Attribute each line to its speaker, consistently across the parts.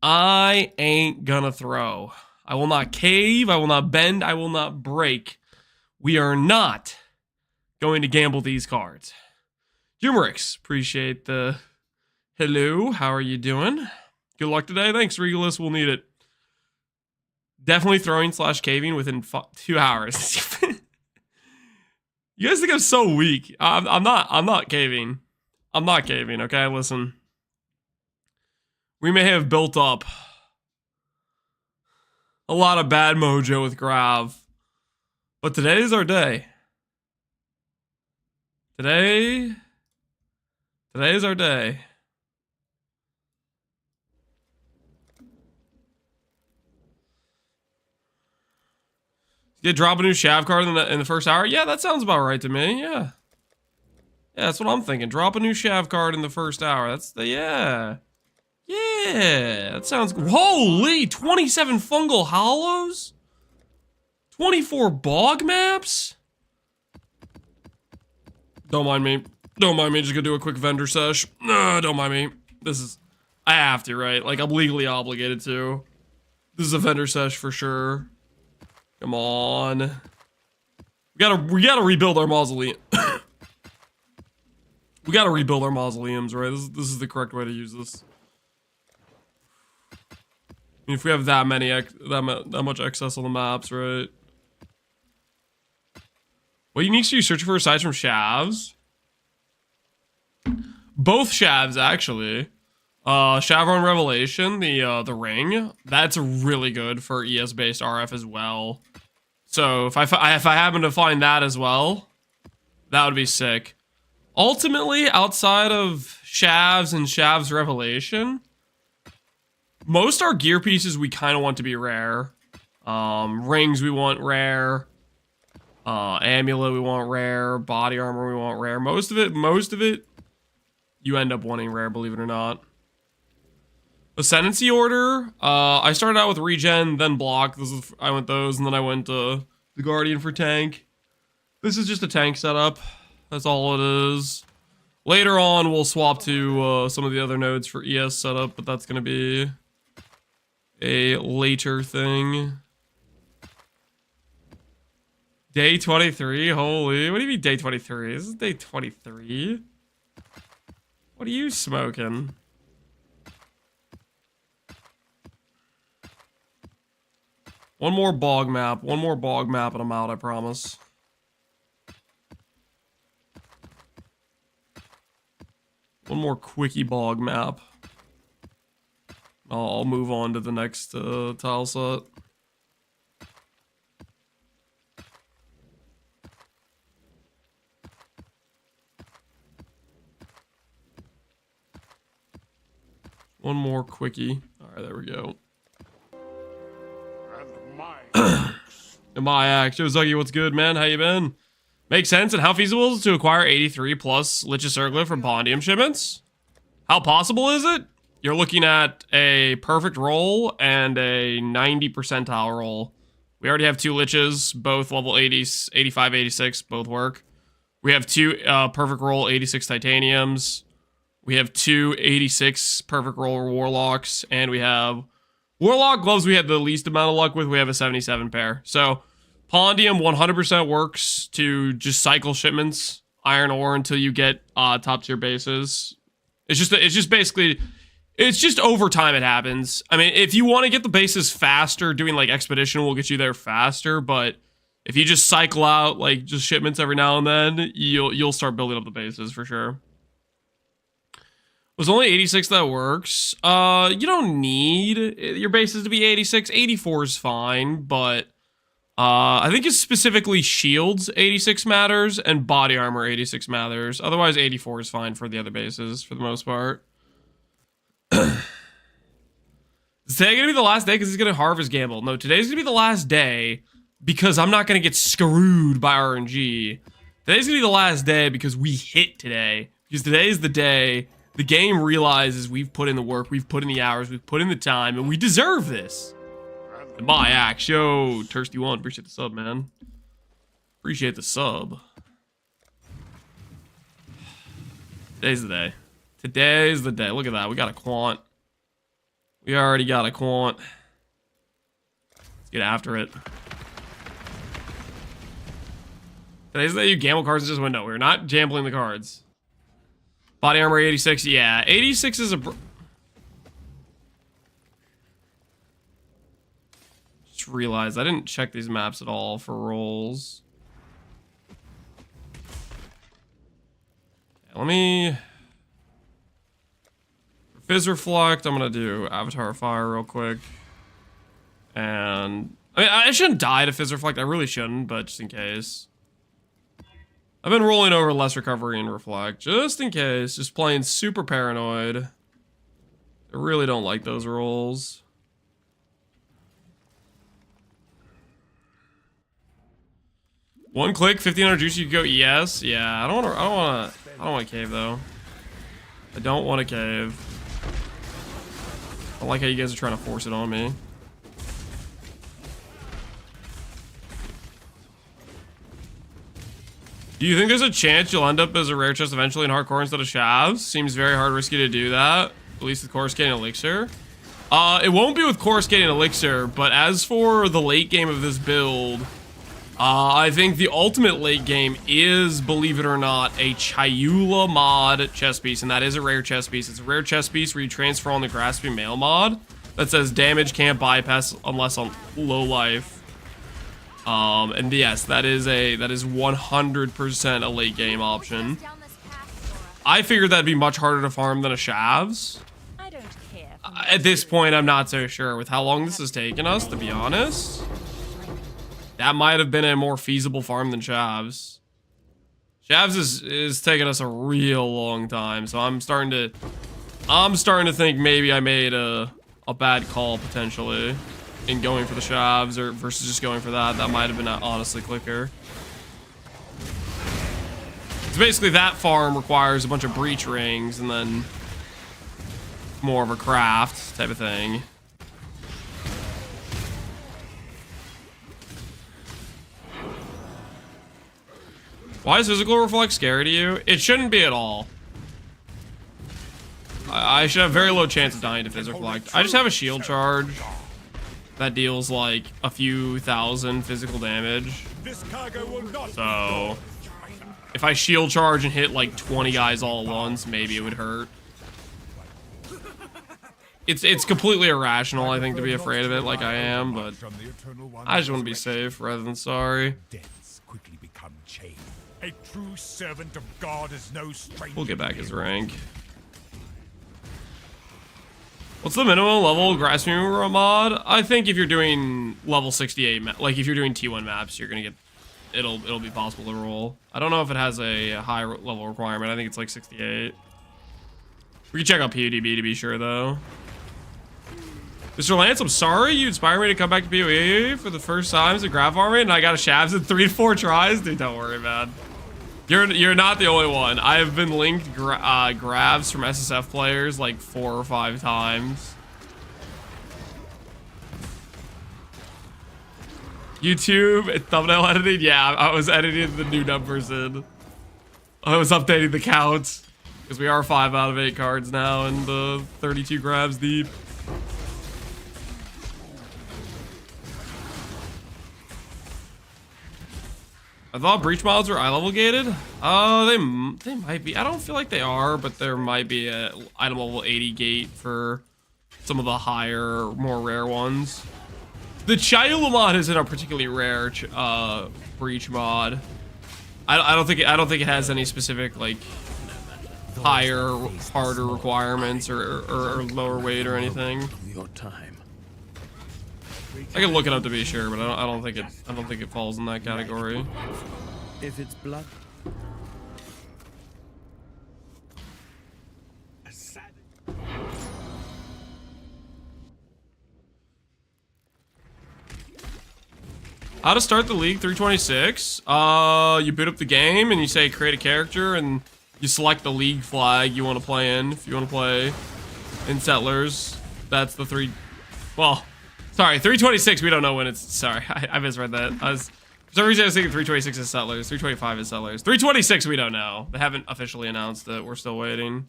Speaker 1: I ain't gonna throw. I will not cave. I will not bend. I will not break. We are not going to gamble these cards. Jumerix, appreciate the hello. How are you doing? Good luck today. Thanks, Regalis. We'll need it. Definitely throwing / caving within 2 hours. You guys think I'm so weak. I'm not caving. I'm not caving, okay? Listen. We may have built up a lot of bad mojo with grav, but today's our day. Today's our day. You drop a new Shav card in the first hour? Yeah, that sounds about right to me. Yeah. Yeah, that's what I'm thinking. Drop a new Shav card in the first hour. That's the, yeah. Yeah, that sounds, holy, 27 fungal hollows? 24 bog maps? Don't mind me. Don't mind me, just gonna do a quick vendor sesh. No, don't mind me. This is, I have to, right? Like, I'm legally obligated to. This is a vendor sesh for sure. Come on. We gotta rebuild our mausoleum. We gotta rebuild our mausoleums, right? This is the correct way to use this. I mean, if we have that much excess on the maps, right? What uniques are you searching for aside from Shavs? Both Shavs, actually. Shavron Revelation, the ring, that's really good for ES-based RF as well. So if I happen to find that as well, that would be sick. Ultimately, outside of Shavs and Shavs Revelation, most our gear pieces we kind of want to be rare. Rings we want rare. Amulet we want rare. Body armor we want rare. Most of it, you end up wanting rare, believe it or not. Ascendancy Order, I started out with regen, then block. I went those, and then I went to the Guardian for tank. This is just a tank setup. That's all it is. Later on, we'll swap to some of the other nodes for ES setup, but that's going to be a later thing. Day 23? Holy, what do you mean day 23? This is day 23. What are you smoking? One more bog map, and I'm out, I promise. One more quickie bog map. I'll move on to the next tile set. One more quickie. Alright, there we go. And my axe. Yo, Zuggy, what's good, man? How you been? Makes sense. And how feasible is it to acquire 83 plus Lich's Circlet from Pondium shipments? How possible is it? You're looking at a perfect roll and a 90 percentile roll. We already have 2 Liches, both level 80s, 85, 86, both work. We have 2 perfect roll 86 titaniums. We have 2 86 perfect roll warlocks, and we have warlock gloves we had the least amount of luck with. We have a 77 pair. So Pondium 100% works to just cycle shipments, iron ore until you get top tier bases. It's just over time it happens. I mean, if you want to get the bases faster, doing like expedition will get you there faster, but if you just cycle out like just shipments every now and then, you'll start building up the bases for sure. Was only 86 that works. You don't need your bases to be 86. 84 is fine, but I think it's specifically shields 86 matters and body armor 86 matters. Otherwise, 84 is fine for the other bases for the most part. Is today gonna be the last day because he's gonna harvest gamble? No, today's gonna be the last day because I'm not gonna get screwed by RNG. Today's gonna be the last day because we hit today. Because today's the day the game realizes we've put in the work, we've put in the hours, we've put in the time, and we deserve this. And my axe, yo, Thirsty1, appreciate the sub, man. Appreciate the sub. Today's the day. Today's the day. Look at that, we got a quant. We already got a quant. Let's get after it. Today's the day you gamble cards and just win. No, we're not gambling the cards. Body armor 86. Yeah, 86 is a... Just realized I didn't check these maps at all for rolls. Okay, let me... For Fizz Reflect, I'm going to do Avatar of Fire real quick. And... I mean, I shouldn't die to Fizz Reflect. I really shouldn't, but just in case. I've been rolling over less recovery and reflect, just in case. Just playing super paranoid. I really don't like those rolls. One click, 1500 juice, you go, yes. Yeah, I don't want to cave though. I don't want to cave. I don't like how you guys are trying to force it on me. Do you think there's a chance you'll end up as a rare chest eventually in hardcore instead of Shavs? Seems very hard risky to do that. At least with coruscating elixir. It won't be with coruscating elixir, but as for the late game of this build, I think the ultimate late game is, believe it or not, a Chayula mod chest piece, and that is a rare chest piece. It's a rare chest piece where you transfer on the Grasping Mail mod that says damage can't bypass unless on low life. And yes, that is 100% a late game option. I figured that'd be much harder to farm than a Shavs. At this point, I'm not so sure with how long this has taken us, to be honest. That might have been a more feasible farm than Shavs. Shavs is taking us a real long time, so I'm starting to think maybe I made a bad call potentially in going for the Shavs or versus just going for that. That might have been honestly quicker. It's basically that farm requires a bunch of breach rings and then more of a craft type of thing. Why is physical reflect scary to you? It shouldn't be at all. I should have very low chance of dying to physical reflect. I just have a shield charge that deals like a few thousand physical damage. So if I shield charge and hit like 20 guys all at once, maybe it would hurt. It's completely irrational, I think, to be afraid of it like I am, but I just want to be safe rather than sorry.
Speaker 2: A true servant of God is no stranger.
Speaker 1: We'll get back his rank. What's the minimum level Grasping mod? I think if you're doing level 68, like if you're doing T1 maps, you're gonna get it'll be possible to roll. I don't know if it has a high level requirement. I think it's like 68. We can check out PUDB to be sure though. Mr. Lance, I'm sorry you inspired me to come back to PoE for the first time as a grav farming, and I got a Shavs in 3 to 4 tries. Dude, don't worry, man. You're not the only one. I have been linked gravs from SSF players like 4 or 5 times. YouTube thumbnail editing. Yeah, I was editing the new numbers in. I was updating the counts because we are 5 out of 8 cards now and 32 grabs deep. I thought breach mods were eye level gated. They might be. I don't feel like they are, but there might be a item level 80 gate for some of the higher, more rare ones. The Chayula mod isn't a particularly rare breach mod. I don't think it has any specific like higher, harder requirements or lower weight or anything.
Speaker 3: Your time.
Speaker 1: I can look it up to be sure, but I don't think it falls in that category.
Speaker 3: If it's blood.
Speaker 1: How to start the league 326? You boot up the game and you say create a character and you select the league flag you want to play in. If you want to play in Settlers, that's the well, sorry, 326, we don't know when it's, sorry, I misread that. For some reason I was thinking 326 is Settlers, 325 is Settlers. 326 we don't know. They haven't officially announced it, we're still waiting.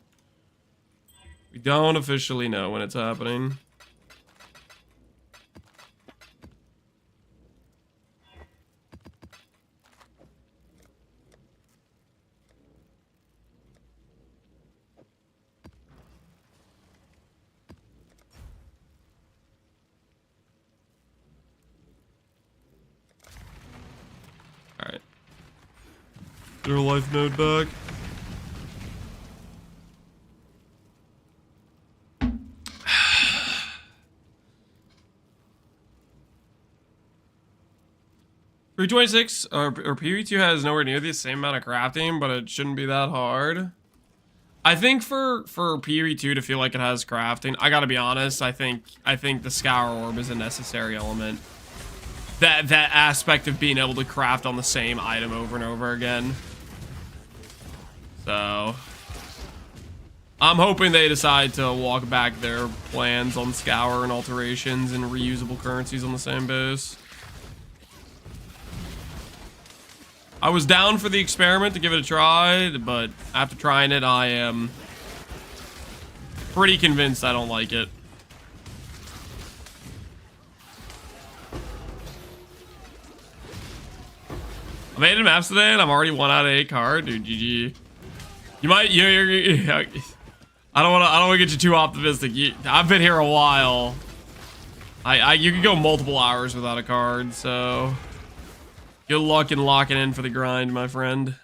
Speaker 1: We don't officially know when it's happening. Their life node back. $326 or PV2 has nowhere near the same amount of crafting, but it shouldn't be that hard. I think for PV2 to feel like it has crafting, I gotta be honest, I think the Scour Orb is a necessary element. That aspect of being able to craft on the same item over and over again. So I'm hoping they decide to walk back their plans on Scour and alterations and reusable currencies on the same base. I was down for the experiment to give it a try, but after trying it, I am pretty convinced I don't like it. I made it maps today, and I'm already 1 out of 8 card, dude. GG. You might, I don't want to get you too optimistic. I've been here a while. You could go multiple hours without a card, so. Good luck in locking in for the grind, my friend.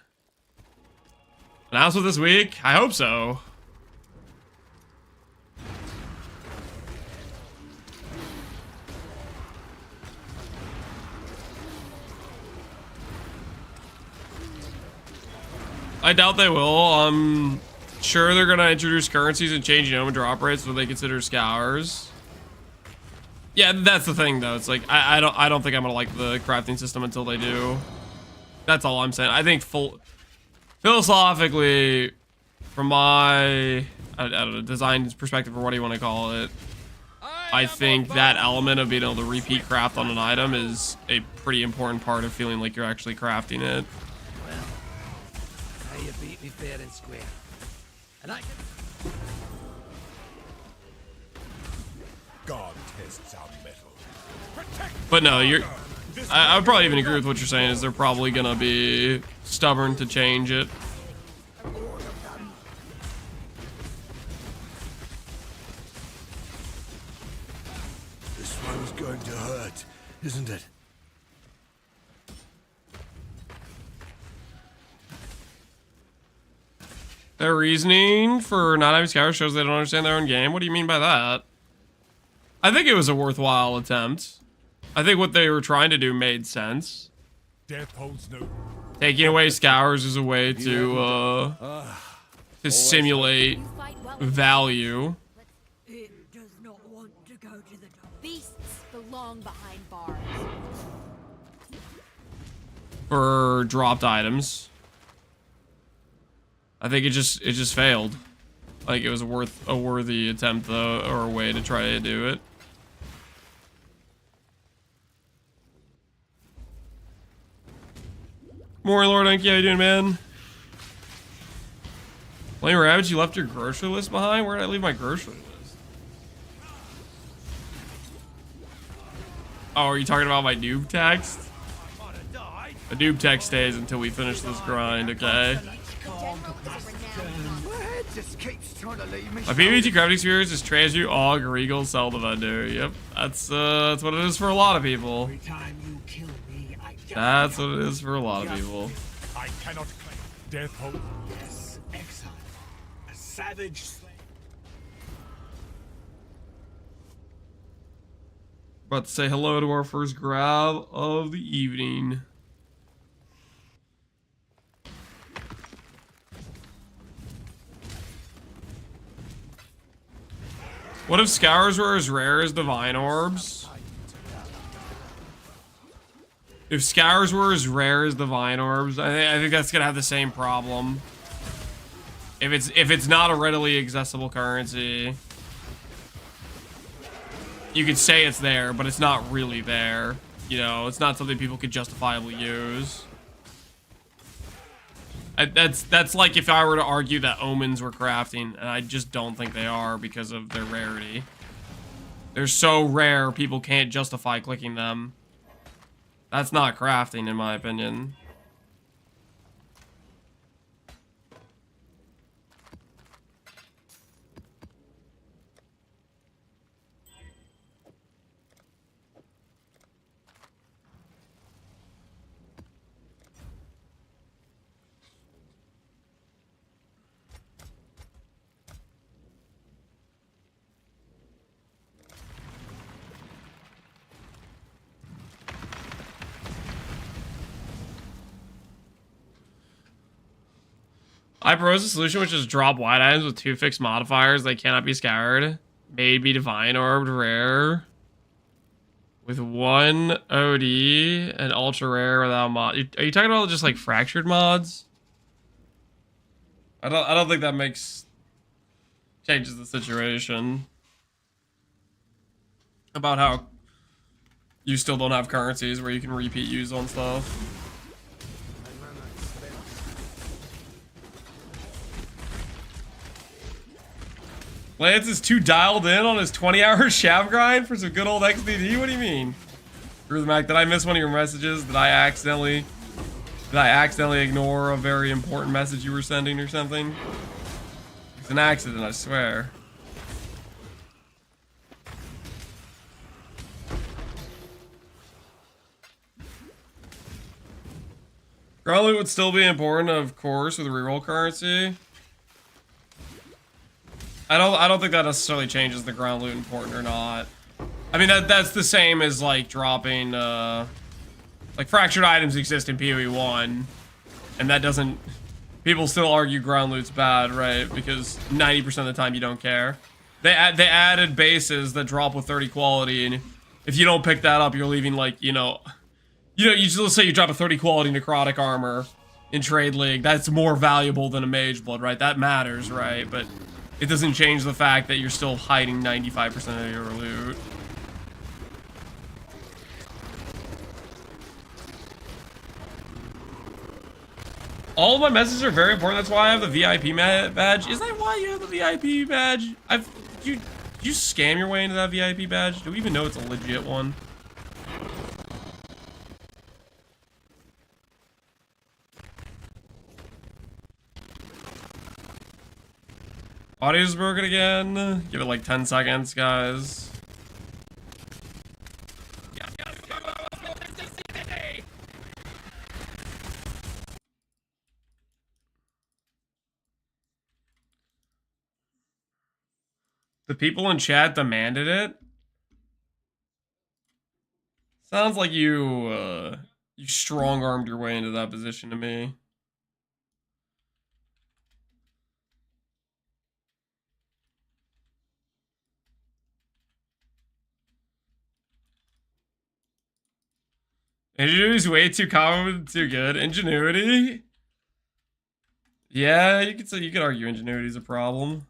Speaker 1: Announcement this week? I hope so. I doubt they will. I'm sure they're gonna introduce currencies and change and drop rates so they consider scours. Yeah, that's the thing though. It's like I don't think I'm gonna like the crafting system until they do. That's all I'm saying. I think philosophically, from my I don't know, design perspective or what do you want to call it, I think that element of being able to repeat craft on an item is a pretty important part of feeling like you're actually crafting it.
Speaker 3: Well, now you beat me fair and square. And I can...
Speaker 2: God tests our metal. Protect
Speaker 1: But no, you're.
Speaker 2: This
Speaker 1: I would probably even agree with what you're saying. Is they're probably gonna be stubborn to change it.
Speaker 3: This one's going to hurt, isn't it?
Speaker 1: Their reasoning for not having scours shows they don't understand their own game. What do you mean by that? I think it was a worthwhile attempt. I think what they were trying to do made sense.
Speaker 2: Death holds no.
Speaker 1: Taking away scours is a way to simulate value.
Speaker 4: It does not want to go to the top. Beasts belong behind bars.
Speaker 1: For dropped items. I think it just failed. Like it was a worthy attempt though, or a way to try to do it. Morning, Lord Enki, how you doing, man? Flame Rabbit, you left your grocery list behind? Where did I leave my grocery list? Oh, are you talking about my noob text? The noob text stays until we finish this grind, okay? My PvT crafting experience is Transmute, Og, Regal, Zelda Vendor. Yep, that's what it is for a lot of people. That's what it is for a lot of people.
Speaker 2: I cannot claim. Death holds.
Speaker 3: Yes, Exile. A savage slave.
Speaker 1: About to say hello to our first grav of the evening. What if scours were as rare as divine orbs? If scours were as rare as divine orbs, I think that's gonna have the same problem. If it's not a readily accessible currency, you could say it's there, but it's not really there. You know, it's not something people could justifiably use. That's like if I were to argue that omens were crafting, and I just don't think they are because of their rarity. They're so rare, people can't justify clicking them. That's not crafting, in my opinion. I propose a solution which is drop white items with 2 fixed modifiers. They cannot be scoured. May be divine orbed rare. With 1 OD and ultra rare without mod. Are you talking about just like fractured mods? I don't think that changes the situation. About how you still don't have currencies where you can repeat use on stuff. Lance is too dialed in on his 20-hour Shav grind for some good old XDD? What do you mean? Mac, did I miss one of your messages? Did I accidentally ignore a very important message you were sending or something? It's an accident, I swear. Ground loot would still be important, of course, with reroll currency. I don't think that necessarily changes the ground loot important or not. I mean that's the same as like dropping like fractured items exist in PoE 1 and that doesn't, people still argue ground loot's bad, right? Because 90% of the time you don't care. They added bases that drop with 30 quality, and if you don't pick that up, you're leaving like, you let's say you drop a 30 quality necrotic armor in Trade League, that's more valuable than a mage blood, right? That matters, right? But it doesn't change the fact that you're still hiding 95% of your loot. All of my messages are very important. That's why I have the VIP badge. Is that why you have the VIP badge? Did you scam your way into that VIP badge? Do we even know it's a legit one? Audio's broken again. Give it like 10 seconds, guys. The people in chat demanded it. Sounds like you strong-armed your way into that position to me. Ingenuity's way too common, too good. Ingenuity? Yeah, you could argue ingenuity's a problem.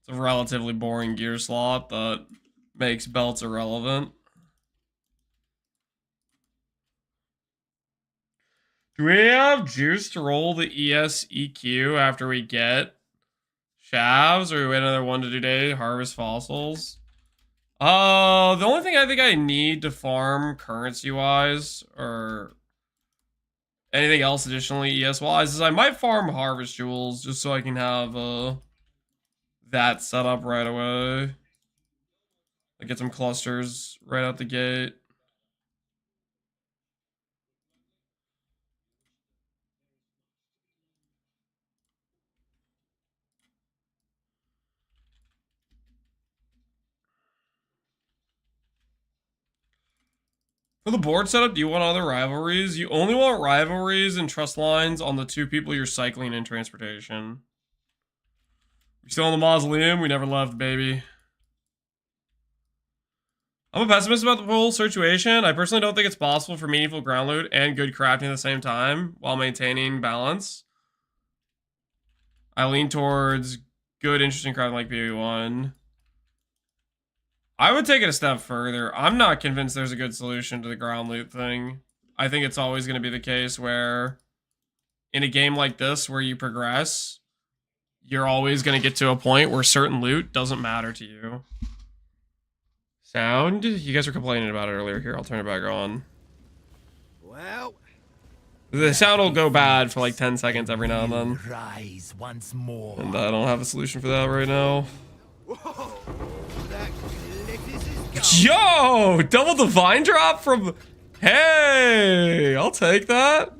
Speaker 1: It's a relatively boring gear slot that makes belts irrelevant. Do we have juice to roll the ESEQ after we get Shavs, or we wait another 1 to 2 day harvest fossils? The only thing I think I need to farm currency-wise, or anything else additionally ES-wise, is I might farm harvest jewels just so I can have that set up right away. Like get some clusters right out the gate. For the board setup, do you want other rivalries? You only want rivalries and trust lines on the 2 people you're cycling in transportation. You're still in the mausoleum? We never left, baby. I'm a pessimist about the whole situation. I personally don't think it's possible for meaningful ground loot and good crafting at the same time while maintaining balance. I lean towards good, interesting crafting like PoE1. I would take it a step further. I'm not convinced there's a good solution to the ground loot thing. I think it's always going to be the case where in a game like this where you progress, you're always going to get to a point where certain loot doesn't matter to you. Sound? You guys were complaining about it earlier. Here, I'll turn it back on.
Speaker 3: Well,
Speaker 1: the sound will go bad for like 10 seconds every now and then.
Speaker 3: Rise once more.
Speaker 1: And I don't have a solution for that right now.
Speaker 3: Whoa, that is
Speaker 1: Yo! Double divine drop from... Hey! I'll take that.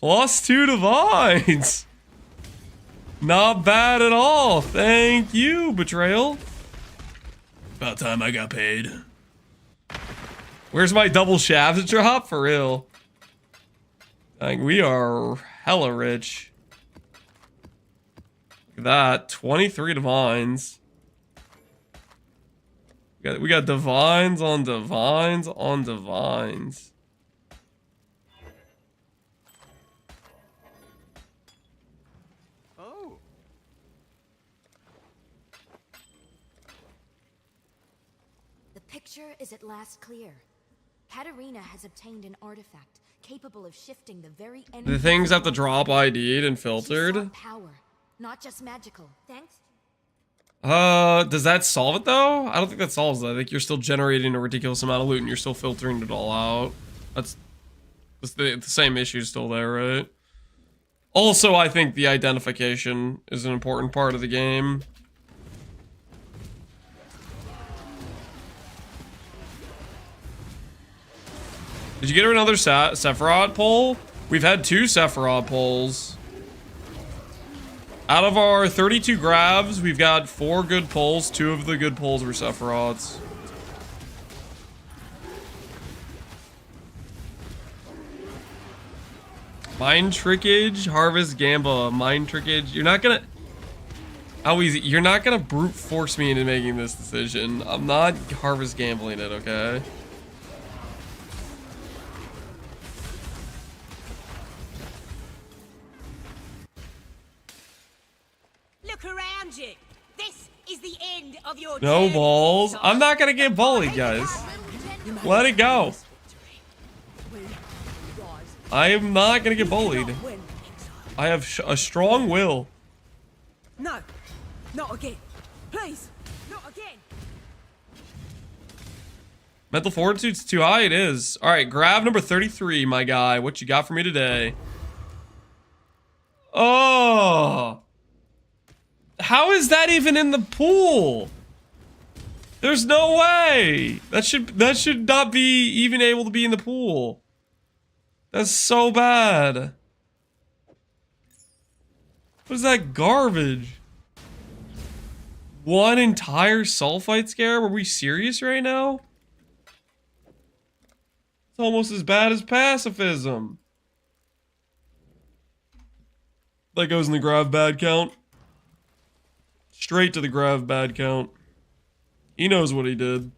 Speaker 1: +2 divines. Not bad at all. Thank you, Betrayal. About time I got paid. Where's my double shaft drop? For real. Like, we are hella rich. Look at that. 23 divines. We got divines on divines on divines.
Speaker 3: Oh.
Speaker 4: The picture is at last clear. Katarina has obtained an artifact capable of shifting the very energy.
Speaker 1: The things have to
Speaker 4: of
Speaker 1: drop ID'd and
Speaker 4: She
Speaker 1: filtered.
Speaker 4: sought power, not just magical. Thanks.
Speaker 1: Does that solve it though? I don't think that solves it. I think you're still generating a ridiculous amount of loot and you're still filtering it all out. That's the same issue still there, right? Also, I think the identification is an important part of the game. Did you get another Sephiroth poll? We've had 2 Sephiroth polls. Out of our 32 grabs, we've got 4 good pulls. 2 of the good pulls were Sephiroths. Mind trickage, harvest gamba, mind trickage. You're not gonna. How easy? You're not gonna brute force me into making this decision. I'm not harvest gambling it, okay?
Speaker 5: Look around you. This is the end of your
Speaker 1: No
Speaker 5: journey,
Speaker 1: balls.
Speaker 5: son.
Speaker 1: I'm not gonna get bullied, guys. Let it go. I am not gonna get bullied. I have a strong will.
Speaker 5: No, not again. Please, not again.
Speaker 1: Mental fortitude's too high. It is. All right, grab number 33, my guy. What you got for me today? Oh. How is that even in the pool? There's no way. That should not be even able to be in the pool. That's so bad. What is that garbage? One entire sulfite scare? Were we serious right now? It's almost as bad as pacifism. That goes in the grav bad count. Straight to the grav bad count. He knows what he did.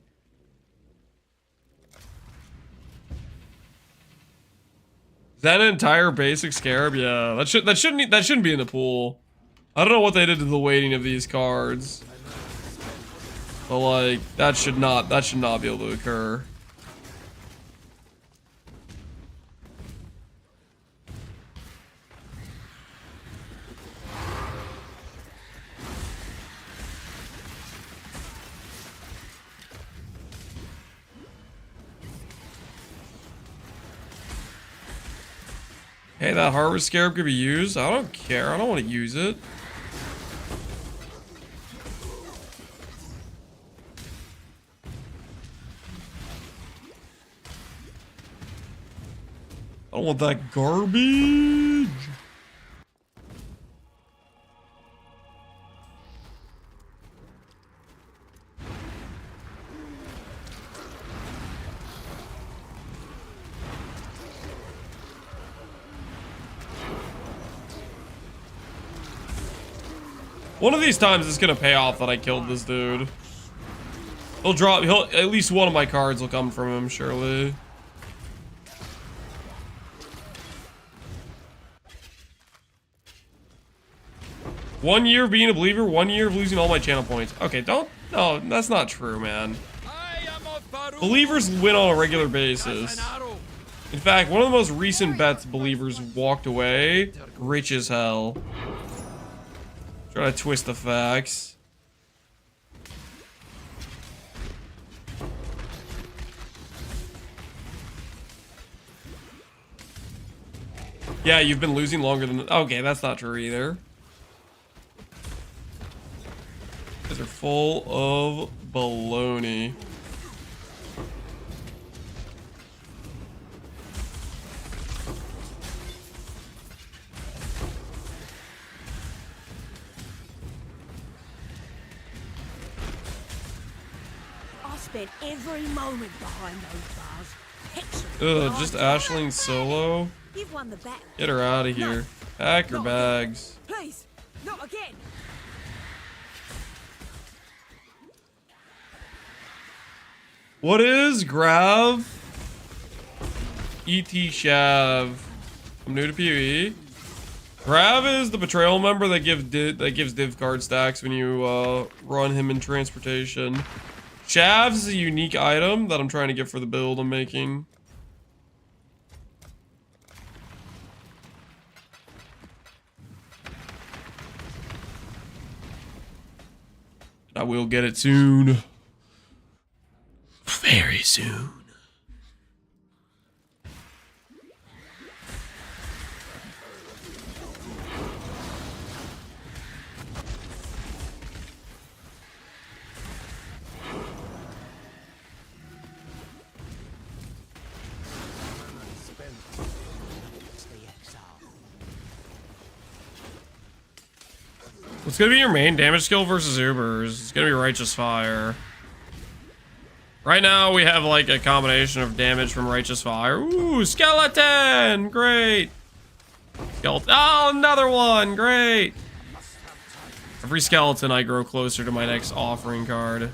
Speaker 1: Is that an entire basic scarab? Yeah, that shouldn't be in the pool. I don't know what they did to the weighting of these cards. But like that should not be able to occur. Hey, that harvest scarab could be used. I don't care. I don't want to use it. I don't want that garbage. One of these times it's gonna pay off that I killed this dude. He'll at least one of my cards will come from him, surely. One year of being a believer, 1 year of losing all my channel points. Okay, no, that's not true, man. Believers win on a regular basis. In fact, one of the most recent bets believers walked away, rich as hell. Try to twist the facts. Yeah, you've been losing longer than... Okay, that's not true either. These are full of baloney.
Speaker 5: Spent every moment behind those bars. Picture
Speaker 1: Ugh, just Ashling solo.
Speaker 5: You've won the bet.
Speaker 1: Get her out of here. Pack your bags.
Speaker 5: Please, not again.
Speaker 1: What is grav? E.T. Shav. I'm new to PvE. Grav is the betrayal member that gives div card stacks when you run him in transportation. Shavs is a unique item that I'm trying to get for the build I'm making. I will get it soon. Very soon. What's gonna be your main damage skill versus Ubers? It's gonna be Righteous Fire. Right now we have like a combination of damage from Righteous Fire. Ooh, skeleton! Great! Skeleton. Oh, another one! Great! Every skeleton I grow closer to my next offering card.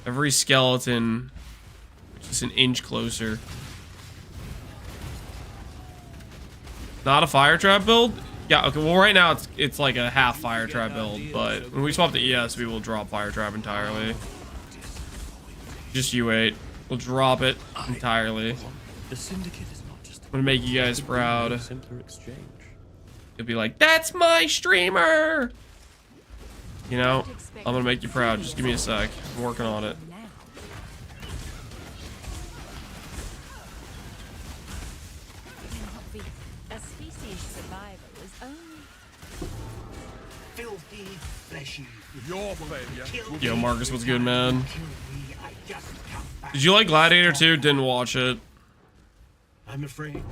Speaker 1: Every skeleton just an inch closer. Not a fire trap build? Yeah, okay, well right now it's like a half fire trap build, but when we swap to ES we will drop fire trap entirely. Just you wait. We'll drop it entirely.
Speaker 6: The syndicate is not just
Speaker 1: I'm gonna make you guys proud.
Speaker 6: a simpler exchange.
Speaker 1: You'll be like, that's my streamer! You know, I'm gonna make you proud. Just give me a sec. I'm working on it.
Speaker 5: A species survival is only
Speaker 3: Filthy, fleshy.
Speaker 2: Your failure.
Speaker 1: Yo, Marcus, what's good, man? Did you like Gladiator 2? Didn't watch it.
Speaker 3: I'm afraid.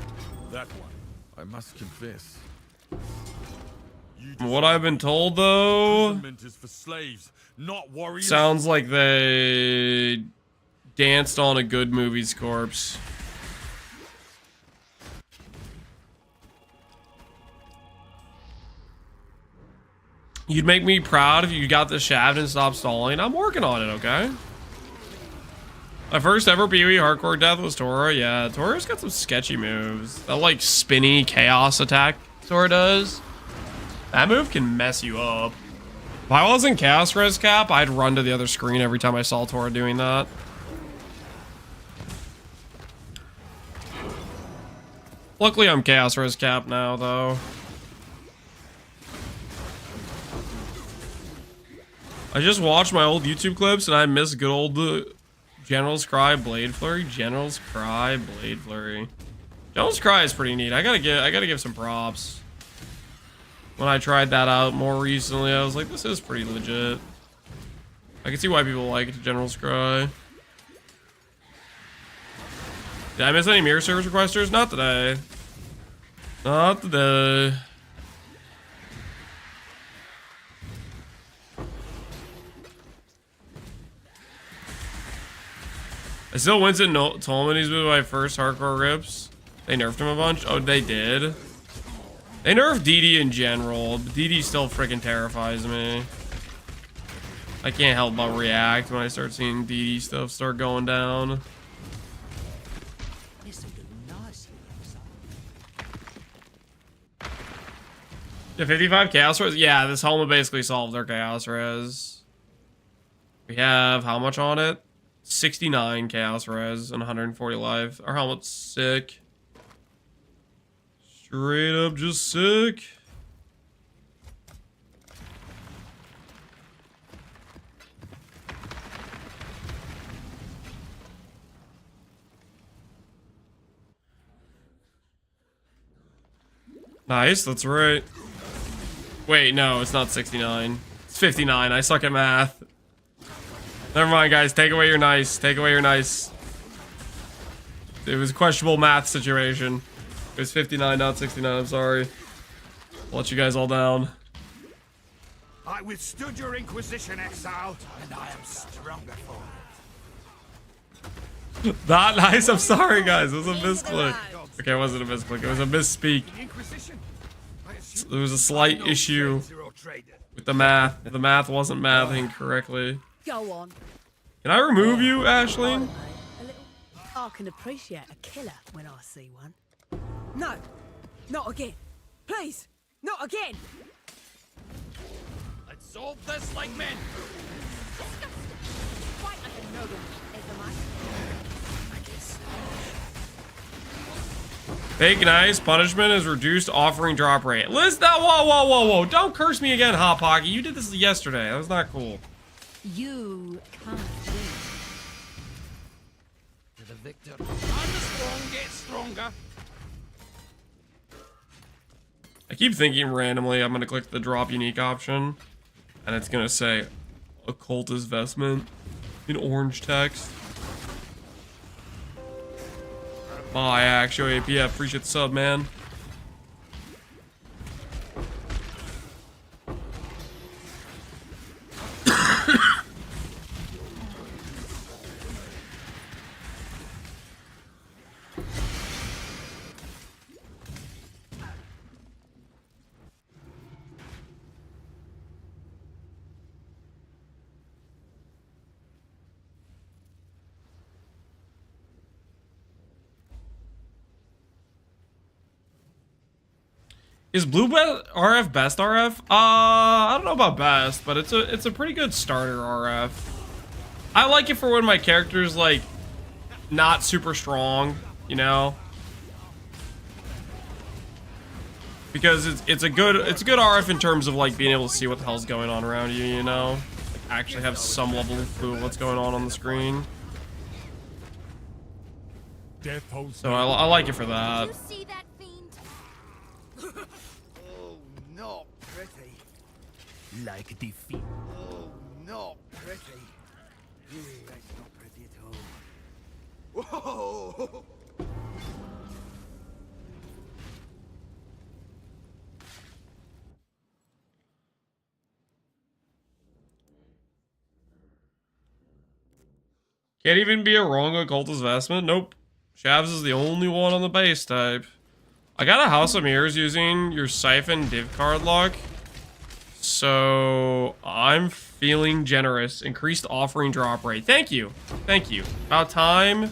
Speaker 2: That one, I must confess.
Speaker 1: From what I've been told, though,
Speaker 2: Imprisonment is for slaves, not warriors.
Speaker 1: sounds like they danced on a good movie's corpse. You'd make me proud if you got the shaft and stopped stalling. I'm working on it, okay? My first ever PoE hardcore death was Tora. Yeah, Tora's got some sketchy moves. That like spinny chaos attack Tora does. That move can mess you up. If I wasn't chaos res cap, I'd run to the other screen every time I saw Tora doing that. Luckily, I'm chaos res cap now, though. I just watched my old YouTube clips and I miss good old General's Cry Blade Flurry. General's Cry Blade Flurry. General's Cry is pretty neat. I gotta give some props. When I tried that out more recently, I was like, this is pretty legit. I can see why people like it, General's Cry. Did I miss any mirror service requesters? Not today. Not today. I still Winston Tolman. He's been my first hardcore rips. They nerfed him a bunch. Oh, they did. They nerfed DD in general, but DD still freaking terrifies me. I can't help but react when I start seeing DD stuff start going down. Yeah, 55 chaos res. Yeah, this helmet basically solves our chaos res. We have how much on it? 69 chaos res and 140 life. Our helmet's sick. Straight up just sick. Nice, that's right. Wait, no, it's not 69. It's 59. I suck at math. Never mind, guys. Take away your nice. Take away your nice. It was a questionable math situation. It was 59, not 69. I'm sorry. I'll let you guys all down.
Speaker 3: I withstood your Inquisition, Exile, and I am stronger for it.
Speaker 1: Not nice. I'm sorry, guys. It was a misclick. Okay, it wasn't a misclick. It was a misspeak.
Speaker 3: The Inquisition. I assume
Speaker 1: There was a slight
Speaker 3: no
Speaker 1: issue
Speaker 3: traitor or trader.
Speaker 1: with the math. The math wasn't mathing correctly.
Speaker 5: Go on.
Speaker 1: Can I remove you, Aisling?
Speaker 5: A little. I can appreciate a killer when I see one. No, not again. Please, not again.
Speaker 3: Let's solve this like men.
Speaker 5: Quite like a noble, I guess.
Speaker 1: Fake nice. Punishment is reduced offering drop rate. Listen, whoa. Don't curse me again, Hot Pocky. You did this yesterday. That was not cool.
Speaker 5: You can't win.
Speaker 3: To the victor. And the strong get stronger.
Speaker 1: I keep thinking randomly I'm going to click the drop unique option. And it's going to say occultist vestment in orange text. My actual APF. Appreciate the sub, man. Is blue RF best RF? I don't know about best, but it's a pretty good starter RF. I like it for when my character's like not super strong, you know, because it's a good RF in terms of like being able to see what the hell's going on around you, you know, like actually have some level of clue of what's going on the screen.
Speaker 2: Death holds
Speaker 1: So I like it for
Speaker 4: Did
Speaker 1: that.
Speaker 4: you see that fiend?
Speaker 3: Oh, not pretty.
Speaker 6: Like defeat.
Speaker 3: Oh, not pretty. Ooh, that's not pretty at all. Whoa!
Speaker 1: Can't even be a wrong occultist vestment. Nope. Shavs is the only one on the base type. I got a House of Mirrors using your Siphon div card lock. So I'm feeling generous. Increased offering drop rate. Thank you. Thank you. About time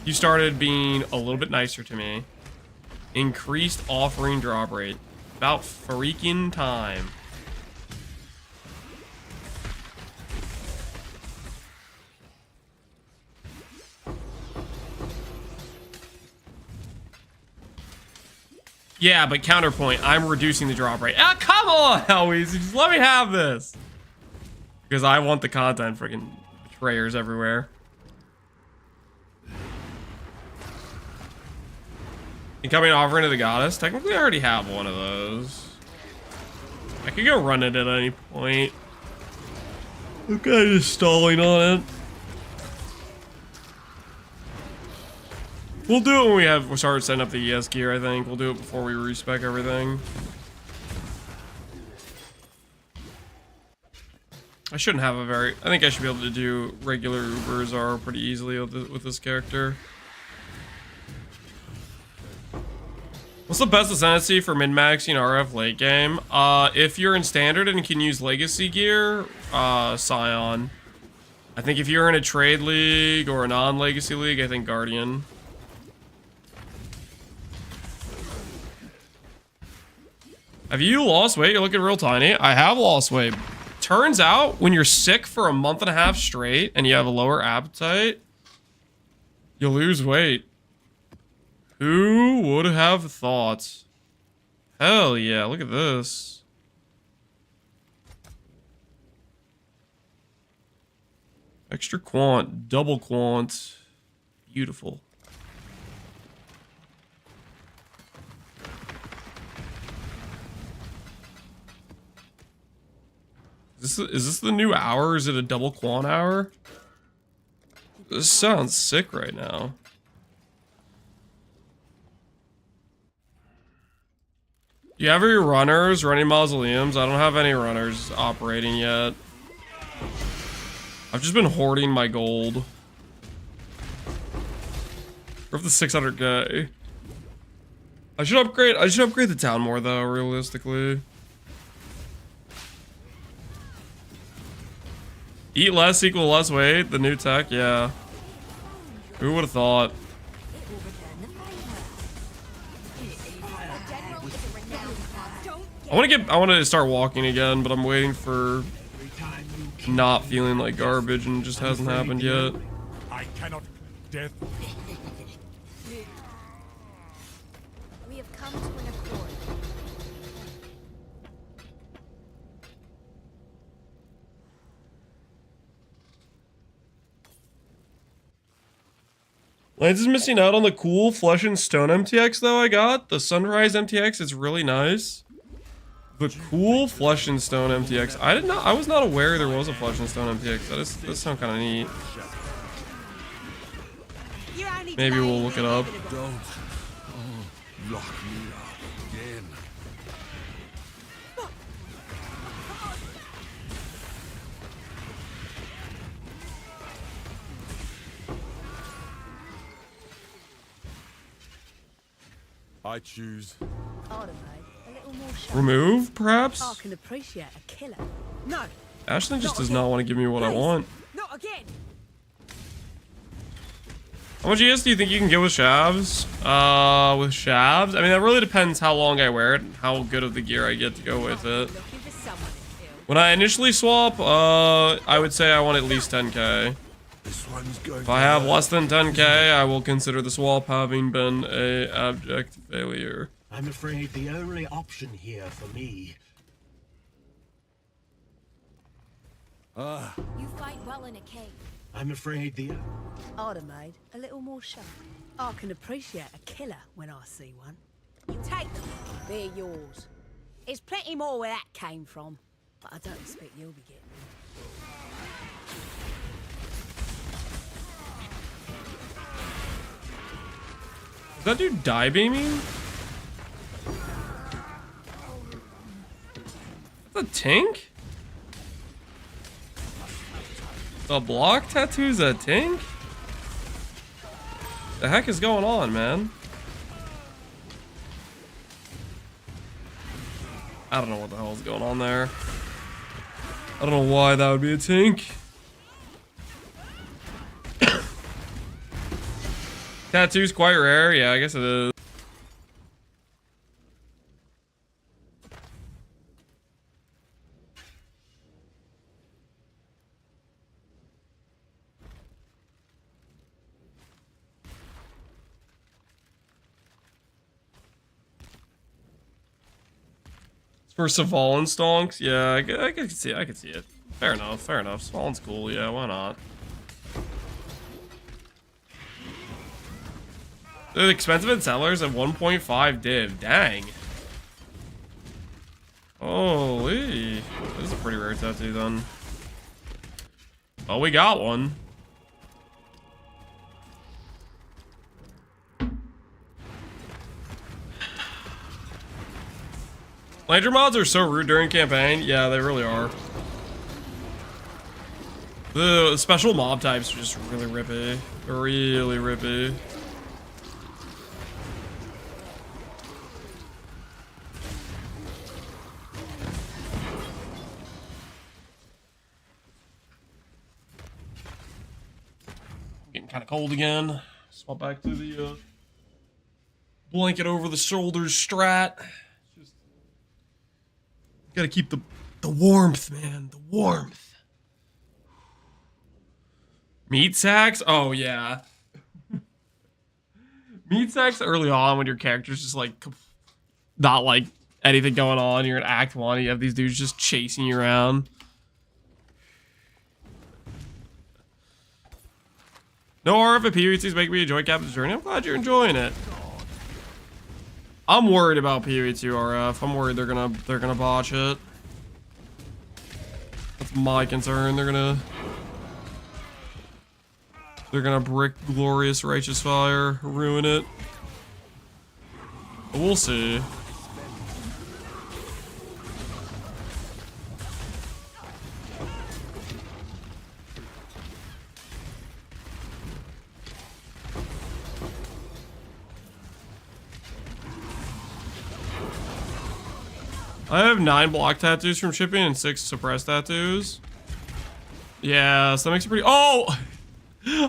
Speaker 1: you started being a little bit nicer to me. Increased offering drop rate. About freaking time. Yeah, but counterpoint, I'm reducing the drop rate. Ah, come on, Eloise, just let me have this. Because I want the content, freaking betrayers everywhere. Incoming offering to the goddess. Technically, I already have one of those. I could go run it at any point. I'm kind of just stalling on it. We'll do it when we start setting up the ES gear, I think. We'll do it before we respec everything. I shouldn't have a very... I think I should be able to do regular Ubers are pretty easily with this character. What's the best ascendancy for min-maxing RF late game? If you're in standard and can use legacy gear, Scion. I think if you're in a trade league or a non-legacy league, I think Guardian. Have you lost weight? You're looking real tiny. I have lost weight. Turns out, when you're sick for a month and a half straight and you have a lower appetite, you lose weight. Who would have thought? Hell yeah, look at this. Extra quant, double quant. Beautiful. Is this the new hour? Is it a double quant hour? This sounds sick right now. Do you have any runners running mausoleums? I don't have any runners operating yet. I've just been hoarding my gold. We're up to 600k. I should upgrade the town more though, realistically. Eat less equal less weight, the new tech, yeah. Who would have thought? I want to start walking again, but I'm waiting for not feeling like garbage, and it just hasn't happened yet.
Speaker 2: I cannot. Death.
Speaker 4: We have come to an accord.
Speaker 1: Lance is missing out on the cool Flesh and Stone MTX though I got. The Sunrise MTX is really nice. The cool Flesh and Stone MTX. I was not aware there was a Flesh and Stone MTX. That sounds kind of neat. Maybe we'll look it up.
Speaker 2: Don't. Oh, lock me up again. I choose.
Speaker 1: Remove, perhaps?
Speaker 5: I can appreciate a killer. No.
Speaker 1: Ashley just does not want to give me what I want.
Speaker 5: Not again.
Speaker 1: How much ES do you think you can get with Shavs? With Shavs? I mean, that really depends how long I wear it and how good of the gear I get to go with it. When I initially swap, I would say I want at least 10k.
Speaker 2: This one's going.
Speaker 1: If I have less than 10k, I will consider the swap having been a abject failure.
Speaker 6: I'm afraid the only option here for me.
Speaker 4: You fight well in a cave.
Speaker 6: I'm afraid the.
Speaker 5: I'd have made a little more show. I can appreciate a killer when I see one. You take them, they're yours. There's plenty more where that came from, but I don't expect you'll be getting them.
Speaker 1: Is that dude die beaming? That's a tink? The block tattoo's a tink? The heck is going on, man? I don't know what the hell is going on there. I don't know why that would be a tink. Tattoo's quite rare. Yeah, I guess it is. For Saval and Stonks? Yeah, I can see it. I can see it. Fair enough, fair enough. Saval's cool, yeah, why not? They're expensive at sellers at 1.5 div. Dang. Holy. This is a pretty rare tattoo then. Oh, we got one. Lander mods are so rude during campaign. Yeah, they really are. The special mob types are just really rippy. Really rippy. Getting kind of cold again. Swap back to the blanket over the shoulders strat. Just gotta keep the warmth, man. The warmth. Meat sacks? Oh yeah. Meat sacks early on when your character's just like not like anything going on. You're in Act 1. You have these dudes just chasing you around. No RF PvTs make me enjoy Captain's Journey. I'm glad you're enjoying it. I'm worried about PvT RF. I'm worried they're gonna botch it. That's my concern. They're gonna brick Glorious Righteous Fire, ruin it. But we'll see. I have 9 block tattoos from shipping and 6 suppressed tattoos. Yeah, so that makes it pretty. Oh,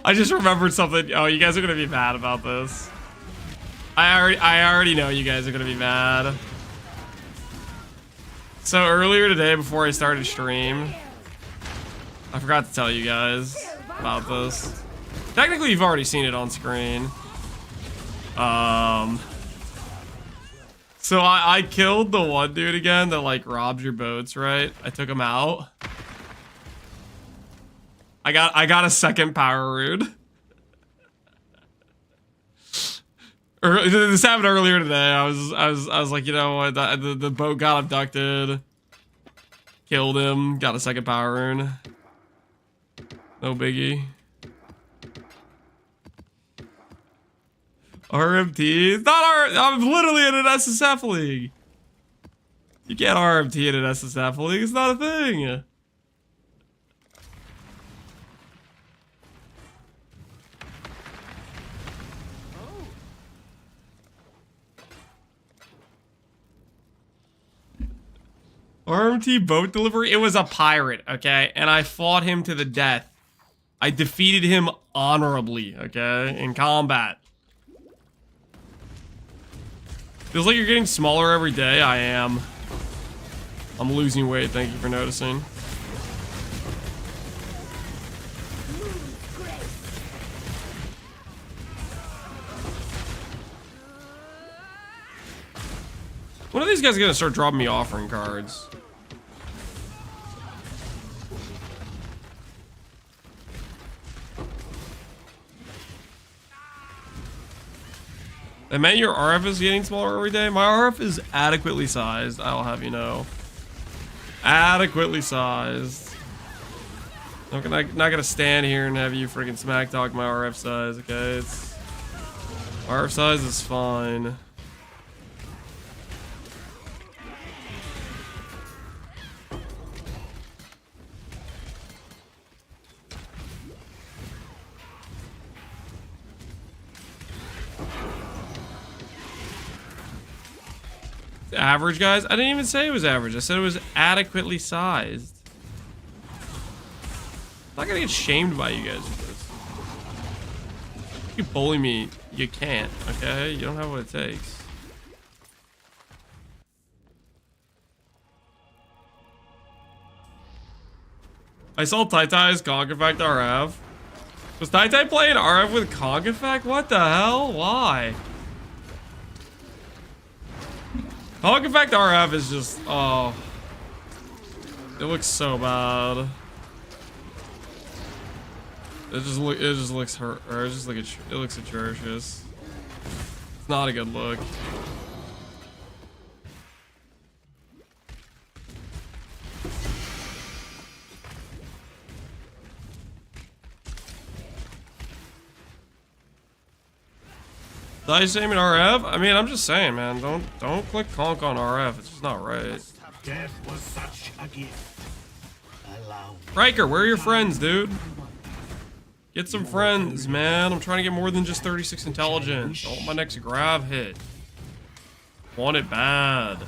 Speaker 1: I just remembered something. Oh, you guys are gonna be mad about this. I already know you guys are gonna be mad. So earlier today, before I started stream, I forgot to tell you guys about this. Technically, you've already seen it on screen. So I killed the one dude again that like robs your boats, right? I took him out. I got a second power rune. This happened earlier today. I was like, you know what? The boat got abducted. Killed him. Got a second power rune. No biggie. RMT? It's not I'm literally in an SSF league. You can't RMT in an SSF league. It's not a thing. RMT boat delivery? It was a pirate, okay? And I fought him to the death. I defeated him honorably, okay? In combat. Feels like you're getting smaller every day. I am. I'm losing weight. Thank you for noticing. When are these guys gonna start dropping me offering cards? That meant your RF is getting smaller every day? My RF is adequately sized, I'll have you know. Adequately sized. I'm not gonna stand here and have you freaking smack talk my RF size, okay? RF size is fine. Average, guys? I didn't even say it was average. I said it was adequately sized. I'm not gonna get shamed by you guys with this. You bully me, you can't, okay? You don't have what it takes. I saw Tai-Tai's Conk Effect RF. Was Tai-Tai playing RF with Conk Effect? What the hell? Why? Conk Effect RF is just, oh. It looks so bad. It just looks hurt, or it looks atrocious. It's not a good look. Did I say in RF? I mean, I'm just saying, man. Don't click conk on RF. It's just not right.
Speaker 6: Death was such a gift. Allow
Speaker 1: Riker, where are your friends, dude? Get some friends, man. I'm trying to get more than just 36 intelligence. I want my next grav hit. Want it bad.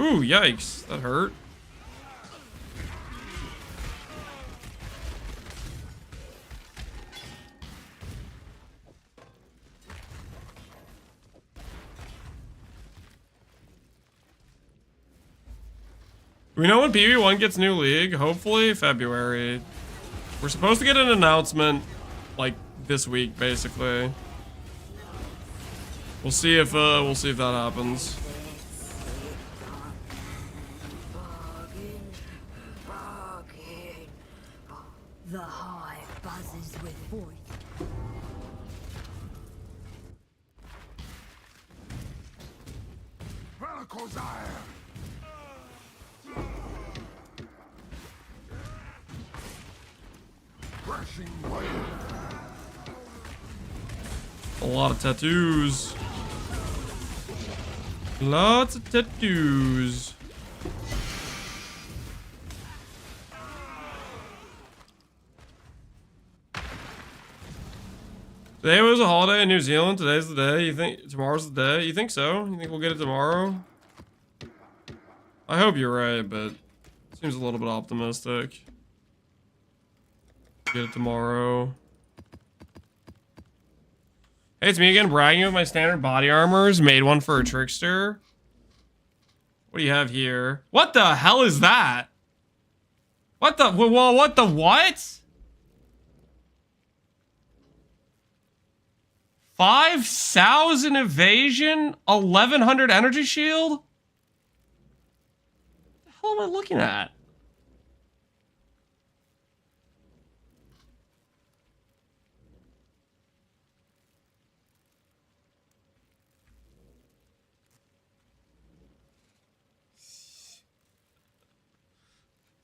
Speaker 1: Ooh, yikes. That hurt. We know when PV1 gets new league. Hopefully February. We're supposed to get an announcement like this week, basically. We'll see if that happens.
Speaker 5: The hive buzzes with voice.
Speaker 1: A lot of tattoos. Lots of tattoos. Today was a holiday in New Zealand. Today's the day. You think tomorrow's the day? You think so? You think we'll get it tomorrow? I hope you're right, but it seems a little bit optimistic. Get it tomorrow. Hey, it's me again, bragging with my standard body armors. Made one for a trickster. What do you have here? What the hell is that? What the? Well, what the what? 5,000 evasion, 1,100 energy shield? What the hell am I looking at?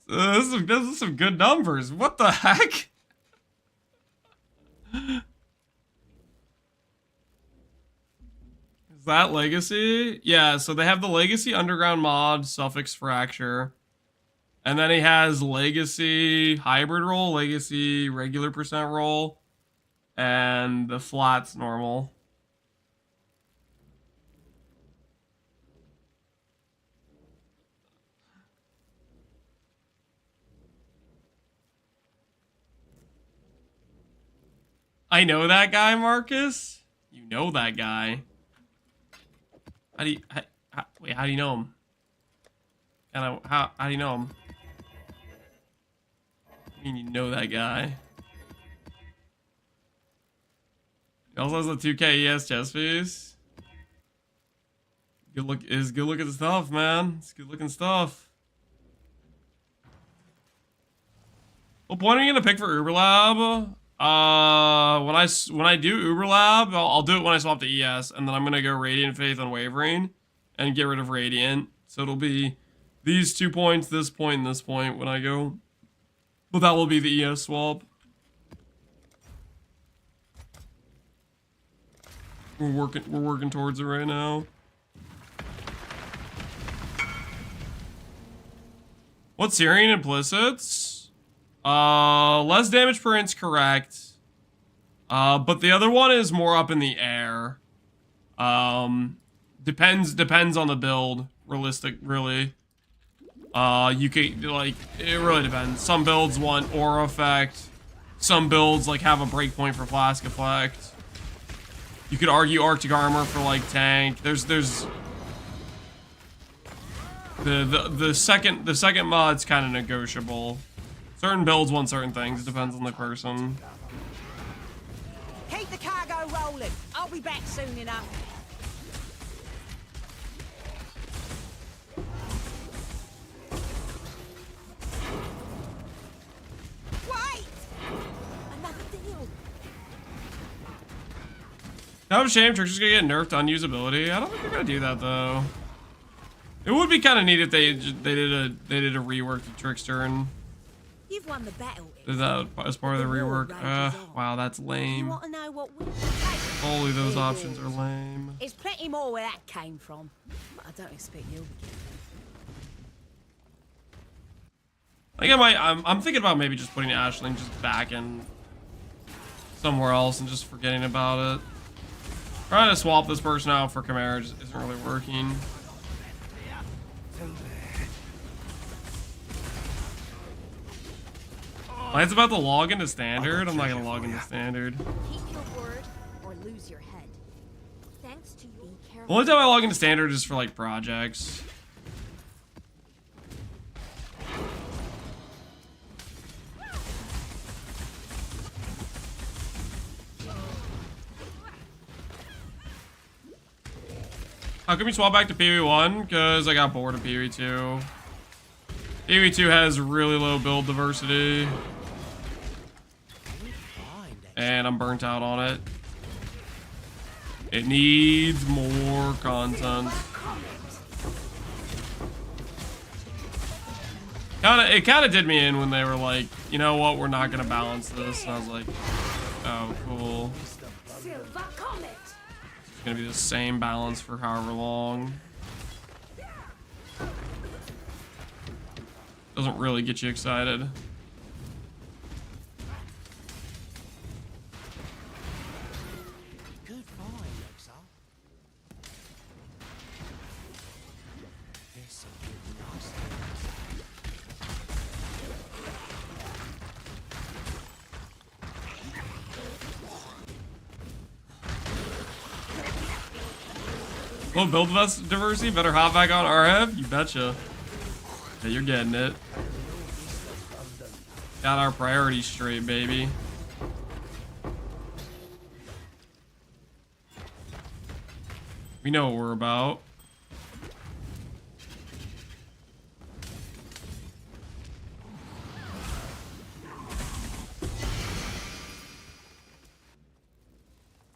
Speaker 1: This is some good numbers. What the heck? Is that Legacy? Yeah, so they have the Legacy Underground mod, Suffix Fracture. And then he has Legacy Hybrid Roll, Legacy Regular Percent Roll, and the Flats Normal. I know that guy, Marcus. You know that guy. How do you wait? How do you know him? And how do you know him? I mean, you know that guy. He also has the 2K ES chest piece. Good look is good looking stuff, man. It's good looking stuff. What point are you gonna pick for Uber Lab? When I do Uber Lab, I'll do it when I swap to ES, and then I'm gonna go Radiant Faith Unwavering and get rid of Radiant. So it'll be these 2 points, this point, and this point when I go. But that will be the ES swap. We're working towards it right now. What's Syrian implicits? Less damage per inch, correct. But the other one is more up in the air. Depends on the build. Really. You could, like, it really depends. Some builds want aura effect. Some builds, like, have a breakpoint for flask effect. You could argue Arctic armor for, like, tank. There's the second mod's kind of negotiable. Certain builds want certain things. It depends on the person.
Speaker 5: Keep the cargo rolling. I'll be back soon enough. Wait! Another deal.
Speaker 1: Kind of a shame Trickster's gonna get nerfed to unusability. I don't think they're gonna do that though. It would be kind of neat if they did a rework to Trickster and
Speaker 5: You've won the battle.
Speaker 1: did that as part of the rework. Wow, that's
Speaker 5: You
Speaker 1: lame.
Speaker 5: want to know what we
Speaker 1: Holy, those options are lame.
Speaker 5: There's plenty more where that came from. But I don't expect you'll be getting.
Speaker 1: Like I'm thinking about maybe just putting Ashling just back in somewhere else and just forgetting about it. Trying to swap this person out for Chimera just isn't really working. It's about to log into standard. I'm not gonna log into standard.
Speaker 4: Keep your word or lose your head. Thanks to be
Speaker 1: The
Speaker 4: careful.
Speaker 1: only time I log into standard is for like projects. How come you swap back to PvE1? Because I got bored of PvE2. PvE2 has really low build diversity. And I'm burnt out on it. It needs more content. It kind of did me in when they were like, you know what, we're not gonna balance this. And I was like, oh, cool. It's gonna be the same balance for however long. Doesn't really get you excited. Well, build diversity, better hop back on RF? You betcha. Yeah, you're getting it. Got our priorities straight, baby. We know what we're about.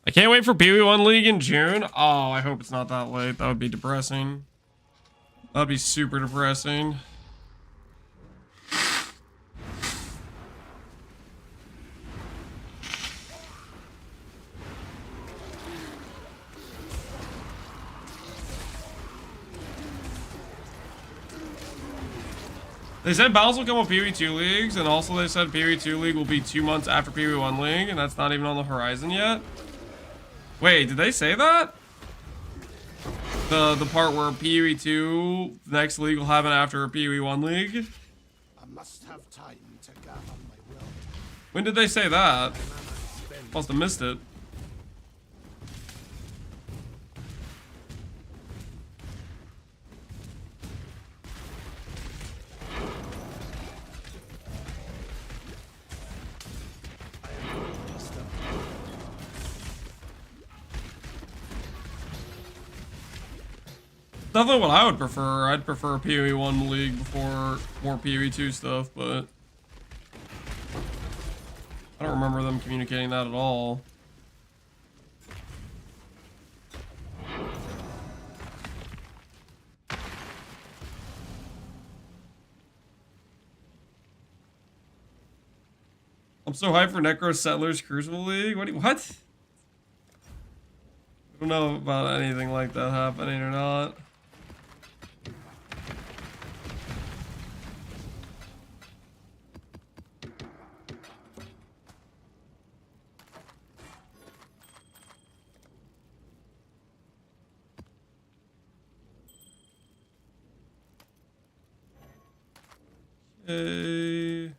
Speaker 1: I can't wait for Pee-wee 1 League in June. Oh, I hope it's not that late. That would be depressing. That would be super depressing. They said battles will come with Pee-wee 2 leagues, and also they said Pee-wee 2 League will be 2 months after Pee-wee 1 League, and that's not even on the horizon yet. Wait, did they say that? The part where Pee-wee 2 next league will happen after Pee-wee 1 League?
Speaker 3: I must have time to gather my will.
Speaker 1: When did they say that? Must have missed it. Definitely what I would prefer. I'd prefer Pee-wee 1 League before more Pee-wee 2 stuff, but I don't remember them communicating that at all. I'm so hyped for Necro Settlers Crucible League. What? I don't know about anything like that happening or not. Okay.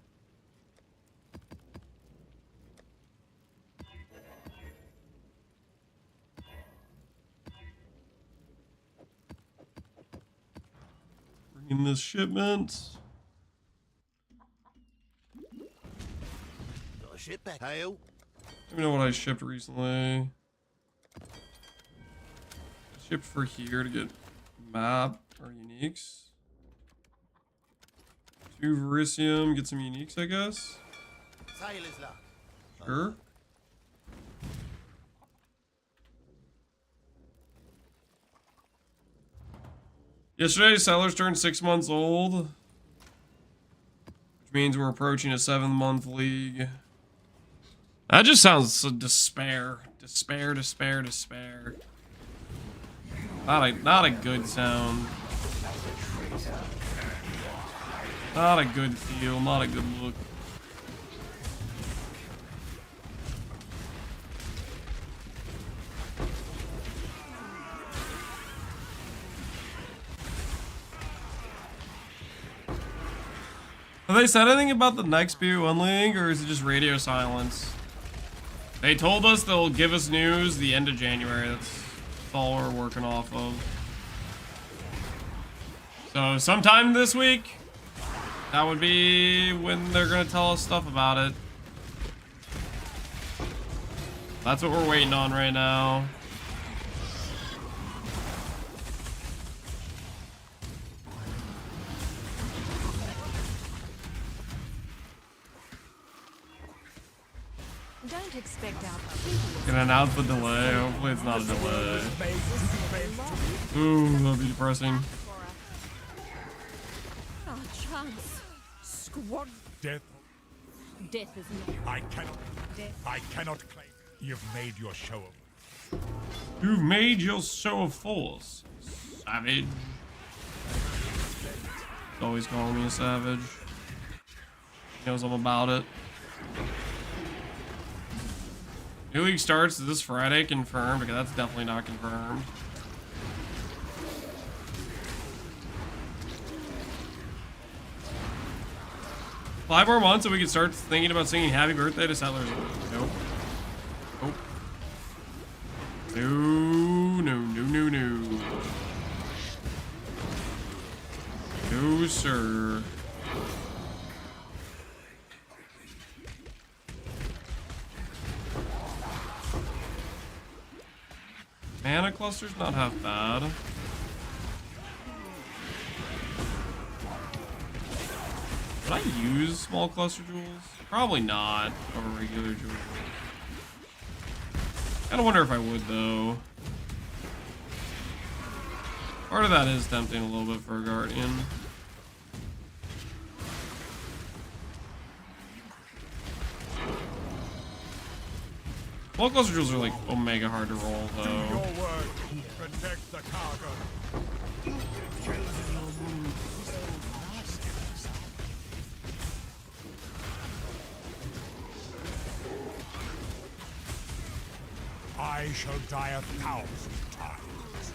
Speaker 1: Bringing this shipment.
Speaker 3: Got a ship back. Hail.
Speaker 1: Let me know what I shipped recently. I shipped for here to get map or uniques. 2 Verisium, get some uniques, I guess.
Speaker 3: Sailor's luck.
Speaker 1: Sure. Yesterday, Sellers turned 6 months old, which means we're approaching a 7-month league. That just sounds so despair. Despair. Not a good sound. Not a good feel, not a good look. Have they said anything about the next Pee-wee 1 League, or is it just radio silence? They told us they'll give us news the end of January. That's all we're working off of. So sometime this week, that would be when they're gonna tell us stuff about it. That's what we're waiting on right now.
Speaker 4: Don't expect our
Speaker 1: Gonna announce the delay. Hopefully it's not a delay. Ooh, that'll be depressing.
Speaker 5: Oh, chance. Squad.
Speaker 6: Death.
Speaker 5: Death is not.
Speaker 6: I cannot claim. You've made your show of.
Speaker 1: You've made your show of force, savage. He's always calling me a savage. He knows I'm about it. New league starts this Friday, confirmed, because that's definitely not confirmed. Five more months and we can start thinking about singing happy birthday to Settlers. Nope. Nope. No. use, or... Mana cluster's not half bad. Would I use small cluster jewels? Probably not over regular jewels. Kinda wonder if I would though. Part of that is tempting a little bit for a guardian. Small cluster jewels are like omega hard to roll
Speaker 6: Do
Speaker 1: though.
Speaker 6: your work. Protect the cargo. I shall die 1,000 times.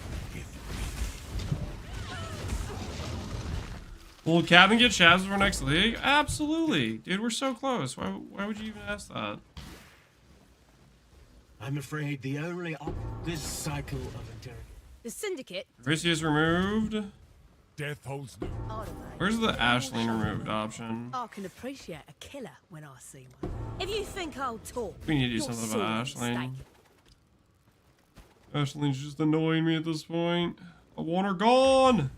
Speaker 1: Will Cabin get Shavs for next league? Absolutely. Dude, we're so close. Why would you even ask that?
Speaker 7: I'm afraid the only this cycle of interrogation.
Speaker 5: The Syndicate.
Speaker 1: Vicious removed.
Speaker 6: Death holds no.
Speaker 1: Where's the Ashling removed option?
Speaker 5: I can appreciate a killer when I see one. If you think I'll talk,
Speaker 1: We need to do
Speaker 5: you're
Speaker 1: something
Speaker 5: sorely
Speaker 1: about Ashling.
Speaker 5: mistaken.
Speaker 1: Ashling's just annoying me at this point. I want her gone.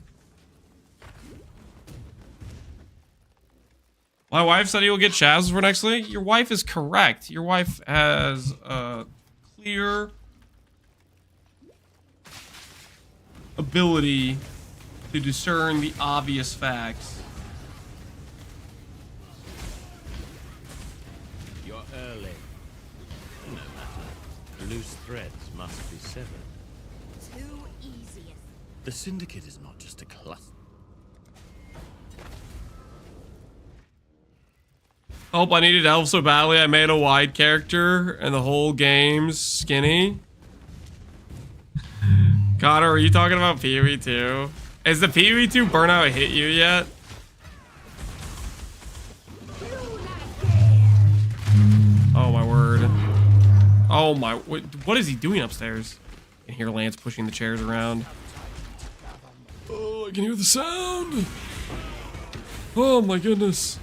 Speaker 1: My wife said he will get Shavs for next league. Your wife is correct. Your wife has a clear ability to discern the obvious facts.
Speaker 8: You're early. No matter. Loose threads must be severed.
Speaker 4: Too easy.
Speaker 8: The Syndicate is not just a cluster.
Speaker 1: Oh, I needed elf so badly I made a wide character and the whole game's skinny. Connor, are you talking about PoE 2? Has the PoE 2 burnout hit you yet? Oh my word. Oh my, what is he doing upstairs? I can hear Lance pushing the chairs around. Oh, I can hear the sound. Oh my goodness.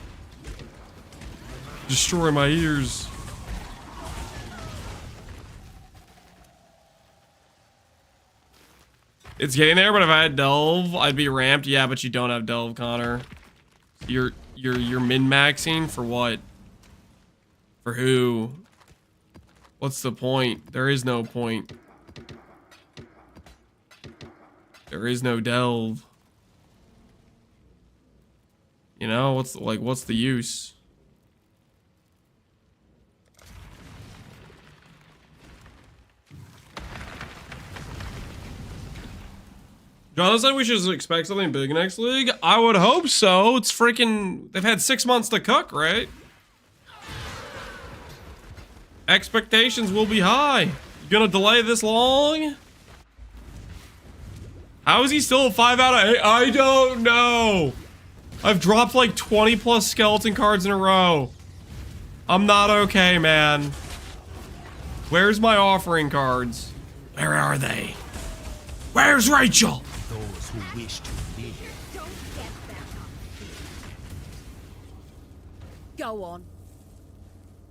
Speaker 1: Destroy my ears. It's getting there, but if I had Delve, I'd be ramped. Yeah, but you don't have Delve, Connor. You're min-maxing for what? For who? What's the point? There is no point. There is no Delve. You know, what's the use? John said we should expect something big next league. I would hope so. It's freaking... They've had 6 months to cook, right? Expectations will be high. You gonna delay this long? How is he still a 5 out of 8? I don't know. I've dropped like 20 plus skeleton cards in a row. I'm not okay, man. Where's my offering cards? Where are they? Where's Rachel?
Speaker 7: Those who wish to live.
Speaker 4: Don't get back on.
Speaker 5: Go on.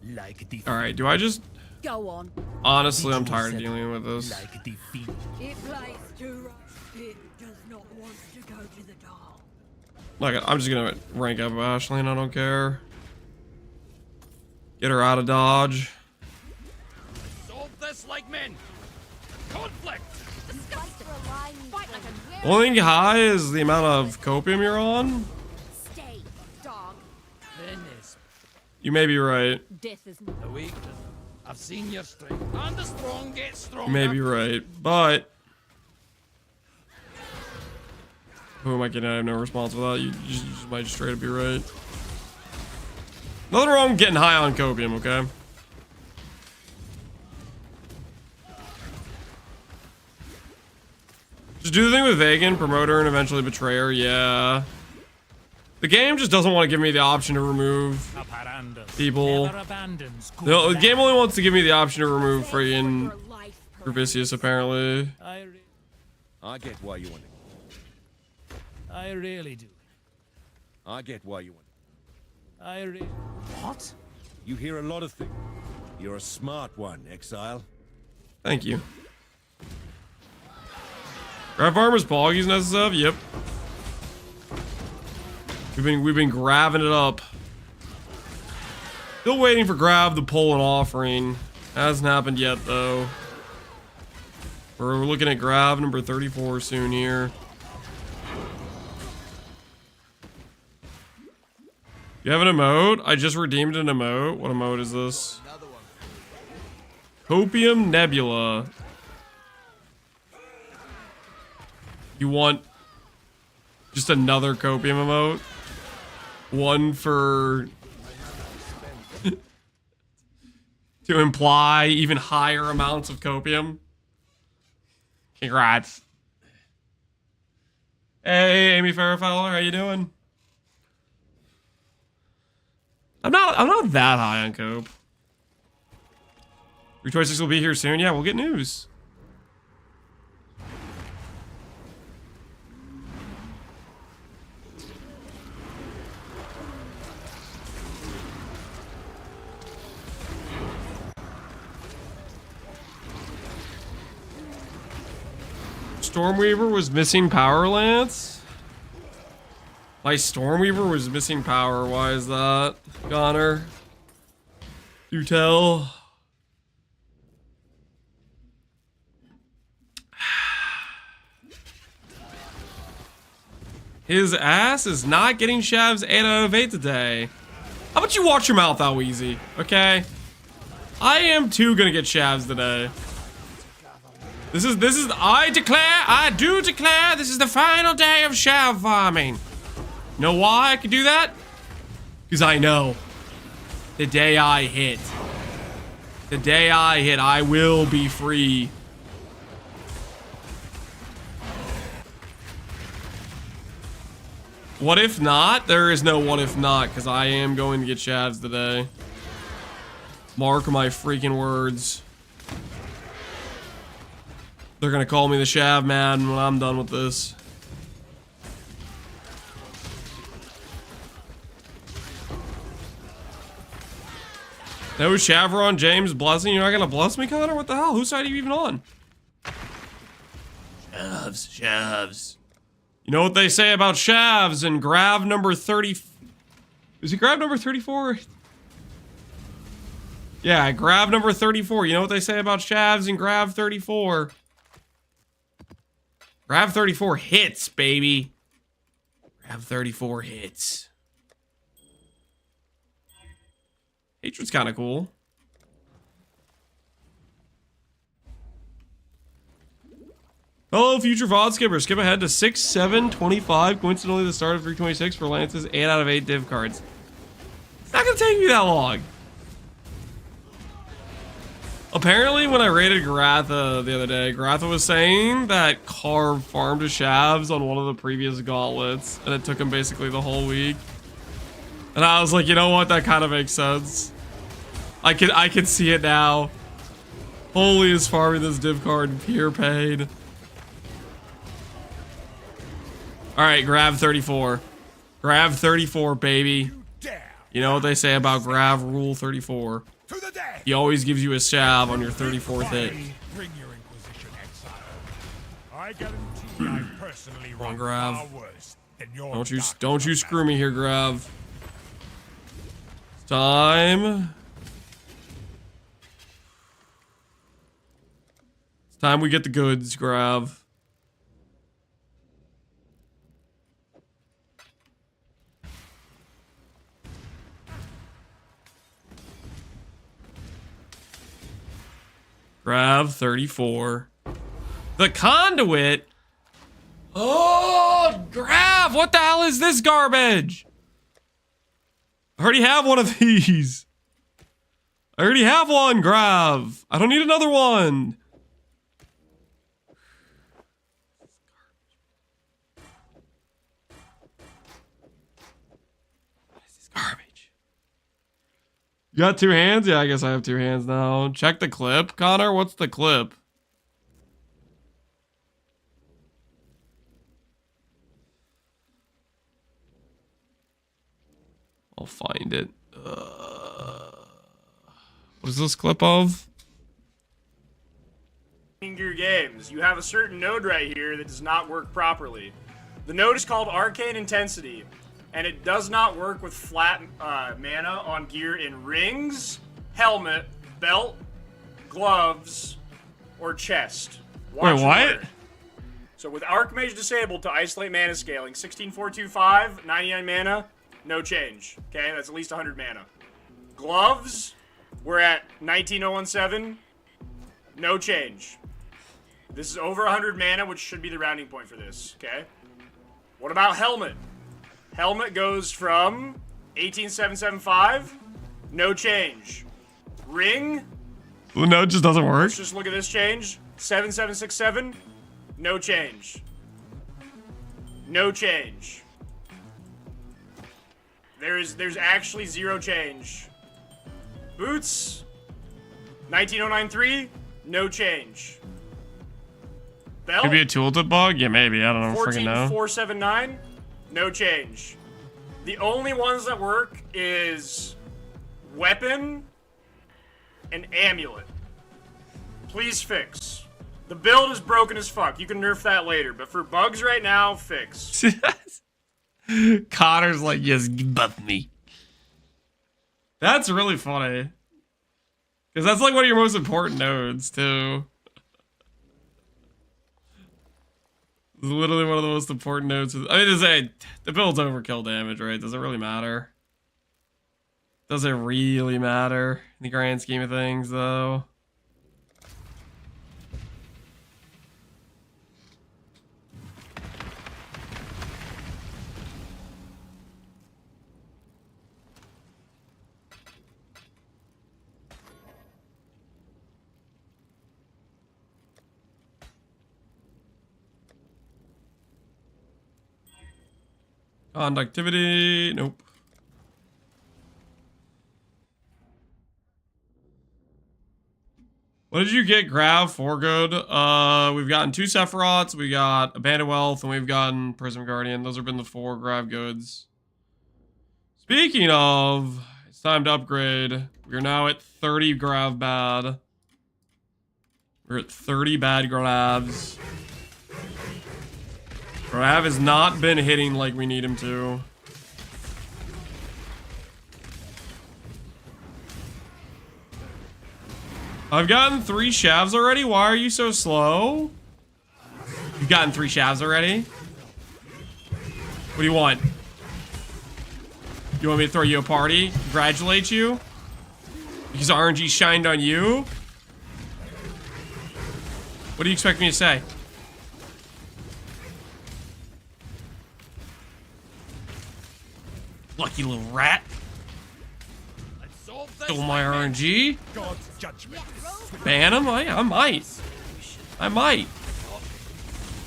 Speaker 7: Like defeat.
Speaker 1: All right, do I just...
Speaker 5: Go on.
Speaker 1: Honestly, I'm tired of dealing with this.
Speaker 7: Like defeat.
Speaker 5: It plays too rough. It does not want to go to the doll.
Speaker 1: Like, I'm just gonna rank up Ashling, I don't care. Get her out of dodge.
Speaker 8: Solve this like men. Conflict.
Speaker 1: Only thing high is the amount of copium you're on.
Speaker 4: Stay, dog.
Speaker 8: Goodness.
Speaker 1: You may be right.
Speaker 5: Death is
Speaker 8: The weak. I've seen your strength. And the strong get stronger.
Speaker 1: You may be right. But... Who am I kidding? I have no response for that. You just might straight up be right. Nothing wrong with getting high on copium, okay? Just do the thing with Vagan, Promoter, and eventually Betrayer, yeah. The game just doesn't want to give me the option to remove people. The game only wants to give me the option to remove friggin' Herbicius, apparently.
Speaker 2: I get why you want it.
Speaker 9: I really do.
Speaker 2: I get why you want.
Speaker 7: What?
Speaker 2: You hear a lot of things. You're a smart one, Exile.
Speaker 1: Thank you. Grav farmers, poggies, and stuff. Yep. We've been grabbing it up. Still waiting for Grav to pull an offering. Hasn't happened yet though. We're looking at Grav number 34 soon here. You have an emote? I just redeemed an emote. What emote is this? Copium Nebula. You want just another copium emote? One for... to imply even higher amounts of copium? Congrats. Hey, Amy Fairfeller, how you doing? I'm not that high on cope. 326 will be here soon. Yeah, we'll get news. Stormweaver was missing power, Lance? My Stormweaver was missing power. Why is that, Connor? You tell. His ass is not getting Shav's 8 out of 8 today. How about you watch your mouth, Weezy? Okay? I am too gonna get Shavs today. This is, I do declare, this is the final day of Shav Farming. You know why I can do that? Because I know. The day I hit, I will be free. What if not? There is no what if not, because I am going to get Shavs today. Mark my freaking words. They're gonna call me the Shav man when I'm done with this. No Shavron James blessing. You're not gonna bless me, Connor? What the hell? Whose side are you even on? Shavs. You know what they say about Shavs and grav number 30. Is he grav number 34? Yeah, grav number 34. You know what they say about Shavs and grav 34? Grav 34 hits, baby. Grav 34 hits. Hatred's kind of cool. Hello, future VOD skipper. Skip ahead to 6/7/25. Coincidentally, the start of 326 for Lance's 8 out of 8 div cards. It's not going to take me that long. Apparently, when I raided Garatha the other day, Garatha was saying that Carve farmed his Shavs on one of the previous gauntlets, and it took him basically the whole week. And I was like, you know what? That kind of makes sense. I can see it now. Holy is farming this div card pure pain. Alright, grav 34. Grav 34, baby. You know what they say about grav rule 34. He always gives you a Shav on your 34th hit.
Speaker 6: Bring your Inquisition, Exile. I guarantee I personally
Speaker 1: Come on,
Speaker 6: run
Speaker 1: Grav.
Speaker 6: far worse than your
Speaker 1: Don't you screw me here, Grav. It's time. It's time we get the goods, Grav. Grav 34. The conduit? Oh, Grav, what the hell is this garbage? I already have one of these. I already have one, Grav. I don't need another one. What is this garbage? You got 2 hands? Yeah, I guess I have 2 hands now. Check the clip. Connor, what's the clip? I'll find it. What is this clip of?
Speaker 9: In your games, you have a certain node right here that does not work properly. The node is called Arcane Intensity, and it does not work with flat mana on gear in rings, helmet, belt, gloves, or chest. Watch
Speaker 1: Wait, what?
Speaker 9: your word. So with Archmage disabled to isolate mana scaling, 16425, 99 mana, no change. Okay, that's at least 100 mana. Gloves, we're at 19017, no change. This is over 100 mana, which should be the rounding point for this, okay? What about helmet? Helmet goes from 18775, no change. Ring,
Speaker 1: Well, no, it just doesn't work.
Speaker 9: let's just look at this change. 7767, no change. No change. There's actually zero change. Boots, 19093, no change. Belt,
Speaker 1: Could be a tooltip bug? Yeah, maybe. I don't know. Freaking know.
Speaker 9: 14479, no change. The only ones that work is weapon and amulet. Please fix. The build is broken as fuck. You can nerf that later, but for bugs right now, fix.
Speaker 1: Connor's like, yes, buff me. That's really funny. Because that's like one of your most important nodes, too. It's literally one of the most important nodes. I mean, to say, the build's overkill damage, right? Does it really matter? Does it really matter in the grand scheme of things, though? Conductivity, nope. What did you get, Grav, for good? We've gotten 2 Sephiroths, we got Abandoned Wealth, and we've gotten Prism Guardian. Those have been the 4 Grav goods. Speaking of, it's time to upgrade. We're now at 30 Grav bad. We're at 30 bad Gravs. Grav has not been hitting like we need him to. I've gotten 3 Shavs already? Why are you so slow? You've gotten 3 Shavs already? What do you want? You want me to throw you a party? Congratulate you? Because RNG shined on you? What do you expect me to say? Lucky little rat. Stole my RNG.
Speaker 6: God's judgment.
Speaker 1: Ban him? I might. I might.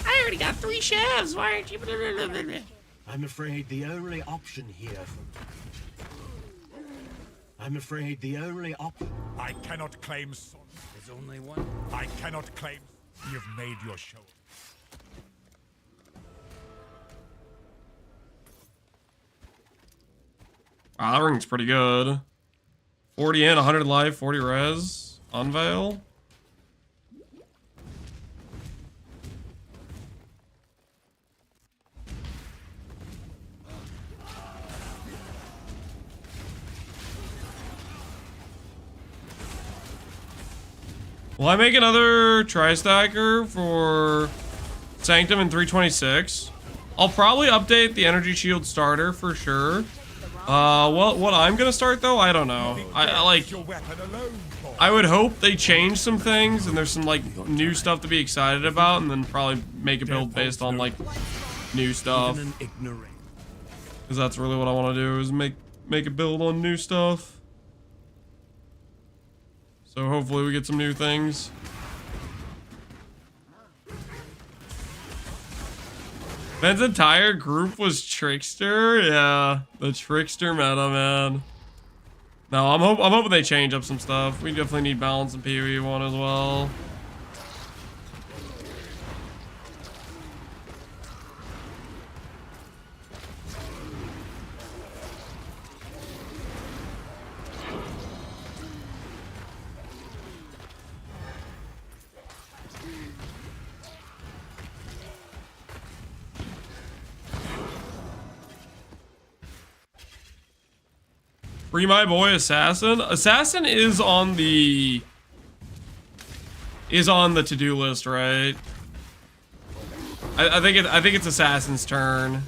Speaker 1: I already got 3 Shavs. Why aren't you?
Speaker 7: I'm afraid the only option here. I'm afraid the only option.
Speaker 6: I cannot claim son.
Speaker 3: There's only one.
Speaker 6: I cannot claim. You've made your show.
Speaker 1: Wow, that ring's pretty good. 40 in, 100 life, 40 res. Unveil. Will I make another tri-stacker for Sanctum in 326? I'll probably update the Energy Shield starter for sure. What I'm gonna start though, I don't know. I like.
Speaker 6: Your weapon alone, boy.
Speaker 1: I would hope they change some things and there's some like new stuff to be excited about, and then probably make a build based on like new stuff. Because that's really what I want to do is make a build on new stuff. So hopefully we get some new things. Ben's entire group was Trickster? Yeah, the Trickster meta, man. No, I'm hoping they change up some stuff. We definitely need balance in PoE 1 as well. Free my boy Assassin. Assassin is on the to-do list, right? I think it's Assassin's turn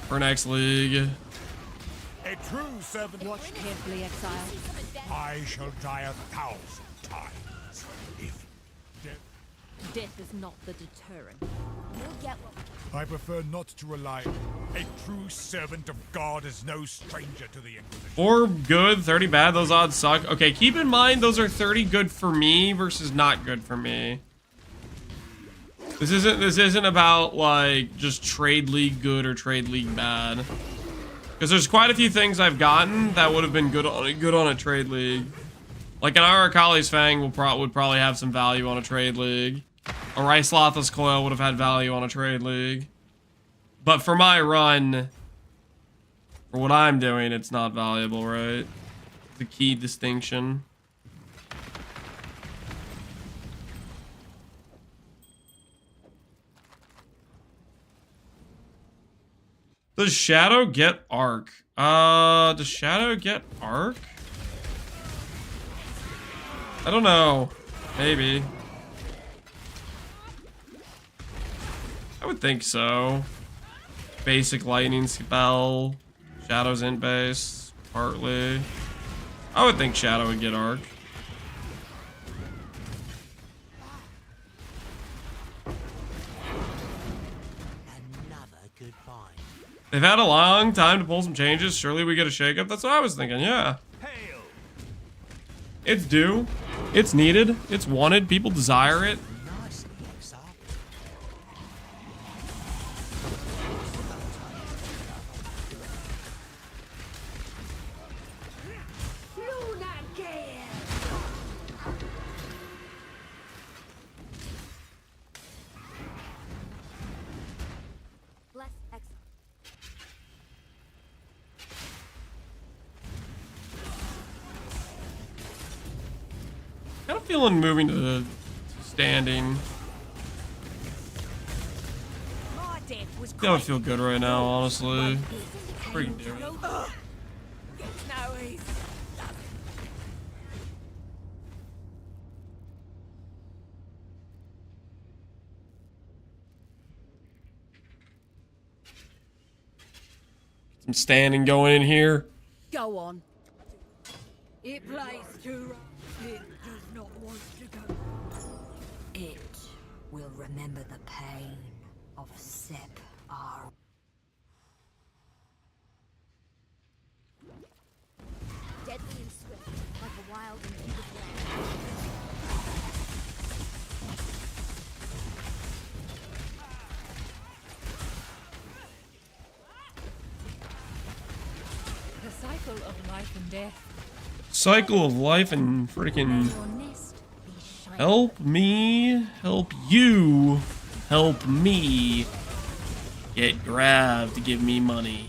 Speaker 1: for next league.
Speaker 6: A true servant.
Speaker 5: Watch carefully, Exile.
Speaker 6: I shall die 1,000 times if death.
Speaker 5: Death is not the deterrent.
Speaker 4: You'll get what
Speaker 6: I prefer not to rely. A true servant of God is no stranger to the Inquisition.
Speaker 1: 4 good, 30 bad. Those odds suck. Okay, keep in mind those are 30 good for me versus not good for me. This isn't about like just trade league good or trade league bad. Because there's quite a few things I've gotten that would have been good on a trade league. Like an Arakali's Fang would probably have some value on a trade league. A Ricelotha's Coil would have had value on a trade league. But for my run, for what I'm doing, it's not valuable, right? The key distinction. Does Shadow get Arc? Does Shadow get Arc? I don't know. Maybe. I would think so. Basic lightning spell. Shadow's int base. Partly. I would think Shadow would get Arc. They've had a long time to pull some changes. Surely we get a shakeup. That's what I was thinking, yeah. It's due. It's needed. It's wanted. People desire it.
Speaker 4: bless Exile.
Speaker 1: Kind of feeling moving to the standing. That would feel good right now, honestly. Pretty good. Some standing going in here.
Speaker 5: Go on.
Speaker 10: It plays too rough. It does not want to go.
Speaker 4: It will remember the pain of Sep R. Deadly and swift, like a wild and beautiful animal.
Speaker 10: The cycle of life and death.
Speaker 1: Cycle of life and freaking
Speaker 4: Your nest be shining.
Speaker 1: help me, help you, help me get Grav to give me money.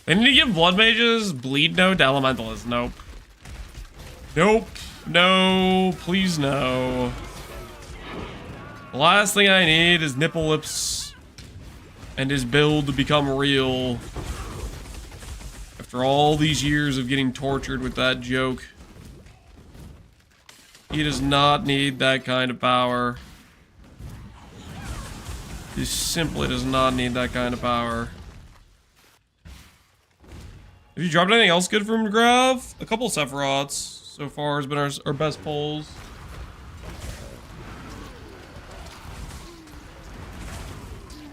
Speaker 1: They need to give blood mages bleed node to elementalists. Nope. Nope. No, please no. The last thing I need is nipple lips and his build to become real. After all these years of getting tortured with that joke. He does not need that kind of power. He simply does not need that kind of power. Have you dropped anything else good from Grav? A couple Sephiroths so far has been our best pulls.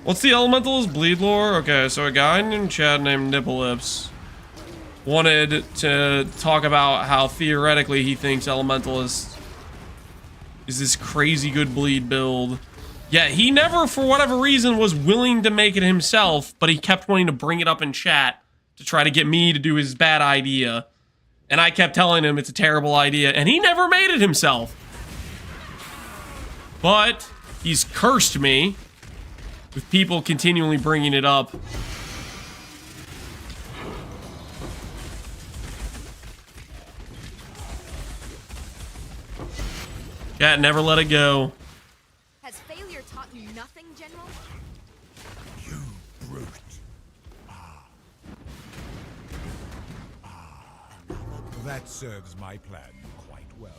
Speaker 1: What's the Elementalist bleed lore? Okay, so a guy in chat named Nipple Lips wanted to talk about how theoretically he thinks Elementalist is this crazy good bleed build. Yeah, he never, for whatever reason, was willing to make it himself, but he kept wanting to bring it up in chat to try to get me to do his bad idea. And I kept telling him it's a terrible idea, and he never made it himself. But he's cursed me with people continually bringing it up. Cat, never let it go.
Speaker 4: Has failure taught you nothing, General?
Speaker 6: You brute. That serves my plan quite well.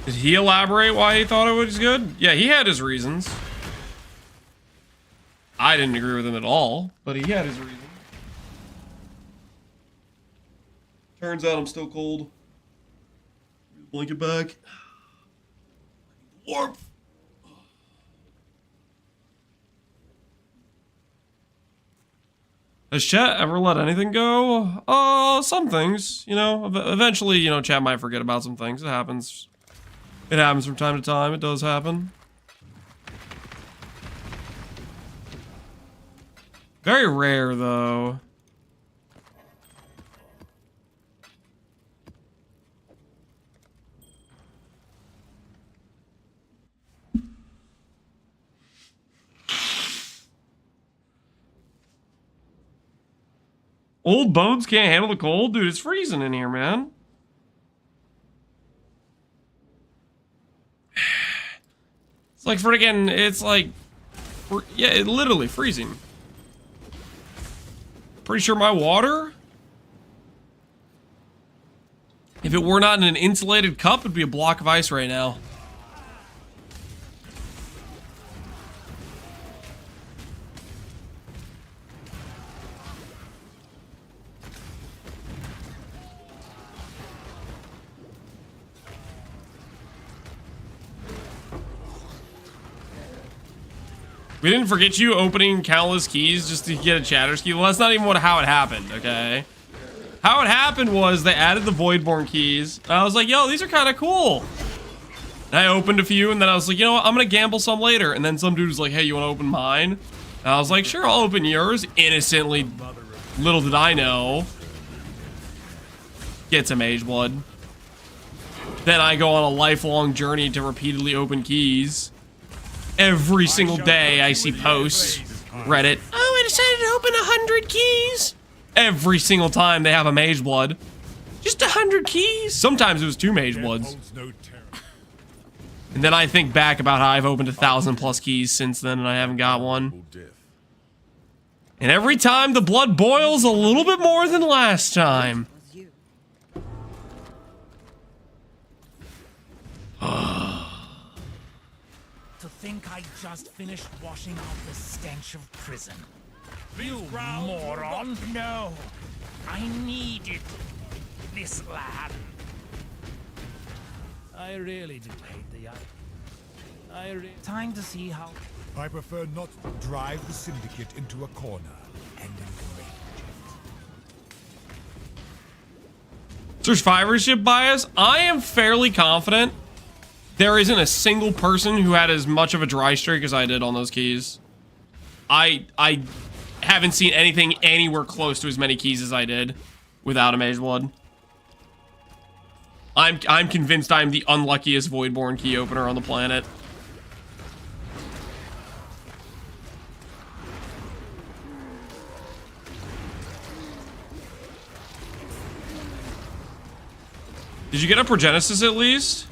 Speaker 1: Did he elaborate why he thought it was good? Yeah, he had his reasons. I didn't agree with him at all, but he had his reasons. Turns out I'm still cold. Blanket back. Warmth. Has chat ever let anything go? Some things, you know. Eventually, you know, chat might forget about some things. It happens. It happens from time to time. It does happen. Very rare, though. Old bones can't handle the cold? Dude, it's freezing in here, man. It's like friggin', it's like, yeah, it literally freezing. Pretty sure my water, if it were not in an insulated cup, it'd be a block of ice right now. We didn't forget you opening countless keys just to get a chatter ski. Well, that's not even how it happened, okay? How it happened was they added the Voidborn keys. And I was like, yo, these are kind of cool. And I opened a few, and then I was like, you know what? I'm going to gamble some later. And then some dude was like, hey, you want to open mine? And I was like, sure, I'll open yours. Innocently, little did I know. Get some mage blood. Then I go on a lifelong journey to repeatedly open keys. Every single day I see posts, Reddit, oh, I decided to open 100 keys. Every single time they have a mage blood. Just 100 keys. Sometimes it was 2 mage bloods. And then I think back about how I've opened 1,000+ keys since then and I haven't got one. And every time the blood boils a little bit more than last time.
Speaker 6: To think I just finished washing out the stench of prison. You moron! No! I needed this lad. I really do hate the time to see how... I prefer not to drive the syndicate into a corner and enrage it.
Speaker 1: Survivorship bias? I am fairly confident there isn't a single person who had as much of a dry streak as I did on those keys. I haven't seen anything anywhere close to as many keys as I did without a mage blood. I'm convinced I'm the unluckiest Voidborn key opener on the planet. Did you get a Progenesis at least?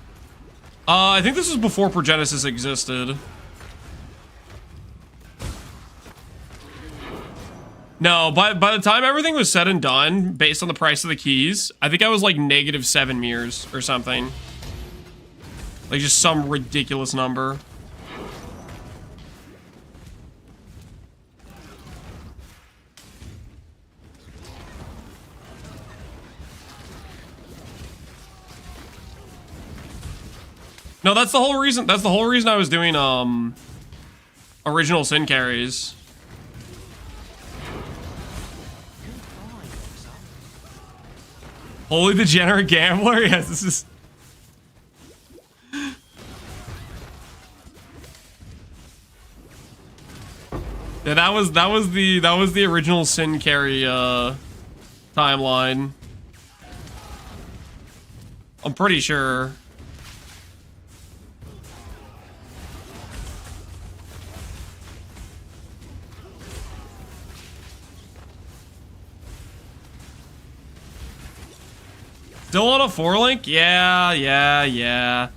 Speaker 1: I think this was before Progenesis existed. No, by the time everything was said and done, based on the price of the keys, I think I was like -7 mirrors or something. Like just some ridiculous number. No, that's the whole reason. That's the whole reason I was doing original sin carries. Holy degenerate gambler. Yes, this is. Yeah, that was the original sin carry timeline. I'm pretty sure. Still on a 4-link? Yeah.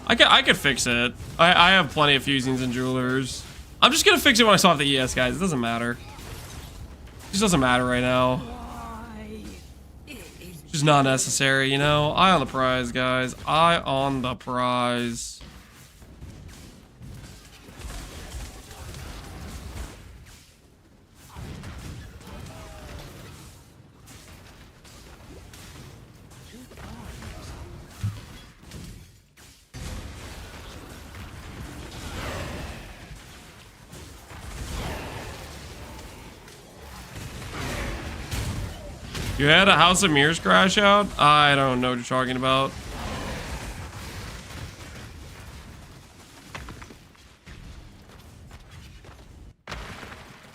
Speaker 1: I could fix it. I have plenty of fusings and jewelers. I'm just gonna fix it when I saw the ES, guys. It doesn't matter. It just doesn't matter right now. It's just not necessary, you know? Eye on the prize, guys. Eye on the prize. You had a House of Mirrors crash out? I don't know what you're talking about.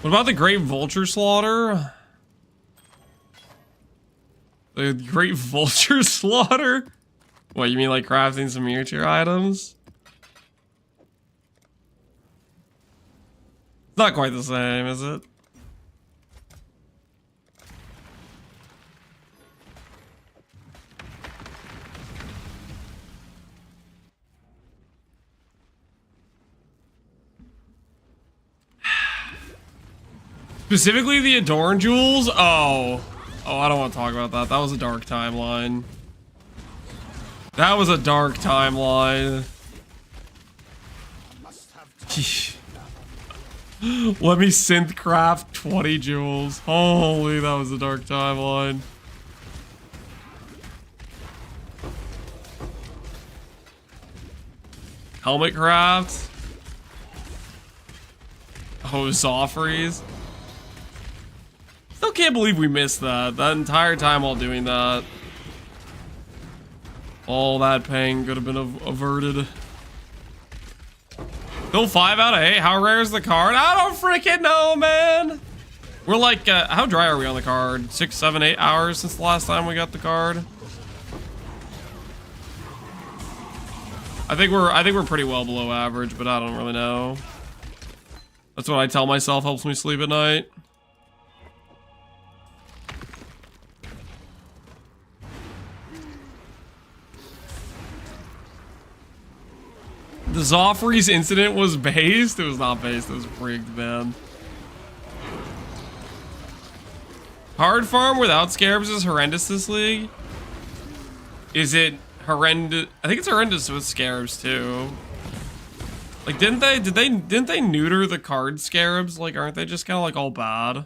Speaker 1: What about the Great Vulture Slaughter? The Great Vulture Slaughter? What, you mean like crafting some mirror items? It's not quite the same, is it? Specifically the Adorn Jewels? Oh, I don't want to talk about that. That was a dark timeline. That was a dark timeline. Let me synth craft 20 jewels. Holy, that was a dark timeline. Helmet craft. Oh, Zoffreys. Still can't believe we missed that entire time while doing that. All that pain could have been averted. Still 5 out of 8. How rare is the card? I don't freaking know, man. We're like, how dry are we on the card? 6, 7, 8 hours since the last time we got the card. I think we're pretty well below average, but I don't really know. That's what I tell myself helps me sleep at night. The Zoffreys incident was based? It was not based, it was rigged, man. Hard farm without scarabs is horrendous this league. Is it horrendous? I think it's horrendous with scarabs too. Like, didn't they neuter the card scarabs? Like, aren't they just kind of like all bad?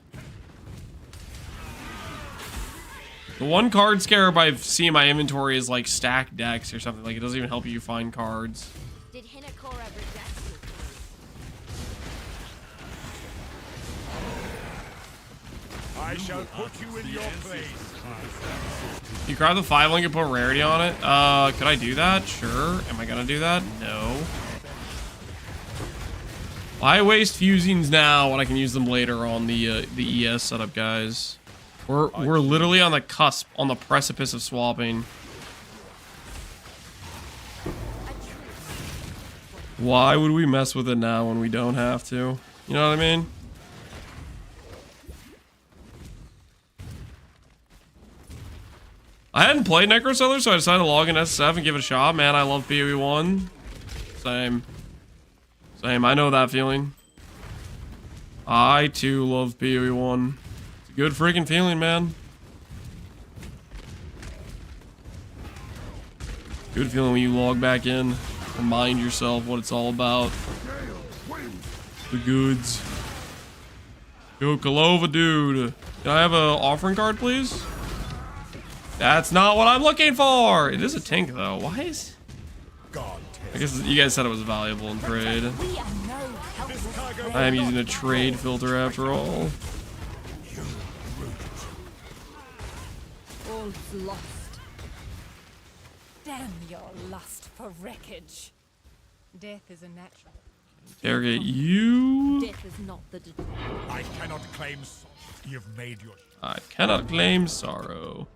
Speaker 1: The one card scarab I've seen in my inventory is like stack decks or something. Like, it doesn't even help you find cards.
Speaker 4: Did Hinakora reject you?
Speaker 6: I shall put you in your place.
Speaker 1: You grab the 5 link and put rarity on it? Could I do that? Sure. Am I gonna do that? No. Why waste fusings now when I can use them later on the ES setup, guys? We're literally on the cusp, on the precipice of swapping. Why would we mess with it now when we don't have to? You know what I mean? I hadn't played Necroseller, so I decided to log in SF and give it a shot. Man, I love PoE 1. Same. Same, I know that feeling. I, too, love PoE 1. It's a good freaking feeling, man. Good feeling when you log back in. Remind yourself what it's all about. The goods. Yo, Kalova, dude. Can I have an offering card, please? That's not what I'm looking for. It is a tink, though. Why is... I guess you guys said it was valuable in trade. I am using a trade filter after all.
Speaker 10: All's lost. Damn your lust for wreckage. Death is a natural.
Speaker 1: Interrogate you.
Speaker 10: Death is not the
Speaker 6: I cannot claim you've made your...
Speaker 1: I cannot claim sorrow.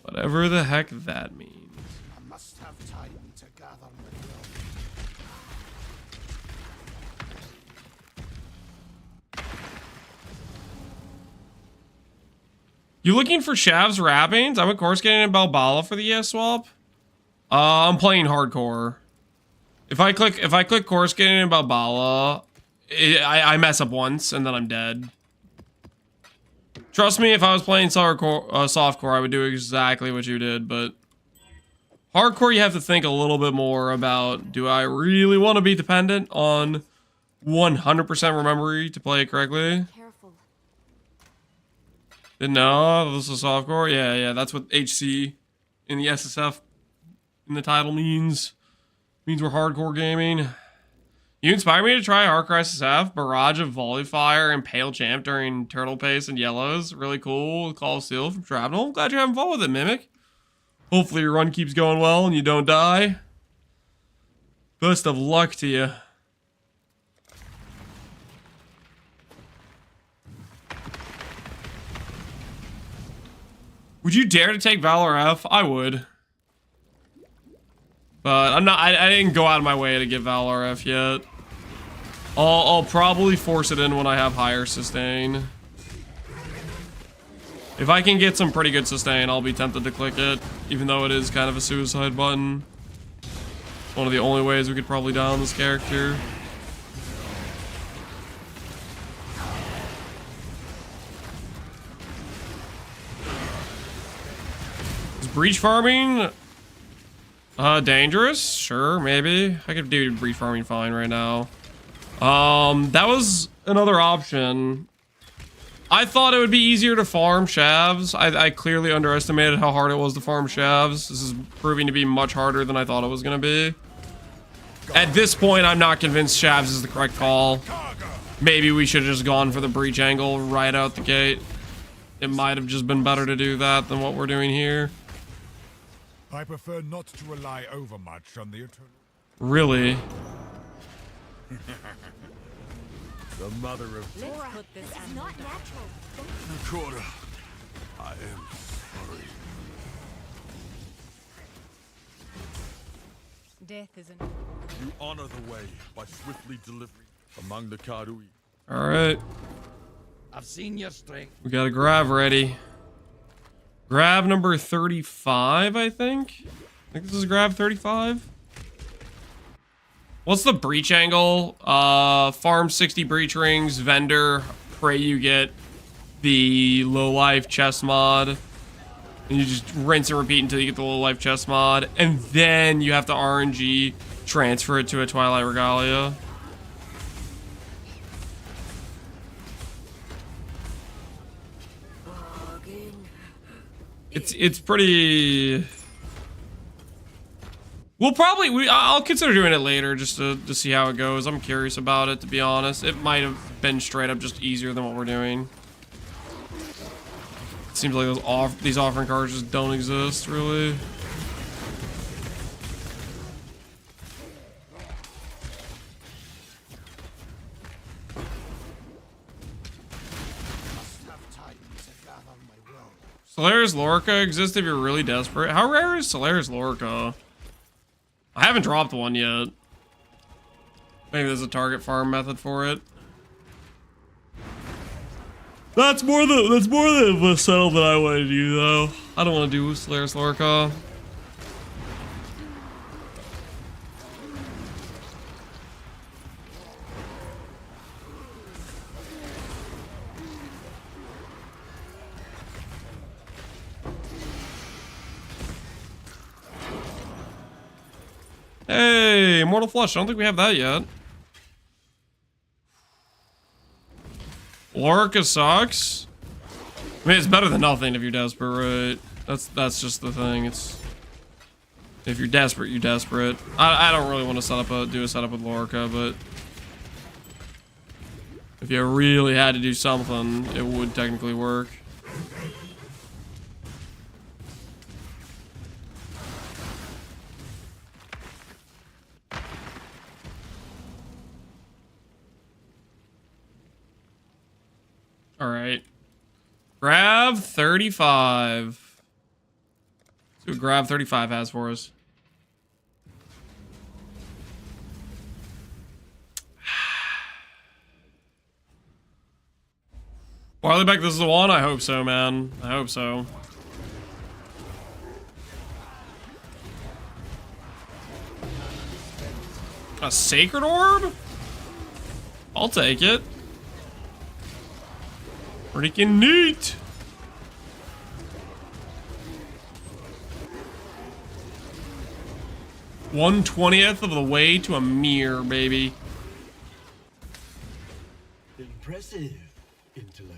Speaker 1: Whatever the heck that means.
Speaker 3: I must have time to gather my
Speaker 1: You looking for Shav's wrappings? I'm of course getting in Balbala for the ES swap. I'm playing hardcore. If I click course skating in Balbala, I mess up once and then I'm dead. Trust me, if I was playing softcore, I would do exactly what you did, but hardcore, you have to think a little bit more about, do I really want to be dependent on 100% memory to play it correctly?
Speaker 4: Careful.
Speaker 1: Didn't know this is softcore? Yeah, that's what HC in the SSF in the title means. Means we're hardcore gaming. You inspired me to try Hardcore SSF, Barrage of Volley Fire, and Pale Champ during Turtle Pace and Yellows. Really cool. Call of Steel from Shrapnel. Glad you're having fun with it, Mimic. Hopefully your run keeps going well and you don't die. Best of luck to you. Would you dare to take Valor F? I would. But I'm not, I didn't go out of my way to get Valor F yet. I'll probably force it in when I have higher sustain. If I can get some pretty good sustain, I'll be tempted to click it, even though it is kind of a suicide button. One of the only ways we could probably down this character. Is breach farming dangerous? Sure, maybe. I could do breach farming fine right now. That was another option. I thought it would be easier to farm Shavs. I clearly underestimated how hard it was to farm Shavs. This is proving to be much harder than I thought it was going to be. At this point, I'm not convinced Shavs is the correct call. Maybe we should have just gone for the breach angle right out the gate. It might have just been better to do that than what we're doing here.
Speaker 2: I prefer not to rely overmuch on the eternal.
Speaker 1: Really?
Speaker 2: The mother of
Speaker 4: Laura, this is not natural.
Speaker 2: Nakora. I am sorry.
Speaker 10: Death isn't.
Speaker 2: You honor the way by swiftly delivering among the Karui.
Speaker 1: Alright.
Speaker 3: I've seen your strength.
Speaker 1: We got a grav ready. Grav number 35, I think? I think this is grav 35. What's the breach angle? Farm 60 breach rings, vendor, pray you get the low life chest mod. And you just rinse and repeat until you get the low life chest mod. And then you have to RNG transfer it to a Twilight Regalia. It's pretty... I'll consider doing it later just to see how it goes. I'm curious about it, to be honest. It might have been straight up just easier than what we're doing. It seems like these offering cards just don't exist, really. Solaris Lorca exists if you're really desperate. How rare is Solaris Lorca? I haven't dropped one yet. Maybe there's a target farm method for it. That's more than a settle that I want to do, though. I don't want to do Solaris Lorca. Hey, Immortal Flush. I don't think we have that yet. Lorca sucks. I mean, it's better than nothing if you're desperate, right? That's just the thing. It's if you're desperate, you're desperate. I don't really want to do a setup with Lorca, but if you really had to do something, it would technically work. All right. Grav 35. Let's see what Grav 35 has for us. Barleyback, this is the one? I hope so, man. I hope so. A sacred orb? I'll take it. Freaking neat. $1/20th of the way to a mirror, baby.
Speaker 7: Impressive, interloper.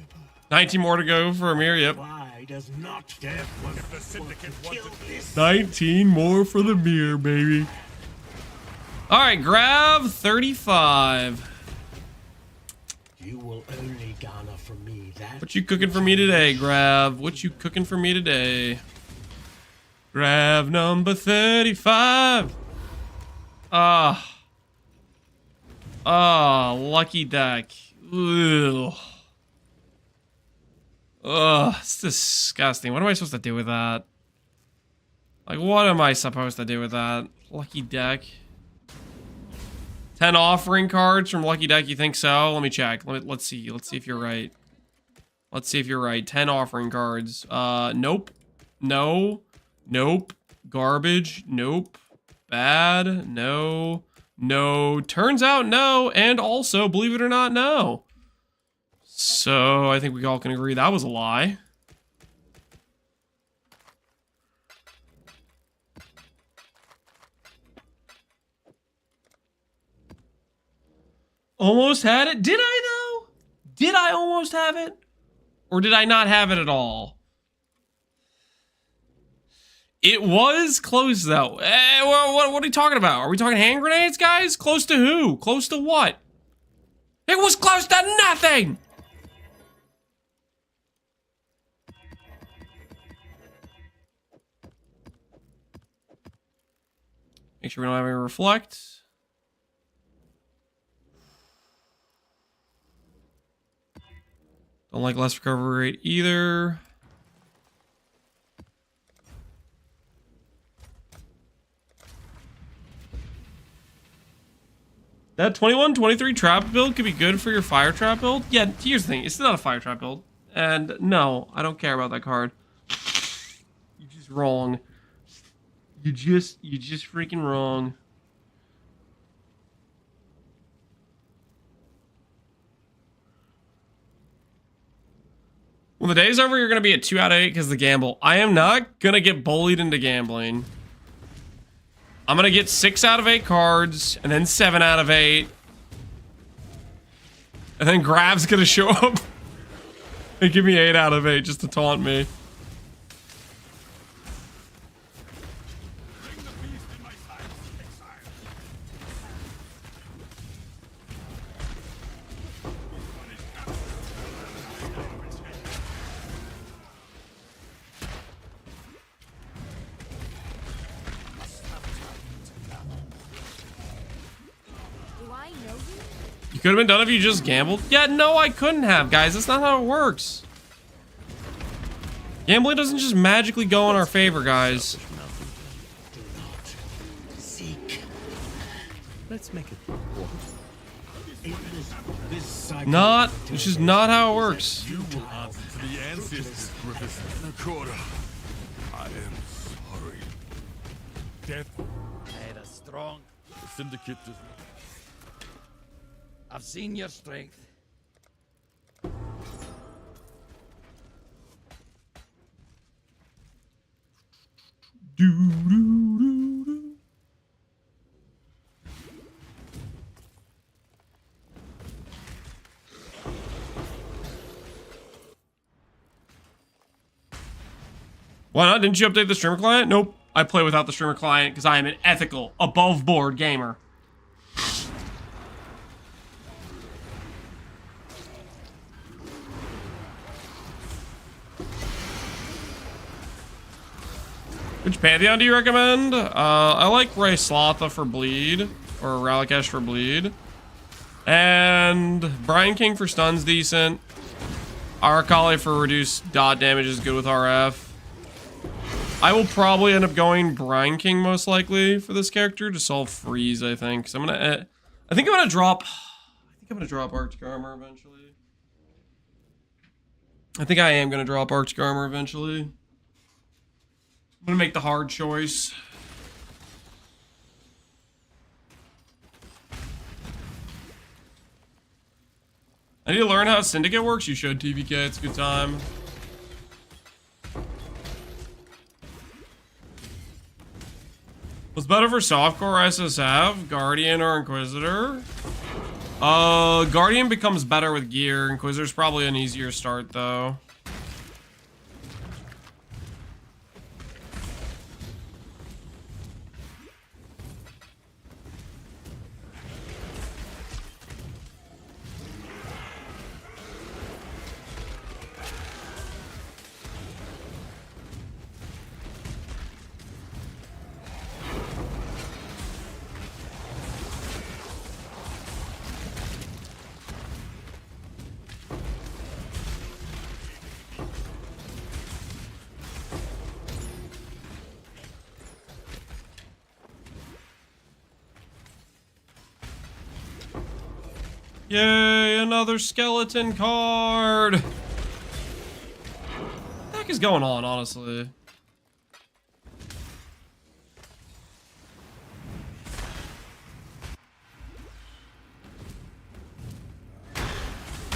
Speaker 1: 19 more to go for a mirror, yep.
Speaker 7: Why does not death
Speaker 2: If the syndicate wanted this,
Speaker 1: 19 more for the mirror, baby. Alright, grab 35.
Speaker 7: You will only garner from me that.
Speaker 1: What you cooking for me today, Grav? What you cooking for me today? Grav number 35. Lucky deck. Ugh. Ugh, it's disgusting. What am I supposed to do with that? Like, what am I supposed to do with that? Lucky deck. 10 offering cards from Lucky Deck, you think so? Let me check. Let's see. Let's see if you're right. Let's see if you're right. 10 offering cards. Nope. No. Nope. Garbage. Nope. Bad. No. No. Turns out no. And also, believe it or not, no. So, I think we all can agree that was a lie. Almost had it. Did I, though? Did I almost have it? Or did I not have it at all? It was close, though. What are you talking about? Are we talking hand grenades, guys? Close to who? Close to what? It was close to nothing! Make sure we don't have any reflect. Don't like less recovery rate either. That 21, 23 trap build could be good for your fire trap build. Yeah, here's the thing. It's not a fire trap build. And no, I don't care about that card. You're just wrong. You're just freaking wrong. When the day's over, you're going to be at 2 out of 8 because of the gamble. I am not going to get bullied into gambling. I'm going to get 6 out of 8 cards, and then 7 out of 8. And then Grav's going to show up and give me 8 out of 8 just to taunt me.
Speaker 2: bring the beast in my sight, Exile.
Speaker 4: Do I know you?
Speaker 1: You could have been done if you just gambled. Yeah, no, I couldn't have, guys. That's not how it works. Gambling doesn't just magically go in our favor, guys.
Speaker 7: Seek.
Speaker 8: Let's make it.
Speaker 1: Not, which is not how it works.
Speaker 2: You will answer to the ancestors, Griffiths. Nakora. I am sorry. Death.
Speaker 3: They're strong.
Speaker 2: The syndicate does not.
Speaker 3: I've seen your strength.
Speaker 1: Why not? Didn't you update the streamer client? Nope. I play without the streamer client because I am an ethical, above board gamer. Which Pantheon do you recommend? I like Ray Slotha for bleed, or Ralikesh for bleed. And Brian King for stun's decent. Arakali for reduced dot damage is good with RF. I will probably end up going Brian King most likely for this character to solve freeze, I think. So I think I'm gonna drop Arctic Armor eventually. I think I am gonna drop Arctic Armor eventually. I'm gonna make the hard choice. I need to learn how Syndicate works. You should, TVK. It's a good time. What's better for softcore SSF? Guardian or Inquisitor? Guardian becomes better with gear. Inquisitor's probably an easier start, though. Yay, another skeleton card! What the heck is going on, honestly?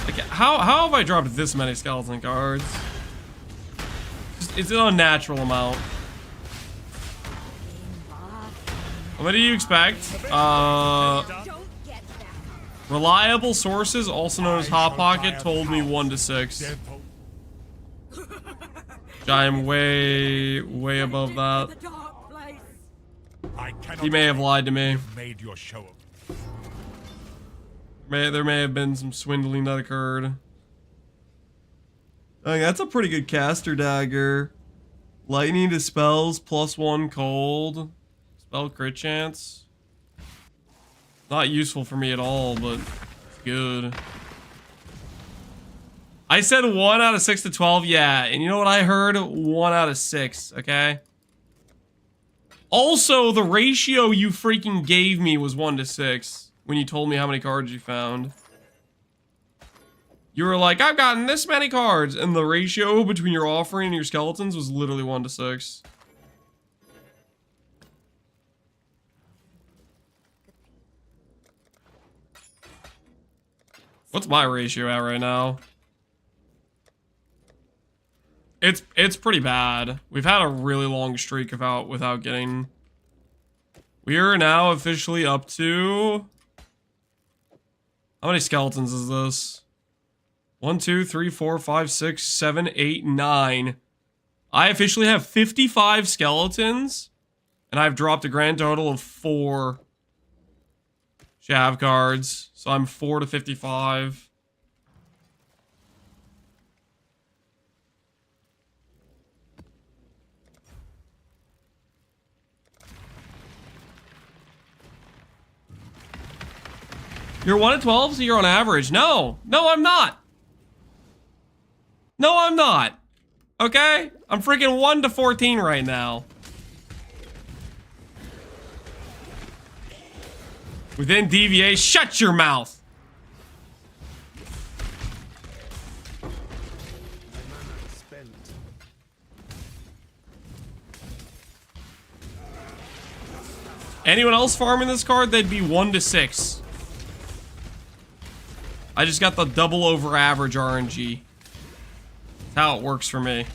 Speaker 1: Like, how have I dropped this many skeleton cards? It's an unnatural amount. What do you expect? Reliable sources, also known as Hot Pocket, told me 1 to 6. I am way above that. He may have lied to me. There may have been some swindling that occurred. Oh, that's a pretty good caster dagger. Lightning dispels, +1 cold. Spell crit chance. Not useful for me at all, but it's good. I said 1 out of 6 to 12, yeah. And you know what I heard? 1 out of 6, okay? Also, the ratio you freaking gave me was 1 to 6 when you told me how many cards you found. You were like, I've gotten this many cards, and the ratio between your offering and your skeletons was literally 1 to 6. What's my ratio at right now? It's pretty bad. We've had a really long streak without getting. We are now officially up to. How many skeletons is this? 1, 2, 3, 4, 5, 6, 7, 8, 9. I officially have 55 skeletons, and I've dropped a grand total of 4 Shav cards. So I'm 4 to 55. You're 1 to 12, so you're on average. No, I'm not. No, I'm not. Okay? I'm freaking 1 to 14 right now. Within DVA, shut your mouth. Anyone else farming this card, they'd be 1 to 6. I just got the double over average RNG. That's how it works for me.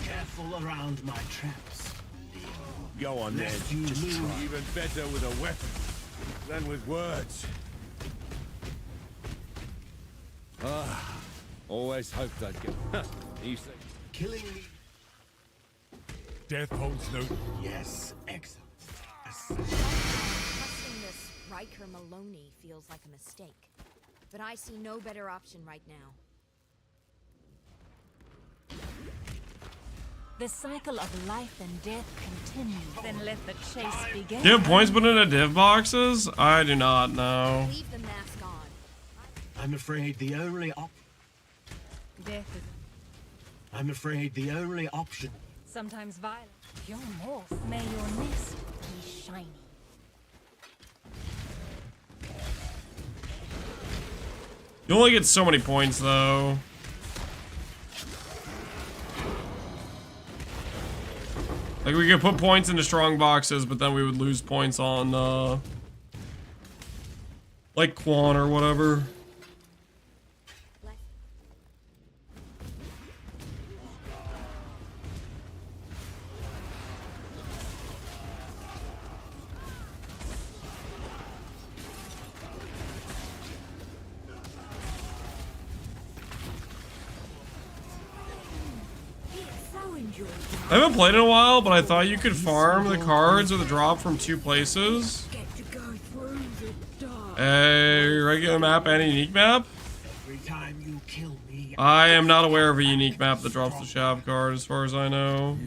Speaker 7: Careful around my traps.
Speaker 2: Go on then. Just try. Even better with a weapon than with words. Ah, always hoped I'd get. You say
Speaker 7: Killing me.
Speaker 2: Death holds no.
Speaker 7: Yes, Exile.
Speaker 4: Trusting this Riker Maloney feels like a mistake, but I see no better option right now.
Speaker 11: The cycle of life and death continues. Then let the chase begin.
Speaker 1: Do you have points put into div boxes? I do not know.
Speaker 4: Leave the mask on.
Speaker 7: I'm afraid the only
Speaker 11: Death is
Speaker 7: I'm afraid the only option.
Speaker 11: sometimes violent. Your morph. May your nest be shiny.
Speaker 1: You only get so many points, though. Like, we could put points into strong boxes, but then we would lose points on, Like Quan or whatever. I haven't played in a while, but I thought you could farm the cards with a drop from 2 places. A regular map and a unique map?
Speaker 7: Every time you kill me,
Speaker 1: I am not aware of a unique map that drops the Shav card as far as I know.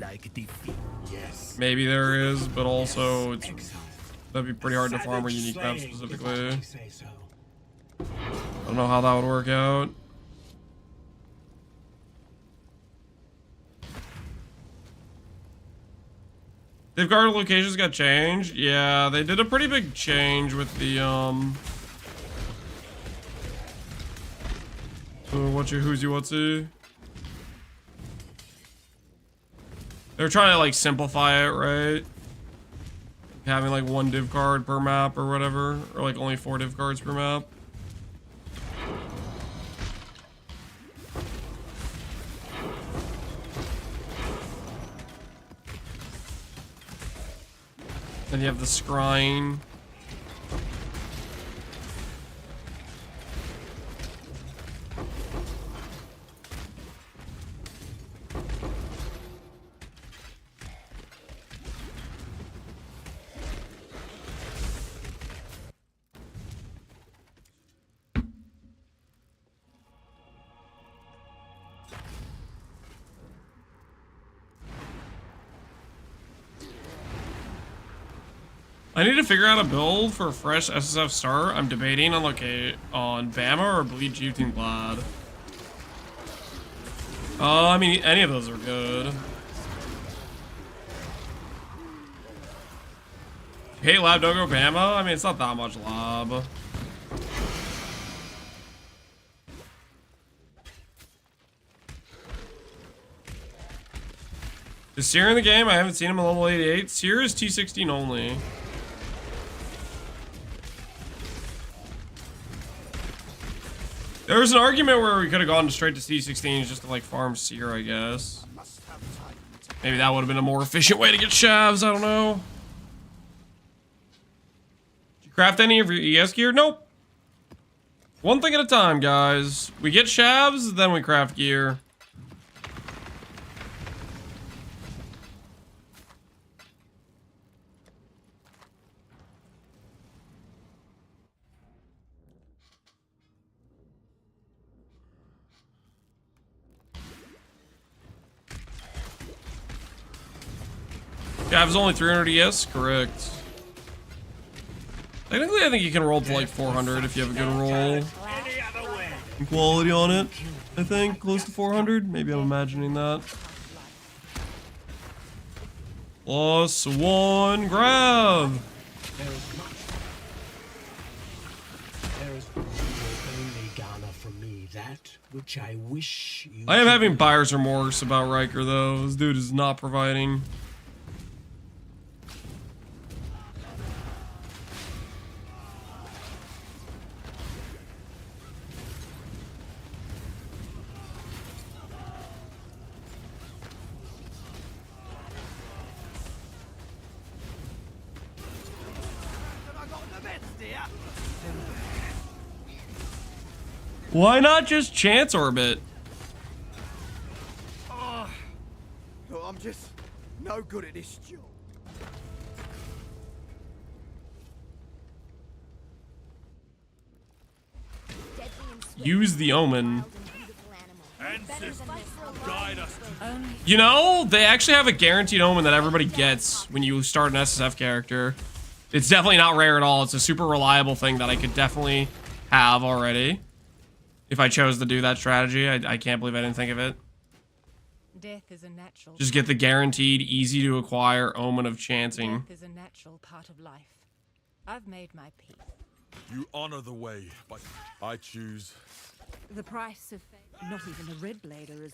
Speaker 7: yes.
Speaker 1: Maybe there is, but also it's, that'd be pretty hard to farm a unique map specifically. I don't know how that would work out. They've guarded locations got changed. Yeah, they did a pretty big change with the who's-you-what's-y. They're trying to like simplify it, right? Having like 1 div card per map or whatever, or like only 4 div cards per map. Then you have the scrying. I need to figure out a build for a fresh SSF start. I'm debating on on Bama or Bleed Jute Glad. I mean, any of those are good. Hey, Lab, don't go Bama? I mean, it's not that much Lab. Is Seer in the game? I haven't seen him at level 88. Seer is T16 only. There was an argument where we could have gone straight to T16 just to like farm Seer, I guess. Maybe that would have been a more efficient way to get Shavs, I don't know. Did you craft any of your ES gear? Nope. One thing at a time, guys. We get Shavs, then we craft gear. Shav's only 300 ES? Correct. Technically, I think you can roll to like 400 if you have a good roll. And quality on it, I think. Close to 400? Maybe I'm imagining that. +1 grav!
Speaker 7: There is only garner from me that which I wish you.
Speaker 1: I am having buyer's remorse about Riker, though. This dude is not providing. Why not just chance orbit?
Speaker 3: Oh, no, I'm just no good at this job.
Speaker 1: Use the omen.
Speaker 2: Guide us.
Speaker 1: You know, they actually have a guaranteed omen that everybody gets when you start an SSF character. It's definitely not rare at all. It's a super reliable thing that I could definitely have already. If I chose to do that strategy, I can't believe I didn't think of it.
Speaker 11: Death is a natural.
Speaker 1: Just get the guaranteed, easy to acquire omen of chancing.
Speaker 11: Death is a natural part of life. I've made my peace.
Speaker 2: You honor the way, but I choose.
Speaker 10: The price of fate. Not even a red blader is.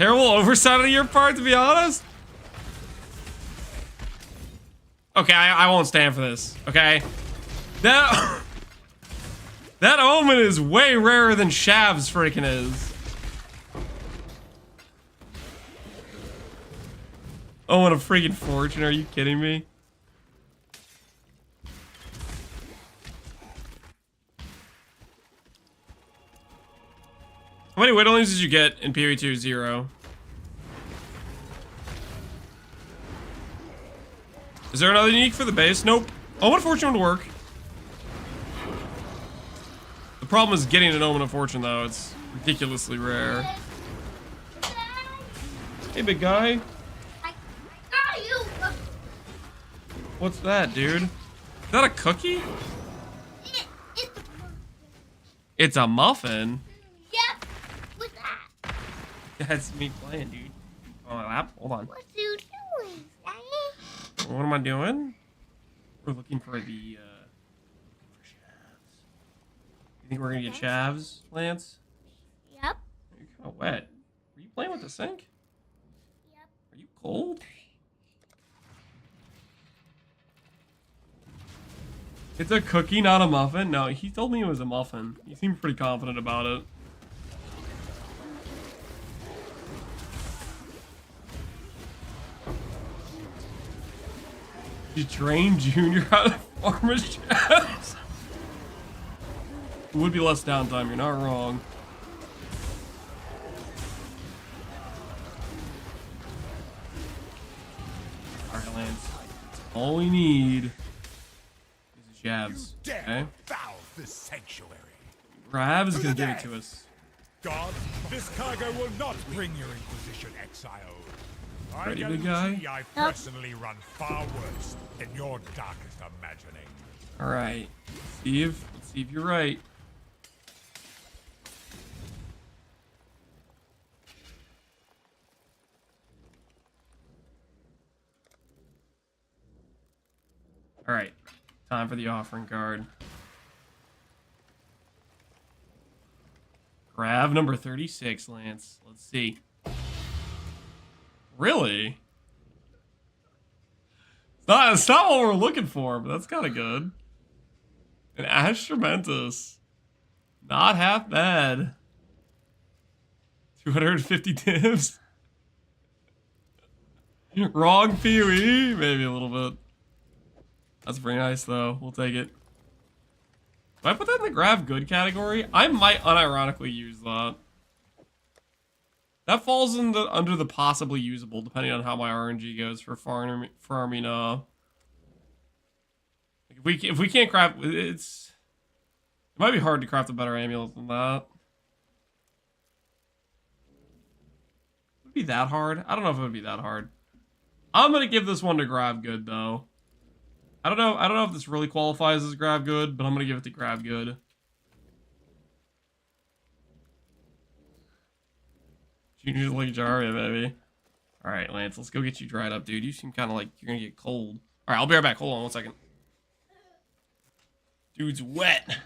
Speaker 1: Terrible oversight on your part, to be honest. Okay, I won't stand for this. Okay, that that omen is way rarer than Shav's freaking is. Oh, what a freaking fortune! Are you kidding me? How many Whittlings did you get in PvE2? 0. Is there another unique for the base? Nope. Omen of Fortune would work. The problem is getting an Omen of Fortune, though. It's ridiculously rare. Hey, big guy. What's that, dude? Is that a cookie? It's a muffin?
Speaker 12: Yep. What's that?
Speaker 1: That's me playing, dude. On my lap? Hold on.
Speaker 12: What you doing, Daddy?
Speaker 1: What am I doing? We're looking for the, for Shavs. You think we're gonna get Shavs, Lance?
Speaker 12: Yep.
Speaker 1: You're kind of wet. Are you playing with the sink?
Speaker 12: Yep.
Speaker 1: Are you cold? It's a cookie, not a muffin. No, he told me it was a muffin. He seemed pretty confident about it. You train Junior how to farm a Shavs? It would be less downtime, you're not wrong. Alright, Lance. All we need is Shavs. Okay?
Speaker 2: Foul this sanctuary.
Speaker 1: Grav is gonna give it to us.
Speaker 2: God, this cargo will not bring your Inquisition, Exile.
Speaker 1: Ready, big guy?
Speaker 2: I personally run far worse than your darkest imagining.
Speaker 1: Alright. Steve, let's see if you're right. Alright. Time for the offering card. Grav number 36, Lance. Let's see. Really? It's not what we're looking for, but that's kind of good. An Astramantis. Not half bad. 250 tips. Wrong PoE? Maybe a little bit. That's pretty nice, though. We'll take it. Do I put that in the Grav good category? I might unironically use that. That falls in the under the possibly usable, depending on how my RNG goes for farming. If we can't craft, it might be hard to craft a better amulet than that. Would it be that hard? I don't know if it would be that hard. I'm gonna give this one to Grav good though. I don't know if this really qualifies as Grav good, but I'm gonna give it to Grav good. Junior's like Jaria, baby. Alright, Lance, let's go get you dried up, dude. You seem kind of like you're gonna get cold. Alright, I'll be right back. Hold on 1 second. Dude's wet.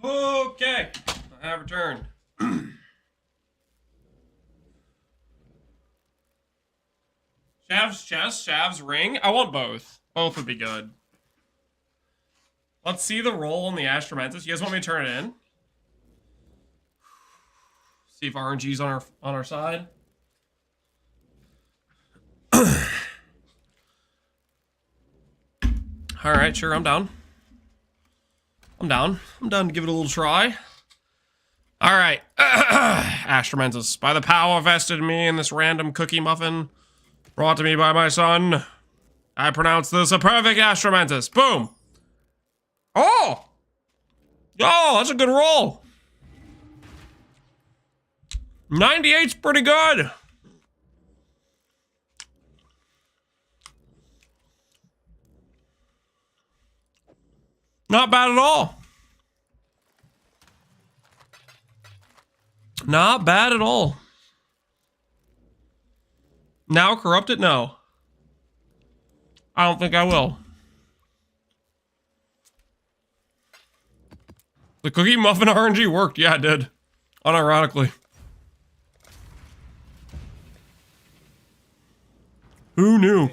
Speaker 1: Okay, I have returned. Shav's chest, Shav's ring. I want both. Both would be good. Let's see the roll on the Astromantis. You guys want me to turn it in? See if RNG's on our side. All right, sure, I'm down. I'm down to give it a little try. All right, Astromantis, by the power vested in me in this random cookie muffin brought to me by my son, I pronounce this a perfect Astromantis. Boom. Oh, that's a good roll. 98's pretty good. Not bad at all. Not bad at all. Now corrupt it? No. I don't think I will. The cookie muffin RNG worked. Yeah, it did. Unironically. Who knew?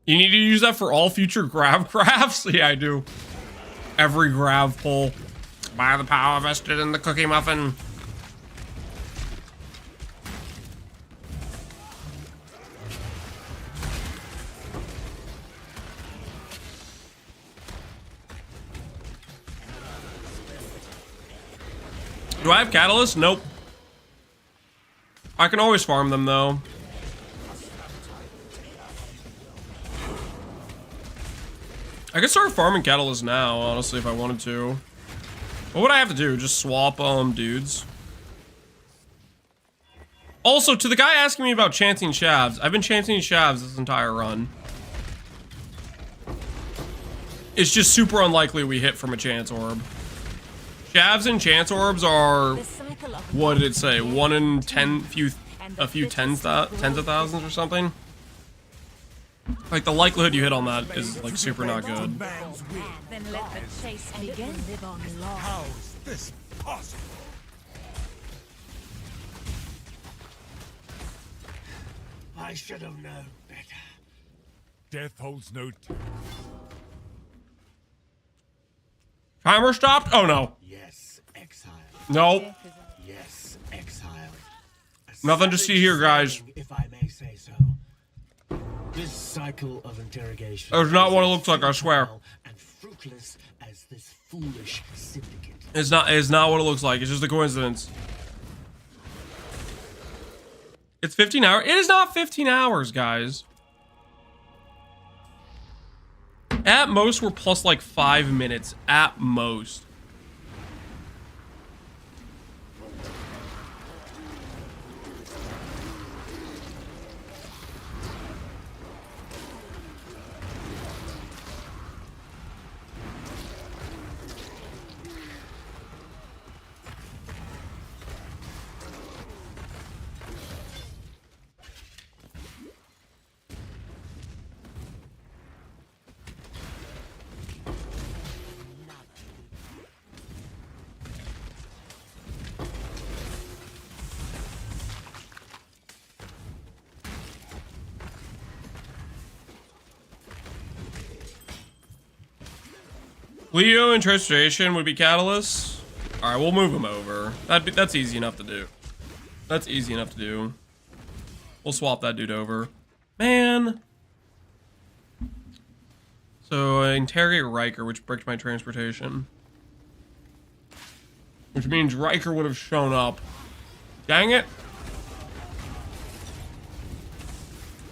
Speaker 1: You need to use that for all future grav crafts? Yeah, I do. Every grav pull. By the power vested in the cookie muffin. Do I have catalyst? Nope. I can always farm them though. I could start farming catalyst now, honestly, if I wanted to. What would I have to do? Just swap dudes? Also, to the guy asking me about chanting Shavs, I've been chanting Shavs this entire run. It's just super unlikely we hit from a chance orb. Shavs and chance orbs are, what did it say? 1 in 10, a few tens of thousands or something. Like the likelihood you hit on that is like super not good.
Speaker 11: Then let the chase begin.
Speaker 2: How is this possible?
Speaker 7: I should have known better.
Speaker 2: Death holds no
Speaker 1: Timer stopped? Oh no.
Speaker 7: Yes, Exile.
Speaker 1: Nope.
Speaker 7: Yes, Exile.
Speaker 1: Nothing to see here, guys.
Speaker 7: If I may say so. This cycle of interrogation.
Speaker 1: That's not what it looks like, I swear.
Speaker 7: And fruitless as this foolish syndicate.
Speaker 1: It's not what it looks like. It's just a coincidence. It's 15 hours. It is not 15 hours, guys. At most, we're plus like 5 minutes. At most. Leo and Tristration would be catalysts. All right, we'll move him over. That's easy enough to do. That's easy enough to do. We'll swap that dude over. Man. So interrogate Riker, which bricked my transportation. Which means Riker would have shown up. Dang it.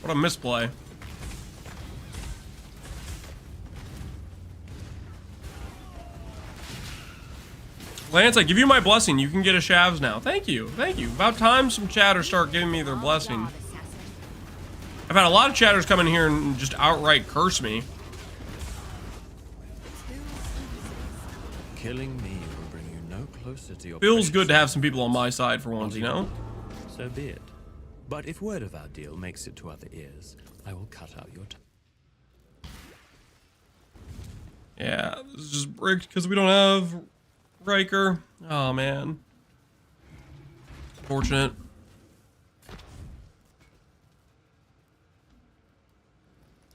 Speaker 1: What a misplay. Lance, I give you my blessing. You can get a Shavs now. Thank you. Thank you. About time some chatters start giving me their blessing. I've had a lot of chatters come in here and just outright curse me.
Speaker 8: Killing me will bring you no closer to your
Speaker 1: Feels
Speaker 8: precious
Speaker 1: good to have some people on my side for once, you know?
Speaker 8: So be it. But if word of our deal makes it to other ears, I will cut out your
Speaker 1: Yeah, this is just bricked because we don't have Riker. Oh, man. Fortunate.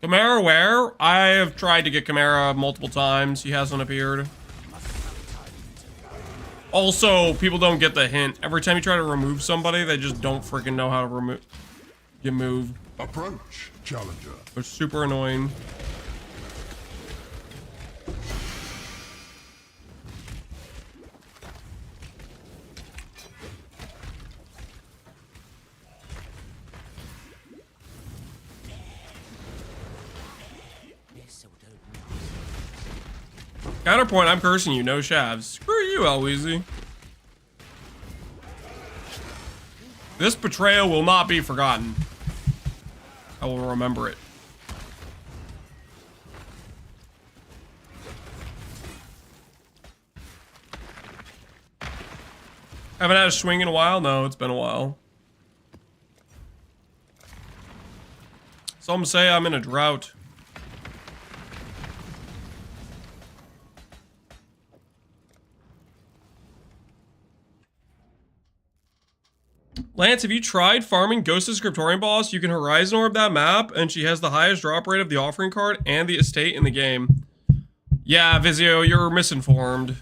Speaker 1: Chimera where? I have tried to get Chimera multiple times. He hasn't appeared. Also, people don't get the hint. Every time you try to remove somebody, they just don't freaking know how to get moved.
Speaker 2: Approach, challenger.
Speaker 1: It's super annoying. Counterpoint, I'm cursing you, no shavs. Screw you, Elweezy. This betrayal will not be forgotten. I will remember it. Haven't had a swing in a while? No, it's been a while. So I'm gonna say I'm in a drought. Lance, have you tried farming Ghost of Scriptorium boss? You can Horizon Orb that map, and she has the highest drop rate of the offering card and the estate in the game. Yeah, Vizio, you're misinformed.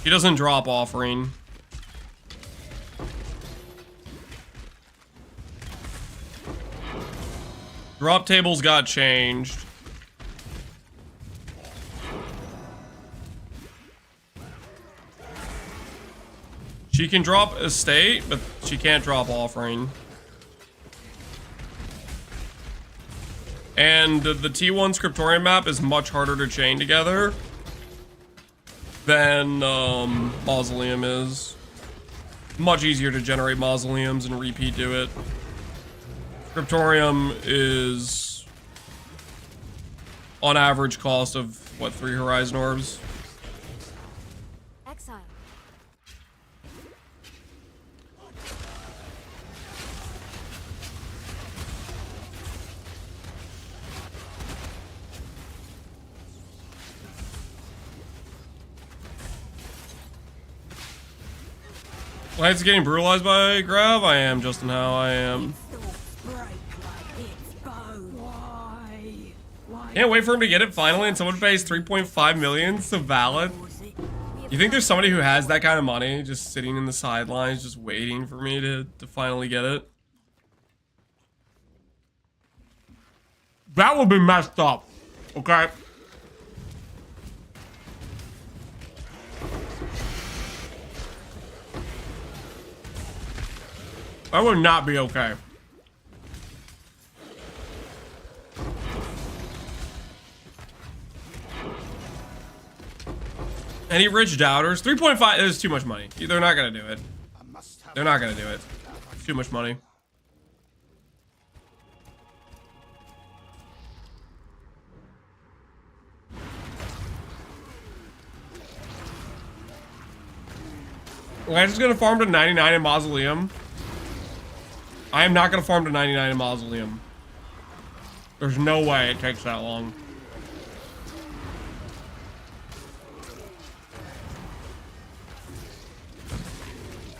Speaker 1: She doesn't drop offering. Drop tables got changed. She can drop estate, but she can't drop offering. And the T1 Scriptorium map is much harder to chain together than Mausoleum is. Much easier to generate Mausoleums and repeat do it. Scriptorium is on average cost of, what, 3 Horizon Orbs?
Speaker 4: Exile.
Speaker 1: Lance getting brutalized by Grav? I am, Justin Howe, I am. Can't wait for him to get it finally, and someone pays 3.5 million to Valid. You think there's somebody who has that kind of money just sitting in the sidelines just waiting for me to finally get it? That would be messed up, okay? That would not be okay. Any rich doubters? 3.5 is too much money. They're not gonna do it. They're not gonna do it. It's too much money. Lance is gonna farm to 99 in Mausoleum. I am not gonna farm to 99 in Mausoleum. There's no way it takes that long.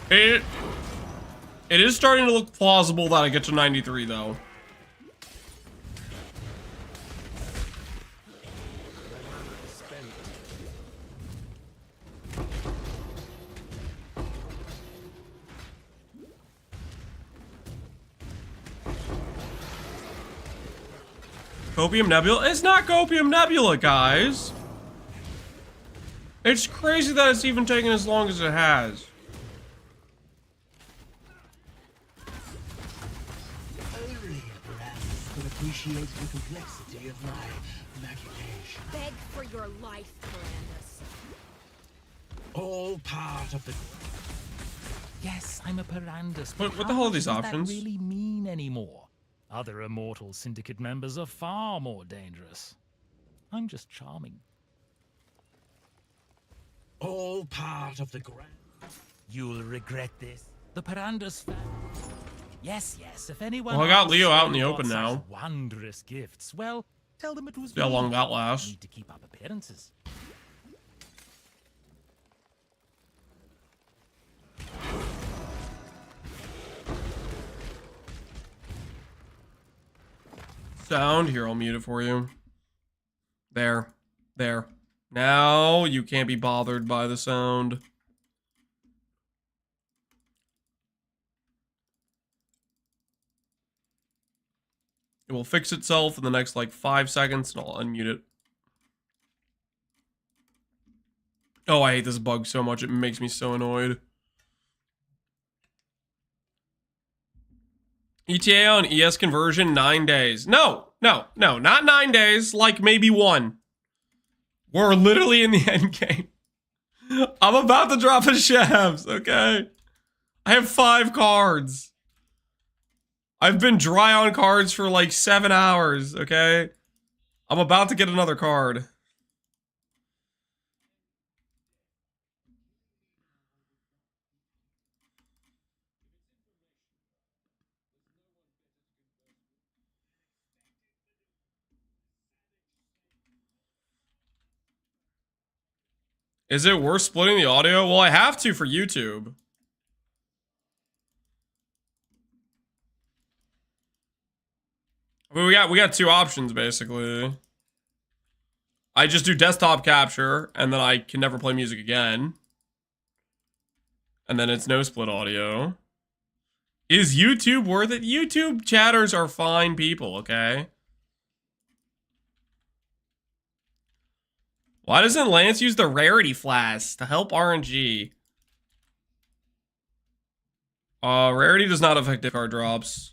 Speaker 1: It is starting to look plausible that I get to 93 though. Copium Nebula? It's not Copium Nebula, guys. It's crazy that it's even taken as long as it has.
Speaker 7: Only a Brandis could appreciate the complexity of my machination.
Speaker 5: Beg for your life, Brandis.
Speaker 7: All part of the...
Speaker 6: Yes, I'm a Parandus.
Speaker 1: What the hell are these
Speaker 6: What
Speaker 1: options?
Speaker 6: does that really mean anymore? Other Immortal Syndicate members are far more dangerous. I'm just charming.
Speaker 7: All part of the grav.
Speaker 6: You'll regret this. The Paranda's family. Yes, yes. If anyone.
Speaker 1: Well, I got
Speaker 6: asks
Speaker 1: Leo out in
Speaker 6: where
Speaker 1: the
Speaker 6: you
Speaker 1: open
Speaker 6: got
Speaker 1: now.
Speaker 6: such wondrous gifts. Well, tell them it was.
Speaker 1: See how
Speaker 6: me.
Speaker 1: long that lasts.
Speaker 6: Need to keep up appearances.
Speaker 1: Sound here, I'll mute it for you. There. Now you can't be bothered by the sound. It will fix itself in the next like 5 seconds and I'll unmute it. Oh, I hate this bug so much. It makes me so annoyed. ETA on ES conversion, 9 days. No, not 9 days, like maybe 1. We're literally in the end game. I'm about to drop a Shavs, okay? I have 5 cards. I've been dry on cards for like 7 hours, okay? I'm about to get another card. Is it worth splitting the audio? Well, I have to for YouTube. I mean, we got 2 options basically. I just do desktop capture and then I can never play music again. And then it's no split audio. Is YouTube worth it? YouTube chatters are fine people, okay? Why doesn't Lance use the rarity flask to help RNG? Rarity does not affect card drops.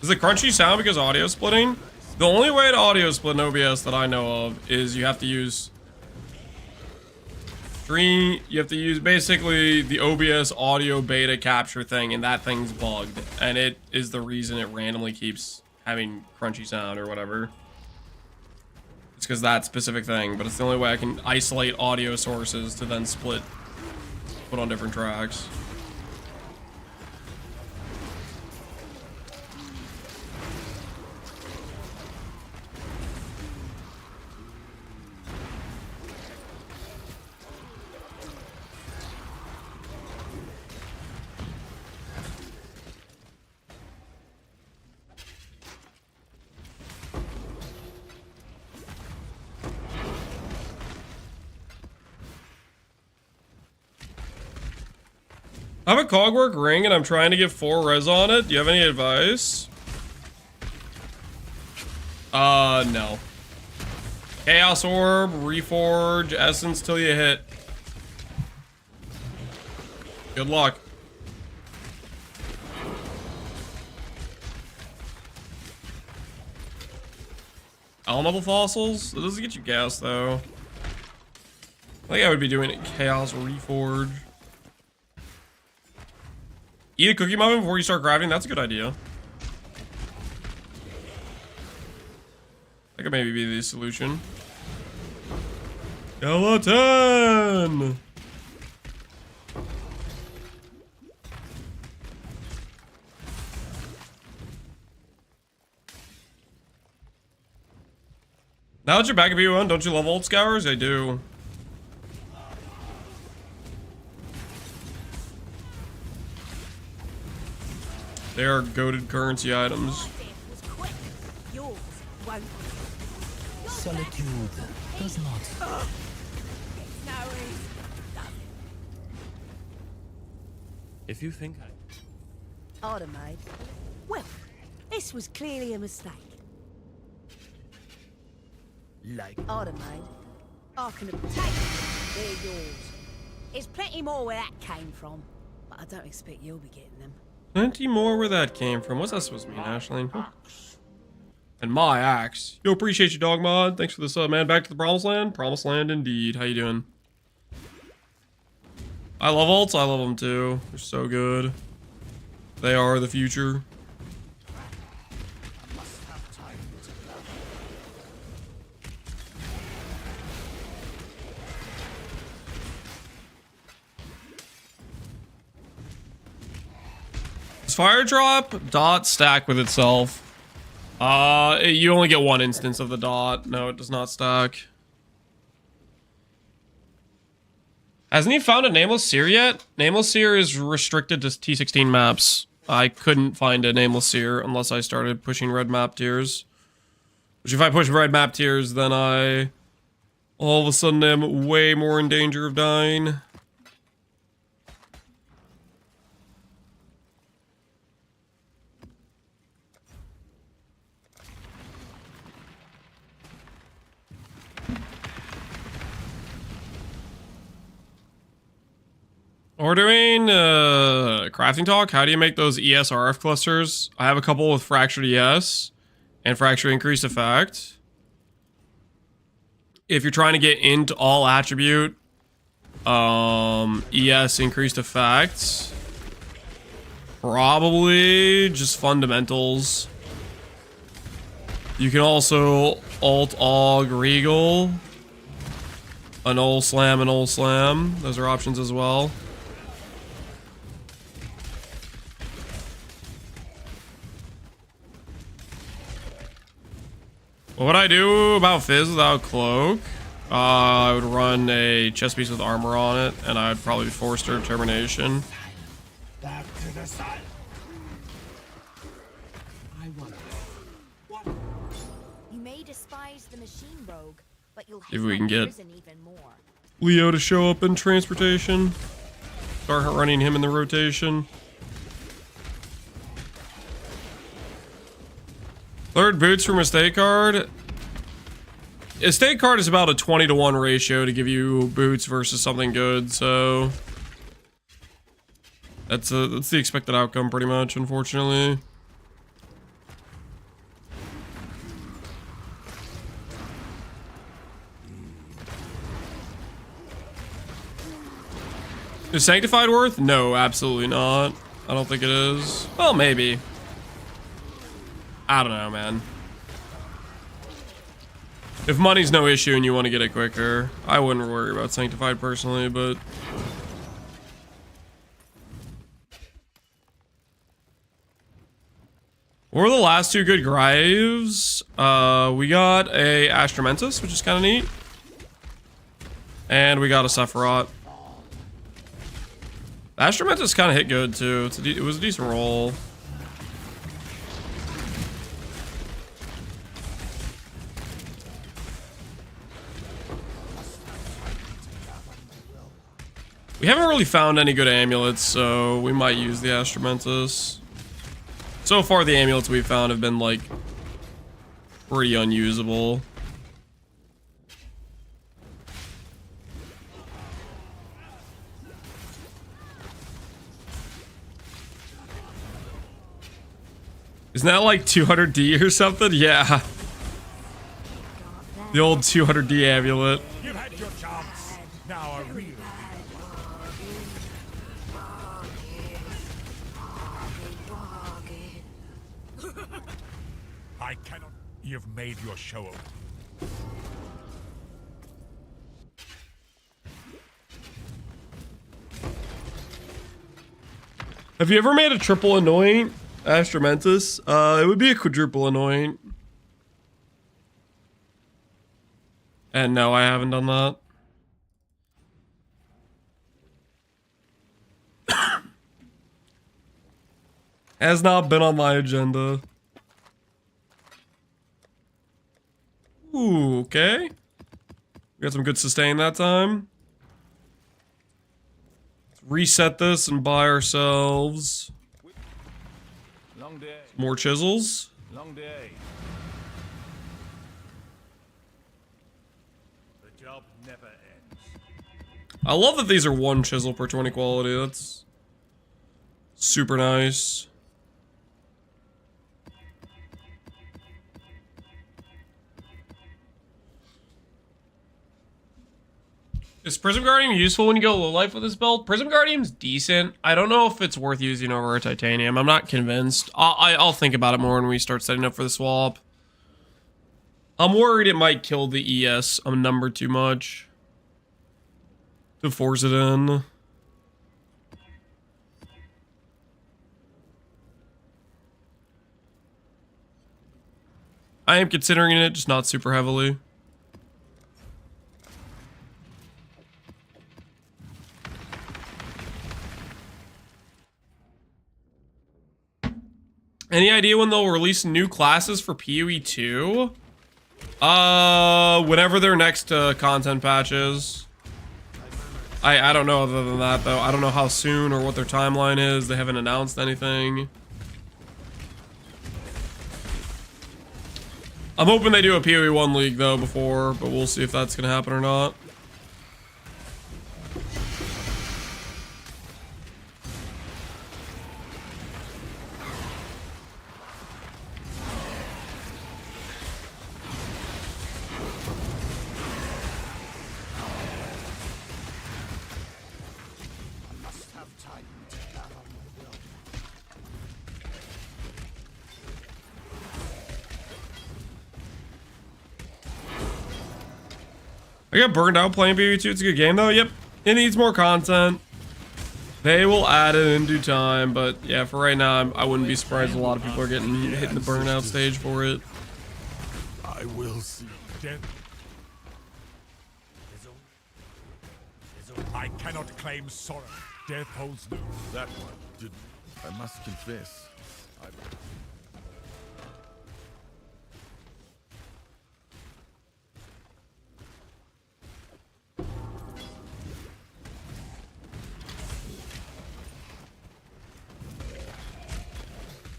Speaker 1: Is it crunchy sound because audio splitting? The only way to audio split in OBS that I know of is you have to use you have to use basically the OBS audio beta capture thing, and that thing's bugged. And it is the reason it randomly keeps having crunchy sound or whatever. It's because that specific thing, but it's the only way I can isolate audio sources to then put on different tracks. I have a cogwork ring and I'm trying to get 4 res on it. Do you have any advice? No. Chaos Orb, Reforge, Essence till you hit. Good luck. Elemental fossils? It doesn't get you gas though. I think I would be doing it Chaos Reforge. Eat a cookie muffin before you start grabbing. That's a good idea. That could maybe be the solution. Skeleton! Now that you're back at B1, don't you love old scours? I do. They are goated currency items.
Speaker 6: Solitude does not.
Speaker 8: If you think
Speaker 5: Order, mate. Well, this was clearly a mistake.
Speaker 6: Like
Speaker 5: Order, mate. I can take them. They're yours. There's plenty more where that came from, but I don't expect you'll be getting them.
Speaker 1: Plenty more where that came from. What's that supposed to mean, Ashling? And my axe. Yo, appreciate you, Dog Mod. Thanks for the sub, man. Back to the Promised Land? Promised Land indeed. How you doing? I love ults. I love them too. They're so good. They are the future. Does fire drop dot stack with itself? You only get one instance of the dot. No, it does not stack. Hasn't he found a Nameless Seer yet? Nameless Seer is restricted to T16 maps. I couldn't find a Nameless Seer unless I started pushing red map tiers. Which if I push red map tiers, then I all of a sudden am way more in danger of dying. We're doing crafting talk. How do you make those ESRF clusters? I have a couple with fractured ES and fractured increased effect. If you're trying to get into all attribute, ES increased effects, probably just fundamentals. You can also alt aug regal, an ol slam, an ol slam. Those are options as well. What would I do about Fizz without Cloak? I would run a chest piece with armor on it, and I'd probably force her determination.
Speaker 7: Back to the side. I wonder. What?
Speaker 4: You may despise the machine rogue, but you'll
Speaker 1: If we can
Speaker 4: hate
Speaker 1: get
Speaker 4: prison even more.
Speaker 1: Leo to show up in transportation. Start running him in the rotation. Third boots for mistake card. Estate card is about a 20-to-1 ratio to give you boots versus something good, so that's the expected outcome pretty much, unfortunately. Is Sanctified worth? No, absolutely not. I don't think it is. Well, maybe. I don't know, man. If money's no issue and you want to get it quicker, I wouldn't worry about Sanctified personally, but what were the last two good graves? We got a Astromentus, which is kind of neat. And we got a Sephiroth. Astromentus kind of hit good, too. It was a decent roll. We haven't really found any good amulets, so we might use the Astromentus. So far, the amulets we've found have been, like, pretty unusable. Isn't that like 200D or something? Yeah. The old 200D amulet.
Speaker 6: You've had your chance. Now a real. I cannot. You've made your show of.
Speaker 1: Have you ever made a triple anoint, Astromentus? It would be a quadruple anoint. And no, I haven't done that. Has not been on my agenda. Ooh, okay. We got some good sustain that time. Let's reset this and buy ourselves
Speaker 2: Long day.
Speaker 1: more chisels.
Speaker 2: Long day. The job never ends.
Speaker 1: I love that these are 1 chisel per 20 quality. That's super nice. Is Prism Guardian useful when you go low life with this build? Prism Guardian's decent. I don't know if it's worth using over a Titanium. I'm not convinced. I'll think about it more when we start setting up for the swap. I'm worried it might kill the ES number too much to force it in. I am considering it, just not super heavily. Any idea when they'll release new classes for PoE 2? Whenever their next content patch is. I don't know other than that, though. I don't know how soon or what their timeline is. They haven't announced anything. I'm hoping they do a PoE 1 league, though, before, but we'll see if that's going to happen or not. I got burned out playing PoE2. It's a good game, though. Yep. It needs more content. They will add it in due time, but yeah, for right now, I wouldn't be surprised a lot of people are hitting the burnout stage for it.
Speaker 2: I will see death.
Speaker 6: I cannot claim sorrow.
Speaker 2: Death holds no. That one didn't. I must confess.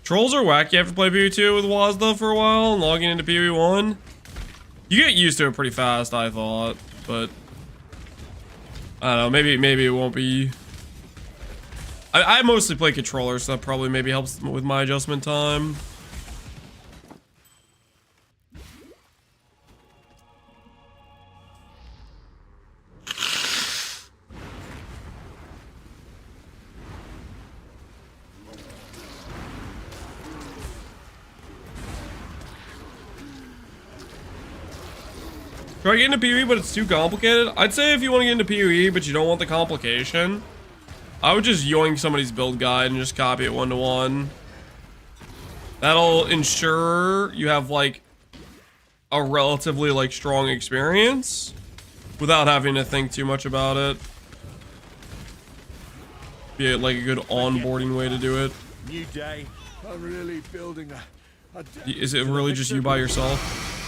Speaker 1: Trolls are wacky after play PoE2 with Waz though for a while and logging into PoE 1. You get used to it pretty fast, I thought, but I don't know, maybe it won't be. I mostly play controller, so that probably maybe helps with my adjustment time. Try getting into PoE, but it's too complicated. I'd say if you want to get into PoE, but you don't want the complication, I would just yoink somebody's build guide and just copy it 1-to-1. That'll ensure you have like a relatively like strong experience without having to think too much about it. Be like a good onboarding way to do it.
Speaker 2: New day. I'm really building a
Speaker 1: Is it really just you by yourself?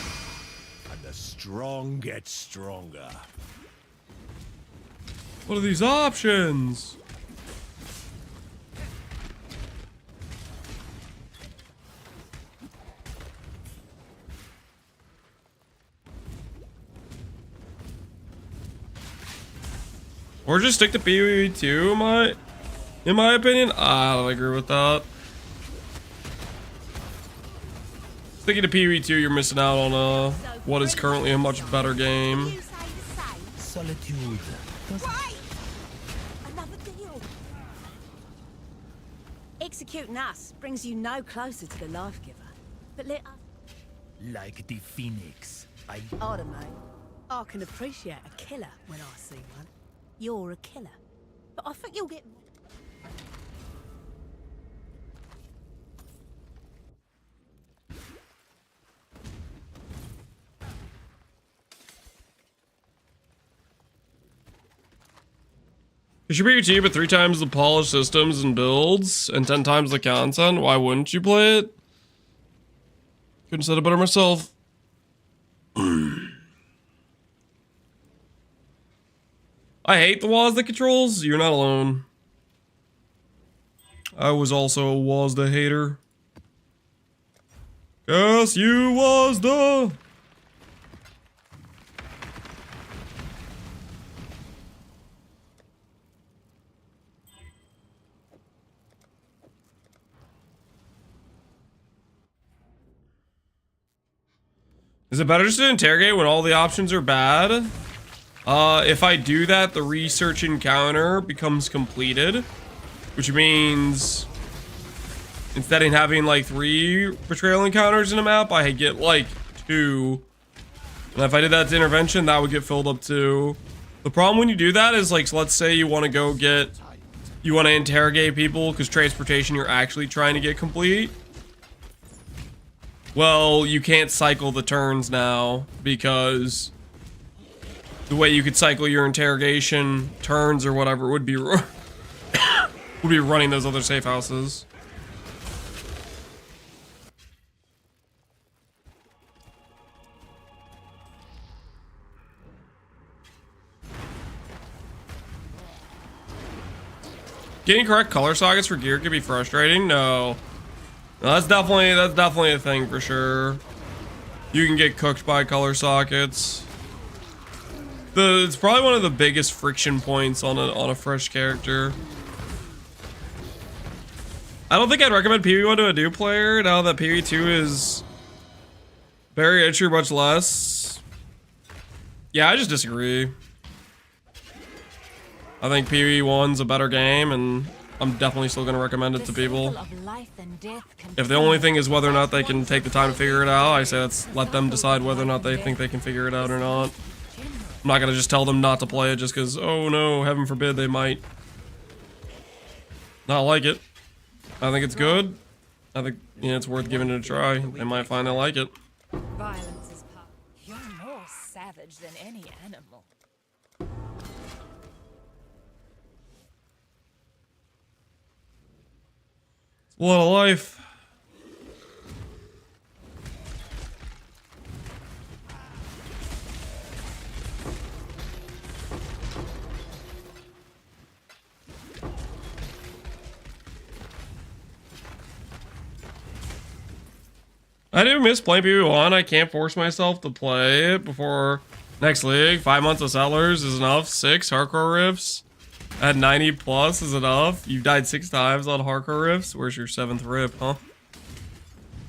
Speaker 2: The strong get stronger.
Speaker 1: What are these options? Or just stick to PoE 2, in my opinion. I don't agree with that. Sticking to PoE 2, you're missing out on what is currently a much better game.
Speaker 6: Solitude.
Speaker 5: Right! Another deal. Executing us brings you no closer to the life giver. But let us.
Speaker 6: Like the phoenix.
Speaker 5: I don't know. I can appreciate a killer when I see one. You're a killer. But I think you'll get.
Speaker 1: It should be cheap, but 3 times the polished systems and builds and 10 times the content. Why wouldn't you play it? Couldn't have said it better myself. I hate the Wazda controls. You're not alone. I was also a Wazda hater. Yes, you Wazda. Is it better just to interrogate when all the options are bad? If I do that, the research encounter becomes completed, which means instead of having like 3 betrayal encounters in a map, I get like 2. And if I did that to intervention, that would get filled up too. The problem when you do that is like, so let's say you want to go get, you want to interrogate people because transportation you're actually trying to get complete. Well, you can't cycle the turns now because the way you could cycle your interrogation turns or whatever would be would be running those other safe houses. Getting correct color sockets for gear can be frustrating. No, that's definitely a thing for sure. You can get cooked by color sockets. It's probably one of the biggest friction points on a fresh character. I don't think I'd recommend PvE1 to a new player now that PvE2 is very entry much less. Yeah, I just disagree. I think PvE1's a better game, and I'm definitely still going to recommend it to people. If the only thing is whether or not they can take the time to figure it out, I say let them decide whether or not they think they can figure it out or not. I'm not going to just tell them not to play it just because, oh no, heaven forbid they might not like it. I think it's good. I think it's worth giving it a try. They might find they like it.
Speaker 11: Violence is power. You're more savage than any animal.
Speaker 1: It's a lot of life. I do miss playing PvE1. I can't force myself to play it before next league. 5 months of Settlers is enough. 6 hardcore rifts at 90 plus is enough. You've died 6 times on hardcore rifts. Where's your 7th rip, huh?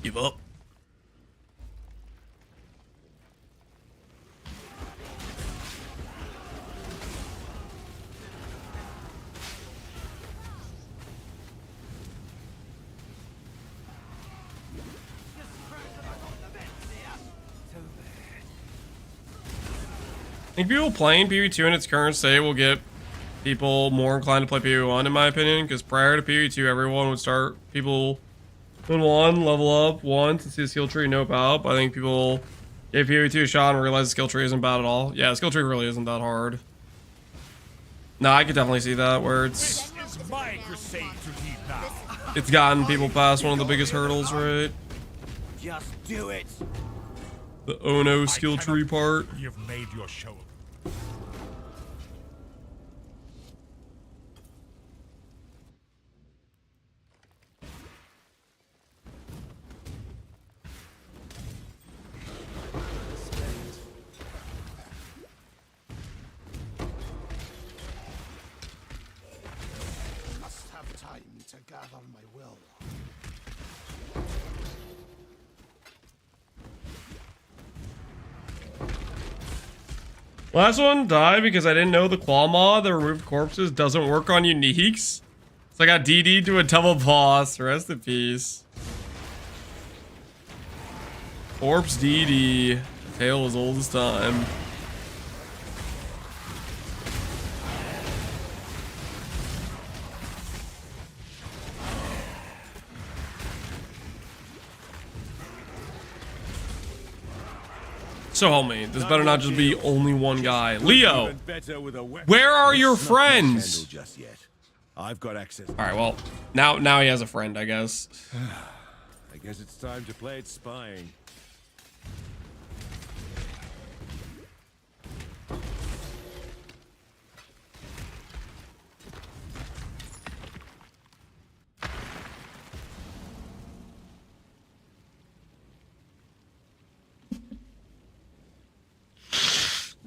Speaker 1: Give up. I think people playing PvE2 in its current state will get people more inclined to play PvE1 in my opinion, because prior to PvE2 everyone would start, people in 1 level up once and see the skill tree nope out, but I think people gave PvE2 a shot and realized the skill tree isn't bad at all. Yeah, the skill tree really isn't that hard. No, I could definitely see that where it's gotten people past one of the biggest hurdles, right?
Speaker 3: Just do it.
Speaker 1: The oh no skill tree part.
Speaker 6: You've made your show.
Speaker 3: Must have time to gather my will.
Speaker 1: Last one died because I didn't know the claw mod that removed corpses doesn't work on uniques. So I got DD'd to a double boss. Rest in peace. Corpse DD. Tale as old as time. So homie, this better not just be only one guy. Leo, where are your friends?
Speaker 2: I've got access.
Speaker 1: All right, well, now he has a friend, I guess.
Speaker 2: I guess it's time to play it spying.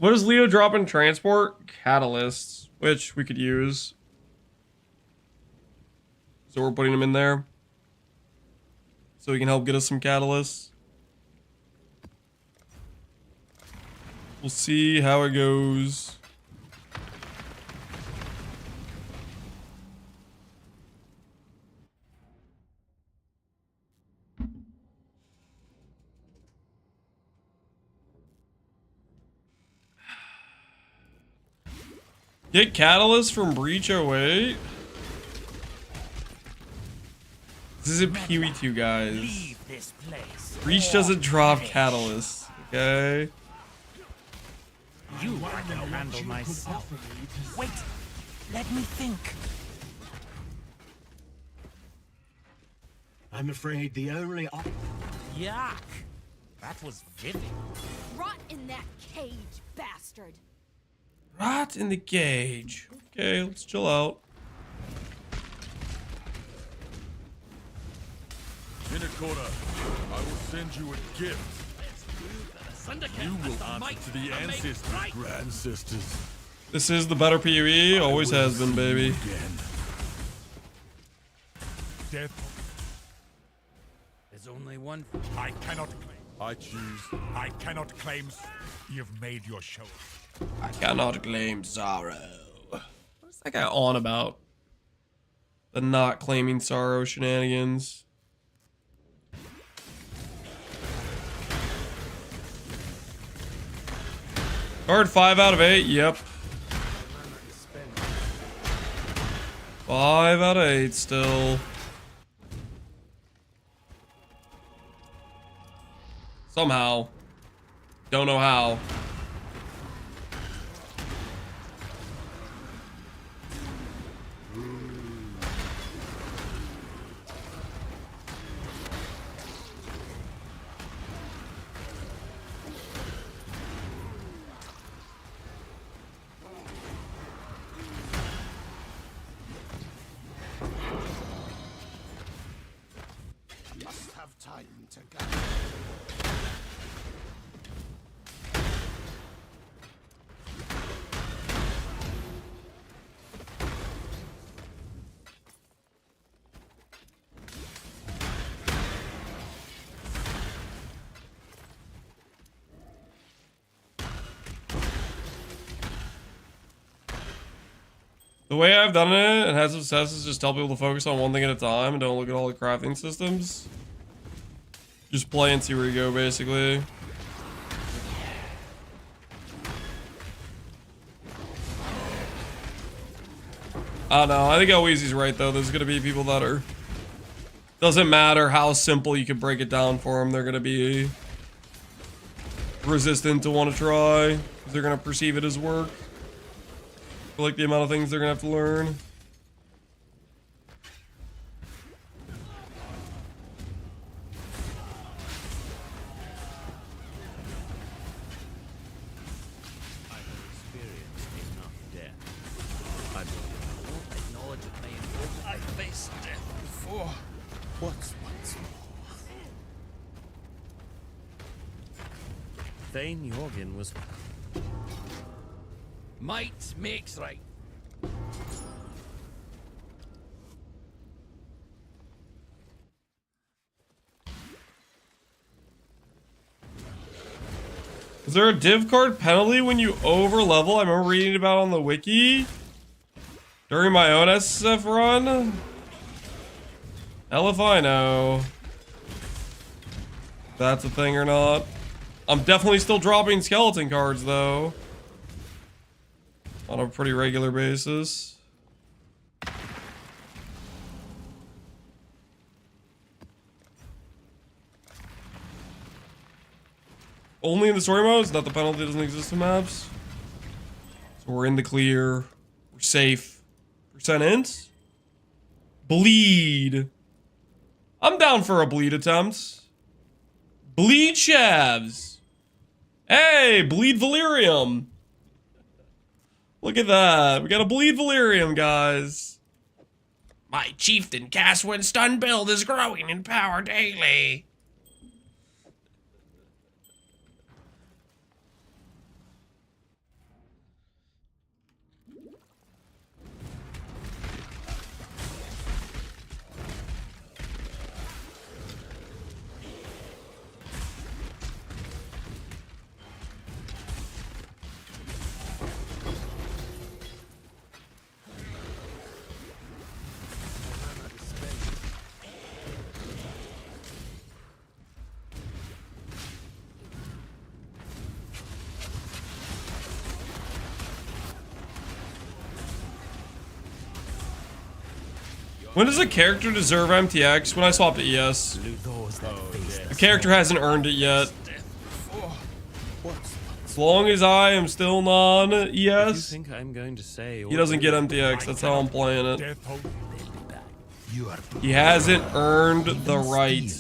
Speaker 1: What does Leo drop in transport? Catalysts, which we could use. So we're putting him in there. So he can help get us some catalysts. We'll see how it goes. Get catalyst from Breach 08. This is a Pee-wee 2, guys.
Speaker 6: Leave this place.
Speaker 1: Breach doesn't drop catalyst. Okay.
Speaker 6: You I can handle myself. Wait, let me think.
Speaker 7: I'm afraid the only
Speaker 6: Yuck. That was vivid.
Speaker 4: Rot in that cage, bastard.
Speaker 1: Rot in the cage. Okay, let's chill out.
Speaker 2: Minakota, I will send you a gift. You will answer to the ancestors, grandsisters.
Speaker 1: This is the better PoE. Always has been, baby.
Speaker 2: Death.
Speaker 6: There's only one. I cannot claim.
Speaker 2: I choose.
Speaker 6: I cannot claim. You've made your show.
Speaker 1: I cannot claim sorrow. What's that guy on about? The not claiming sorrow shenanigans. Card 5 out of 8. Yep. 5 out of 8 still. Somehow. Don't know how.
Speaker 3: Must have time to go.
Speaker 1: The way I've done it and had success is just tell people to focus on one thing at a time and don't look at all the crafting systems. Just play and see where you go, basically. I don't know. I think Oweezy's right, though. There's going to be people that are... Doesn't matter how simple you can break it down for them. They're going to be resistant to want to try. 'Cause they're going to perceive it as work. For like the amount of things they're going to have to learn.
Speaker 3: What's once more?
Speaker 8: Thane Jorgen was...
Speaker 6: Might makes right.
Speaker 1: Is there a div card penalty when you over level? I remember reading about it on the wiki during my own SSF run. Hell if I know if that's a thing or not. I'm definitely still dropping skeleton cards though on a pretty regular basis. Only in the story modes, not the penalty doesn't exist in maps. So we're in the clear. We're safe. Percent int. Bleed. I'm down for a bleed attempt. Bleed Shavs. Hey, bleed Valyrium. Look at that. We got a bleed Valyrium, guys. My chieftain Caswin stun build is growing in power daily. When does a character deserve MTX? When I swap to ES. The character hasn't earned it yet. As long as I am still non-ES,
Speaker 8: Think I'm going to say
Speaker 1: he doesn't get MTX. That's how I'm playing it. He hasn't earned the right.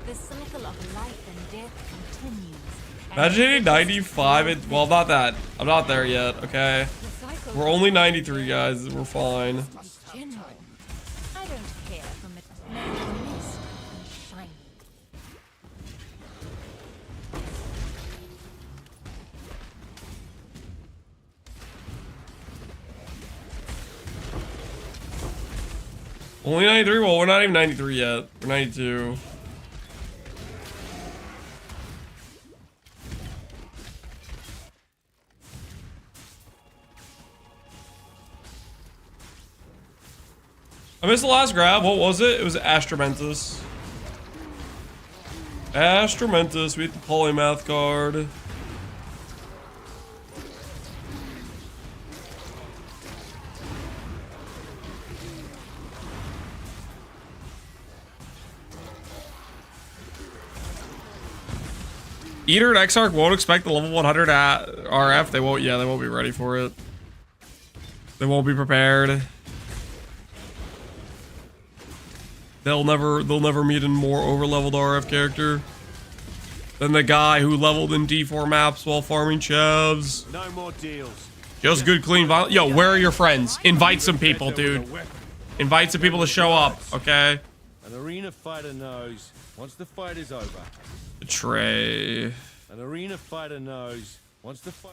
Speaker 11: The cycle of life and death continues.
Speaker 1: Imagine hitting 95. Well, not that. I'm not there yet, okay? We're only 93, guys. We're fine.
Speaker 11: General, I don't care for mist and shiny.
Speaker 1: Only 93? Well, we're not even 93 yet. We're 92. I missed the last grab. What was it? It was Astromentus. Astromentus with the polymath card. Eater and Exarch won't expect the level 100 RF. They won't. Yeah, they won't be ready for it. They won't be prepared. They'll never meet a more over-leveled RF character than the guy who leveled in D4 maps while farming chavs.
Speaker 8: No more deals.
Speaker 1: Just good, clean violence. Yo, where are your friends? Invite some people, dude. Invite some people to show up, okay?
Speaker 8: An arena fighter knows once the fight is over.
Speaker 1: Betray.
Speaker 8: An arena fighter knows once the fight.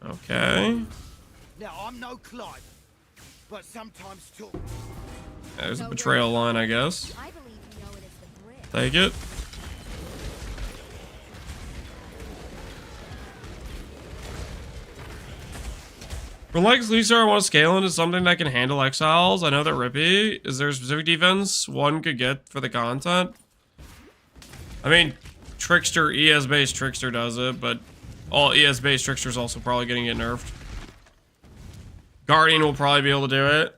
Speaker 1: Okay.
Speaker 3: Now, I'm no Clive, but sometimes talk.
Speaker 1: There's a betrayal line, I guess.
Speaker 4: I believe you know it as the bridge.
Speaker 1: Take it. For Lex Lisa, I want to scale into something that can handle exiles. I know that Rippy. Is there a specific defense one could get for the content? I mean, Trickster, ES-based Trickster does it, but all ES-based Trickster's also probably getting it nerfed. Guardian will probably be able to do it.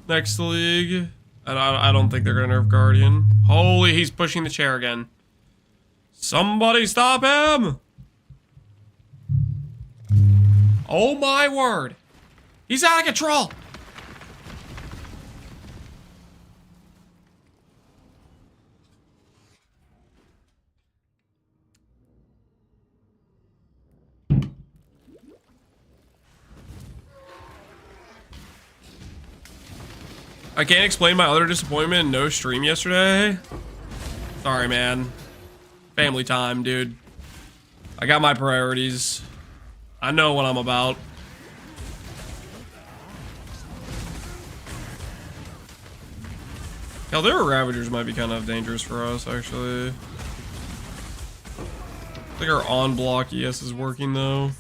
Speaker 1: Next league. I don't think they're gonna nerf Guardian. Holy, he's pushing the chair again. Somebody stop him! Oh my word. He's out of control! I can't explain my utter disappointment in no stream yesterday. Sorry, man. Family time, dude. I got my priorities. I know what I'm about. Hell, there are Ravagers might be kind of dangerous for us, actually. I think our on-block ES is working, though.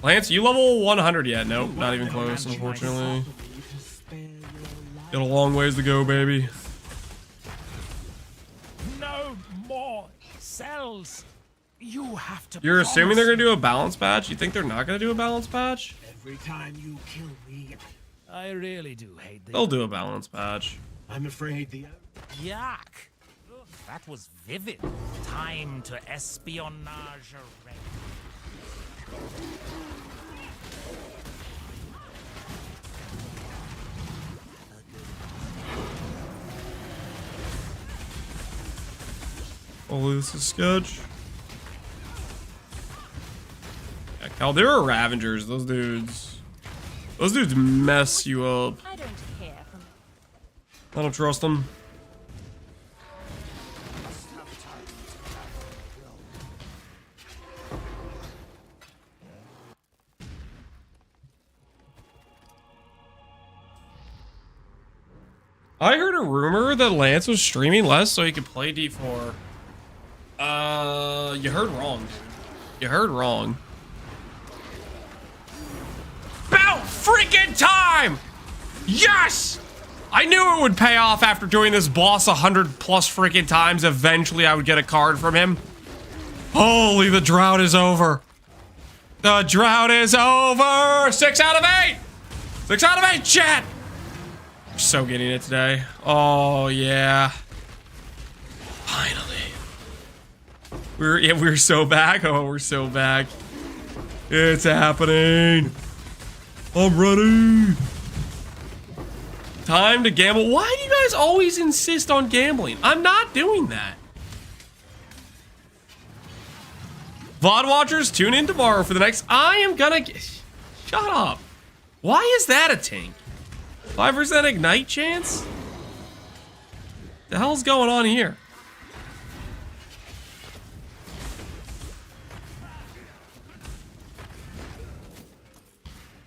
Speaker 1: Lance, you level 100 yet? Nope, not even close, unfortunately. Got a long ways to go, baby.
Speaker 6: No more cells. You have to.
Speaker 1: You're assuming they're gonna do a balance patch? You think they're not gonna do a balance patch?
Speaker 7: Every time you kill me,
Speaker 6: I really do hate this.
Speaker 1: They'll do a balance patch.
Speaker 7: I'm afraid the...
Speaker 6: Yuck. That was vivid. Time to espionage a red.
Speaker 1: Oh, this is sketch. Yeah, Cal, there are Ravagers. Those dudes mess you up.
Speaker 11: I don't care for
Speaker 1: I don't trust them. I heard a rumor that Lance was streaming less so he could play D4. You heard wrong, dude. You heard wrong. About freaking time! Yes! I knew it would pay off after doing this boss 100 plus freaking times. Eventually I would get a card from him. Holy, the drought is over. The drought is over. 6 out of 8. 6 out of 8, chat. We're so getting it today. Oh, yeah. Finally. We're so back. Oh, we're so back. It's happening. I'm ready. Time to gamble. Why do you guys always insist on gambling? I'm not doing that. VOD watchers, tune in tomorrow for the next. I am gonna. Shut up. Why is that a tank? 5% ignite chance? The hell's going on here?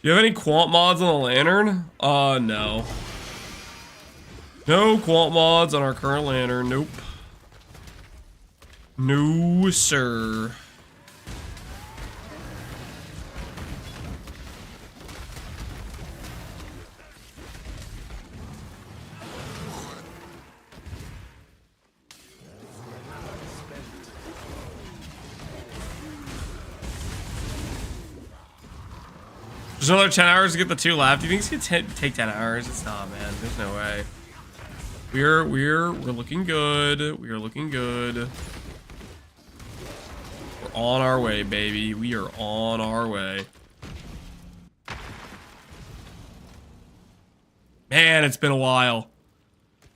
Speaker 1: Do you have any quant mods on the lantern? No. No quant mods on our current lantern. Nope. No, sir. There's another 10 hours to get the 2 left. Do you think it's gonna take 10 hours? It's not, man. There's no way. We're looking good. We are looking good. We're on our way, baby. We are on our way. Man, it's been a while.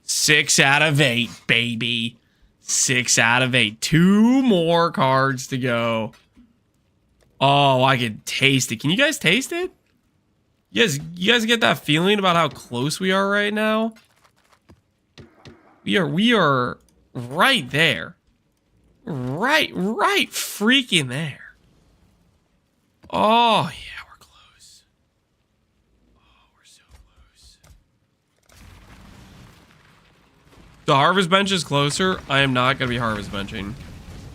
Speaker 1: 6 out of 8, baby. 6 out of 8. 2 more cards to go. Oh, I can taste it. Can you guys taste it? You guys get that feeling about how close we are right now? We are right there. Right freaking there. Oh, yeah, we're close. Oh, we're so close. The harvest bench is closer. I am not going to be harvest benching.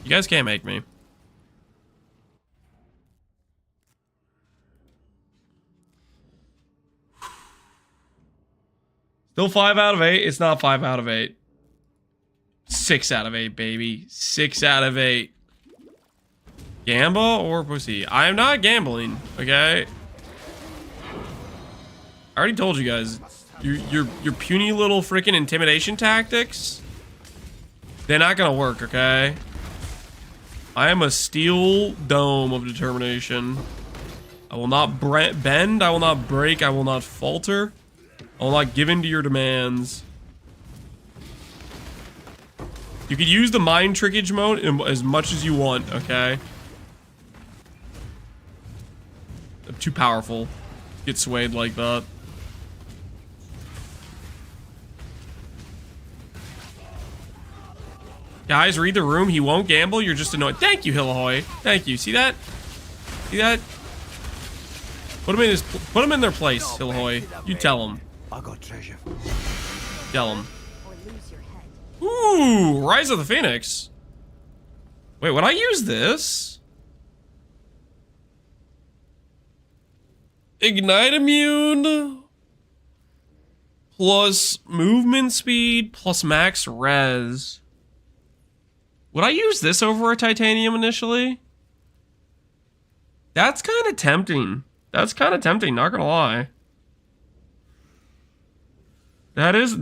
Speaker 1: You guys can't make me. Still 5 out of 8. It's not 5 out of 8. 6 out of 8, baby. 6 out of 8. Gamble or pussy? I am not gambling, okay? I already told you guys. Your puny little freaking intimidation tactics, they're not gonna work, okay? I am a steel dome of determination. I will not bend. I will not break. I will not falter. I will not give in to your demands. You could use the mind trickage mode as much as you want, okay? I'm too powerful to get swayed like that. Guys, read the room. He won't gamble. You're just annoyed. Thank you, Hillahoy. Thank you. See that? See that? Put him in their place, Hillahoy. You tell him.
Speaker 3: I got treasure.
Speaker 1: Tell him. Ooh, Rise of the Phoenix. Wait, would I use this? Ignite immune plus movement speed plus max res. Would I use this over a titanium initially? That's kind of tempting. That's kind of tempting, not gonna lie. That is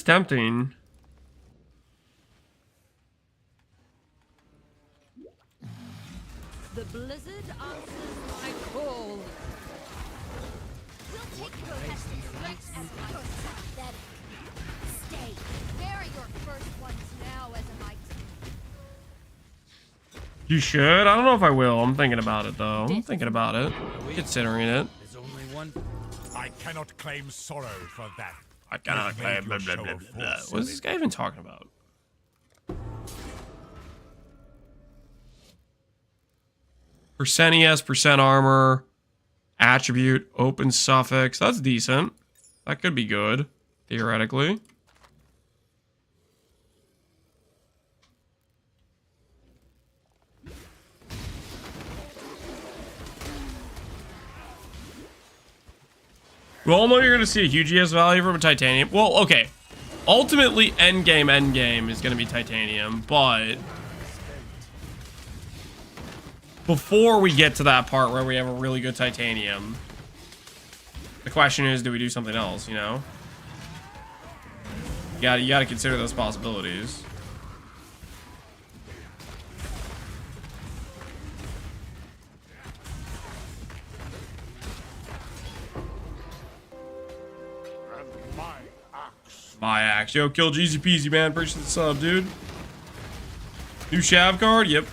Speaker 1: tempting.
Speaker 10: The blizzard answers my call.
Speaker 4: We'll take your threats as pathetic. Stay. They're your first ones now as a might.
Speaker 1: You should. I don't know if I will. I'm thinking about it though. I'm thinking about it. Considering it.
Speaker 6: There's only one. I cannot claim sorrow for that.
Speaker 1: I cannot claim blah, blah, blah, blah. What is this guy even talking about? Percent ES, percent armor, attribute, open suffix. That's decent. That could be good, theoretically. We all know you're going to see a huge ES value from a titanium. Well, okay. Ultimately, endgame is going to be titanium, but before we get to that part where we have a really good titanium. The question is, do we do something else, you know? You gotta consider those possibilities. My axe. Yo, kill easy peasy, man. Appreciate the sub, dude. New Shav card? Yep.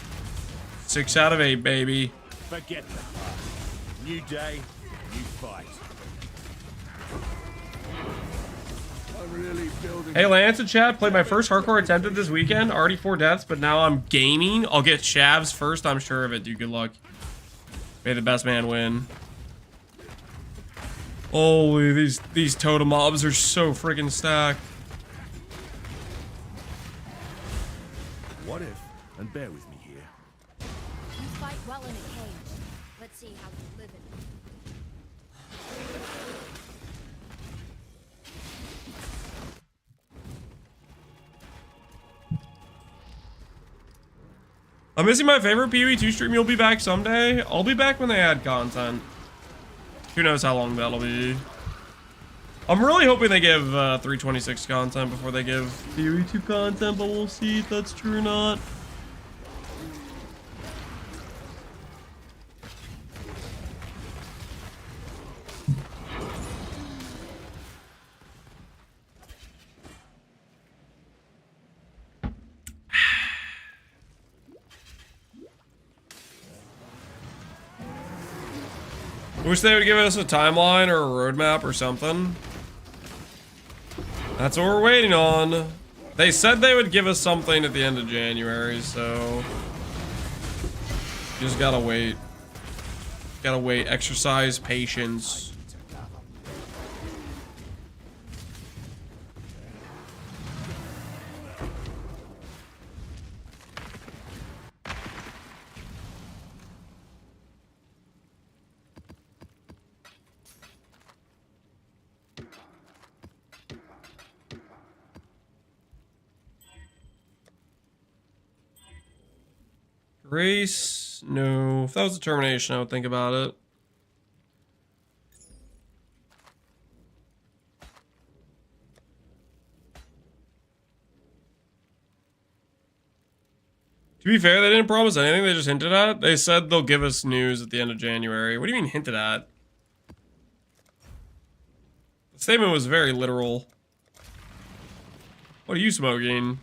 Speaker 1: 6 out of 8, baby.
Speaker 2: Forget the past. New day, new fight. I'm really building.
Speaker 1: Hey, Lance and chat. Played my first hardcore attempted this weekend. Already 4 deaths, but now I'm gaming. I'll get Shavs first. I'm sure of it, dude. Good luck. May the best man win. Holy, these totem mobs are so freaking stacked.
Speaker 2: What if, and bear with me here.
Speaker 4: You fight well in a cage. Let's see how you live in it.
Speaker 1: I'm missing my favorite PoE2 stream. You'll be back someday. I'll be back when they add content. Who knows how long that'll be. I'm really hoping they give 326 content before they give PoE2 content, but we'll see if that's true or not. Wish they would give us a timeline or a roadmap or something. That's what we're waiting on. They said they would give us something at the end of January, so just gotta wait. Gotta wait. Exercise patience. Grace? No. If that was a termination, I would think about it. To be fair, they didn't promise anything. They just hinted at it. They said they'll give us news at the end of January. What do you mean hinted at? The statement was very literal. What are you smoking?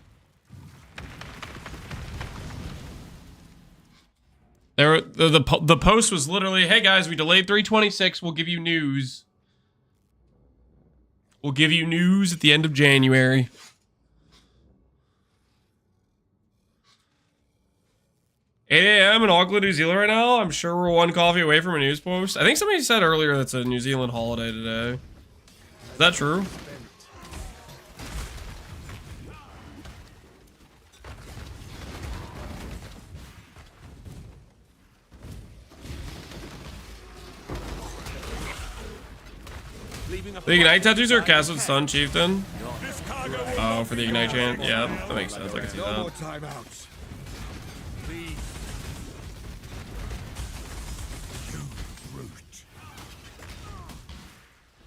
Speaker 1: The post was literally, hey guys, we delayed 326. We'll give you news. We'll give you news at the end of January. $8 a.m. in Auckland, New Zealand right now. I'm sure we're one coffee away from a news post. I think somebody said earlier that's a New Zealand holiday today. Is that true? The Ignite tattoos are cast with Sun Chieftain. Oh, for the Ignite chant? Yeah, that makes sense. I can see that.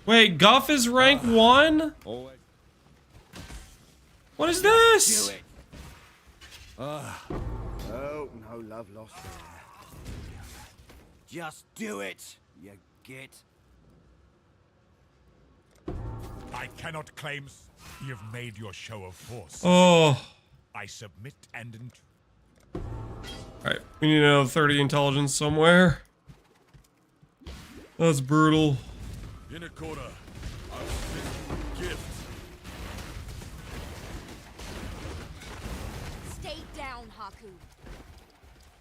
Speaker 1: Wait, Guff is rank 1? What is this?
Speaker 3: Oh, no love lost there. Just do it, you git.
Speaker 6: I cannot claim you've made your show of force.
Speaker 1: Oh.
Speaker 6: I submit and...
Speaker 1: Alright, we need another 30 intelligence somewhere. That's brutal.
Speaker 2: In a quarter, I will send you a gift.
Speaker 4: Stay down, Haku.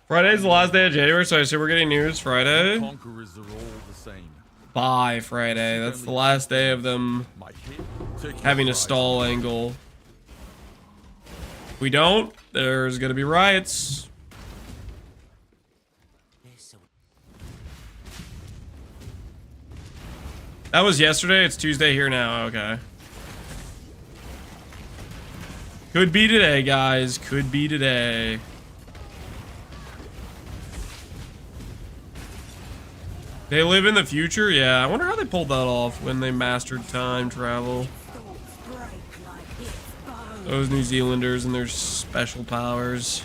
Speaker 1: Friday's the last day of January, so I assume we're getting news Friday.
Speaker 2: Conquerors are all the same.
Speaker 1: Bye, Friday. That's the last day of them having a stall angle. If we don't, there's gonna be riots. That was yesterday. It's Tuesday here now. Okay. Could be today, guys. Could be today. They live in the future? Yeah, I wonder how they pulled that off when they mastered time travel. Those New Zealanders and their special powers.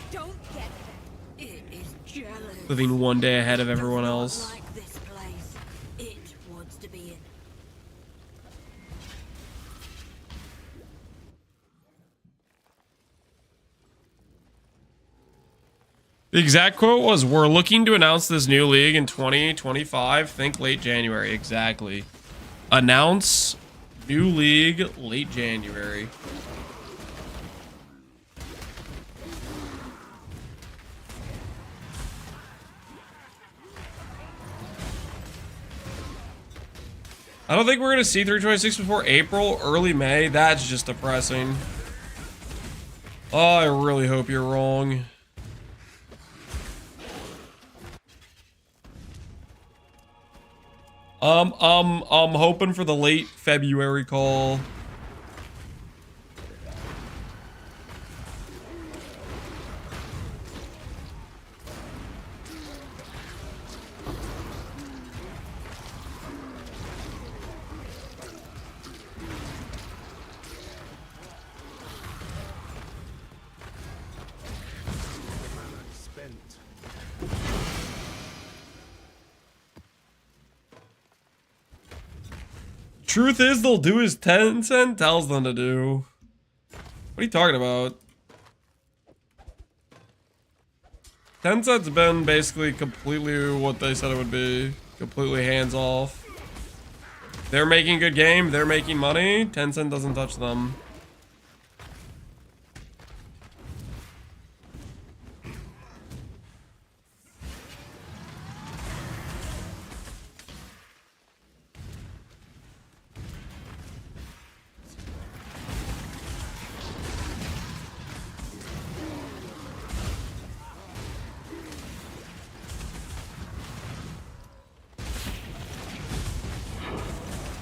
Speaker 1: Living one day ahead of everyone else. The exact quote was, "We're looking to announce this new league in 2025. Think late January." Exactly. Announce new league late January. I don't think we're going to see 326 before April, early May. That's just depressing. Oh, I really hope you're wrong. I'm hoping for the late February call. Truth is, they'll do as Tencent tells them to do. What are you talking about? Tencent's been basically completely what they said it would be. Completely hands off. They're making a good game. They're making money. Tencent doesn't touch them.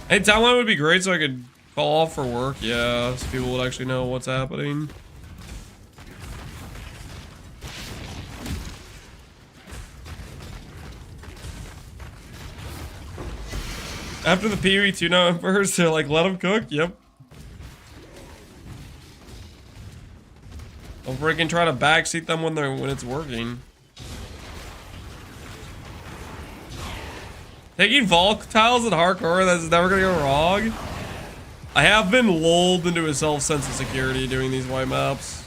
Speaker 1: Hey, timeline would be great so I could call off for work. Yeah, so people would actually know what's happening. After the PoE2 numbers, to like let them cook. Yep. I'll freaking try to backseat them when it's working. Taking volatiles and hardcore, that's never gonna go wrong. I have been lulled into a self-sense of security doing these white maps.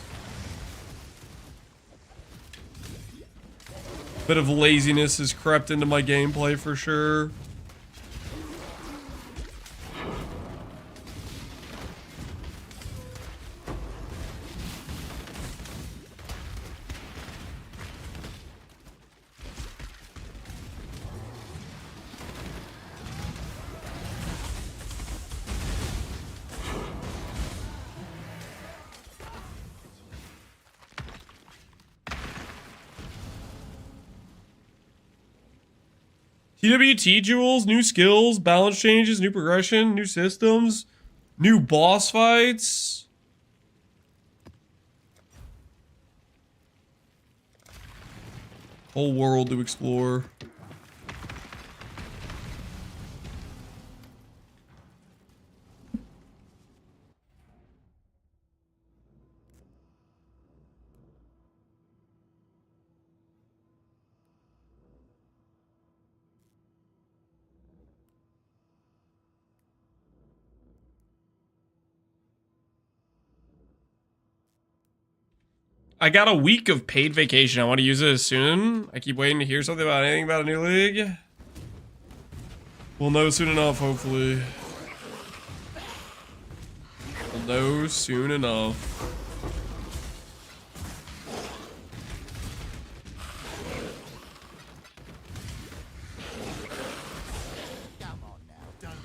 Speaker 1: Bit of laziness has crept into my gameplay for sure. TWT jewels, new skills, balance changes, new progression, new systems, new boss fights. Whole world to explore. I got a week of paid vacation. I want to use it soon. I keep waiting to hear something about anything about a new league. We'll know soon enough, hopefully. We'll know soon enough.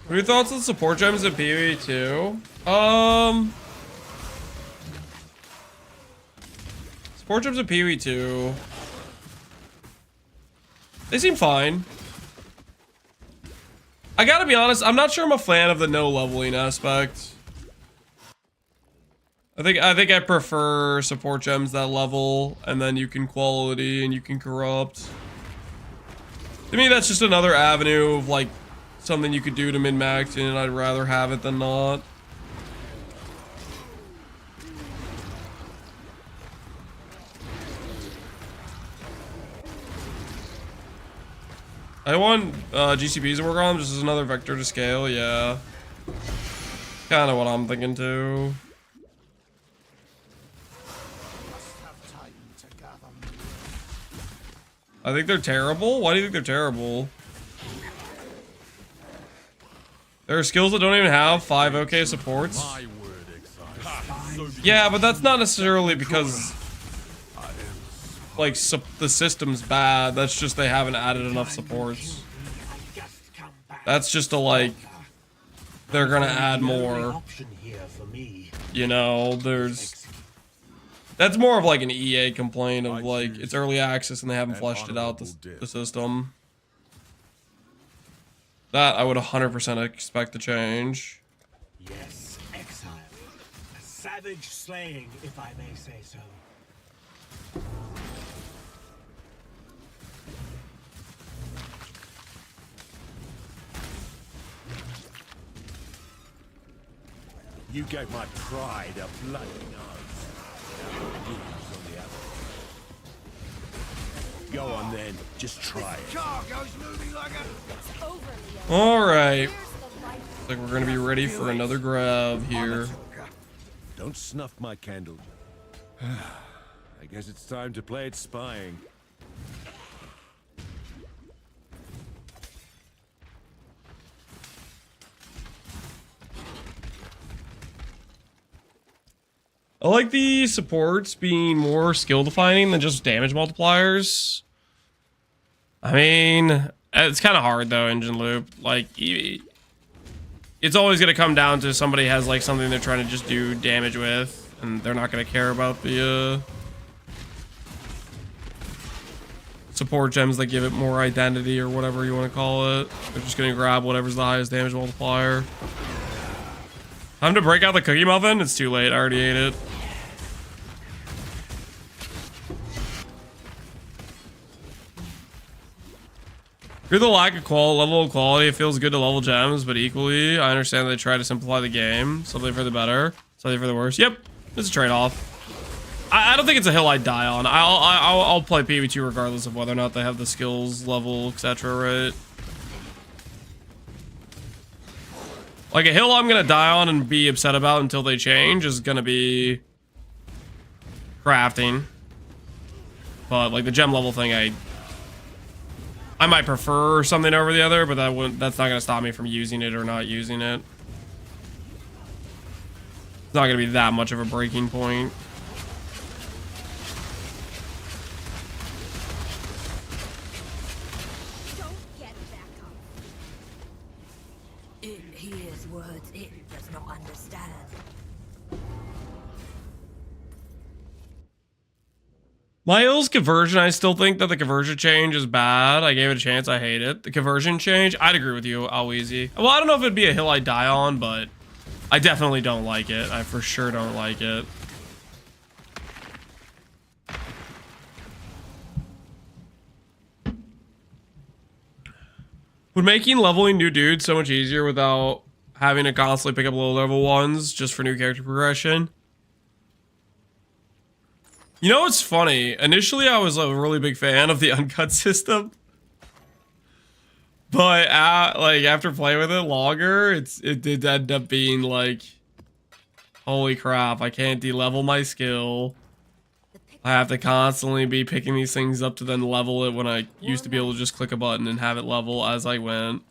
Speaker 1: What are your thoughts on support gems in PoE 2? Support gems in PoE 2. They seem fine. I gotta be honest, I'm not sure I'm a fan of the no leveling aspect. I think I prefer support gems that level, and then you can quality and you can corrupt. To me, that's just another avenue of like something you could do to min-max, and I'd rather have it than not. I want GCPs to work on just as another vector to scale, yeah. Kind of what I'm thinking too. I think they're terrible. Why do you think they're terrible? There are skills that don't even have 5 OK supports. Yeah, but that's not necessarily because like the system's bad. That's just they haven't added enough supports. That's just a like they're gonna add more. You know, that's more of like an EA complaint of like it's early access and they haven't fleshed it out the system. That I would 100% expect to change.
Speaker 7: Yes, Exile. A savage slaying, if I may say so.
Speaker 2: You gave my pride a bloody nose. Go on then, just try it.
Speaker 1: Alright. Looks like we're gonna be ready for another grav here.
Speaker 2: Don't snuff my candle. I guess it's time to play it spying.
Speaker 1: I like the supports being more skill defining than just damage multipliers. I mean, it's kind of hard though, engine loop. Like, it's always going to come down to somebody has like something they're trying to just do damage with, and they're not going to care about the support gems that give it more identity or whatever you want to call it. They're just going to grab whatever's the highest damage multiplier. Time to break out the cookie muffin? It's too late. I already ate it. Through the lack of level of quality, it feels good to level gems, but equally, I understand they try to simplify the game. Something for the better, something for the worse. Yep, it's a trade-off. I don't think it's a hill I'd die on. I'll play PvP regardless of whether or not they have the skills level, etc. Right? Like a hill I'm gonna die on and be upset about until they change is gonna be crafting. But like the gem level thing, I might prefer something over the other, but that's not gonna stop me from using it or not using it. It's not gonna be that much of a breaking point.
Speaker 5: Don't get back up. It hears words it does not understand.
Speaker 1: My Ill's conversion, I still think that the conversion change is bad. I gave it a chance, I hate it. The conversion change, I'd agree with you, Alweezy. Well, I don't know if it'd be a hill I die on, but I definitely don't like it. I for sure don't like it. Would making leveling new dudes so much easier without having to constantly pick up low level ones just for new character progression? You know what's funny? Initially, I was a really big fan of the uncut system, but like after playing with it longer, it did end up being like, holy crap! I can't de-level my skill. I have to constantly be picking these things up to then level it when I used to be able to just click a button and have it level as I went.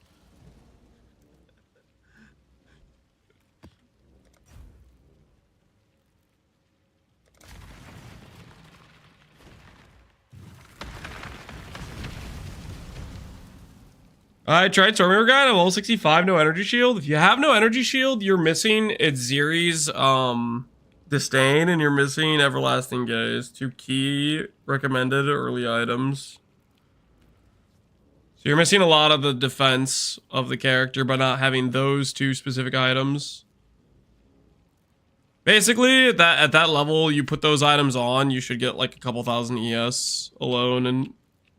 Speaker 1: I tried Stormweaver Guide. I'm level 65, no energy shield. If you have no energy shield, you're missing Ziri's Disdain, and you're missing Everlasting Gaze. 2 key recommended early items. So you're missing a lot of the defense of the character by not having those 2 specific items. Basically, at that level, you put those items on, you should get like a couple thousand ES alone, and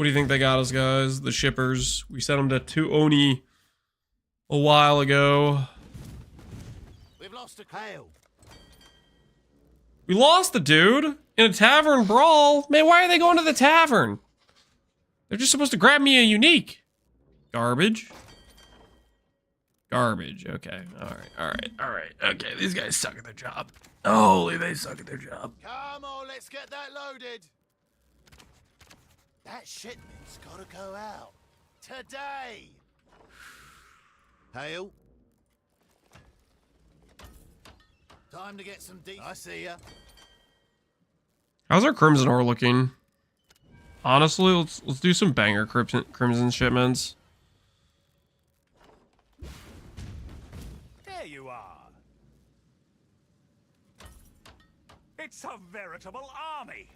Speaker 1: What do you think they got us, guys? The shippers. We sent them to 2 Oni a while ago.
Speaker 3: We've lost a hail.
Speaker 1: We lost the dude in a tavern brawl. Man, why are they going to the tavern? They're just supposed to grab me a unique. Garbage. Garbage. Okay. Alright. Okay, these guys suck at their job. Holy, they suck at their job.
Speaker 3: Come on, let's get that loaded. That shipment's gotta go out. Today. Hail. Time to get some deep. I see ya.
Speaker 1: How's our Crimson Ore looking? Honestly, let's do some banger Crimson shipments.
Speaker 6: There you are. It's a veritable army.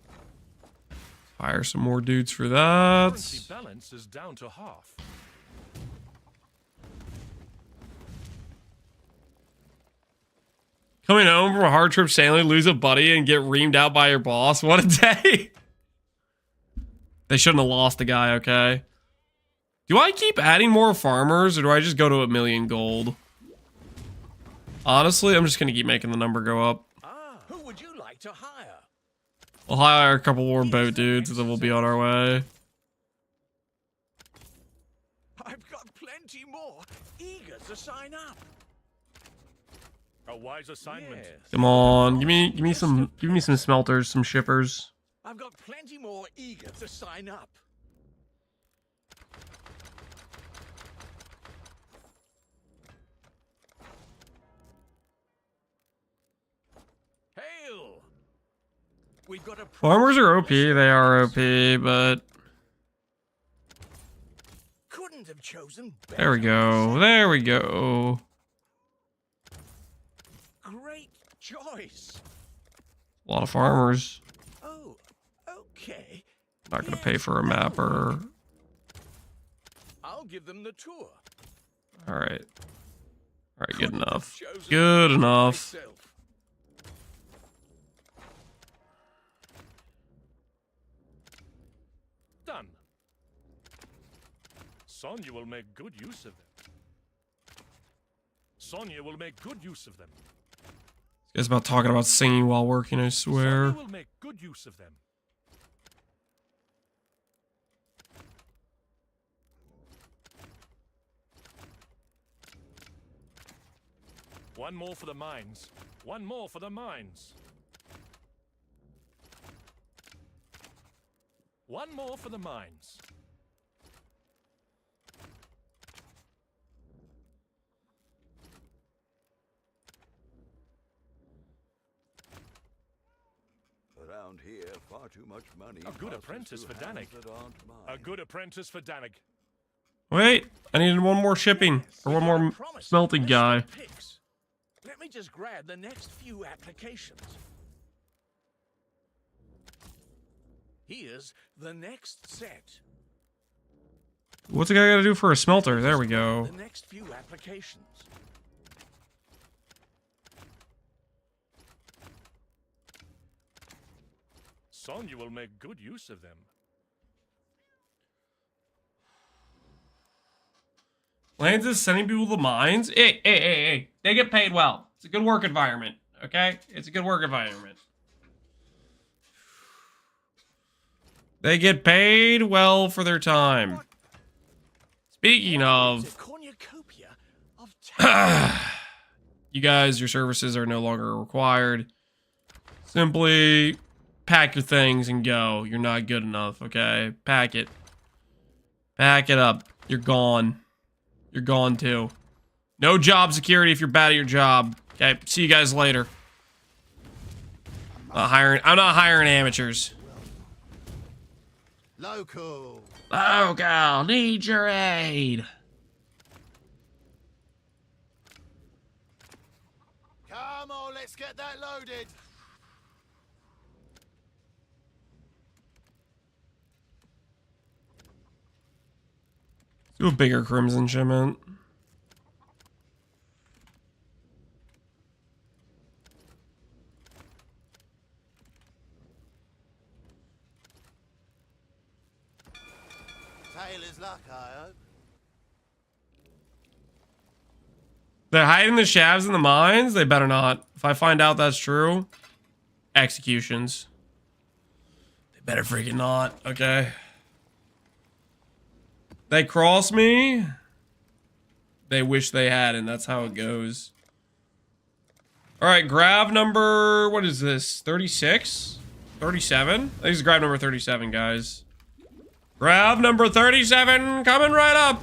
Speaker 1: Hire some more dudes for that.
Speaker 2: Currency balance is down to half.
Speaker 1: Coming home from a hard trip sailing, lose a buddy, and get reamed out by your boss. What a day. They shouldn't have lost the guy, okay? Do I keep adding more farmers, or do I just go to 1,000,000 gold? Honestly, I'm just going to keep making the number go up.
Speaker 6: Who would you like to hire?
Speaker 1: We'll hire a couple more boat dudes, and then we'll be on our way.
Speaker 6: I've got plenty more eager to sign up.
Speaker 2: A wise assignment.
Speaker 6: Yes.
Speaker 1: Come on, give me some smelters, some shippers.
Speaker 6: I've got plenty more eager to sign up. Hail! We've got a
Speaker 1: Farmers are OP, they are OP, but
Speaker 6: couldn't have chosen better.
Speaker 1: there we go. There we go.
Speaker 6: Great choice.
Speaker 1: A lot of farmers.
Speaker 6: Oh, okay.
Speaker 1: Not gonna pay for a mapper.
Speaker 6: I'll give them the tour.
Speaker 1: Alright. Alright, good enough. Good enough.
Speaker 2: Done. Sonya will make good use of them. Sonya will make good use of them.
Speaker 1: This guy's about talking about singing while working, I swear.
Speaker 2: Sonya will make good use of them. One more for the mines. One more for the mines. One more for the mines.
Speaker 3: Around here, far too much money.
Speaker 2: A good apprentice for Danik. A good apprentice for Danik.
Speaker 1: Wait, I needed one more shipping. Or one more smelting guy.
Speaker 6: Let me just grab the next few applications. Here's the next set.
Speaker 1: What's the guy gotta do for a smelter? There we go.
Speaker 6: The next few applications.
Speaker 2: Sonya will make good use of them.
Speaker 1: Lance is sending people to the mines. Hey. They get paid well. It's a good work environment, okay? It's a good work environment. They get paid well for their time. Speaking of... you guys, your services are no longer required. Simply pack your things and go. You're not good enough, okay? Pack it. Pack it up. You're gone. You're gone too. No job security if you're bad at your job. Okay, see you guys later. I'm not hiring amateurs.
Speaker 3: Local.
Speaker 1: Local, need your aid.
Speaker 3: Come on, let's get that loaded.
Speaker 1: Do a bigger crimson shipment.
Speaker 3: Tailor's luck, I hope.
Speaker 1: They're hiding the shavs in the mines? They better not. If I find out that's true, executions. They better freaking not, okay? They cross me. They wish they hadn't. That's how it goes. Alright, grav number... What is this? 36? 37? I think it's grav number 37, guys. Grav number 37 coming right up.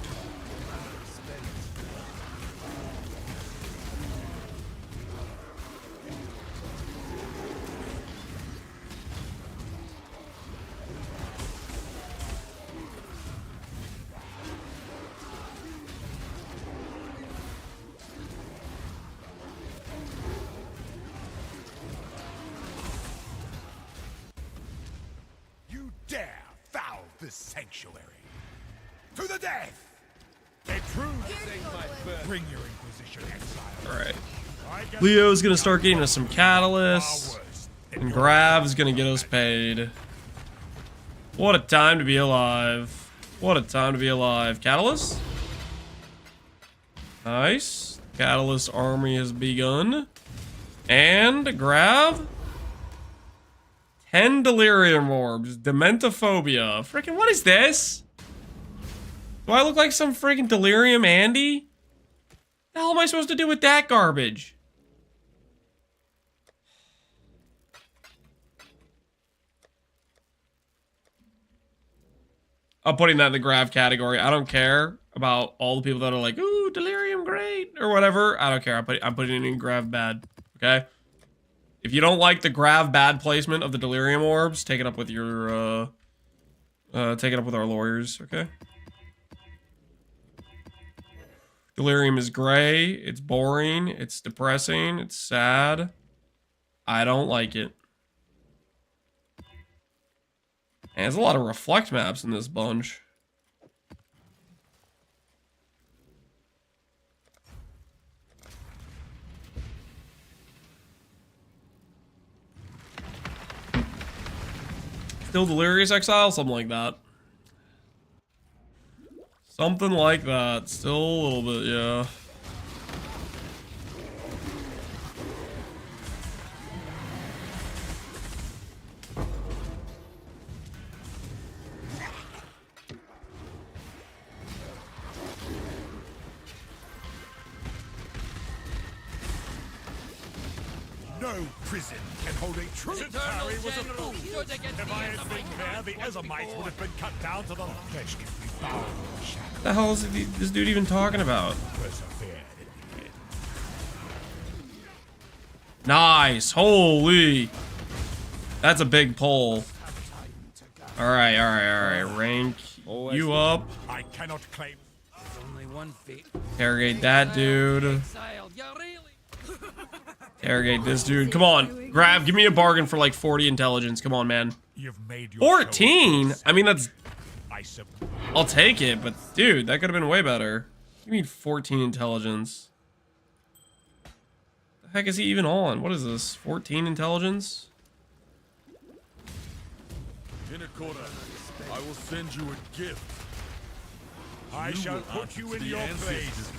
Speaker 2: Dare foul this sanctuary to the death. A true bring your inquisition, Exile.
Speaker 1: All right. Leo's gonna start getting us some catalysts, and Grav's gonna get us paid. What a time to be alive! What a time to be alive. Catalyst, nice. Catalyst army has begun, and Grav. 10 delirium orbs. Dementophobia. Freaking what is this? Do I look like some freaking delirium Andy? The hell am I supposed to do with that garbage? I'm putting that in the Grav category. I don't care about all the people that are like, ooh, delirium great, or whatever. I don't care. I'm putting it in Grav bad. Okay? If you don't like the Grav bad placement of the delirium orbs, take it up with your, take it up with our lawyers, okay? Delirium is gray, it's boring, it's depressing, it's sad. I don't like it. And there's a lot of reflect maps in this bunch. Still delirious exile? Something like that. Something like that. Still a little bit, yeah.
Speaker 2: No prison can hold a true Harry was a fool. If I had been there, the Ezamites would have been cut down to the flesh can be bound.
Speaker 1: What the hell is this dude even talking about? Nice. Holy. That's a big pull. Alright, alright, alright. Rank you up.
Speaker 2: I cannot claim.
Speaker 3: Only one feet.
Speaker 1: Interrogate that dude. Interrogate this dude. Come on. Grav, give me a bargain for like 40 intelligence. Come on, man.
Speaker 2: You've made your
Speaker 1: 14? I mean, that's... I'll take it, but dude, that could have been way better. You need 14 intelligence. The heck is he even on? What is this? 14 intelligence?
Speaker 2: In a quarter, I will send you a gift. I shall put you in your place.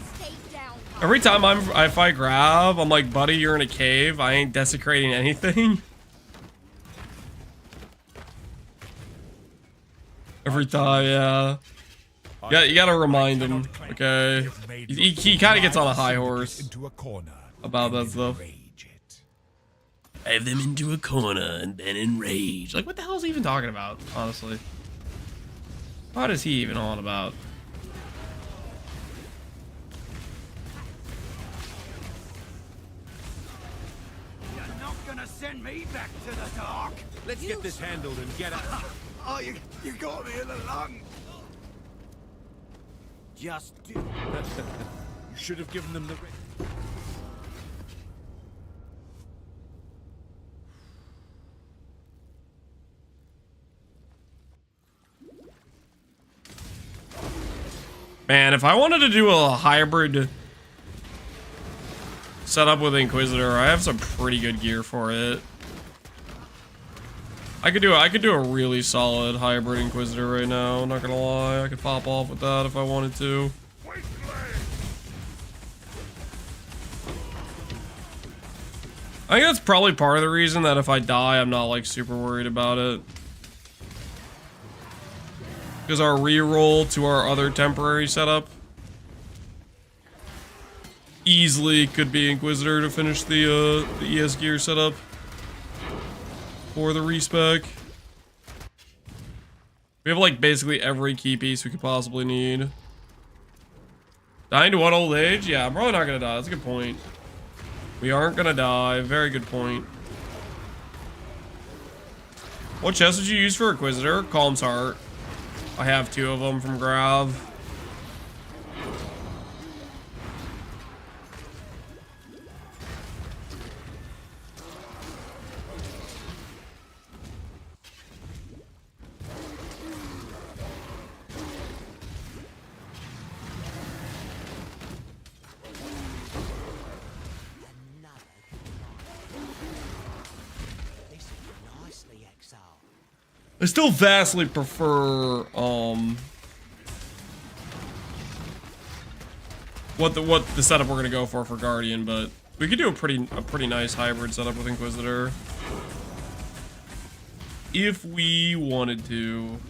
Speaker 1: Every time I fight Grav, I'm like, buddy, you're in a cave. I ain't desecrating anything. Every time, yeah. Yeah, you gotta remind him, okay? He kind of gets on a high horse about that stuff. Drive them into a corner and then enrage. Like, what the hell is he even talking about, honestly? What is he even on about?
Speaker 3: You're not gonna send me back to the dark.
Speaker 8: Let's get this handled and get out.
Speaker 3: Oh, you got me in the lung. Just do.
Speaker 8: You should have given them the ring.
Speaker 1: Man, if I wanted to do a hybrid setup with Inquisitor, I have some pretty good gear for it. I could do a really solid hybrid Inquisitor right now, not gonna lie. I could pop off with that if I wanted to. I think that's probably part of the reason that if I die, I'm not like super worried about it. Because our reroll to our other temporary setup easily could be Inquisitor to finish the ES gear setup for the respec. We have like basically every key piece we could possibly need. Dying to one old age? Yeah, I'm probably not gonna die. That's a good point. We aren't gonna die. Very good point. What chest did you use for Inquisitor? Calm's Heart. I have 2 of them from Grav. I still vastly prefer what the setup we're gonna go for Guardian, but we could do a pretty nice hybrid setup with Inquisitor if we wanted to.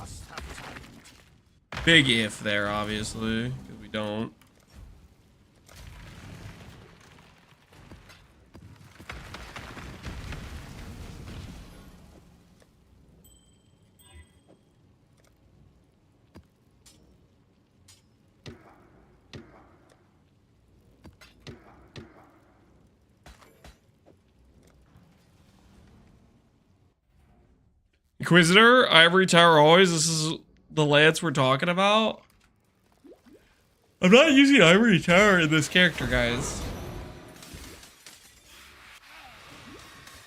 Speaker 1: Big if there, obviously, because we don't. Inquisitor, Ivory Tower always. This is the lance we're talking about. I'm not using Ivory Tower in this character, guys.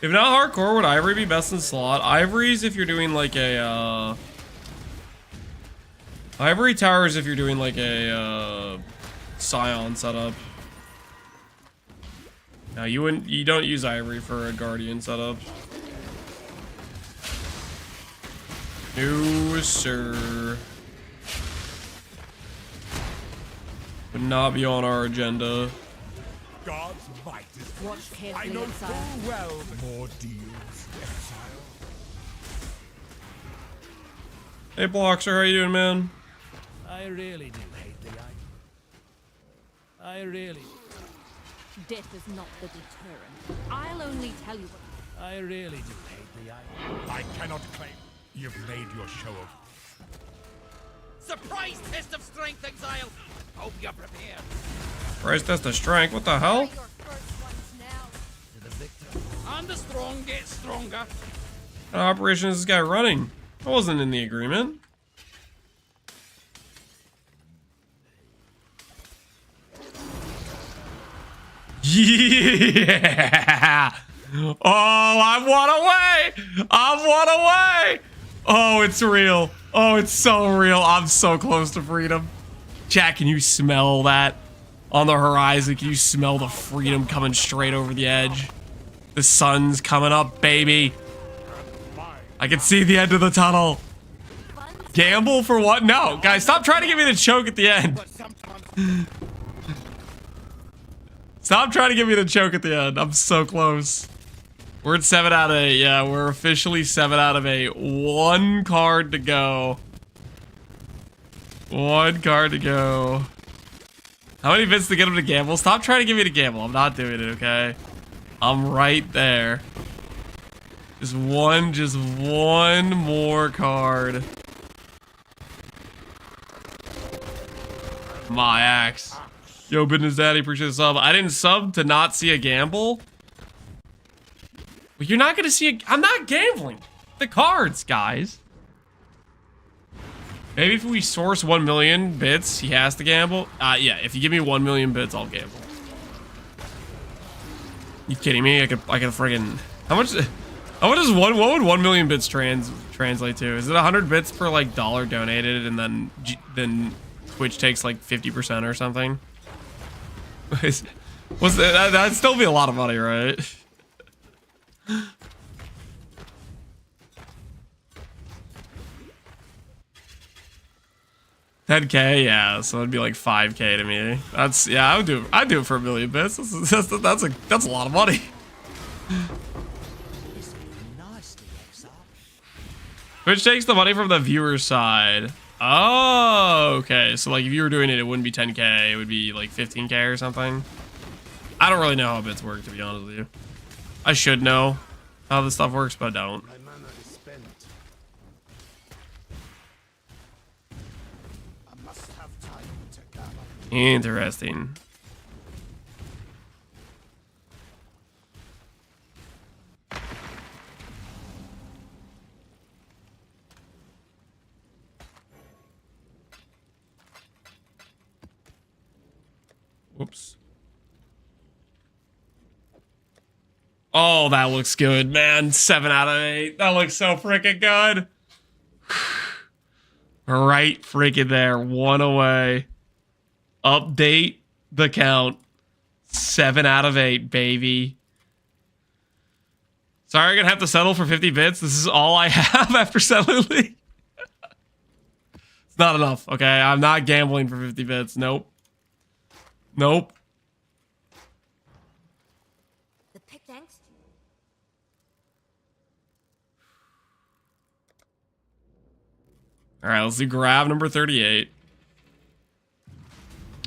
Speaker 1: If not hardcore, would Ivory be best in slot? Ivory's if you're doing like a Ivory Towers if you're doing like a Scion setup. No, you don't use Ivory for a Guardian setup. No, sir. Would not be on our agenda.
Speaker 2: God's might is
Speaker 5: Watch
Speaker 2: I
Speaker 5: carefully,
Speaker 2: know
Speaker 5: Exile.
Speaker 2: full well more deals, Exile.
Speaker 1: Hey, Bloxer, how you doing, man?
Speaker 6: I really do hate the eye. I really.
Speaker 11: Death is not the deterrent. I'll only tell you what.
Speaker 6: I really do hate the eye.
Speaker 2: I cannot claim you've made your show of.
Speaker 13: Surprise test of strength, Exile! Hope you're prepared.
Speaker 1: Price test of strength. What the hell?
Speaker 13: To the victor. And the strong get stronger.
Speaker 1: What operation is this guy running? I wasn't in the agreement. Yeah! Oh, I'm one away! I'm one away! Oh, it's real. Oh, it's so real. I'm so close to freedom. Chat, can you smell that? On the horizon, can you smell the freedom coming straight over the edge? The sun's coming up, baby. I can see the end of the tunnel. Gamble for what? No, guys, stop trying to give me the choke at the end. Stop trying to give me the choke at the end. I'm so close. We're at 7 out of 8. Yeah, we're officially 7 out of 8. 1 card to go. 1 card to go. How many bits to get him to gamble? Stop trying to give me the gamble. I'm not doing it, okay? I'm right there. Just one more card. My axe. Yo, Business Daddy, appreciate the sub. I didn't sub to not see a gamble. But you're not gonna see I'm not gambling. The cards, guys. Maybe if we source 1 million bits, he has to gamble. Yeah, if you give me 1 million bits, I'll gamble. You kidding me? I could friggin' how much is what would 1 million bits translate to? Is it 100 bits per like dollar donated and then Twitch takes like 50% or something? That'd still be a lot of money, right? 10K, yeah, so it'd be like 5K to me. That's, yeah, I'd do it for 1,000,000 bits. That's a lot of money. Which takes the money from the viewer's side. Oh, okay. So like if you were doing it, it wouldn't be 10K. It would be like 15K or something. I don't really know how bits work, to be honest with you. I should know how this stuff works, but I don't. Interesting. Whoops. Oh, that looks good, man. 7 out of 8. That looks so freaking good. Right freaking there. 1 away. Update the count. 7 out of 8, baby. Sorry, I'm gonna have to settle for 50 bits. This is all I have after settling. It's not enough, okay? I'm not gambling for 50 bits. Nope. Nope.
Speaker 4: The pick, thanks.
Speaker 1: All right, let's do grab number 38.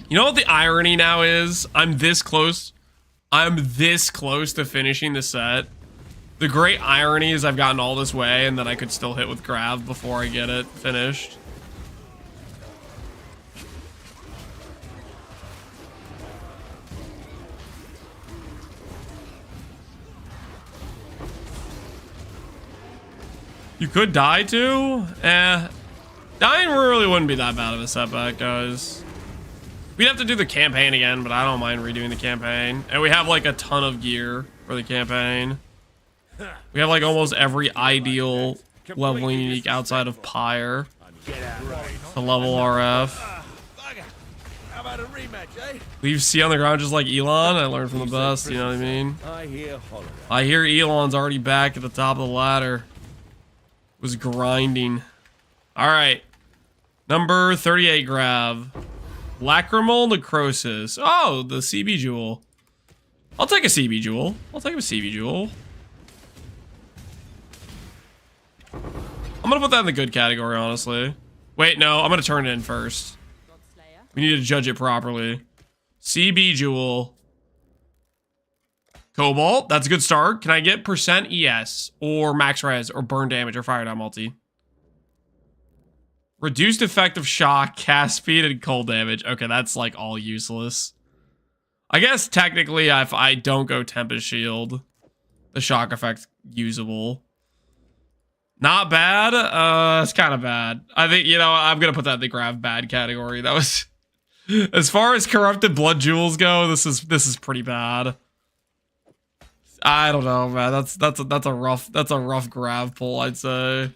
Speaker 1: You know what the irony now is? I'm this close to finishing the set. The great irony is I've gotten all this way and then I could still hit with grav before I get it finished. You could die too? Dying really wouldn't be that bad of a setback, guys. We'd have to do the campaign again, but I don't mind redoing the campaign. And we have like a ton of gear for the campaign. We have like almost every ideal leveling unique outside of Pyre to level RF.
Speaker 3: How about a rematch, eh?
Speaker 1: Leave C on the ground just like Elon. I learned from the best, you know what I mean? I hear Elon's already back at the top of the ladder. Was grinding. All right. Number 38 grav. Lacrimal Necrosis. Oh, the CB Jewel. I'll take a CB Jewel. I'll take a CB Jewel. I'm gonna put that in the good category, honestly. Wait, no, I'm gonna turn it in first. We need to judge it properly. CB Jewel. Cobalt, that's a good start. Can I get percent ES or max res or burn damage or fire down multi? Reduced effective shock, cast speed, and cold damage. Okay, that's like all useless. I guess technically if I don't go Tempest Shield, the shock effect's usable. Not bad. It's kind of bad. I think, you know, I'm going to put that in the grav bad category. That was, as far as corrupted blood jewels go, this is pretty bad. I don't know, man. That's a rough grav pull, I'd say.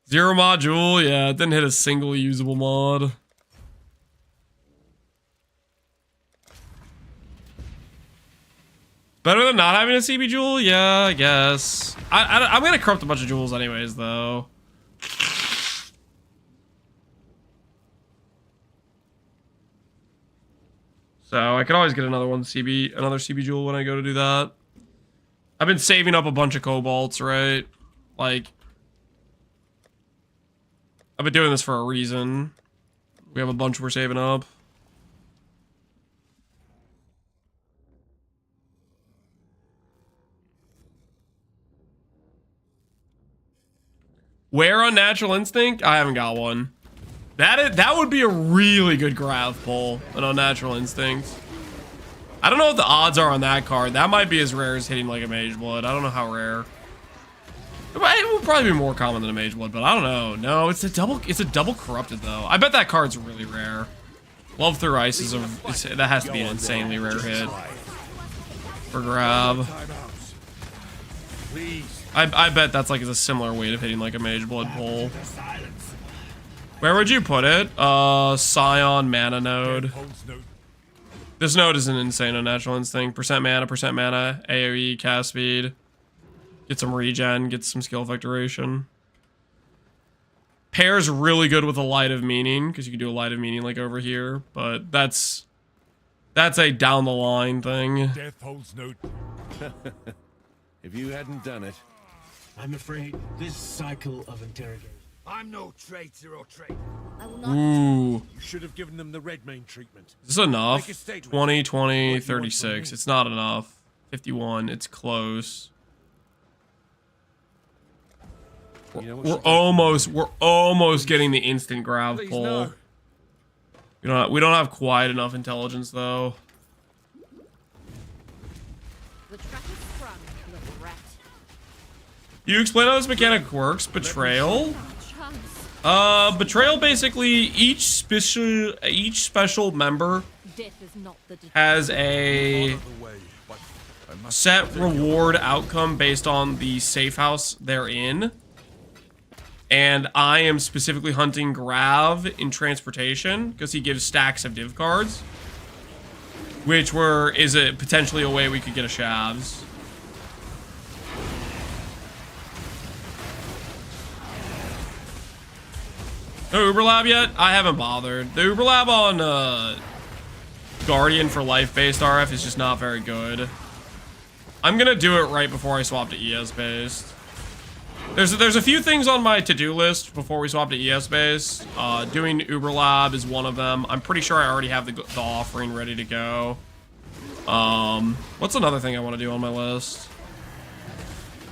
Speaker 1: Zero module, yeah, it didn't hit a single usable mod. Better than not having a CB jewel? Yeah, I guess. I'm gonna corrupt a bunch of jewels anyways, though. So I could always get another CB jewel when I go to do that. I've been saving up a bunch of cobalts, right? Like, I've been doing this for a reason. We have a bunch we're saving up. Where on Natural Instinct? I haven't got one. That would be a really good grav pull, an Unnatural Instinct. I don't know what the odds are on that card. That might be as rare as hitting like a Mage Blood. I don't know how rare. It will probably be more common than a Mage Blood, but I don't know. No, it's a double corrupted though. I bet that card's really rare. Love Through Ice is that has to be an insanely rare hit for grab. I bet that's like a similar weight of hitting like a Mage Blood pull. Where would you put it? Scion mana node. This node is an insane Unnatural Instinct. Percent mana, AoE, cast speed. Get some regen, get some skill effect duration. pairs really good with a light of meaning, because you can do a light of meaning like over here, but that's a down the line thing.
Speaker 2: Death holds no.
Speaker 14: If you hadn't done it,
Speaker 7: I'm afraid this cycle of interrogation.
Speaker 3: I'm no traitor or traitor.
Speaker 4: I will not.
Speaker 1: Ooh.
Speaker 14: you should have given them the Redmayne treatment.
Speaker 1: Is this enough?
Speaker 14: Make a statement.
Speaker 1: 20, 20,
Speaker 14: What do you want
Speaker 1: 36.
Speaker 14: from me?
Speaker 1: It's not enough. 51. It's close.
Speaker 14: You know what
Speaker 1: We're
Speaker 14: should
Speaker 1: almost getting the instant grav
Speaker 14: Please,
Speaker 1: pull.
Speaker 14: no.
Speaker 1: We don't have quite enough intelligence though.
Speaker 5: The trap is sprung, little rat.
Speaker 1: You explain how this mechanic works? Betrayal? Betrayal basically each special member
Speaker 11: Death is not the
Speaker 1: has a set reward outcome based on the safe house they're in. And I am specifically hunting Grav in transportation because he gives stacks of div cards, which is potentially a way we could get a Shavs. No Uber Lab yet? I haven't bothered. The Uber Lab on Guardian for life-based RF is just not very good. I'm gonna do it right before I swap to ES-based. There's a few things on my to-do list before we swap to ES-based. Doing Uber Lab is one of them. I'm pretty sure I already have the offering ready to go. What's another thing I want to do on my list?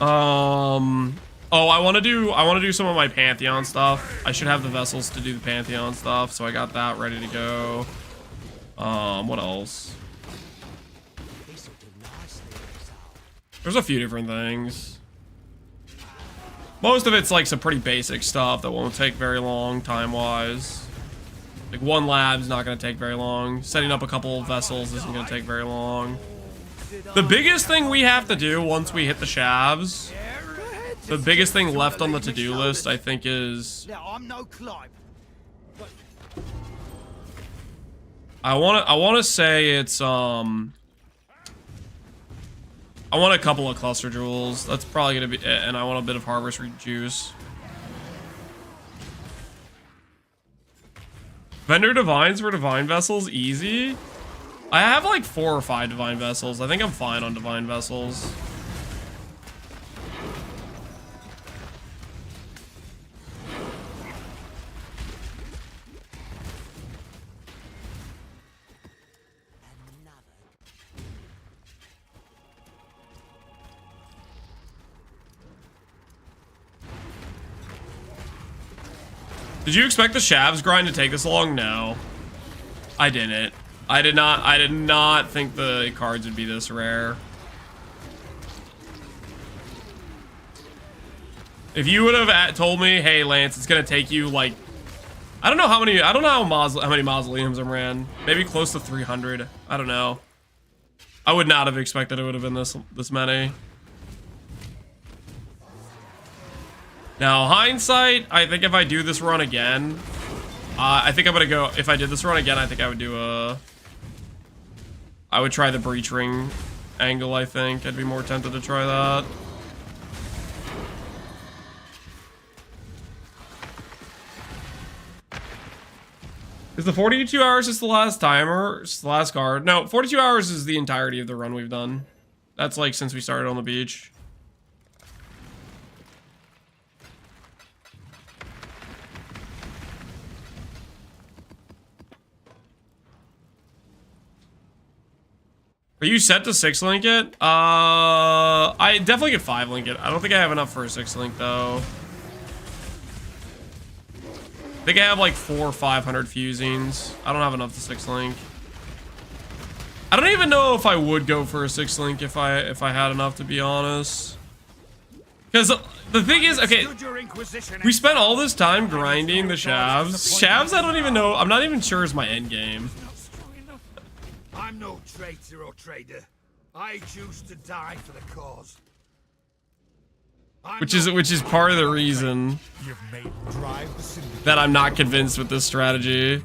Speaker 1: Oh, I want to do some of my Pantheon stuff. I should have the vessels to do the Pantheon stuff, so I got that ready to go. What else? There's a few different things. Most of it's like some pretty basic stuff that won't take very long time-wise. Like one lab's not going to take very long. Setting up a couple of vessels isn't going to take very long. The biggest thing we have to do once we hit the Shavs, the biggest thing left on the to-do list, I think, is...
Speaker 3: I'm no Clive.
Speaker 1: I want to say it's, I want a couple of cluster jewels. That's probably going to be... And I want a bit of harvest juice. Vendor divines for divine vessels, easy. I have like 4 or 5 divine vessels. I think I'm fine on divine vessels. Did you expect the Shavs grind to take this long? No. I didn't. I did not think the cards would be this rare. If you would have told me, hey Lance, it's gonna take you like, I don't know how many mausoleums I ran. Maybe close to 300. I don't know. I would not have expected it would have been this many. Now, hindsight, I think if I do this run again, I think I'm gonna go, if I did this run again, I think I would do I would try the breach ring angle, I think. I'd be more tempted to try that. Is the 42 hours just the last timer? Just the last card? No, 42 hours is the entirety of the run we've done. That's like since we started on the beach. Are you set to 6-link it? I definitely get 5-link it. I don't think I have enough for a 6-link though. I think I have like 400 or 500 fusings. I don't have enough to 6-link. I don't even know if I would go for a 6-link if I had enough, to be honest. Because the thing is, okay, we spent all this time grinding the Shavs. Shavs, I don't even know. I'm not even sure is my end game.
Speaker 3: I'm no traitor or trader. I choose to die for the cause.
Speaker 1: Which is part of the reason that I'm not convinced with this strategy.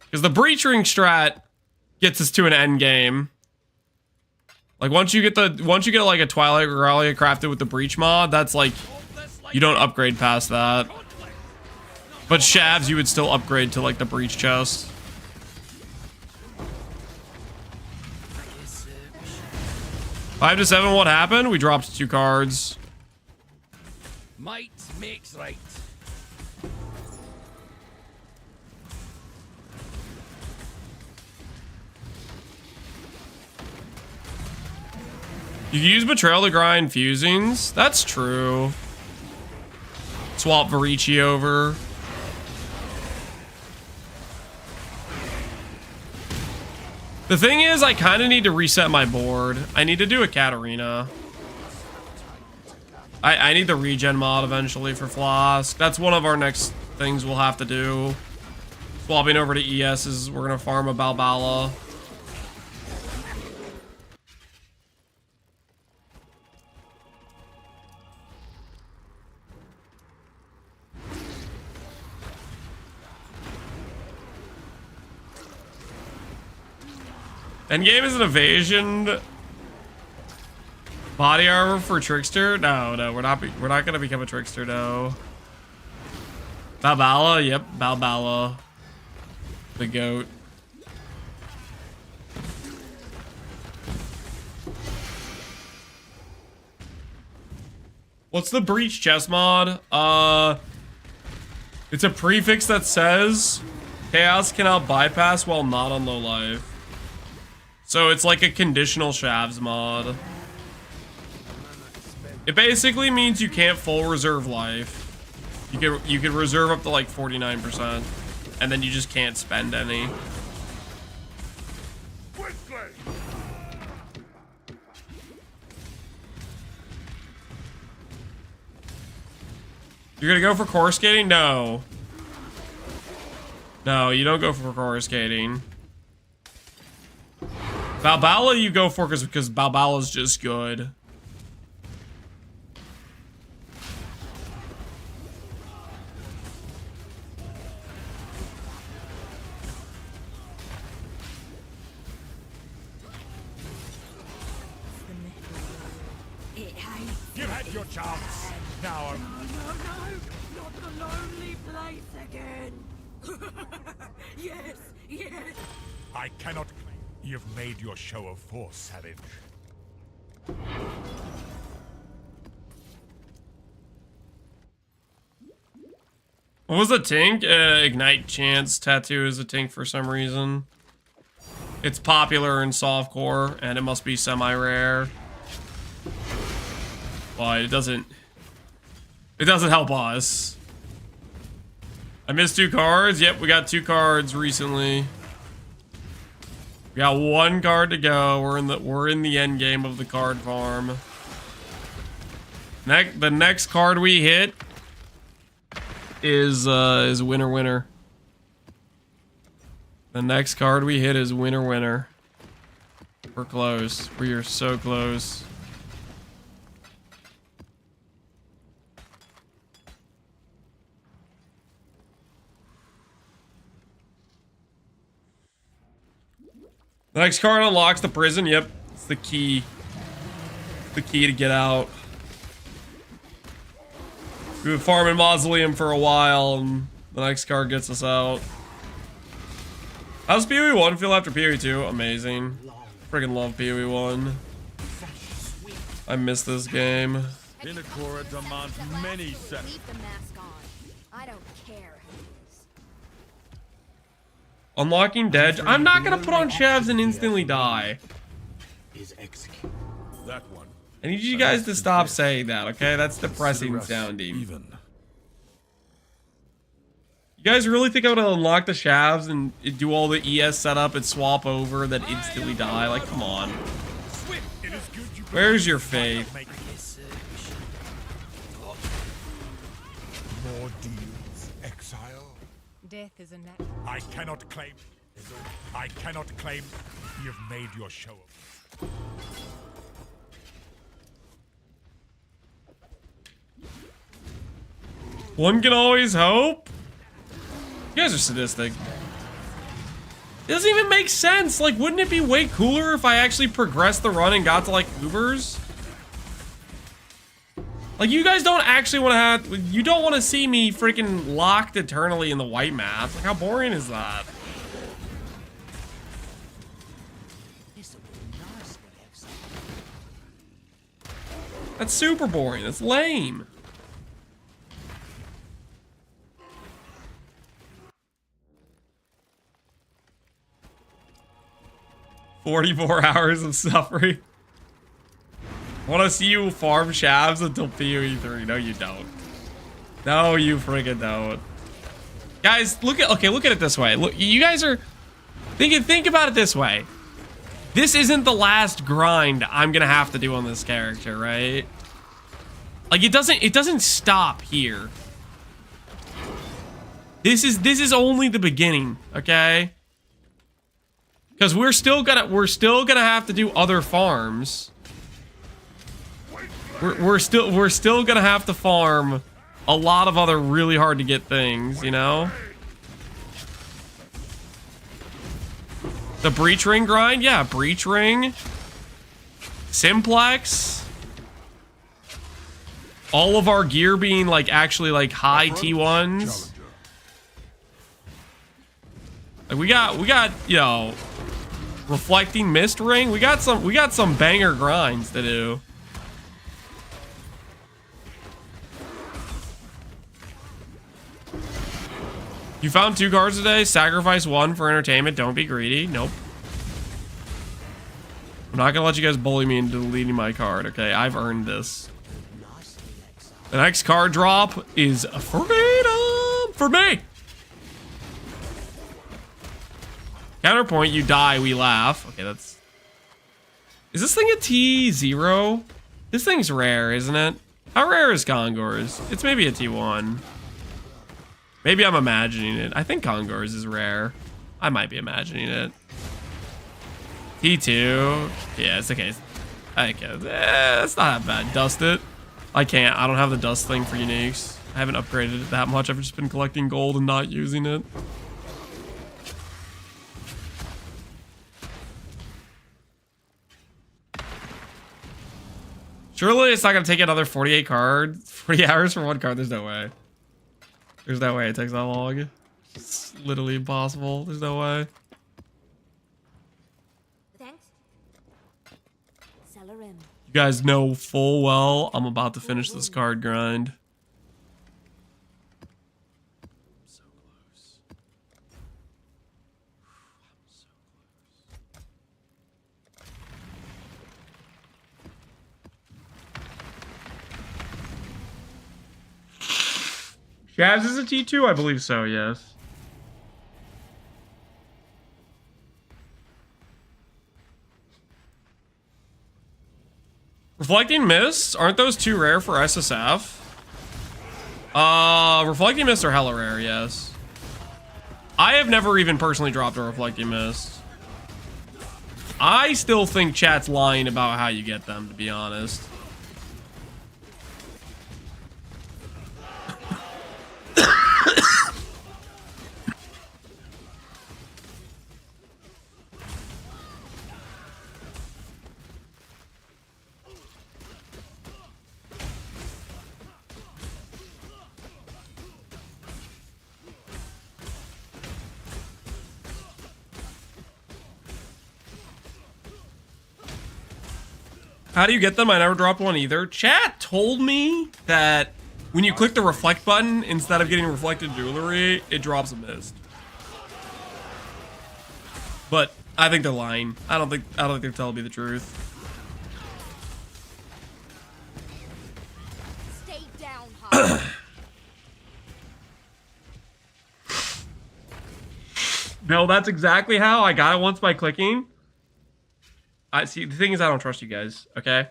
Speaker 1: Because the breach ring strat gets us to an end game. Like once you get like a Twilight Regalia crafted with the breach mod, that's like you don't upgrade past that. But Shavs, you would still upgrade to like the breach chest. Five to 7, what happened? We dropped 2 cards.
Speaker 13: Might makes right.
Speaker 1: You can use Betrayal to grind fusings. That's true. Swap Varici over. The thing is, I kind of need to reset my board. I need to do a Katarina. I need the regen mod eventually for Flask. That's one of our next things we'll have to do. Swapping over to ES is we're going to farm a Balbala. Endgame is an evasion body armor for Trickster. No, we're not gonna become a Trickster. No. Balbala, yep, Balbala, the goat. What's the breach chest mod? It's a prefix that says chaos cannot bypass while not on low life. So it's like a conditional Shavs mod. It basically means you can't full reserve life. You can reserve up to like 49%, and then you just can't spend any. You're gonna go for core skating? No. No, you don't go for core skating. Balbala you go for because Balbala's just good.
Speaker 2: You've had your chance. Now
Speaker 10: No, not the lonely place again. Yes, yes.
Speaker 2: I cannot claim you've made your show of force, Savage.
Speaker 1: What was the Tink? Ignite Chance tattoo is a Tink for some reason. It's popular in softcore, and it must be semi-rare. But it doesn't help us. I missed 2 cards. Yep, we got 2 cards recently. We got 1 card to go. We're in the end game of the card farm. The next card we hit is winner. The next card we hit is winner. We're close. We are so close. The next card unlocks the prison. Yep, it's the key. The key to get out. We've been farming Mausoleum for a while, and the next card gets us out. How's PoE 1 feel after PoE 2? Amazing. Friggin' love PoE 1. I miss this game.
Speaker 2: Inakura demands many sets.
Speaker 4: Leave the mask on. I don't care.
Speaker 1: Unlocking Dead. I'm not gonna put on Shavs and instantly die.
Speaker 2: That one.
Speaker 1: I need you guys to stop saying that, okay? That's depressing sounding.
Speaker 2: Even.
Speaker 1: You guys really think I'm gonna unlock the Shavs and do all the ES setup and swap over, then instantly die? Like, come on. Where's your faith?
Speaker 2: More deals, Exile.
Speaker 11: Death is a net.
Speaker 2: I cannot claim you've made your show of.
Speaker 1: One can always hope. You guys are sadistic. It doesn't even make sense. Like, wouldn't it be way cooler if I actually progressed the run and got to like Ubers? Like, you guys don't actually want to have... You don't want to see me freaking locked eternally in the white maps. Like, how boring is that? That's super boring. That's lame. "44 hours of suffering." Want to see you farm Shavs until PoE 3? No, you don't. No, you friggin' don't. Guys, look at it this way. Look, you guys are think about it this way. This isn't the last grind I'm gonna have to do on this character, right? Like, it doesn't stop here. This is only the beginning, okay? Because we're still gonna have to do other farms. We're still gonna have to farm a lot of other really hard to get things, you know? The breach ring grind, yeah, breach ring, simplex, all of our gear being like actually like high T1s. Like we got, you know, reflecting mist ring. We got some banger grinds to do. You found 2 cards today. Sacrifice 1 for entertainment. Don't be greedy. Nope. I'm not gonna let you guys bully me into deleting my card. Okay, I've earned this. The next card drop is freedom for me. Counterpoint, you die, we laugh. Okay, that's... Is this thing a T0? This thing's rare, isn't it? How rare is Kongors? It's maybe a T1. Maybe I'm imagining it. I think Kongors is rare. I might be imagining it. T2. Yeah, it's okay. It's not that bad. Dust it. I can't. I don't have the dust thing for uniques. I haven't upgraded it that much. I've just been collecting gold and not using it. Surely it's not going to take another 40 hours for 1 card. There's no way. There's no way it takes that long. It's literally impossible. There's no way.
Speaker 4: Thanks. Sell her in.
Speaker 1: You guys know full well I'm about to finish this card grind. So close. So Shavs is a T2? I believe so, yes. Reflecting Mists? Aren't those too rare for SSF? Reflecting Mists are hella rare, yes. I have never even personally dropped a Reflecting Mist. I still think chat's lying about how you get them, to be honest. How do you get them? I never dropped one either. Chat told me that when you click the reflect button, instead of getting reflected jewelry, it drops a mist. But I think they're lying. I don't think they're telling me the truth.
Speaker 4: Stay down, Hawk.
Speaker 1: No, that's exactly how I got it once by clicking. I see. The thing is, I don't trust you guys. Okay,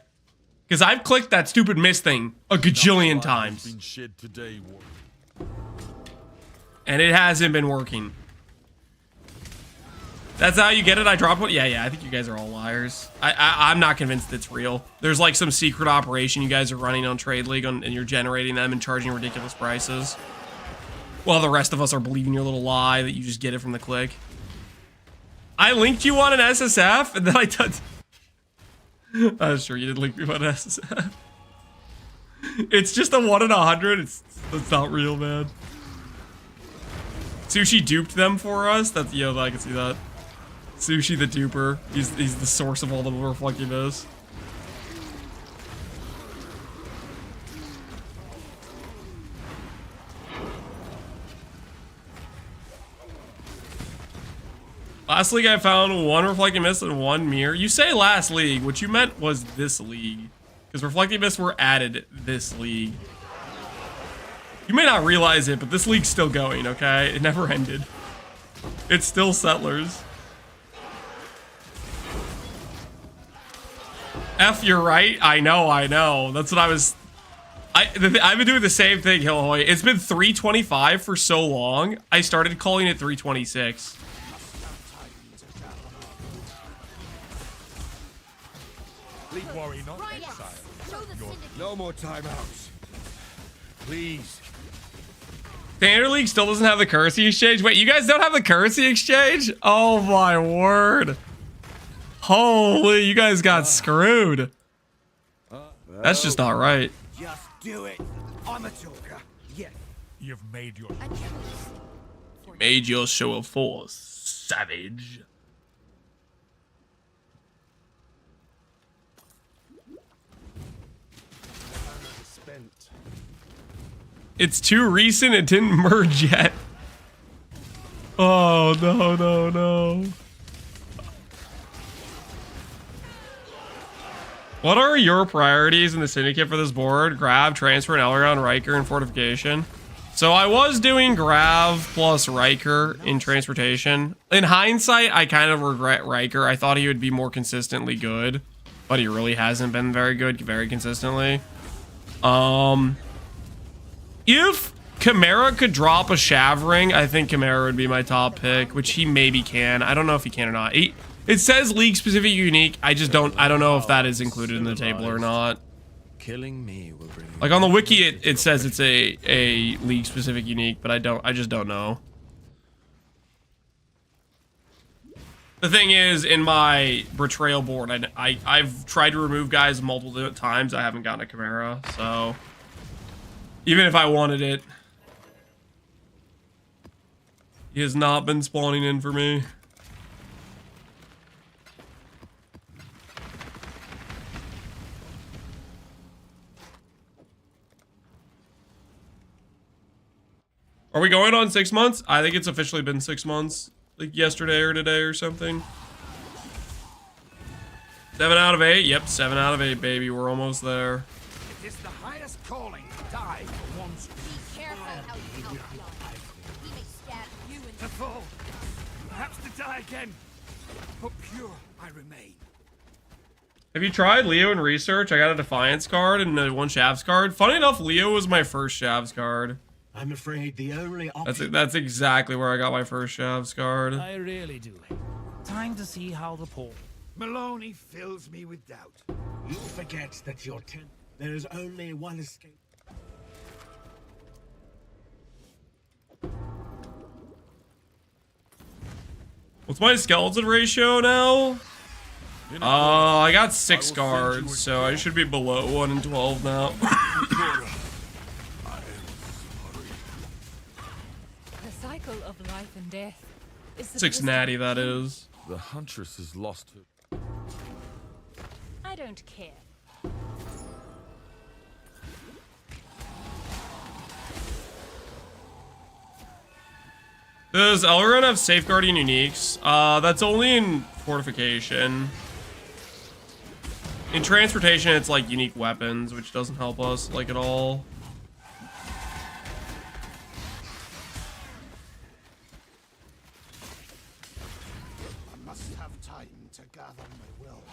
Speaker 1: because I've clicked that stupid mist thing a gajillion times, and it hasn't been working. That's how you get it. I dropped one. Yeah. I think you guys are all liars. I'm not convinced it's real. There's like some secret operation you guys are running on Trade League, and you're generating them and charging ridiculous prices, while the rest of us are believing your little lie that you just get it from the click. I linked you on an SSF, and then I touched. I'm sure you did link me on an SSF. It's just a 1 in 100. It's not real, man. Sushi duped them for us. That's, yo, I can see that. Sushi the duper. He's the source of all the reflectiveness. Last league I found 1 reflecting mist and 1 mirror. You say last league. What you meant was this league. Because reflecting mists were added this league. You may not realize it, but this league's still going, okay? It never ended. It's still Settlers. F, you're right. I know. That's what I was... I've been doing the same thing, Hillhoy. It's been 325 for so long. I started calling it 326.
Speaker 2: Please worry, not Exile. No more timeouts. Please.
Speaker 1: Standard League still doesn't have the currency exchange. Wait, you guys don't have the currency exchange? Oh my word. Holy, you guys got screwed. That's just not right.
Speaker 3: Just do it. I'm a talker. Yes.
Speaker 2: You've made your
Speaker 1: You made your show of force, savage. It's too recent, it didn't merge yet. Oh, no. What are your priorities in the syndicate for this board? Grav, transfer, and Elrond, Riker, and fortification. So I was doing Grav plus Riker in transportation. In hindsight, I kind of regret Riker. I thought he would be more consistently good, but he really hasn't been very good, very consistently. If Chimera could drop a Shav ring, I think Chimera would be my top pick, which he maybe can. I don't know if he can or not. It says league specific unique. I don't know if that is included in the table or not.
Speaker 8: Killing me will bring
Speaker 1: like on the wiki it says it's a league specific unique, but I just don't know. The thing is, in my betrayal board, I've tried to remove guys multiple times. I haven't gotten a Chimera, so even if I wanted it, he has not been spawning in for me. Are we going on 6 months? I think it's officially been 6 months. Like yesterday or today or something. 7 out of 8. Yep, 7 out of 8, baby. We're almost there.
Speaker 2: It is the highest calling to die for one's
Speaker 4: Be careful how you help God. He may stab you in
Speaker 2: to fall. Perhaps to die again. But pure I remain.
Speaker 1: Have you tried Leo in research? I got a Defiance card and one Shavs card. Funny enough, Leo was my first Shavs card.
Speaker 7: I'm afraid the only option...
Speaker 1: That's exactly where I got my first Shavs card.
Speaker 6: I really do. Time to see how the poll.
Speaker 2: Maloney fills me with doubt.
Speaker 7: You forget that you're 10. There is only one escape.
Speaker 1: What's my skeleton ratio now? I got 6 cards, so I should be below 1 in 12 now.
Speaker 11: The cycle of life and death is the
Speaker 1: 6 natty, that is.
Speaker 14: The Huntress has lost her.
Speaker 11: I don't care.
Speaker 1: Does Elrond have safeguarding uniques? That's only in fortification. In transportation, it's like unique weapons, which doesn't help us like at all.
Speaker 2: I must have time to gather my will.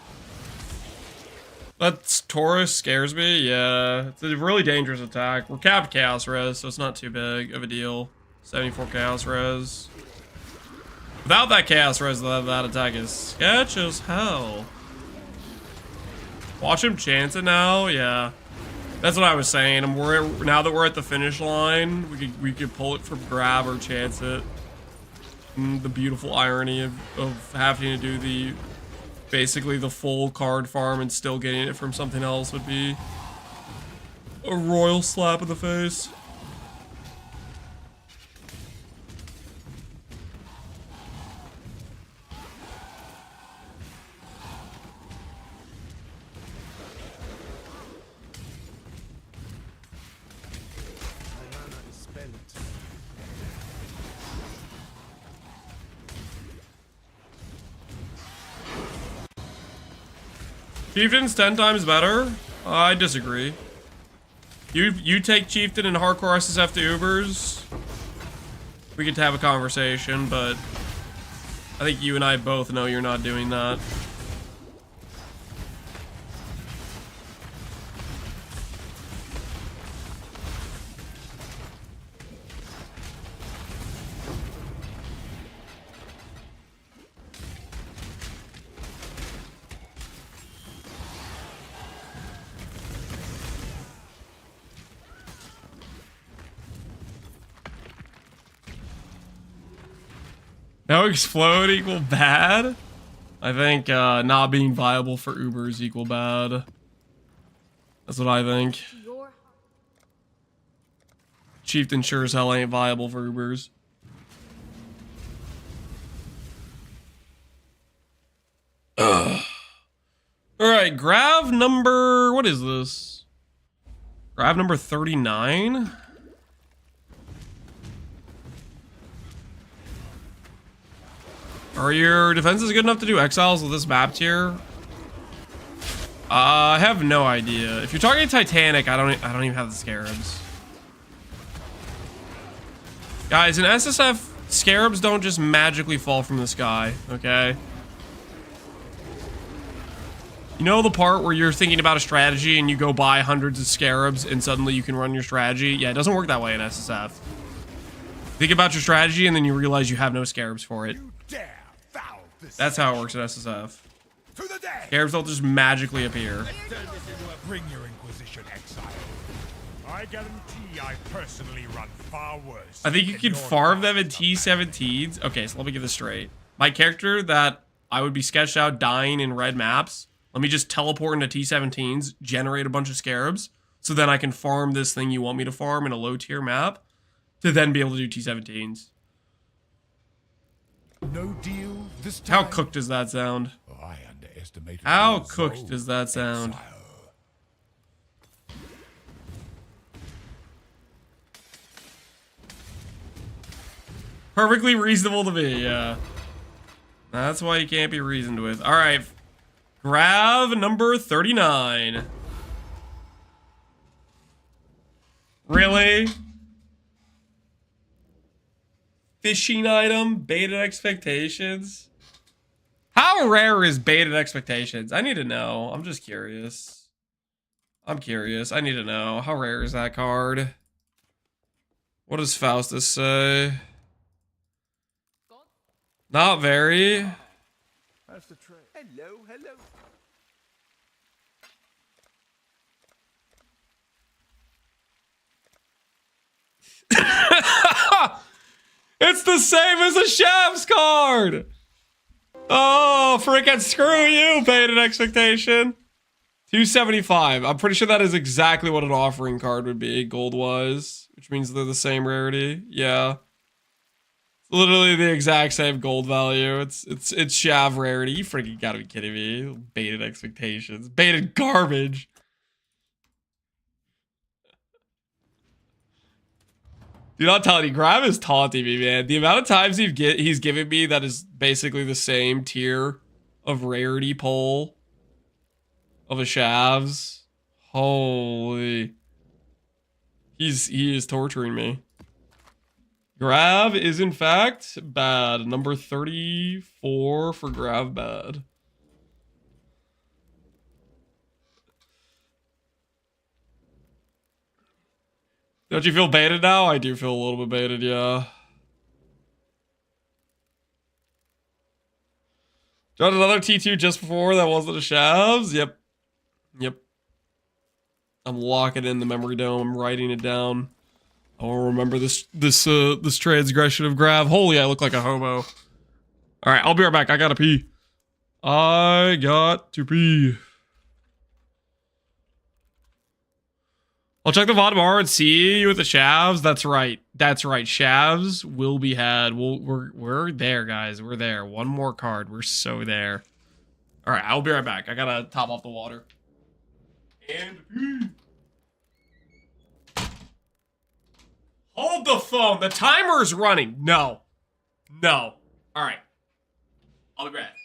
Speaker 1: That's Taurus scares me. Yeah, it's a really dangerous attack. We're capped chaos res, so it's not too big of a deal. 74 chaos res. Without that chaos res, that attack is sketch as hell. Watch him chance it now. Yeah, that's what I was saying. Now that we're at the finish line, we could pull it from grab or chance it. And the beautiful irony of having to do basically the full card farm and still getting it from something else would be A royal slap in the face. Chieftain's 10 times better? I disagree. You take Chieftain and hardcore SSF to Ubers. We could have a conversation, but I think you and I both know you're not doing that. No explode equal bad? I think not being viable for Ubers equal bad. That's what I think. Chieftain sure as hell ain't viable for Ubers. Alright, grav number... What is this? Grav number 39? Are your defenses good enough to do exiles with this map tier? I have no idea. If you're talking Titanic, I don't even have the scarabs. Guys, in SSF, scarabs don't just magically fall from the sky, okay? You know the part where you're thinking about a strategy and you go buy hundreds of scarabs and suddenly you can run your strategy? Yeah, it doesn't work that way in SSF. Think about your strategy and then you realize you have no scarabs for it. That's how it works in SSF. Scarabs don't just magically appear.
Speaker 2: Bring your Inquisition, Exile. I guarantee I personally run far worse.
Speaker 1: I think you can farm them in T17s. Okay, so let me get this straight. My character that I would be sketched out dying in red maps, let me just teleport into T17s, generate a bunch of scarabs, so then I can farm this thing you want me to farm in a low tier map, to then be able to do T17s.
Speaker 2: No deal this time.
Speaker 1: How cooked does that sound?
Speaker 2: Oh, I underestimated.
Speaker 1: How cooked does that sound? Perfectly reasonable to me, yeah. That's why you can't be reasoned with. All right, grav number 39. Really? Fishing item, baited expectations. How rare is baited expectations? I need to know. I'm just curious. I'm curious. I need to know. How rare is that card? What does Faustus say? Not very.
Speaker 2: That's the trick. Hello, hello.
Speaker 1: It's the same as a Shav's card. Oh, freaking screw you, baited expectation. 275. I'm pretty sure that is exactly what an offering card would be, gold-wise, which means they're the same rarity. Yeah. It's literally the exact same gold value. It's Shav rarity. You freaking gotta be kidding me. Baited expectations. Baited garbage. You're not telling me. Grav is taunting me, man. The amount of times he's given me that is basically the same tier of rarity pull of a Shavs. Holy. He is torturing me. Grav is in fact bad. Number 34 for Grav bad. Don't you feel baited now? I do feel a little bit baited, yeah. Got another T2 just before that wasn't a Shavs? Yep. Yep. I'm locking in the memory dome. I'm writing it down. I want to remember this transgression of Grav. Holy, I look like a homo. Alright, I'll be right back. I gotta pee. I got to pee. I'll check the VOD tomorrow and see you with the Shavs. That's right. That's right. Shavs will be had. We're there, guys. We're there. One more card. We're so there. All right, I'll be right back. I gotta top off the water. And hold the phone. The timer's running. No. No. All right. I'll be back.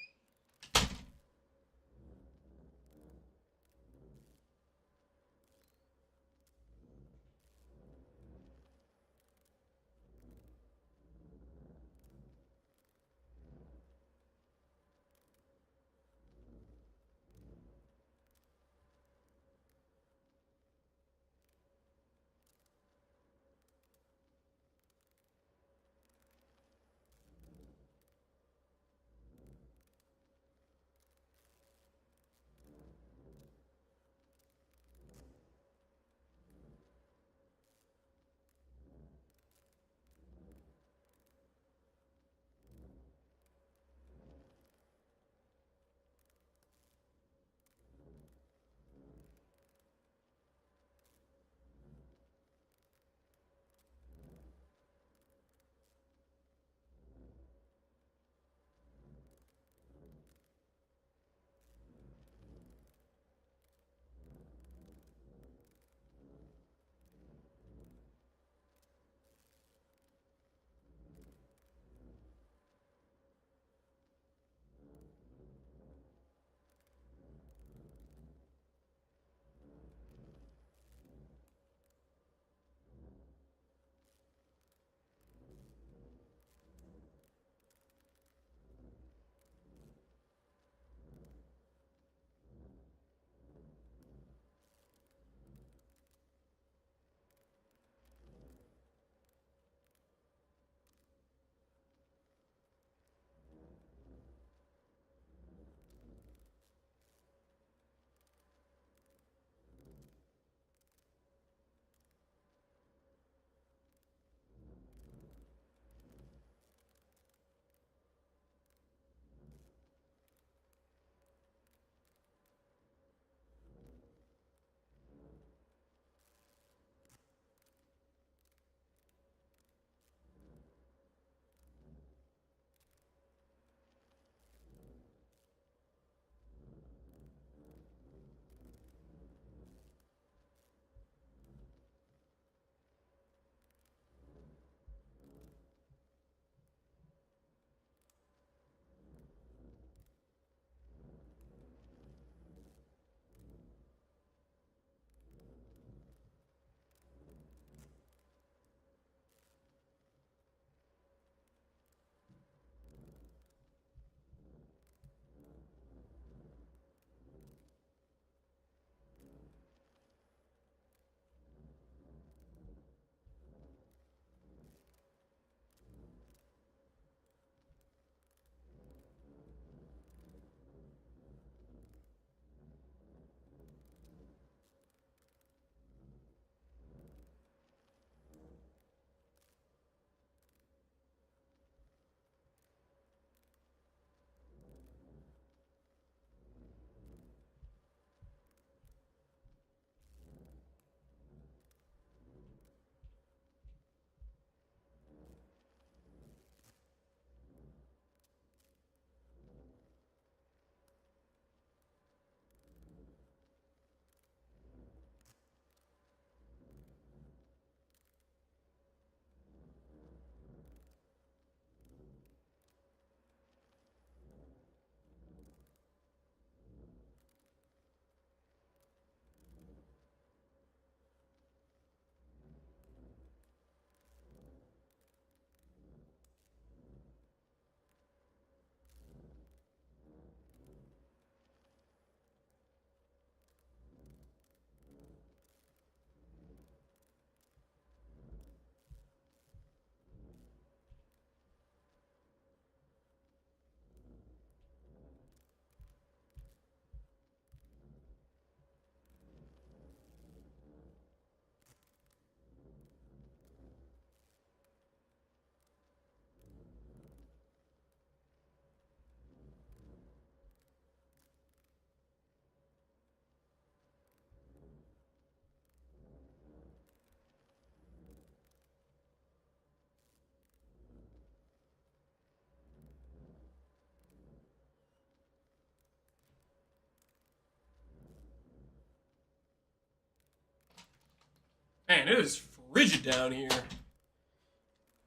Speaker 1: Man, it is frigid down here.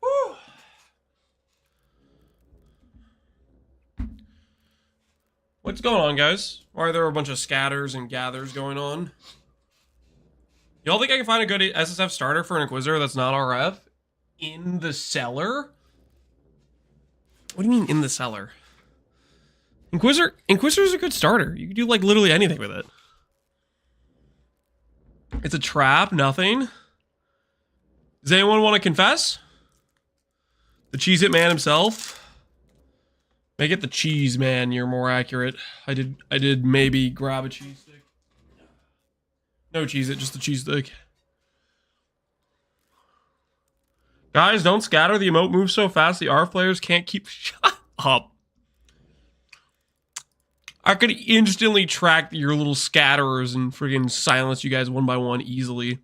Speaker 1: Woo. What's going on, guys? Why are there a bunch of scatters and gathers going on? Y'all think I can find a good SSF starter for an Inquisitor that's not RF? In the cellar? What do you mean in the cellar? Inquisitor's a good starter. You can do like literally anything with it. It's a trap, nothing. Does anyone want to confess? The Cheese It Man himself? Make it the Cheese Man, you're more accurate. I did maybe grab a cheese stick. No Cheese It, just the cheese stick. Guys, don't scatter. The emote moves so fast the ARF players can't keep... Shut up. I could instantly track your little scatterers and friggin' silence you guys one by one easily.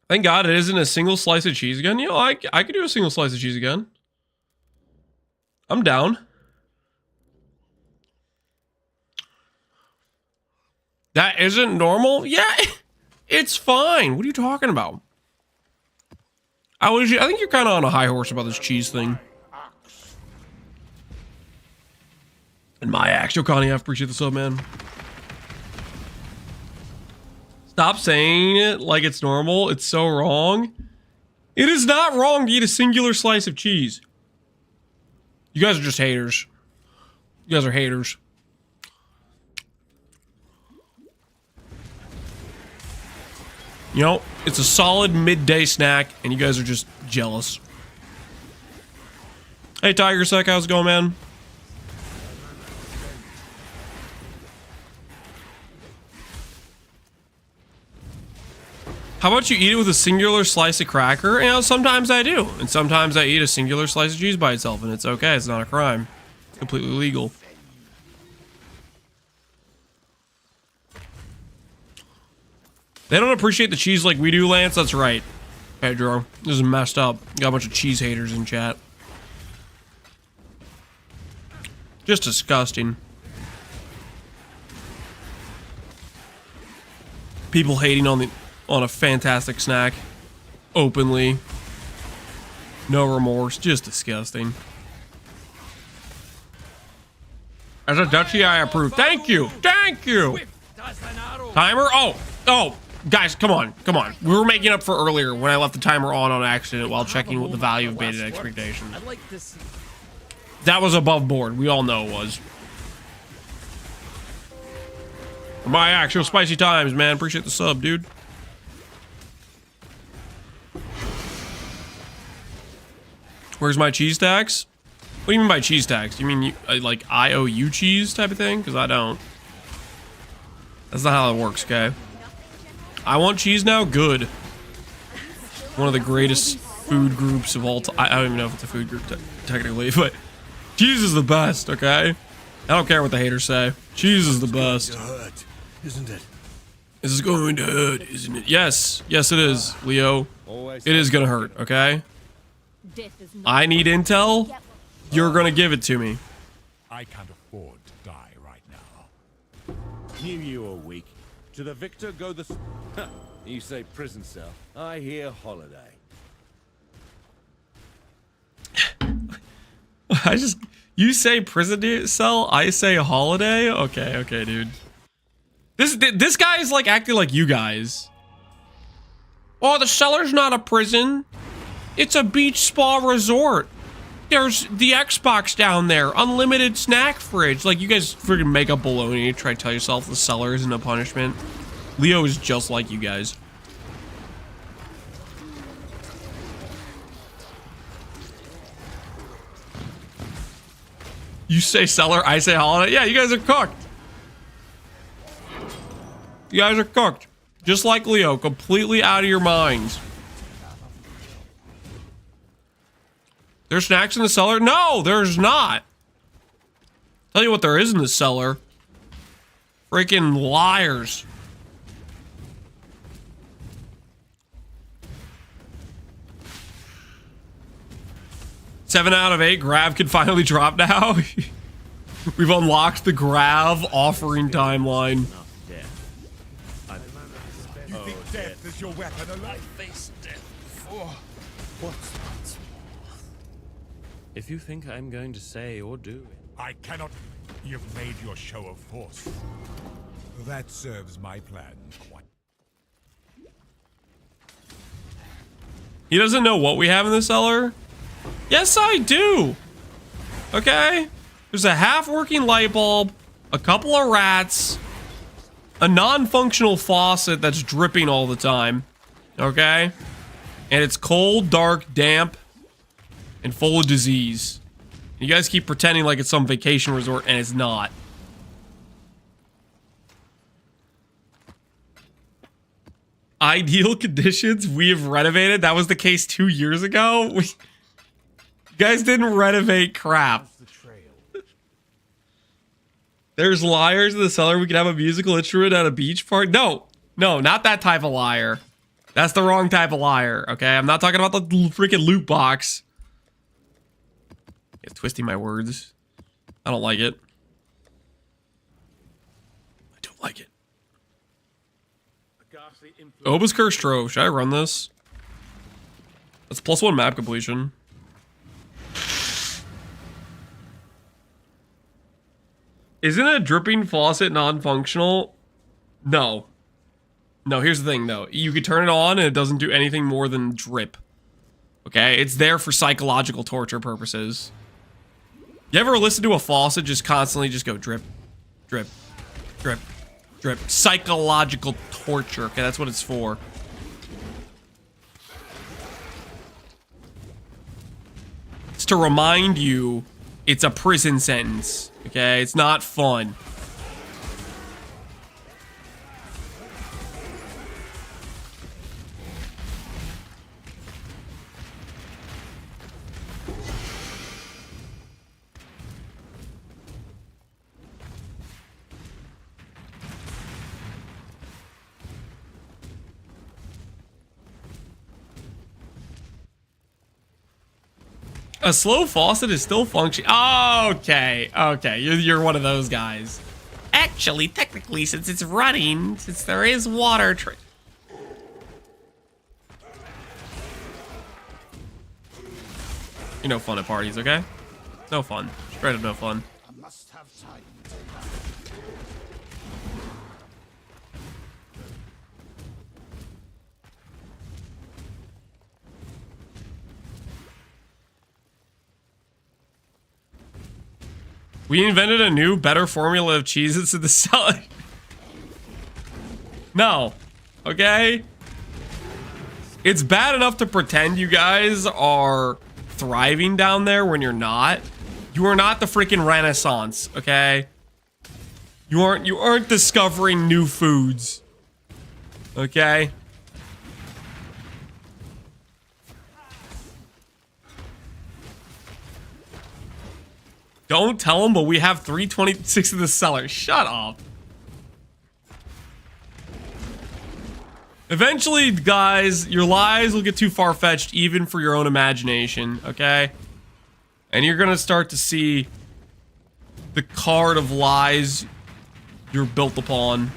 Speaker 1: Thank God it isn't a single slice of cheese again. You know, I could do a single slice of cheese again. I'm down. That isn't normal? Yeah, it's fine. What are you talking about? I think you're kind of on a high horse about this cheese thing. And my axe. Yo, Connie, I appreciate the sub, man. Stop saying it like it's normal. It's so wrong. It is not wrong to eat a singular slice of cheese. You guys are just haters. You guys are haters. You know, it's a solid midday snack, and you guys are just jealous. Hey, Tiger Sec, how's it going, man? How about you eat it with a singular slice of cracker? You know, sometimes I do. And sometimes I eat a singular slice of cheese by itself, and it's okay. It's not a crime. It's completely legal. They don't appreciate the cheese like we do, Lance. That's right, Pedro. This is messed up. You got a bunch of cheese haters in chat. Just disgusting. People hating on a fantastic snack. Openly. No remorse. Just disgusting. As a duchy, I approve. Thank you. Thank you. Timer? Oh. Guys, come on. We were making up for earlier when I left the timer on accident while checking what the value of baited expectation. That was above board. We all know it was. My actual spicy times, man. Appreciate the sub, dude. Where's my cheese tax? What do you mean by cheese tax? You mean like IOU cheese type of thing? Because I don't. That's not how it works, okay? I want cheese now? Good. One of the greatest food groups of all time. I don't even know if it's a food group technically, but cheese is the best, okay? I don't care what the haters say. Cheese is the best.
Speaker 2: Hurt, isn't it?
Speaker 1: This is going to hurt, isn't it? Yes. Yes, it is, Leo. It is going to hurt, okay? I need intel. You're going to give it to me.
Speaker 2: I can't afford to die right now.
Speaker 8: Knew you were weak. To the victor go the... Huh. You say prison cell. I hear holiday.
Speaker 1: You say prison cell, I say holiday? Okay, dude. This guy is like acting like you guys. Oh, the cellar's not a prison. It's a beach spa resort. There's the Xbox down there. Unlimited snack fridge. Like, you guys freaking make up baloney to try to tell yourself the cellar isn't a punishment. Leo is just like you guys. You say cellar, I say holiday. Yeah, you guys are cooked. You guys are cooked. Just like Leo, completely out of your minds. There's snacks in the cellar? No, there's not. Tell you what there is in the cellar. Freaking liars. Seven out of 8. Grav can finally drop now. We've unlocked the Grav offering timeline.
Speaker 2: You think death is your weapon alone?
Speaker 13: Face death before. What's that?
Speaker 15: If you think I'm going to say or do it.
Speaker 2: I cannot. You've made your show of force. That serves my plan quite.
Speaker 1: He doesn't know what we have in the cellar? Yes, I do. Okay. There's a half-working light bulb, a couple of rats, a non-functional faucet that's dripping all the time. Okay. And it's cold, dark, damp, and full of disease. You guys keep pretending like it's some vacation resort, and it's not. Ideal conditions, we have renovated. That was the case 2 years ago. You guys didn't renovate crap. There's liars in the cellar. We could have a musical instrument at a beach party. No, not that type of liar. That's the wrong type of liar, okay? I'm not talking about the freaking loot box. It's twisting my words. I don't like it. I don't like it. Oba's Curse Trove. Should I run this? That's +1 map completion. Isn't a dripping faucet non-functional? No. No, here's the thing, though. You could turn it on and it doesn't do anything more than drip. Okay? It's there for psychological torture purposes. You ever listen to a faucet just constantly just go drip, drip, drip, drip? Psychological torture. Okay, that's what it's for. It's to remind you it's a prison sentence. Okay, it's not fun. A slow faucet is still functioning. Oh, okay, okay, you're one of those guys. Actually, technically, since it's running, since there is water, you're no fun at parties, okay? No fun. Straight up no fun.
Speaker 3: I must have time.
Speaker 1: We invented a new, better formula of Cheez-Its in the cellar. No. Okay? It's bad enough to pretend you guys are thriving down there when you're not. You are not the freaking Renaissance, okay? You aren't discovering new foods. Okay? Don't tell them, but we have 326 in the cellar. Shut up. Eventually, guys, your lies will get too far-fetched even for your own imagination, okay? And you're gonna start to see the card of lies you're built upon.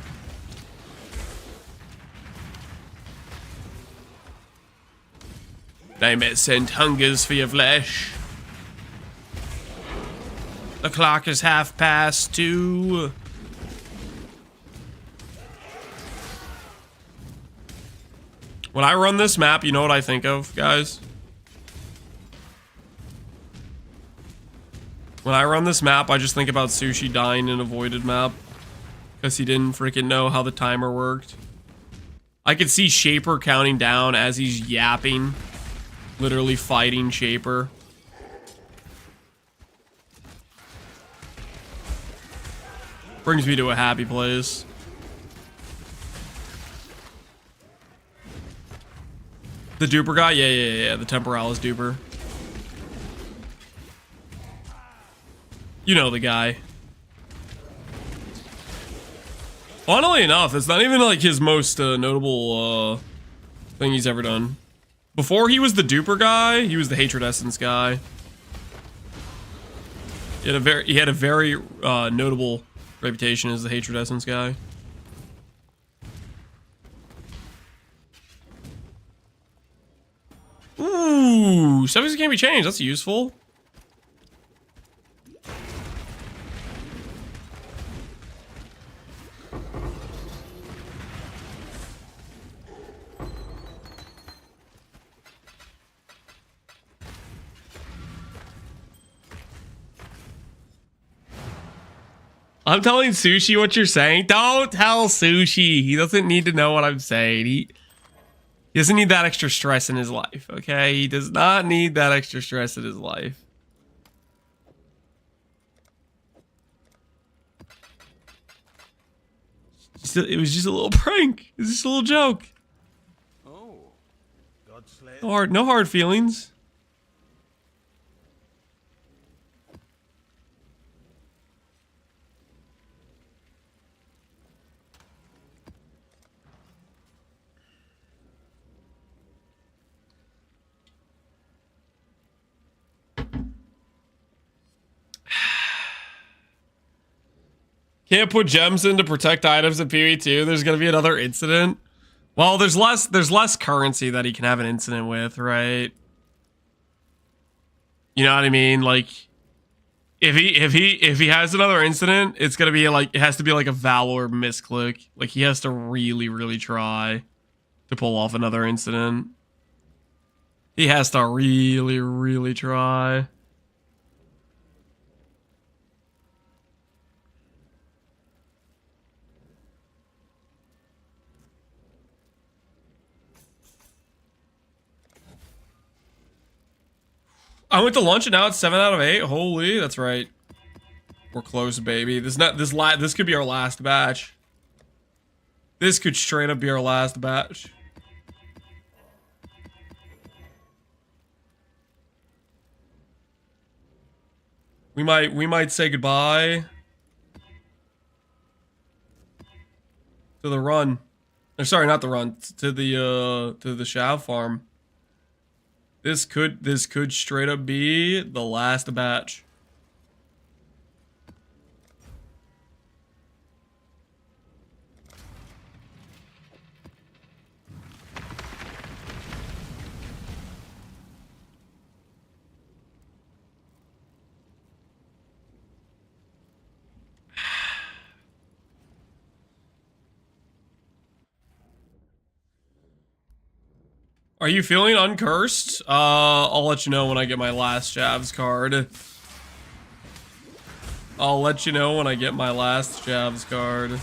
Speaker 1: They may send hungers for your flesh. The clock is 2:30. When I run this map, you know what I think of, guys? When I run this map, I just think about Sushi dying in Avoided map. Because he didn't freaking know how the timer worked. I could see Shaper counting down as he's yapping. Literally fighting Shaper. Brings me to a happy place. The duper guy? Yeah. The Temporalis duper. You know the guy. Funnily enough, it's not even like his most notable thing he's ever done. Before he was the duper guy, he was the Hatred Essence guy. He had a very notable reputation as the hatred essence guy. Ooh, something's can't be changed. That's useful. I'm telling Sushi what you're saying. Don't tell Sushi. He doesn't need to know what I'm saying. He doesn't need that extra stress in his life, okay? He does not need that extra stress in his life. It was just a little prank. It was just a little joke.
Speaker 3: Oh, Godslayer.
Speaker 1: No hard feelings. Can't put gems in to protect items in PvE2. There's gonna be another incident. Well, there's less currency that he can have an incident with, right? You know what I mean? Like, if he has another incident, it's gonna be like, it has to be like a Valor misclick. Like, he has to really try to pull off another incident. He has to really try. I went to lunch and now it's 7 out of 8. Holy, that's right. We're close, baby. This could be our last batch. This could straight up be our last batch. We might say goodbye to the run. Or sorry, not the run, to the Shav farm. This could straight up be the last batch. Are you feeling uncursed? I'll let you know when I get my last Shavs card. I'll let you know when I get my last Shavs card.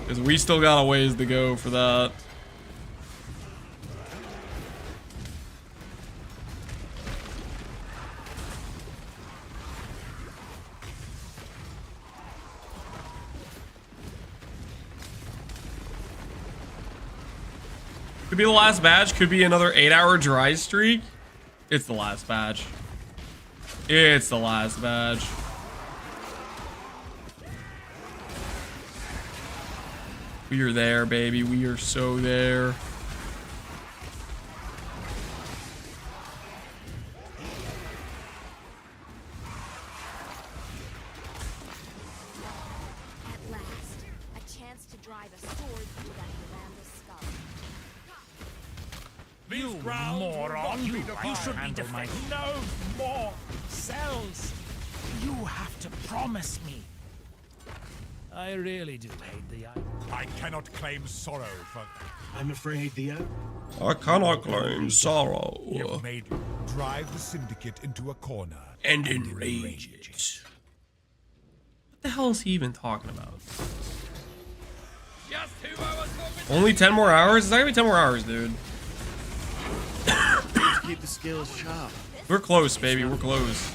Speaker 1: Because we still got a ways to go for that. Could be the last batch. Could be another 8-hour dry streak. It's the last batch. It's the last batch. We are there, baby. We are so there.
Speaker 4: At last, a chance to drive a sword through that veranda's skull.
Speaker 6: You moron! You should be defending. No more cells! You have to promise me. I really do hate the idea.
Speaker 2: I cannot claim sorrow for...
Speaker 7: I'm afraid the...
Speaker 1: I cannot claim sorrow.
Speaker 2: You made drive the syndicate into a corner.
Speaker 1: And enrage it. What the hell is he even talking about?
Speaker 13: Just 2 hours.
Speaker 1: Only 10 more hours? It's not gonna be 10 more hours, dude.
Speaker 3: Keep the skills sharp.
Speaker 1: We're close, baby. We're close.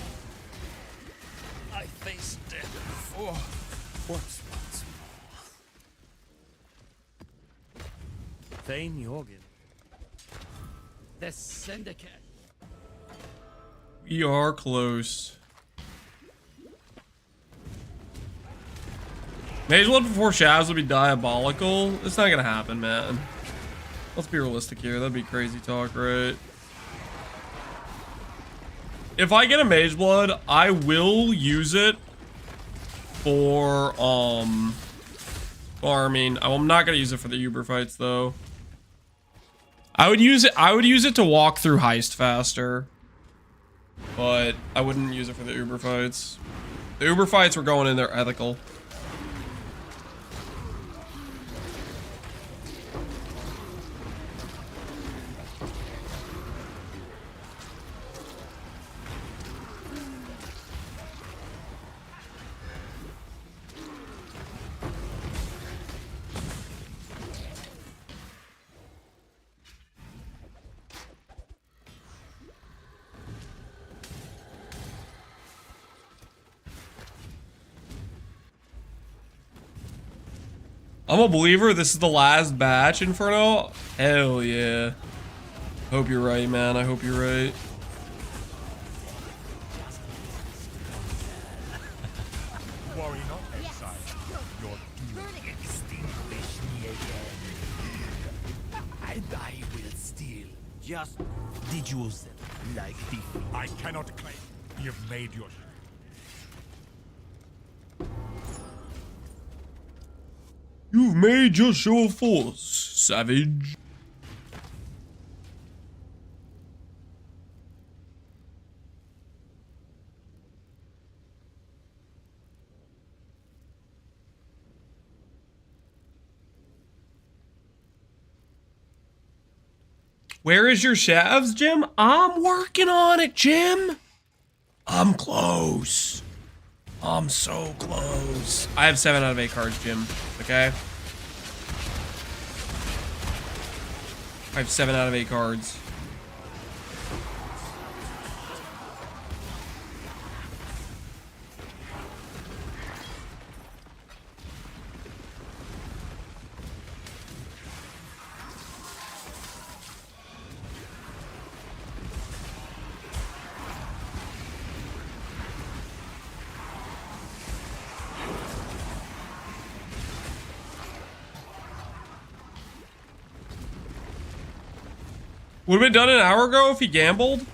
Speaker 13: I faced death before.
Speaker 3: What's more?
Speaker 15: Thane Jorgen.
Speaker 13: The syndicate.
Speaker 1: We are close. Mage Blood before Shavs would be diabolical. It's not gonna happen, man. Let's be realistic here. That'd be crazy talk, right? if I get a Mage Blood, I will use it for farming. I'm not gonna use it for the Uber fights though. I would use it to walk through heist faster. But I wouldn't use it for the Uber fights. The Uber fights were going in there ethical. I'm a believer. This is the last batch, Inferno. Hell yeah. Hope you're right, man. I hope you're right.
Speaker 2: Worry not, Exile. Your doom extinguish me again. And I will steal just did you say like thief. I cannot claim. You've made your
Speaker 1: You've made your show of force, savage. Where is your shavs, Jim? I'm working on it, Jim. I'm close. I'm so close. I have 7 out of 8 cards, Jim. Okay? I have 7 out of 8 cards. Would have been done an hour ago if he gambled.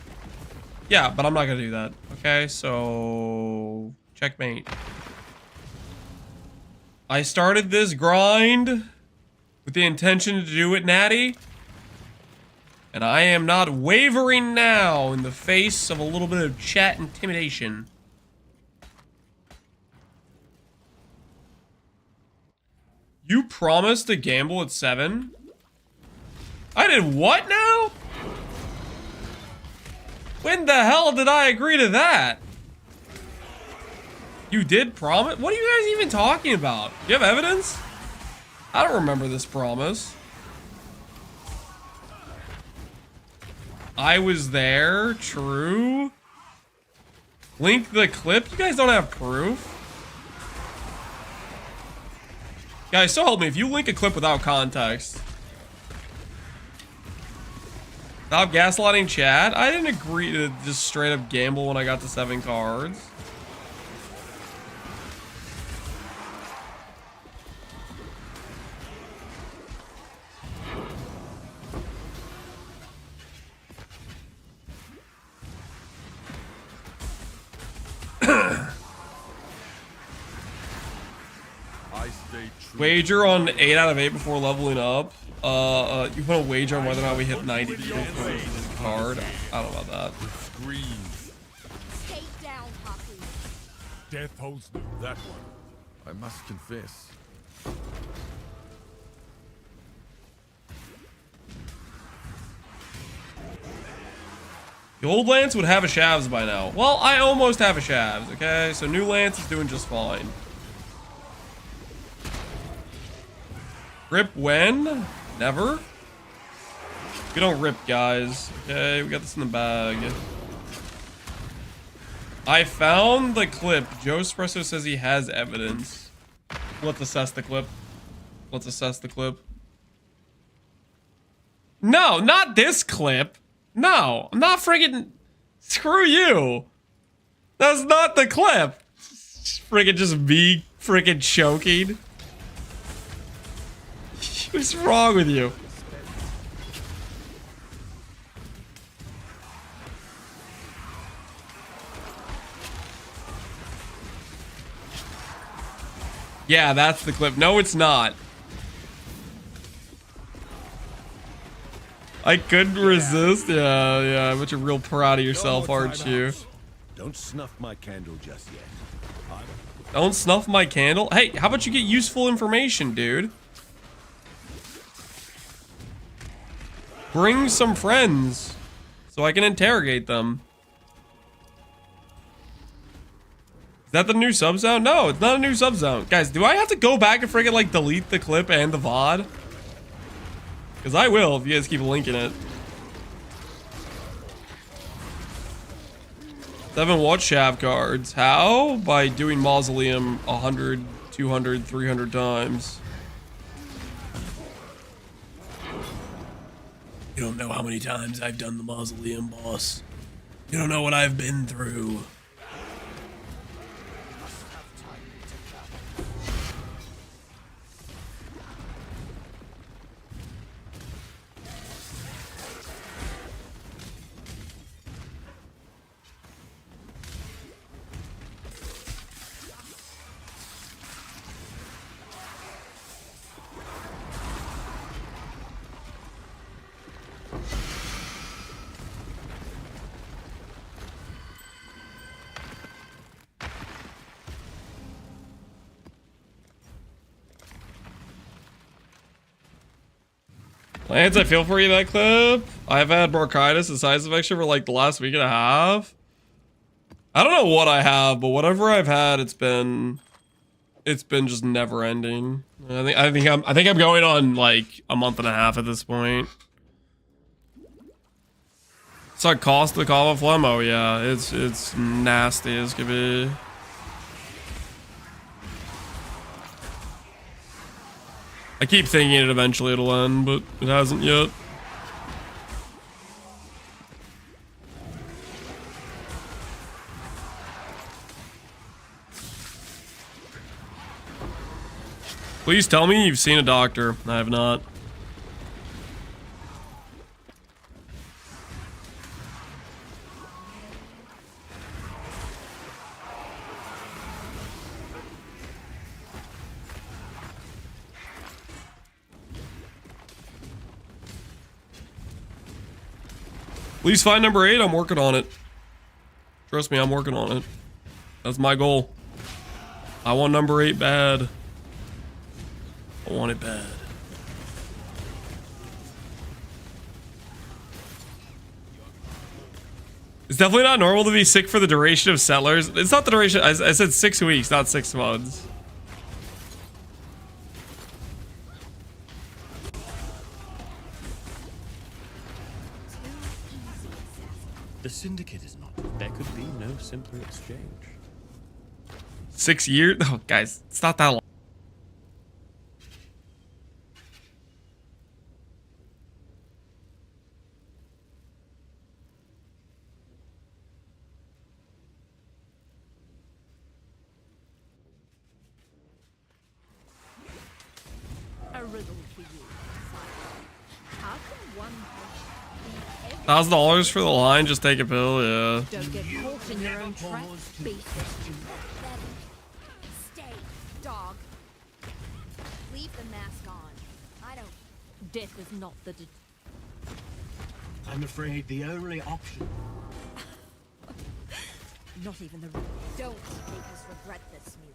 Speaker 1: Yeah, but I'm not gonna do that. Okay, so checkmate. I started this grind with the intention to do it natty. And I am not wavering now in the face of a little bit of chat intimidation. You promised to gamble at 7? I did what now? When the hell did I agree to that? You did promise? What are you guys even talking about? Do you have evidence? I don't remember this promise. I was there, true. Link the clip? You guys don't have proof? Guys, so help me. If you link a clip without context. Stop gaslighting chat. I didn't agree to just straight up gamble when I got to 7 cards. Wager on 8 out of 8 before leveling up. You put a wager on whether or not we hit 90 for the card. I don't know about that.
Speaker 4: Stay down, Hoppy.
Speaker 2: death holds no
Speaker 14: that one. I must confess.
Speaker 1: The old Lance would have a Shavs by now. Well, I almost have a Shavs, okay? So new Lance is doing just fine. Rip when? Never? We don't rip, guys. Okay, we got this in the bag. I found the clip. Joe Espresso says he has evidence. Let's assess the clip. Let's assess the clip. No, not this clip. No, I'm not friggin'... Screw you. That's not the clip. Friggin' just me friggin' choking. What's wrong with you? Yeah, that's the clip. No, it's not. I couldn't resist. Yeah. I bet you're real proud of yourself, aren't you?
Speaker 8: Don't snuff my candle just yet.
Speaker 1: Don't snuff my candle? Hey, how about you get useful information, dude? Bring some friends so I can interrogate them. Is that the new sub sound? No, it's not a new sub sound. Guys, do I have to go back and freaking like delete the clip and the VOD? Because I will if you guys keep linking it. 7 what Shav cards? How? By doing Mausoleum 100, 200, 300 times. You don't know how many times I've done the Mausoleum, boss. You don't know what I've been through. Lance, I feel for you that clip. I've had bronchitis and sinus infection for like the last week and a half. I don't know what I have, but whatever I've had, it's been just never ending. I think I'm going on like a month and a half at this point. It's like cost the call of phlegm. Oh yeah, it's nasty as could be. I keep thinking it eventually it'll end, but it hasn't yet. Please tell me you've seen a doctor. I have not. Please find number 8. I'm working on it. Trust me, I'm working on it. That's my goal. I want number 8 bad. I want it bad. It's definitely not normal to be sick for the duration of Settlers. It's not the duration. I said 6 weeks, not 6 months.
Speaker 15: The Syndicate is not. There could be no simpler exchange.
Speaker 1: 6 years? Oh, guys, it's not that long.
Speaker 10: A riddle for you. How can one
Speaker 1: $1,000 for the line, just take a pill, yeah.
Speaker 10: don't get caught in your own trap? Beast.
Speaker 4: Stay, dog. Leave the mask on. I don't.
Speaker 10: Death is not the.
Speaker 7: I'm afraid the only option.
Speaker 10: Not even the.
Speaker 4: Don't make us regret this, Mutland.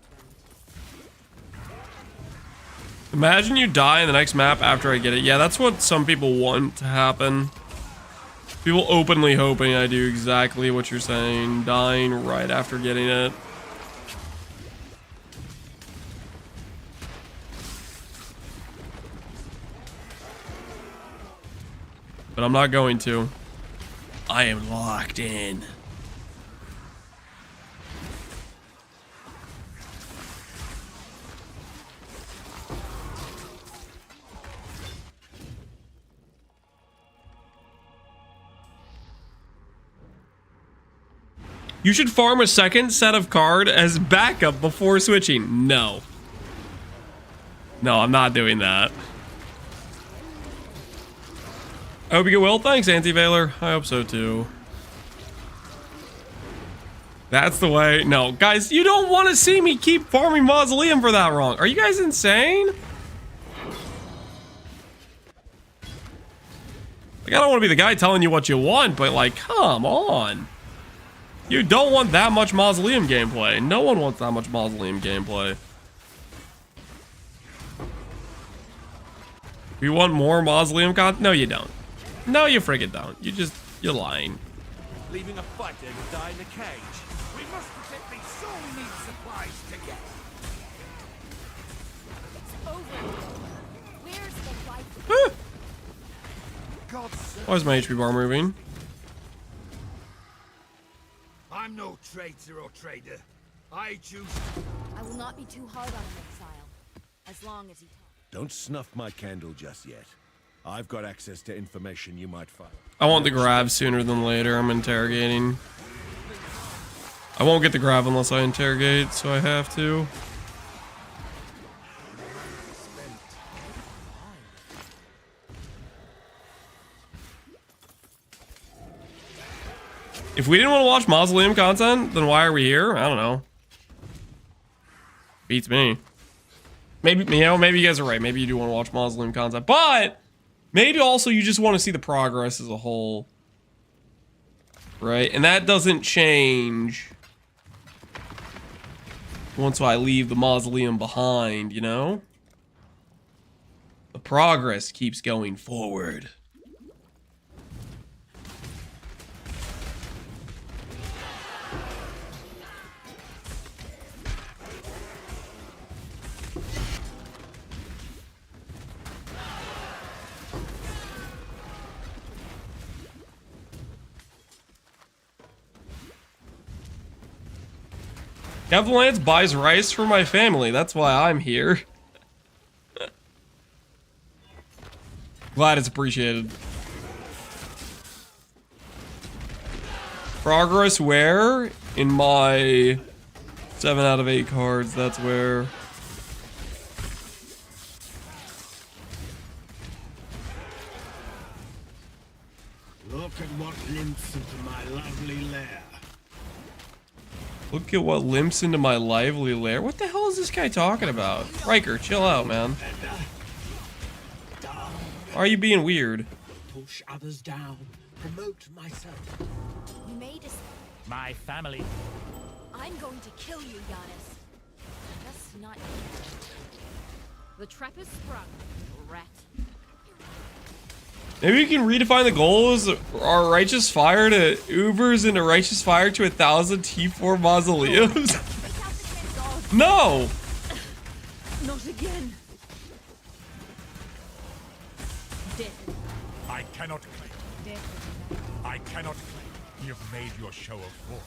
Speaker 1: Imagine you die in the next map after I get it. Yeah, that's what some people want to happen. People openly hoping I do exactly what you're saying. Dying right after getting it. But I'm not going to. I am locked in. You should farm a second set of card as backup before switching. No. No, I'm not doing that. I hope you get well. Thanks, Anti-Veiler. I hope so too. That's the way. No, guys, you don't want to see me keep farming Mausoleum for that long. Are you guys insane? Like, I don't want to be the guy telling you what you want, but like, come on. You don't want that much Mausoleum gameplay. No one wants that much Mausoleum gameplay. You want more Mausoleum content? No, you don't. No, you friggin' don't. You're lying.
Speaker 2: Leaving a fighter to die in the cage. We must protect these, so we need supplies to get.
Speaker 4: It's over. Where's the rifle?
Speaker 1: Why is my HP bar moving?
Speaker 2: I'm no traitor or trader. I choose.
Speaker 4: I will not be too hard on him, Exile. As long as he talks.
Speaker 8: Don't snuff my candle just yet. I've got access to information you might find.
Speaker 1: I want the grav sooner than later. I'm interrogating. I won't get the grav unless I interrogate, so I have to. If we didn't want to watch Mausoleum content, then why are we here? I don't know. Beats me. Maybe, you know, maybe you guys are right. Maybe you do want to watch Mausoleum content, but maybe also you just want to see the progress as a whole. Right? And that doesn't change once I leave the Mausoleum behind, you know? The progress keeps going forward. Avalanche buys rice for my family. That's why I'm here. Glad it's appreciated. Progress where? In my 7 out of 8 cards. That's where.
Speaker 7: Look at what limps into my lovely lair.
Speaker 1: Look at what limps into my lively lair. What the hell is this guy talking about? Riker, chill out, man. Why are you being weird?
Speaker 7: Push others down. Promote myself.
Speaker 4: You made us.
Speaker 6: My family.
Speaker 4: I'm going to kill you, Giannis. That's not you. The trap is sprung, rat.
Speaker 1: Maybe we can redefine the goals. Our righteous fire to Ubers into righteous fire to 1,000 T4 mausoleums. No!
Speaker 10: Not again.
Speaker 6: Death.
Speaker 2: I cannot claim.
Speaker 10: Death.
Speaker 2: I cannot claim. You've made your show of force.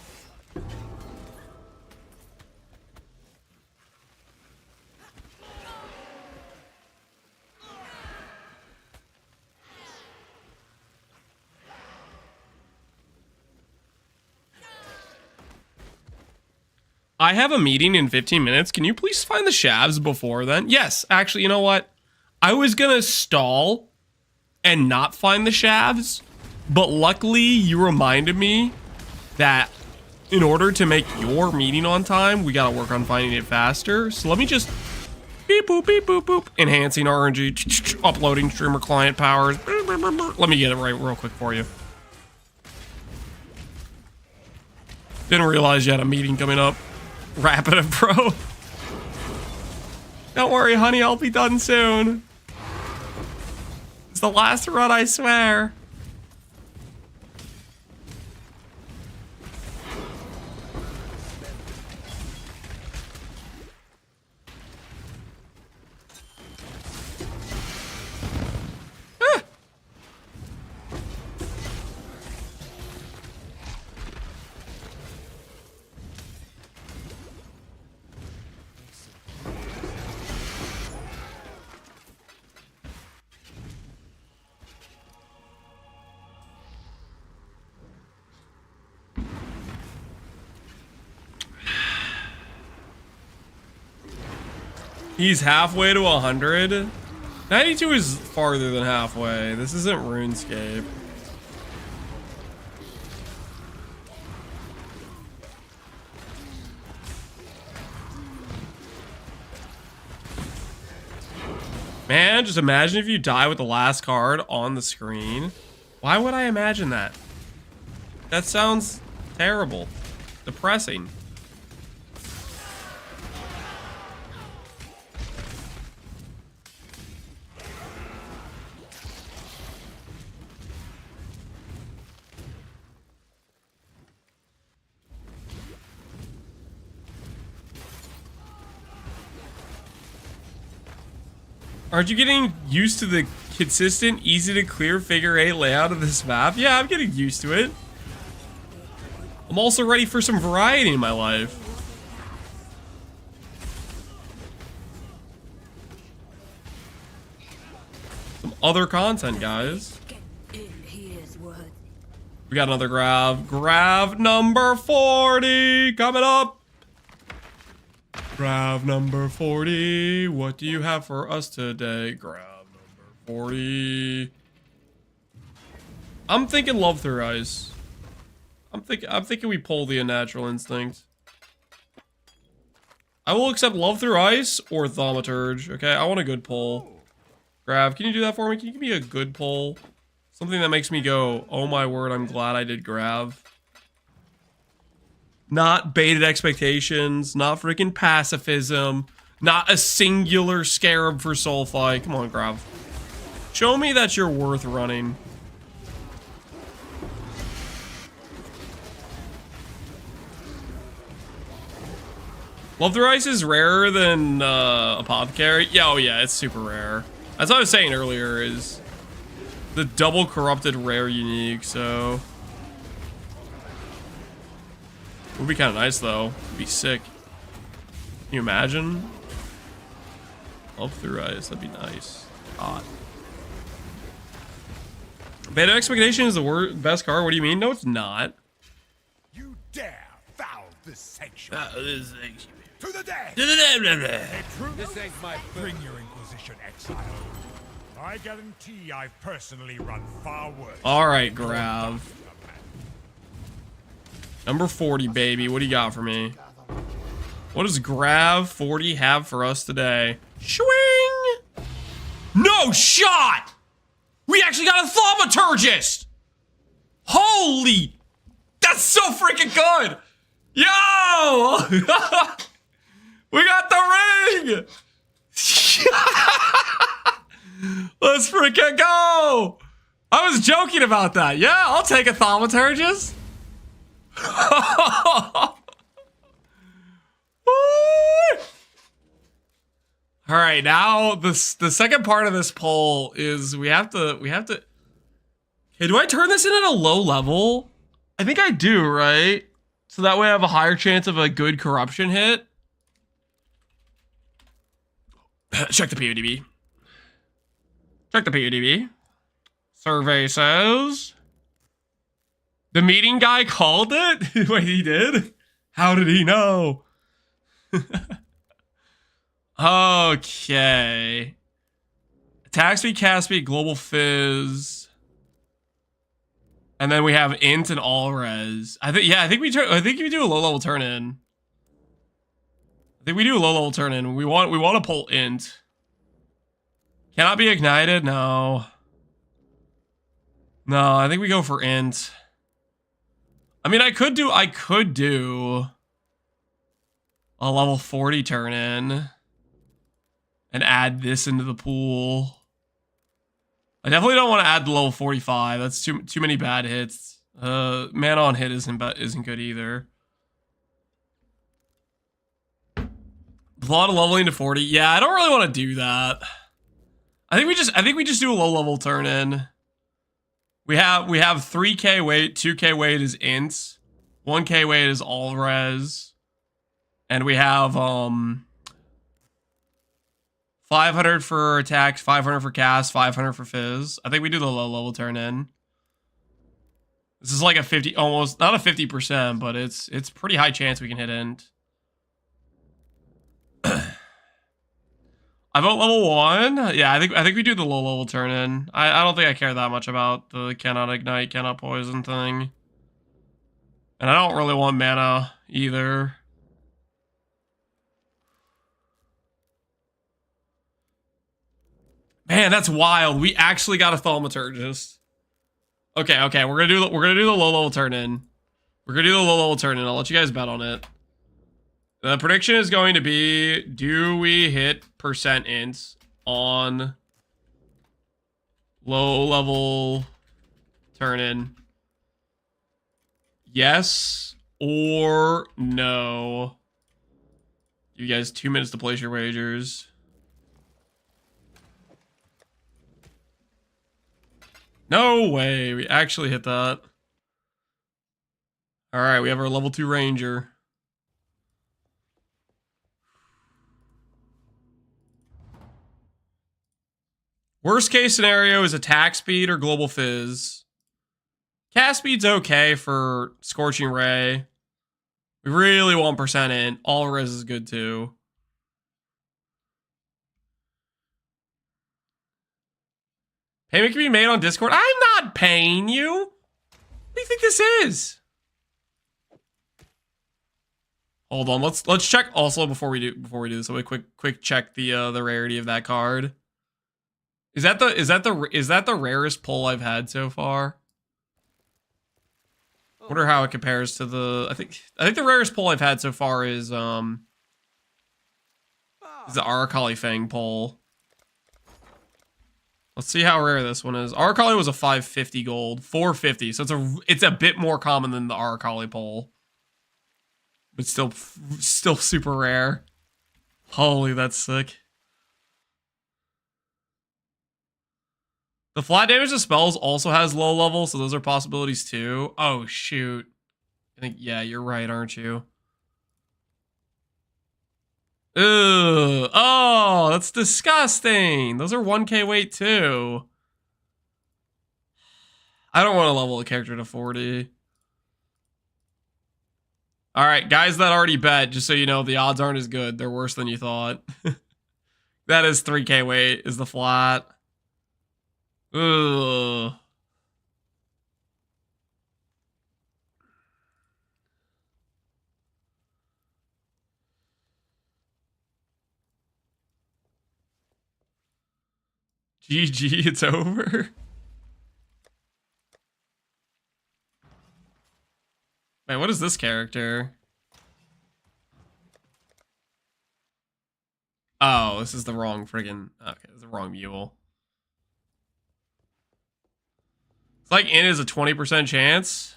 Speaker 1: I have a meeting in 15 minutes. Can you please find the shavs before then? Yes, actually, you know what? I was gonna stall and not find the shavs, but luckily you reminded me that in order to make your meeting on time, we gotta work on finding it faster. So let me just beep boop, beep boop, boop. Enhancing RNG, uploading streamer client powers. Let me get it right real quick for you. Didn't realize you had a meeting coming up. Wrap it, bro. Don't worry, honey, I'll be done soon. It's the last run, I swear. He's halfway to 100. 92 is farther than halfway. This isn't RuneScape. Man, just imagine if you die with the last card on the screen. Why would I imagine that? That sounds terrible. Depressing. Aren't you getting used to the consistent, easy to clear figure 8 layout of this map? Yeah, I'm getting used to it. I'm also ready for some variety in my life. Some other content, guys. We got another grav. Grav number 40 coming up. Grav number 40. What do you have for us today? Grav number 40. I'm thinking love through ice. I'm thinking we pull the unnatural instinct. I will accept love through ice or thaumaturge. Okay, I want a good pull. Grav, can you do that for me? Can you give me a good pull? Something that makes me go, oh my word, I'm glad I did grav. Not baited expectations, not freaking pacifism, not a singular scarab for soul fight. Come on, grav. Show me that you're worth running. Love through ice is rarer than Apothecary. Yeah, oh yeah, it's super rare. As I was saying earlier, is the double corrupted rare unique, so would be kind of nice though. Would be sick. Can you imagine? Love through ice, that'd be nice. Hot. Beta Expectation is the best card. What do you mean? No, it's not.
Speaker 2: You dare foul this sanctuary. To the dead!
Speaker 8: This ain't my
Speaker 2: Bring your Inquisition, Exile. I guarantee I've personally run far worse.
Speaker 1: Alright, grav. Number 40, baby. What do you got for me? What does grav 40 have for us today? Swing! No shot! We actually got a thaumaturgist! Holy! That's so freaking good! Yo! We got the ring! Let's freaking go! I was joking about that. Yeah, I'll take a thaumaturgist. All right, now the second part of this poll is we have to. Okay, do I turn this in at a low level? I think I do, right? So that way I have a higher chance of a good corruption hit. Check the PODB. Check the PODB. Survey says the meeting guy called it. Wait, he did? How did he know? Okay. Attack speed, cast speed, global fizz, and then we have int and all res. I think we do a low level turn in. I think we do a low level turn in. We want to pull int. Cannot be ignited. No. No, I think we go for int. I mean, I could do a level 40 turn in and add this into the pool. I definitely don't want to add the level 45. That's too many bad hits. Mana on hit isn't good either. A lot of leveling to 40. Yeah, I don't really want to do that. I think we just do a low level turn in. We have 3k weight, 2k weight is int, 1k weight is all res, and we have 500 for attacks, 500 for cast, 500 for fizz. I think we do the low level turn in. This is like a 50, almost not a 50%, but it's pretty high chance we can hit int. I vote level 1. Yeah, I think we do the low level turn in. I don't think I care that much about the cannot ignite, cannot poison thing. And I don't really want mana either. Man, that's wild. We actually got a thaumaturgist. Okay, okay, we're gonna do the low level turn in. We're gonna do the low level turn in. I'll let you guys bet on it. The prediction is going to be: do we hit percent int on low level turn in? Yes or no? You guys 2 minutes to place your wagers. No way, we actually hit that. All right, we have our level 2 ranger. Worst case scenario is attack speed or global fizz. Cast speed's okay for Scorching Ray. We really want percent in. All res is good too. Payment can be made on Discord. I'm not paying you. What do you think this is? Hold on, let's check also before we do this. So we quick check the rarity of that card. Is that the rarest pull I've had so far? Wonder how it compares to the I think the rarest pull I've had so far is the Arakali Fang pull. Let's see how rare this one is. Arakali was a 550 gold, 450. So it's a bit more common than the Arakali pull. But still super rare. Holy, that's sick. The flat damage to spells also has low level, so those are possibilities too. Oh, shoot. I think, yeah, you're right, aren't you? Ugh. Oh, that's disgusting. Those are 1k weight too. I don't want to level a character to 40. All right, guys that already bet, just so you know, the odds aren't as good. They're worse than you thought. That is 3k weight, is the flat. Ugh. GG, it's over. Wait, what is this character? Oh, this is the wrong friggin'... Okay, this is the wrong mule. It's like in is a 20% chance.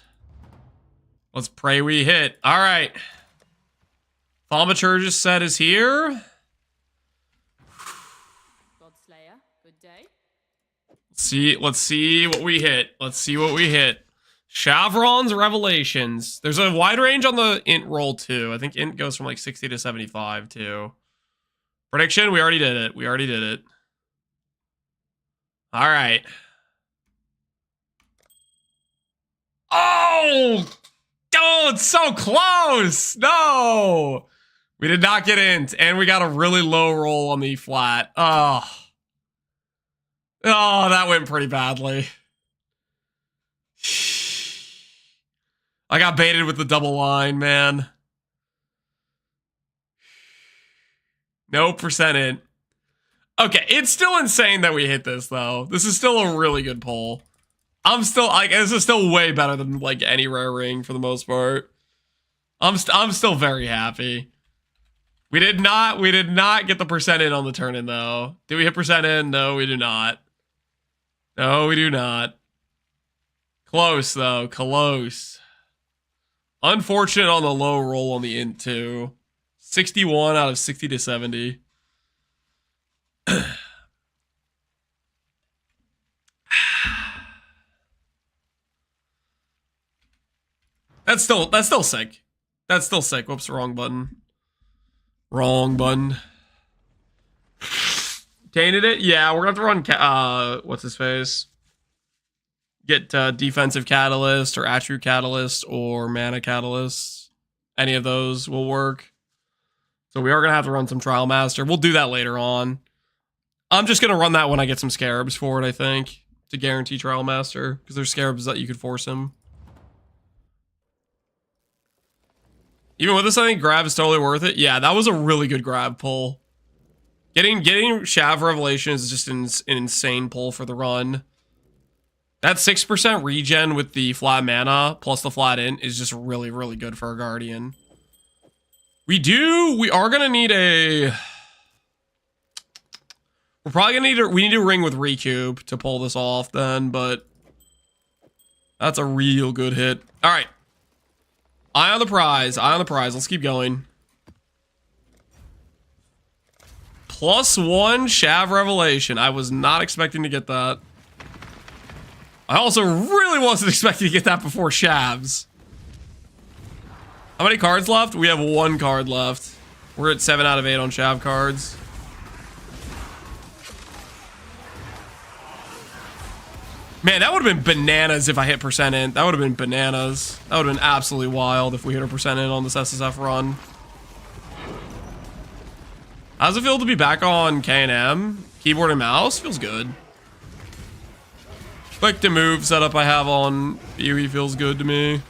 Speaker 1: Let's pray we hit. All right. Thaumaturgist set is here.
Speaker 11: Godslayer, good day.
Speaker 1: Let's see what we hit. Let's see what we hit. Shavron's Revelations. There's a wide range on the int roll too. I think int goes from like 60 to 75 too. Prediction, we already did it. We already did it. All right. Oh! Oh, it's so close! No! We did not get int, and we got a really low roll on the flat. Oh. Oh, that went pretty badly. I got baited with the double line, man. No percent int. Okay, it's still insane that we hit this, though. This is still a really good pull. I'm still, like, this is still way better than, like, any rare ring for the most part. I'm still very happy. We did not get the percent in on the turn in, though. Did we hit percent in? No, we do not. No, we do not. Close, though. Close. Unfortunate on the low roll on the int, too. 61 out of 60 to 70. That's still sick. That's still sick. Whoops, wrong button. Wrong button. Tainted it? Yeah, we're gonna have to run, what's his face? Get defensive catalyst or attribute catalyst or mana catalyst. Any of those will work. So we are gonna have to run some trial master. We'll do that later on. I'm just gonna run that when I get some scarabs for it, I think, to guarantee trial master, because there's scarabs that you could force him. Even with this, I think grab is totally worth it. Yeah, that was a really good grab pull. Getting Shav Revelation is just an insane pull for the run. That 6% regen with the flat mana plus the flat int is just really, really good for our Guardian. We are gonna need a... We're probably gonna we need a ring with Recube to pull this off then, but that's a real good hit. All right. Eye on the prize. Eye on the prize. Let's keep going. +1 Shav Revelation. I was not expecting to get that. I also really wasn't expecting to get that before Shavs. How many cards left? We have 1 card left. We're at 7 out of 8 on Shav cards. Man, that would have been bananas if I hit percent int. That would have been bananas. That would have been absolutely wild if we hit a percent int on this SSF run. How's it feel to be back on K&M? Keyboard and mouse? Feels good. Click to move setup I have on UE feels good to me.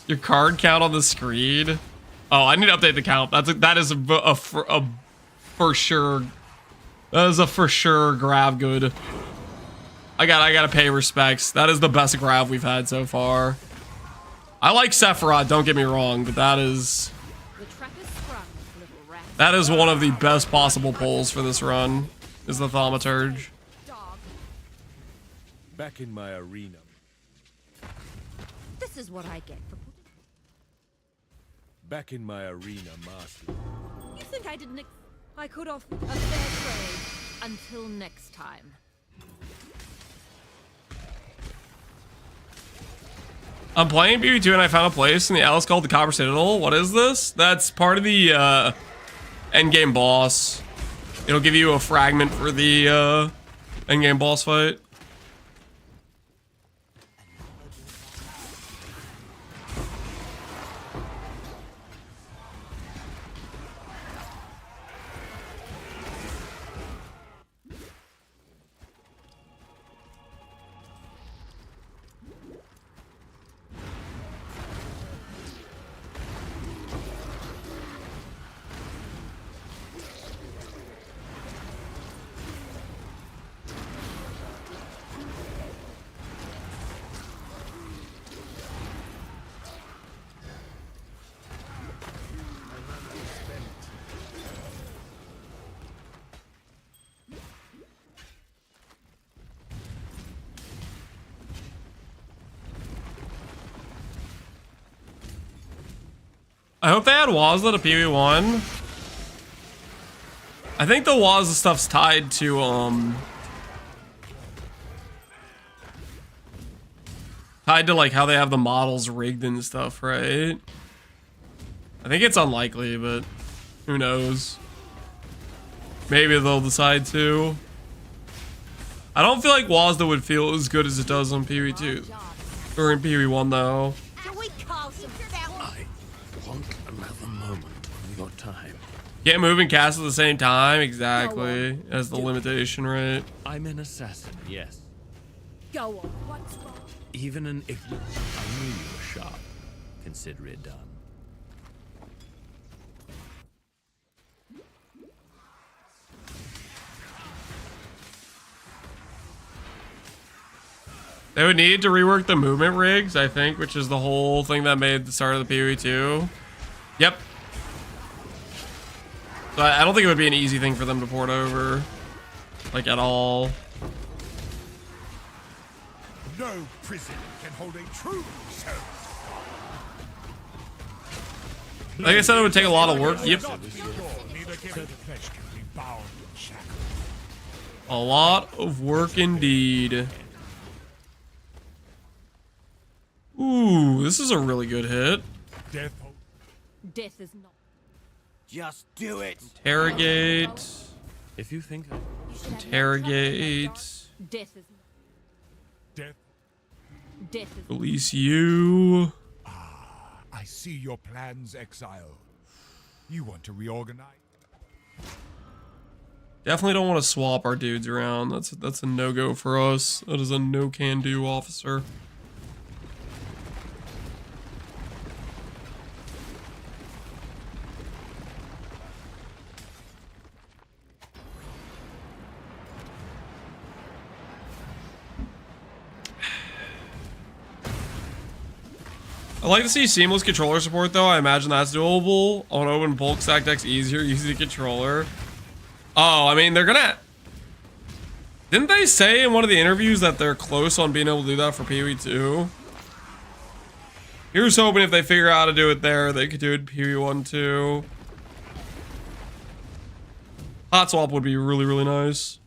Speaker 1: Your card count on the screen? Oh, I need to update the count. That is a for sure. That is a for sure grav good. I gotta pay respects. That is the best grav we've had so far. I like Sephiroth, don't get me wrong, but that is one of the best possible pulls for this run, is the Thaumaturge.
Speaker 8: Back in my arena.
Speaker 10: This is what I get for...
Speaker 8: Back in my arena, master.
Speaker 10: You think I didn't... I could offer a fair trade until next time.
Speaker 1: I'm playing BB2 and I found a place in the Alice called the Copper Citadel. What is this? That's part of the endgame boss. It'll give you a fragment for the endgame boss fight. I hope they add Wazla to PV1. I think the Wazla stuff's tied to, like how they have the models rigged and stuff, right? I think it's unlikely, but who knows? Maybe they'll decide to. I don't feel like Wazda would feel as good as it does on PV2 or in PV1 though.
Speaker 15: Another moment when we got time.
Speaker 1: Can't move and cast at the same time, exactly. As the limitation, right?
Speaker 15: I'm an assassin, yes.
Speaker 10: Go on, what's wrong?
Speaker 15: Even an ignorant. I knew you were sharp. Consider it done.
Speaker 1: They would need to rework the movement rigs, I think, which is the whole thing that made the start of the PoE2. Yep. So I don't think it would be an easy thing for them to port over, like at all.
Speaker 2: No prison can hold a true soul.
Speaker 1: Like I said, it would take a lot of work. Yep. A lot of work indeed. Ooh, this is a really good hit.
Speaker 10: Death is not.
Speaker 3: Just do it.
Speaker 1: Interrogate.
Speaker 15: If you think
Speaker 1: Interrogate.
Speaker 10: Death is
Speaker 2: Death.
Speaker 10: Death is
Speaker 1: Release you.
Speaker 2: I see your plans, Exile. You want to reorganize?
Speaker 1: Definitely don't want to swap our dudes around. That's a no-go for us. That is a no-can-do, officer. I like to see seamless controller support though. I imagine that's doable. On open bulk stack decks easier using the controller. Oh, I mean, they're gonna... Didn't they say in one of the interviews that they're close on being able to do that for PoE 2? Here's hoping if they figure out how to do it there, they could do it in PoE 1 too. Hot swap would be really, really nice.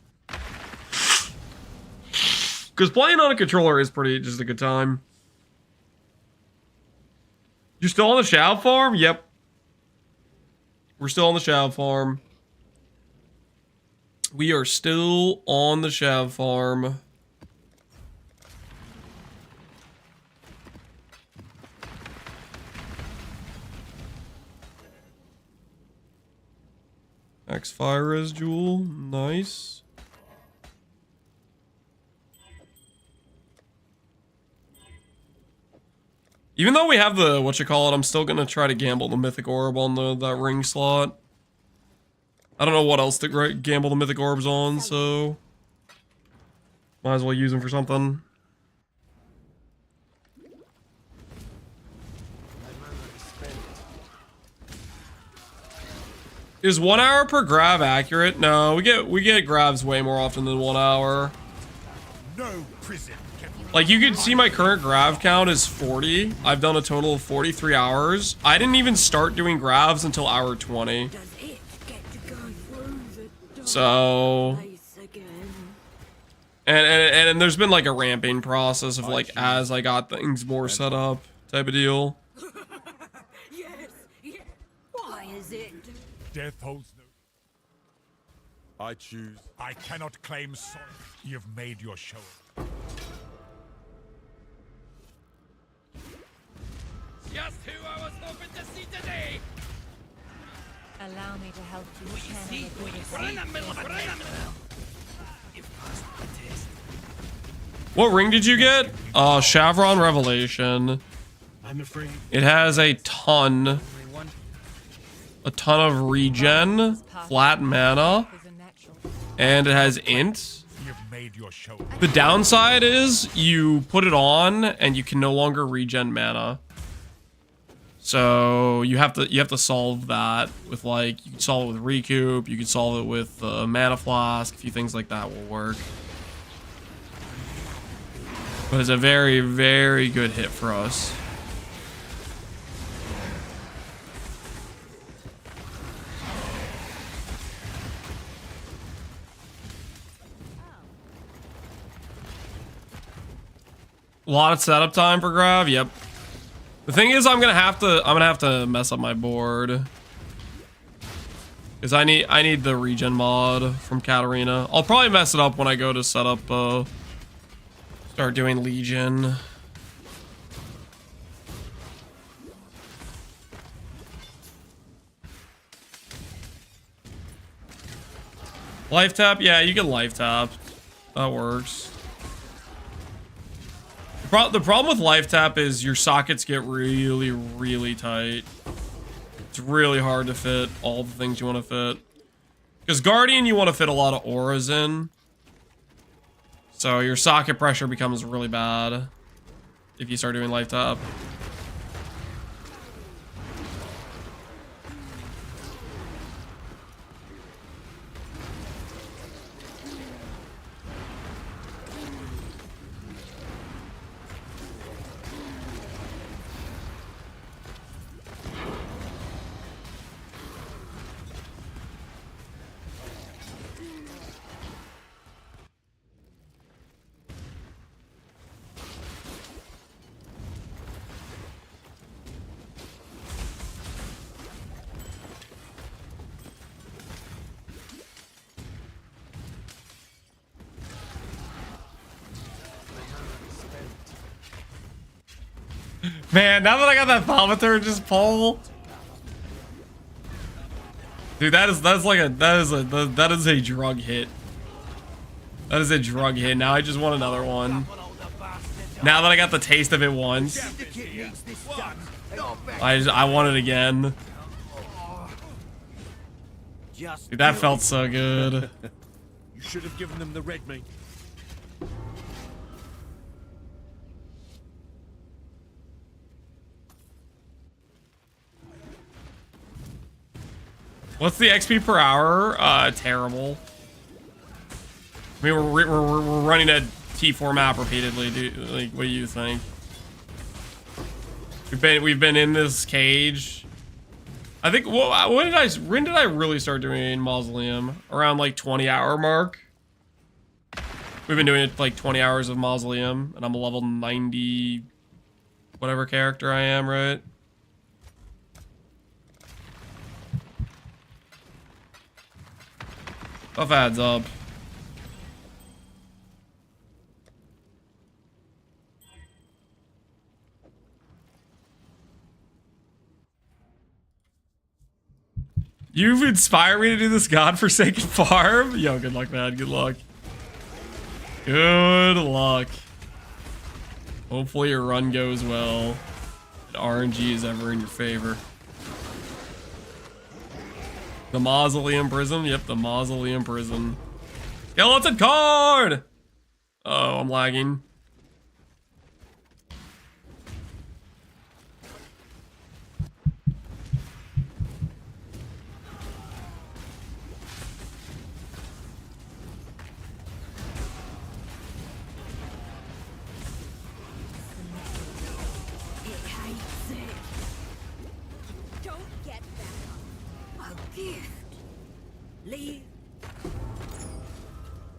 Speaker 1: Because playing on a controller is pretty just a good time. You're still on the Shav farm? Yep. We're still on the Shav farm. We are still on the Shav farm. X fire res jewel, nice. Even though we have the I'm still gonna try to gamble the mythic orb on that ring slot. I don't know what else to gamble the mythic orbs on, so might as well use them for something. Is 1 hour per grav accurate? No, we get gravs way more often than 1 hour.
Speaker 2: No prison.
Speaker 1: Like, you can see my current grav count is 40. I've done a total of 43 hours. I didn't even start doing gravs until hour 20. So... And there's been like a ramping process of like as I got things more set up type of deal.
Speaker 5: Why is it?
Speaker 2: Death holds no... I choose. I cannot claim sorry. You've made your show.
Speaker 13: Just who I was hoping to see today.
Speaker 11: Allow me to help you.
Speaker 1: What ring did you get? Shavron Revelation.
Speaker 7: I'm afraid
Speaker 1: it has a ton of regen, flat mana, and it has int. The downside is you put it on and you can no longer regen mana. So you have to solve that with like, you can solve it with recoup, you can solve it with mana flask, a few things like that will work. But it's a very, very good hit for us. A lot of setup time for grav, yep. The thing is, I'm gonna have to mess up my board. Cause I need the regen mod from Katarina. I'll probably mess it up when I go to set up start doing Legion. Life tap? Yeah, you can life tap. That works. The problem with life tap is your sockets get really, really tight. It's really hard to fit all the things you want to fit. Because Guardian, you want to fit a lot of auras in. So your socket pressure becomes really bad if you start doing life tap. Man, now that I got that thaumaturgist pole, dude, that is a drug hit. That is a drug hit. Now I just want another one. Now that I got the taste of it once, I want it again. Dude, that felt so good.
Speaker 8: You should have given them the red meat.
Speaker 1: What's the XP per hour? Terrible. I mean, we're running a T4 map repeatedly. Like, what do you think? We've been in this cage. I think. Well, when did I really start doing Mausoleum? Around like 20-hour mark. We've been doing it like 20 hours of Mausoleum, and I'm a level 90, whatever character I am, right? Stuff adds up. You've inspired me to do this godforsaken farm? Yo, good luck, man. Good luck. Good luck. Hopefully your run goes well. And RNG is ever in your favor. The Mausoleum Prison? Yep, the Mausoleum Prison. Skeleton card! Oh, I'm lagging.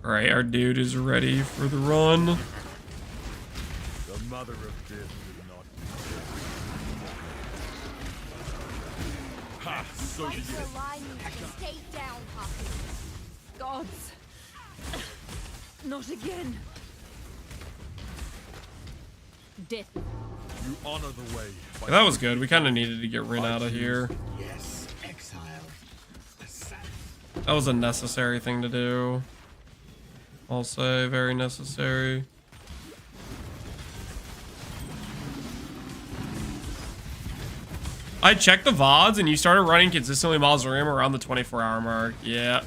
Speaker 1: Alright, our dude is ready for the run.
Speaker 14: The mother of death did not. Ha! So
Speaker 4: Fight your line, stay down, Hawkins.
Speaker 10: Gods. Not again. Death.
Speaker 14: You honor the way.
Speaker 1: Yeah, that was good. We kind of needed to get Rin out of here.
Speaker 7: Yes, Exile.
Speaker 1: That was a necessary thing to do. I'll say very necessary. I checked the VODs and you started running consistently Mausoleum around the 24-hour mark. Yeah.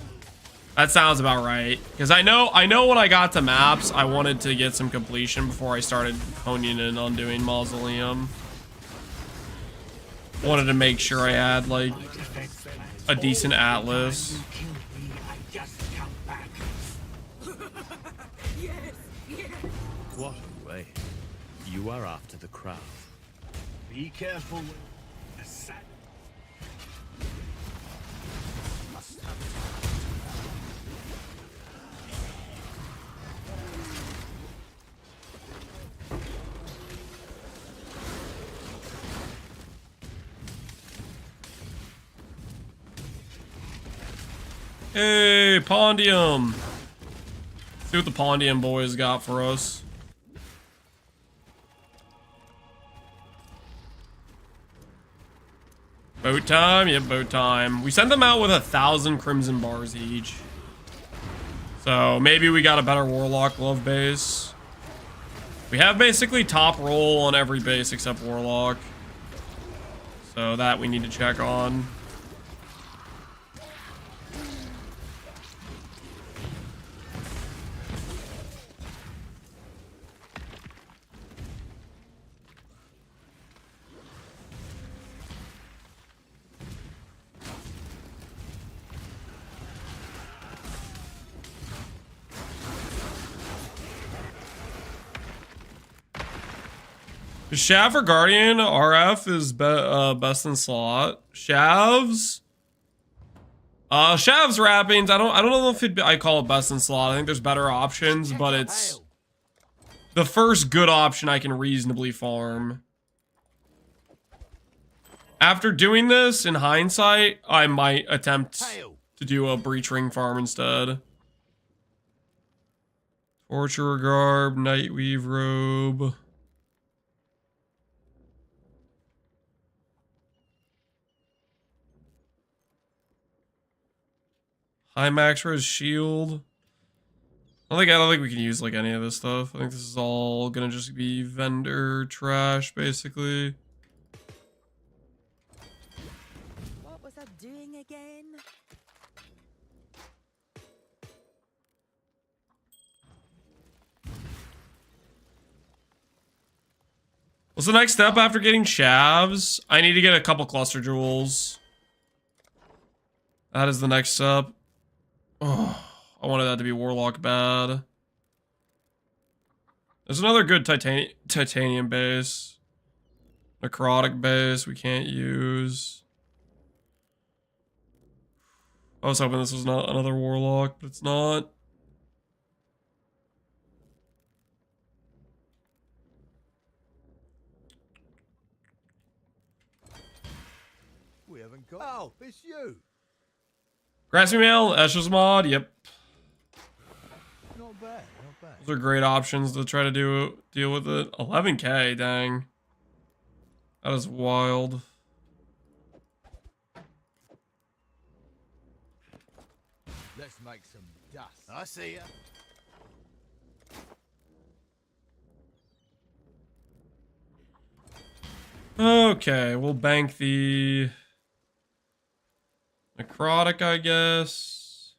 Speaker 1: That sounds about right. Because I know when I got to maps, I wanted to get some completion before I started honing in on doing Mausoleum. Wanted to make sure I had like a decent atlas.
Speaker 15: What a way. You are after the crowd.
Speaker 7: Be careful.
Speaker 1: Hey, Pondium. See what the Pondium boys got for us. Boat time? Yep, boat time. We sent them out with 1,000 crimson bars each. So maybe we got a better Warlock glove base. We have basically top roll on every base except Warlock. So that we need to check on. Shav or Guardian RF is best in slot. Shav's wrappings. I don't know if I call it best in slot. I think there's better options, but it's the first good option I can reasonably farm. After doing this, in hindsight, I might attempt to do a breach ring farm instead. Torturer garb, Nightweave robe. High max res shield. I don't think we can use like any of this stuff. I think this is all gonna just be vendor trash, basically.
Speaker 5: What was I doing again?
Speaker 1: What's the next step after getting Shavs? I need to get a couple cluster jewels. That is the next step. Oh, I wanted that to be Warlock bad. There's another good titanium base. Necrotic base we can't use. I was hoping this was not another Warlock, but it's not.
Speaker 3: We haven't got. Oh, it's you.
Speaker 1: Grassy Mail, Escher's mod, yep.
Speaker 3: Not bad, not bad.
Speaker 1: Those are great options to try to deal with it. 11k, dang. That is wild.
Speaker 3: Let's make some dust. I see ya.
Speaker 1: Okay, we'll bank the necrotic, I guess.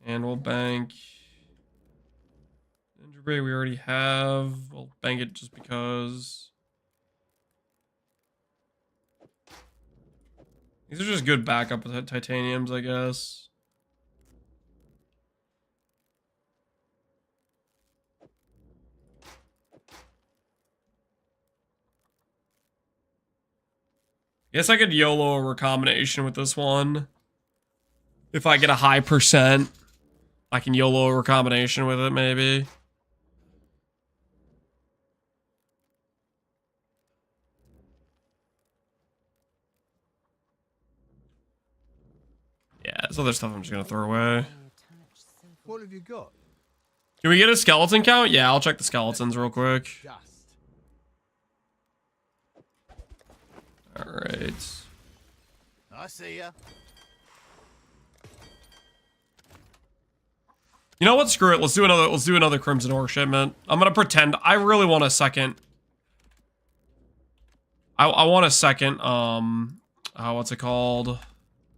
Speaker 1: And we'll bank Gingerbread we already have. We'll bank it just because. These are just good backup titaniums, I guess. Guess I could YOLO a recombination with this one. If I get a high percent, I can YOLO a recombination with it, maybe. Yeah, this other stuff I'm just gonna throw away.
Speaker 3: What have you got?
Speaker 1: Can we get a skeleton count? Yeah, I'll check the skeletons real quick. Alright.
Speaker 3: I see ya.
Speaker 1: You know what? Screw it. Let's do another Crimson Ore shipment. I'm gonna pretend I really want a second. I want a second, what's it called?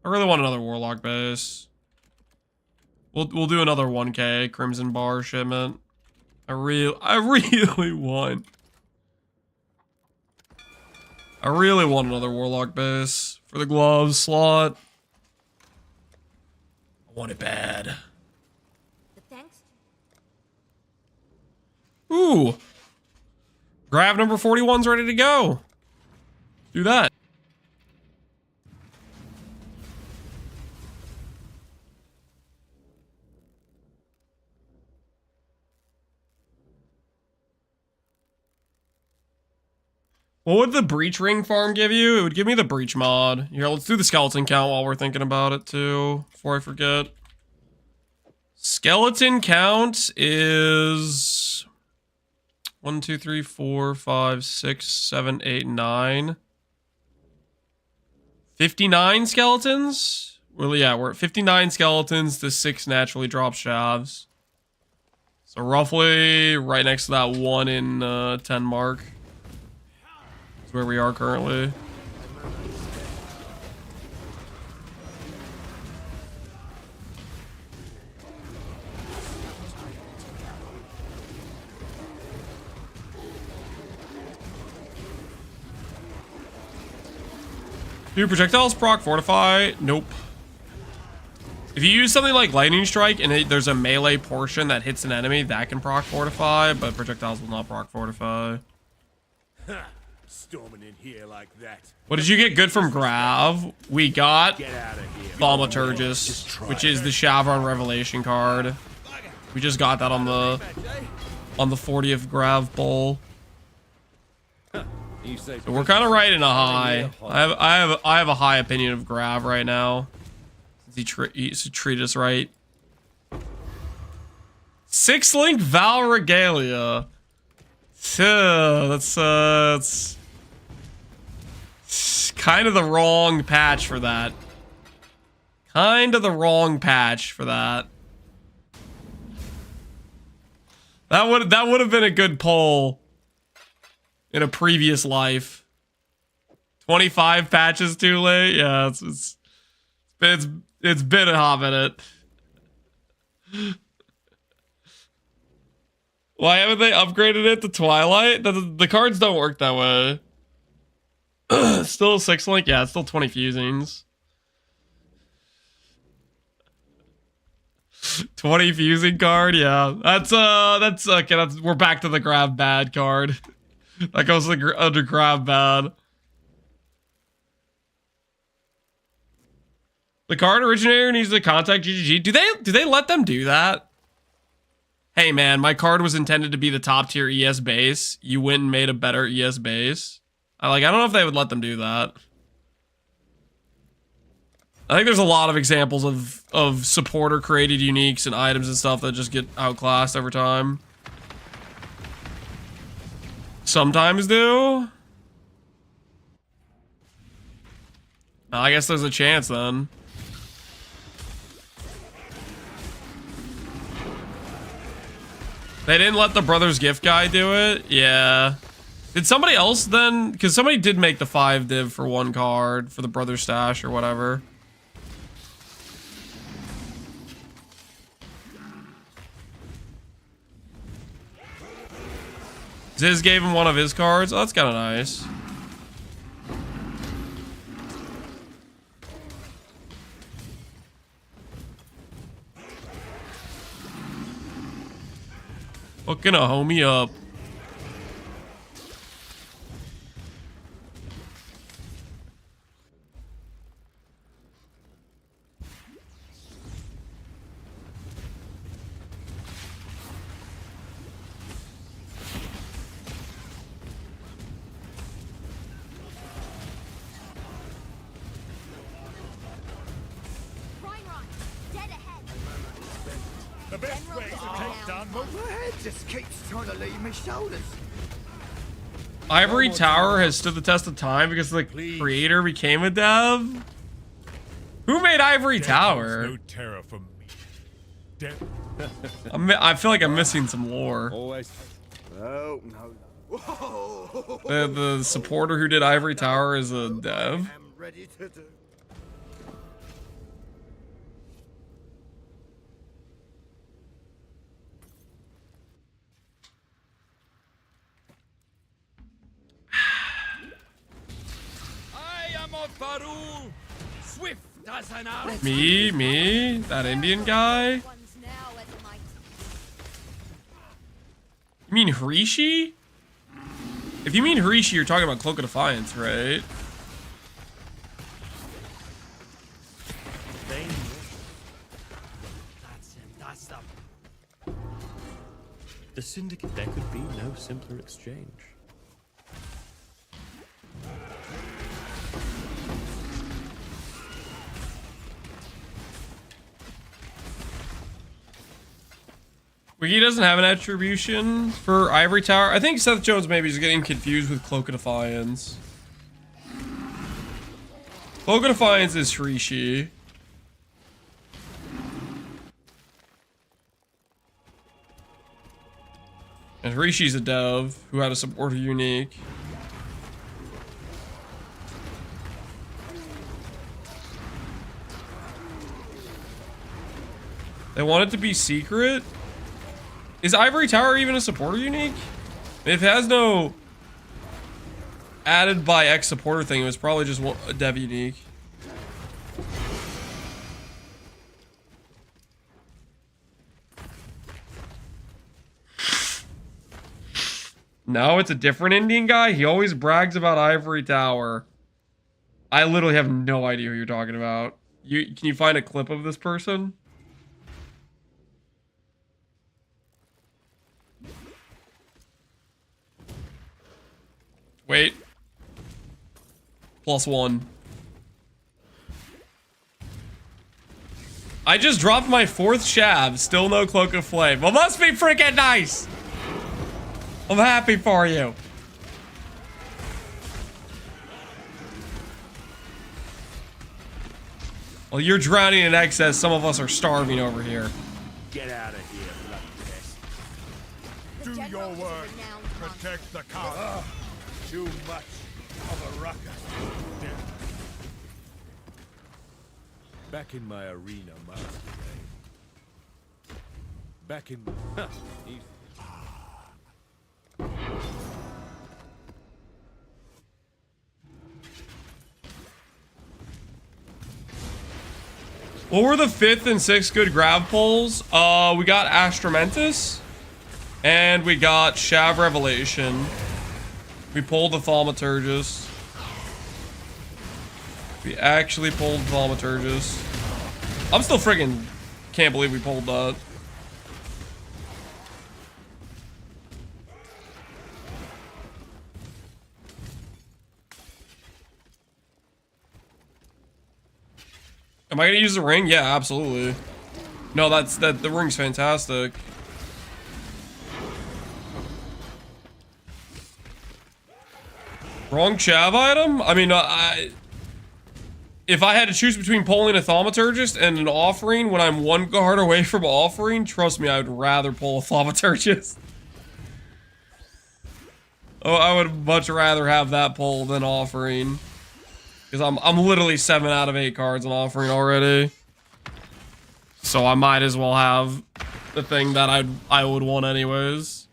Speaker 1: I really want another Warlock base. We'll do another 1k Crimson Bar shipment. I really want another Warlock base for the gloves slot. I want it bad.
Speaker 4: Thanks.
Speaker 1: Ooh. Grav number 41's ready to go. Do that. What would the breach ring farm give you? It would give me the breach mod. Here, let's do the skeleton count while we're thinking about it too, before I forget. Skeleton count is 1, 2, 3, 4, 5, 6, 7, 8, 9. 59 skeletons? Well, yeah, we're at 59 skeletons to 6 naturally drop shavs. So roughly right next to that 1 in 10 mark. Is where we are currently. Do projectiles proc fortify? Nope. If you use something like Lightning Strike and there's a melee portion that hits an enemy, that can proc fortify, but projectiles will not proc fortify.
Speaker 8: Storming in here like that.
Speaker 1: What did you get good from Grav? We got Thaumaturgist, which is the Shavron Revelation card. We just got that on the 40th Grav bowl. So we're kind of right in a high. I have a high opinion of Grav right now. He treat us right. 6-link Val Regalia. That's kind of the wrong patch for that. Kind of the wrong patch for that. That would have been a good poll in a previous life. 25 patches too late. Yeah, it's been a hot minute. Why haven't they upgraded it to Twilight? The cards don't work that way. Still 6 link? Yeah, it's still 20 fusings. 20 fusing card, yeah. That's okay, we're back to the grab bad card. That goes under grab bad. The card originator needs to contact GGG. Do they let them do that? Hey man, my card was intended to be the top tier ES base. You went and made a better ES base. I don't know if they would let them do that. I think there's a lot of examples of supporter created uniques and items and stuff that just get outclassed over time. Sometimes do. I guess there's a chance then. They didn't let the Brothers Gift guy do it? Yeah. Did somebody else then? Because somebody did make the 5 div for 1 card for the Brothers Stash or whatever. Ziz gave him one of his cards. Oh, that's kind of nice. Hooking a homie up.
Speaker 2: The best way to take down
Speaker 3: My head just keeps trying to leave my shoulders.
Speaker 1: Ivory Tower has stood the test of time because the creator became a dev? Who made Ivory Tower?
Speaker 2: No terror from me.
Speaker 1: I feel like I'm missing some lore.
Speaker 8: Always.
Speaker 3: Oh, no. Whoa.
Speaker 1: The supporter who did Ivory Tower is a dev?
Speaker 3: I'm ready to do.
Speaker 13: I am of Farul, swift as an arrow.
Speaker 1: Me? That Indian guy? You mean Hrishi? If you mean Hrishi, you're talking about Cloak of Defiance, right?
Speaker 15: That's the Syndicate. There could be no simpler exchange.
Speaker 1: Wiki doesn't have an attribution for Ivory Tower. I think Seth Jones maybe is getting confused with Cloak of Defiance. Cloak of Defiance is Hrishi. And Hrishi's a dev who had a supporter unique. They want it to be secret? Is Ivory Tower even a supporter unique? If it has no added by X supporter thing, it was probably just a dev unique. No, it's a different Indian guy. He always brags about Ivory Tower. I literally have no idea who you're talking about. Can you find a clip of this person? Wait. +1. I just dropped my 4th Shav. Still no Cloak of Flame. Well, must be freaking nice. I'm happy for you. Well, you're drowning in excess. Some of us are starving over here.
Speaker 8: Get out of here, bloody pest.
Speaker 2: Do your work. Protect the car.
Speaker 8: Too much of a ruckus. Back in my arena, master. Back in. Easy.
Speaker 1: What were the 5th and 6th good grab pulls? We got Astromentus. And we got Shav Revelation. We pulled the Thaumaturgist. We actually pulled the Thaumaturgist. I'm still friggin' can't believe we pulled that. Am I gonna use the ring? Yeah, absolutely. No, the ring's fantastic. Wrong chav item? I mean, if I had to choose between pulling a Thaumaturgist and an offering when I'm 1 card away from offering, trust me, I would rather pull a Thaumaturgist. Oh, I would much rather have that pull than offering. Because I'm literally 7 out of 8 cards on offering already. So I might as well have the thing that I would want anyways.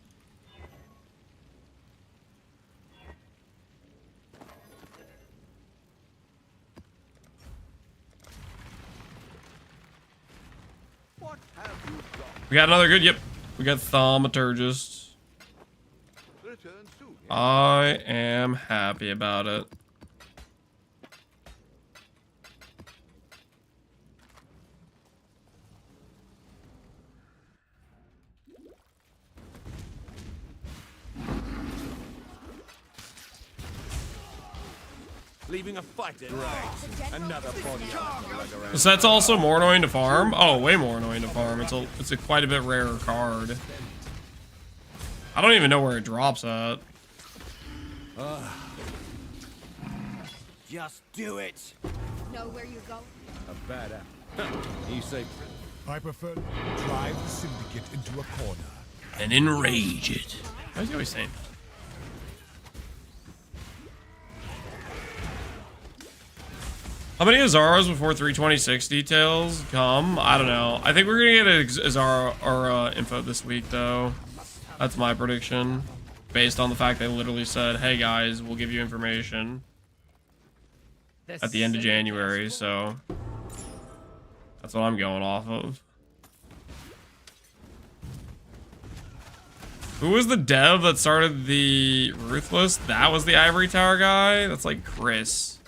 Speaker 1: We got another good, yep. We got Thaumaturgist. I am happy about it.
Speaker 8: Leaving a fighter. Right. Another body.
Speaker 1: So that's also more annoying to farm? Oh, way more annoying to farm. It's a quite a bit rarer card. I don't even know where it drops at.
Speaker 3: Just do it.
Speaker 5: Know where you go?
Speaker 8: A bad apple. You say.
Speaker 2: I prefer drive the syndicate into a corner
Speaker 1: and enrage it. Why is he always saying that? How many Azaros before 326 details come? I don't know. I think we're gonna get an Azara or info this week, though. That's my prediction, based on the fact they literally said, "Hey guys, we'll give you information at the end of January." So that's what I'm going off of. Who was the dev that started the Ruthless? That was the Ivory Tower guy. That's like Chris.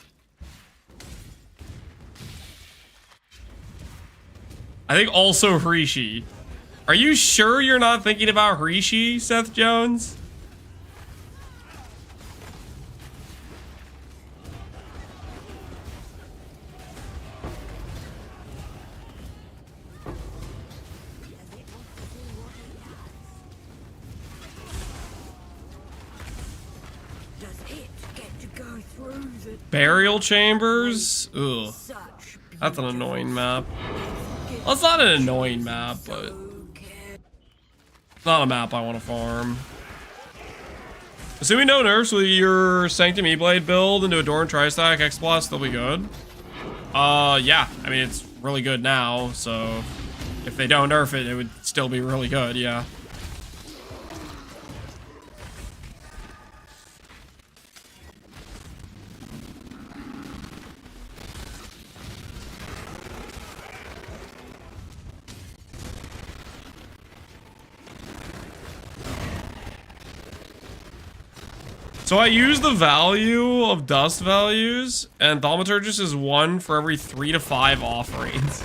Speaker 1: I think also Hrishi. Are you sure you're not thinking about Hrishi, Seth Jones? Burial chambers? Ugh. That's an annoying map. Well, it's not an annoying map, but it's not a map I want to farm. Assuming no nerfs with your Sanctum E-Blade build into a Dorn Tri-Stack X-Blast, they'll be good. Yeah. I mean, it's really good now, so if they don't nerf it, it would still be really good, yeah. So I use the value of dust values, and Thaumaturgist is 1 for every 3 to 5 offerings.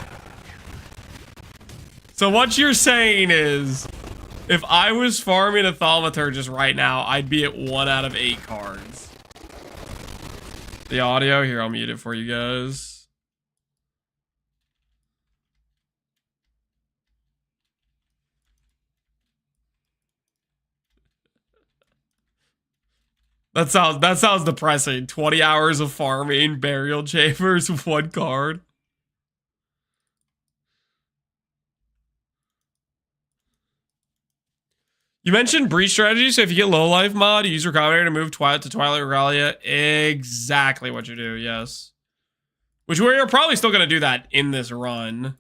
Speaker 1: So what you're saying is, if I was farming a Thaumaturgist right now, I'd be at 1 out of 8 cards. The audio? Here, I'll mute it for you guys. That sounds depressing. 20 hours of farming, burial chambers with 1 card. You mentioned breach strategy, so if you get low life mod, you use your combinator to move to Twilight Regalia. Exactly what you do, yes. Which we're probably still gonna do that in this run.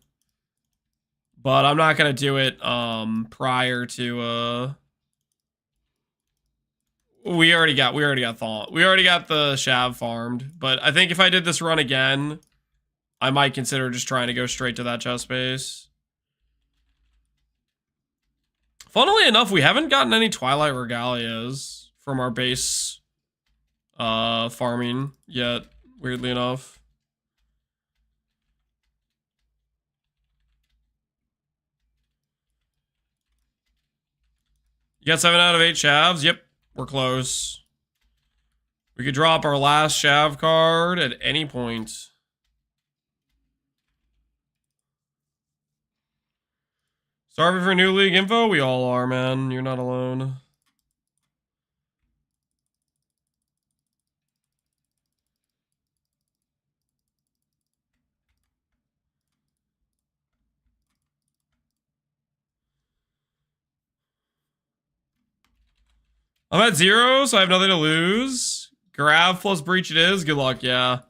Speaker 1: But I'm not gonna do it prior to We already got the Shav farmed, but I think if I did this run again, I might consider just trying to go straight to that chest space. Funnily enough, we haven't gotten any Twilight Regalias from our base farming yet, weirdly enough. You got 7 out of 8 Shavs? Yep, we're close. We could drop our last Shav card at any point. Sorry for new league info. We all are, man. You're not alone. I'm at 0, so I have nothing to lose. Grav plus breach it is. Good luck, yeah.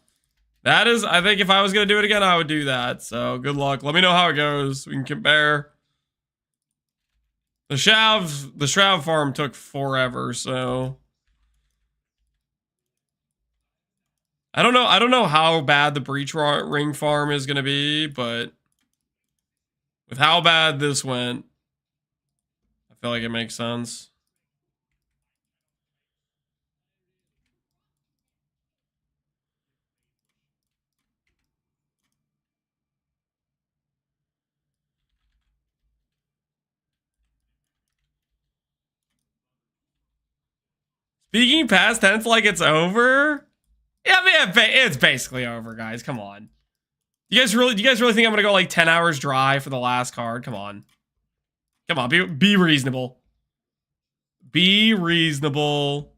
Speaker 1: That is, I think if I was going to do it again, I would do that. So, good luck. Let me know how it goes. We can compare. The Shav farm took forever, so... I don't know how bad the breach ring farm is going to be, but... with how bad this went, I feel like it makes sense. Speaking past tense like it's over? Yeah, I mean, it's basically over, guys. Come on. Do you guys really think I'm gonna go like 10 hours dry for the last card? Come on. Come on, be reasonable. Be reasonable.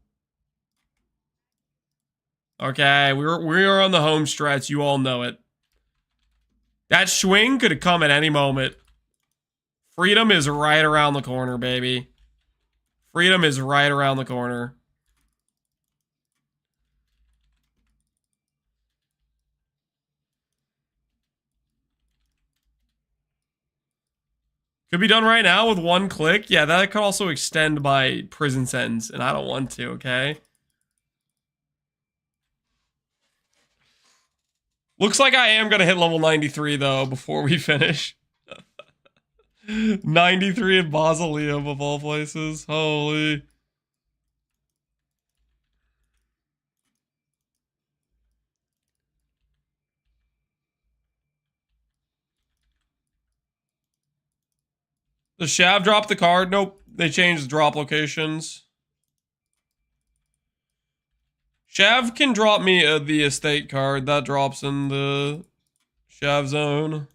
Speaker 1: Okay, we're on the home stretch. You all know it. That swing could have come at any moment. Freedom is right around the corner, baby. Freedom is right around the corner. Could be done right now with one click. Yeah, that could also extend my prison sentence, and I don't want to, okay? Looks like I am going to hit level 93, though, before we finish. 93 in Mausoleum, of all places. Holy. Does Shav drop the card? Nope. They changed the drop locations. Shav can drop me the estate card. That drops in the Shav zone.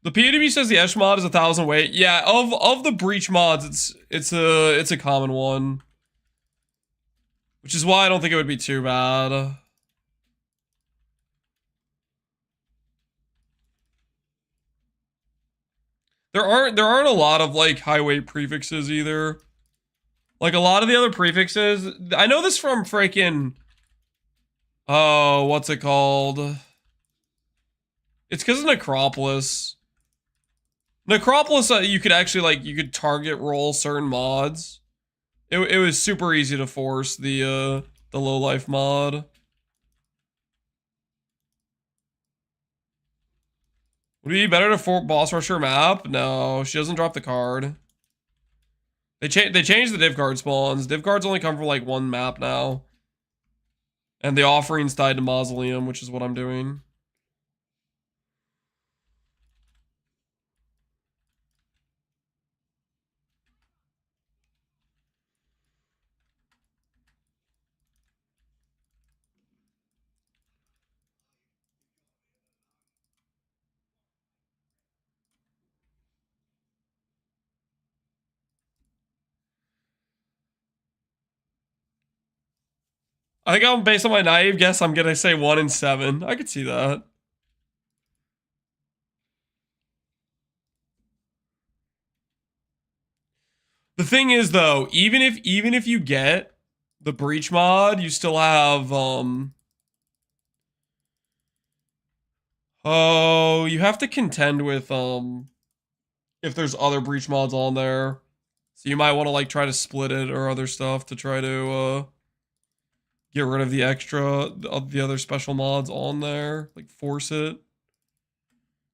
Speaker 1: The PWB says the Esh mod is 1,000 weight. Yeah, of the breach mods, it's a common one. Which is why I don't think it would be too bad. There aren't a lot of like high weight prefixes either. Like a lot of the other prefixes, I know this from freaking what's it called? It's because of Necropolis. Necropolis, you could actually like you could target roll certain mods. It was super easy to force the low life mod. Would it be better to boss rush her map? No, she doesn't drop the card. They changed the div card spawns. Div cards only come from like one map now. And the offering's tied to Mausoleum, which is what I'm doing. I think I'm based on my naive guess, I'm gonna say 1 in 7. I could see that. The thing is though, even if you get the breach mod, you still have oh, you have to contend with if there's other breach mods on there. So you might want to like try to split it or other stuff to try to get rid of the extra of the other special mods on there. Like force it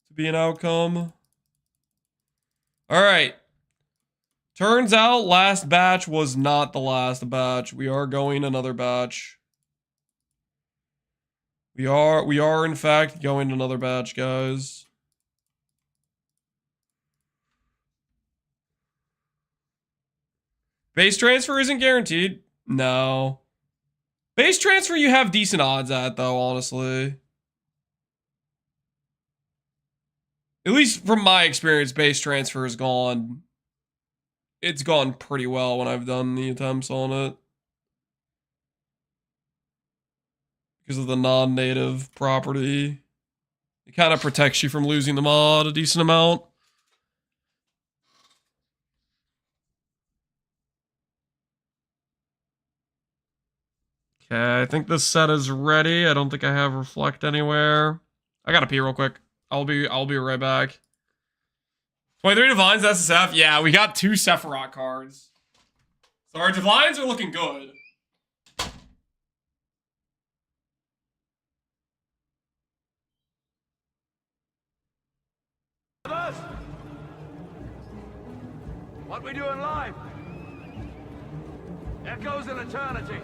Speaker 1: to be an outcome. Alright. Turns out last batch was not the last batch. We are going another batch. We are in fact going another batch, guys. Base transfer isn't guaranteed. No. Base transfer you have decent odds at, though, honestly. At least from my experience, base transfer has gone... It's gone pretty well when I've done the attempts on it. Because of the non-native property. It kind of protects you from losing the mod a decent amount. Okay, I think this set is ready. I don't think I have reflect anywhere. I gotta pee real quick. I'll be right back. 23 Divines, SSF. Yeah, we got 2 Sephiroth cards. So our Divines are looking good.
Speaker 14: What we doing live? Echoes in eternity.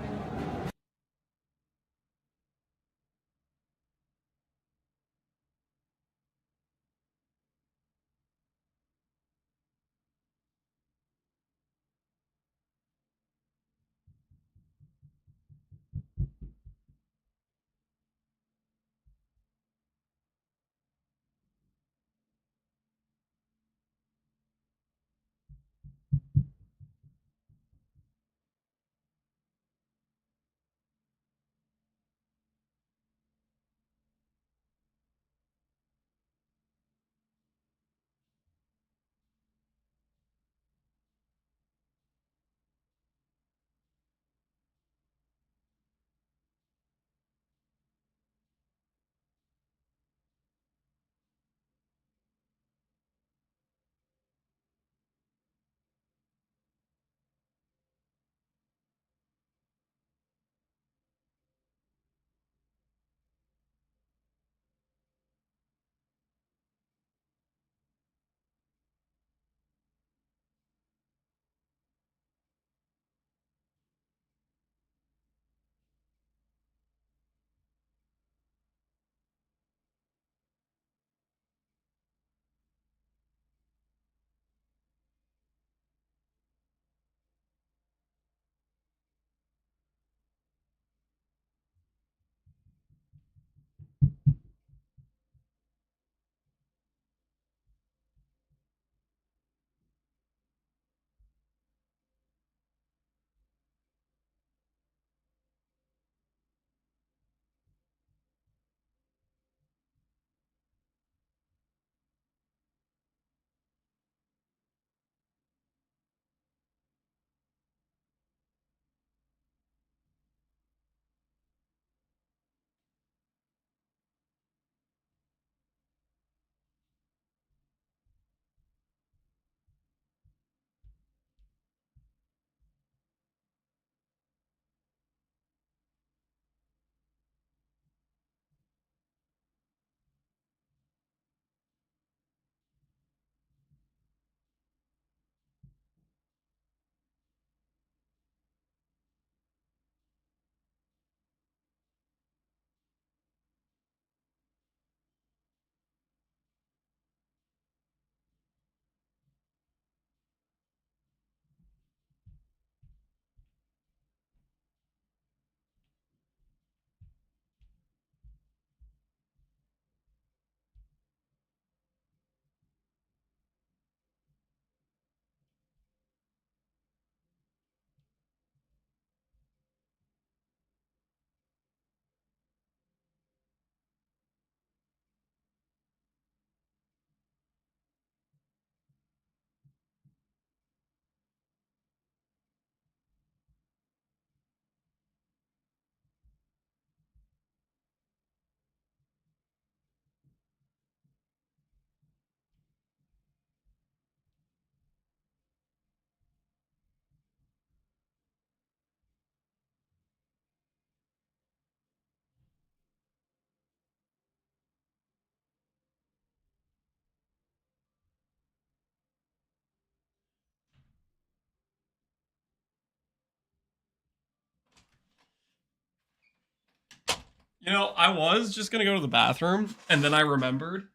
Speaker 1: You know, I was just gonna go to the bathroom, and then I remembered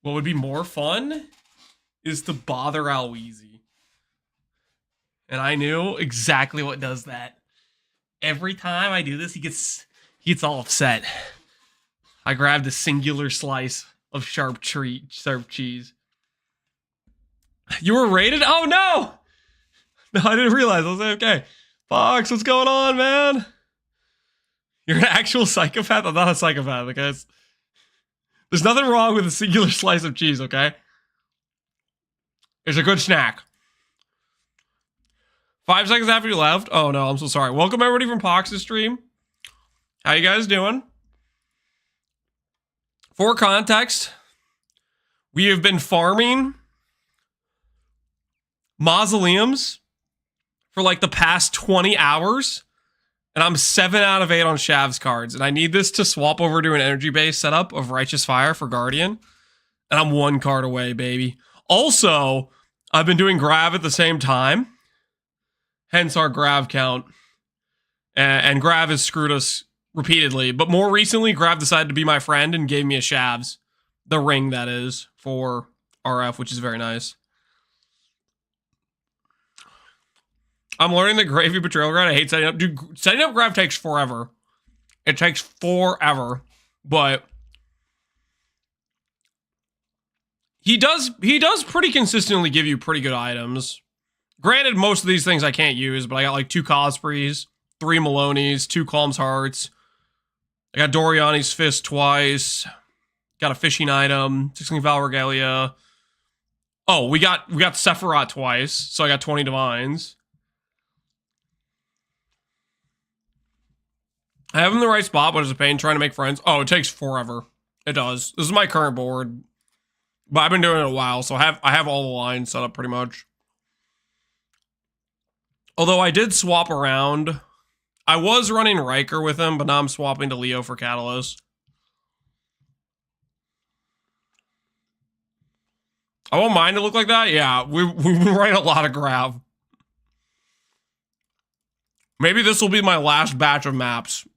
Speaker 1: what would be more fun is to bother Alweezy. And I knew exactly what does that. Every time I do this, he gets all upset. I grabbed a singular slice of sharp cheese. You were raided? Oh no! No, I didn't realize. I was like, okay. Fox, what's going on, man? You're an actual psychopath? I'm not a psychopath, okay? There's nothing wrong with a singular slice of cheese, okay? It's a good snack. 5 seconds after you left. Oh no, I'm so sorry. Welcome everybody from Pox's stream. How you guys doing? For context, we have been farming mausoleums for like the past 20 hours. And I'm 7 out of 8 on Shav's cards. And I need this to swap over to an energy-based setup of Righteous Fire for Guardian. And I'm 1 card away, baby. Also, I've been doing Grav at the same time. Hence our Grav count. And Grav has screwed us repeatedly. But more recently, Grav decided to be my friend and gave me a Shav's. The ring, that is, for RF, which is very nice. I'm learning the Gravy Betrayal Grind. I hate setting up. Dude, setting up Grav takes forever. It takes forever. But he does pretty consistently give you pretty good items. Granted, most of these things I can't use, but I got like 2 Cospreys, 3 Maloney's, 2 Calm's Hearts. I got Doriani's Fist twice. Got a fishing item, 16 Val Regalia. Oh, we got Sephiroth twice, so I got 20 Divines. I have him in the right spot, but it's a pain trying to make friends. Oh, it takes forever. It does. This is my current board. But I've been doing it a while, so I have all the lines set up pretty much. Although I did swap around. I was running Riker with him, but now I'm swapping to Leo for Catalyst. I won't mind to look like that. Yeah, we've been running a lot of Grav. Maybe this will be my last batch of maps.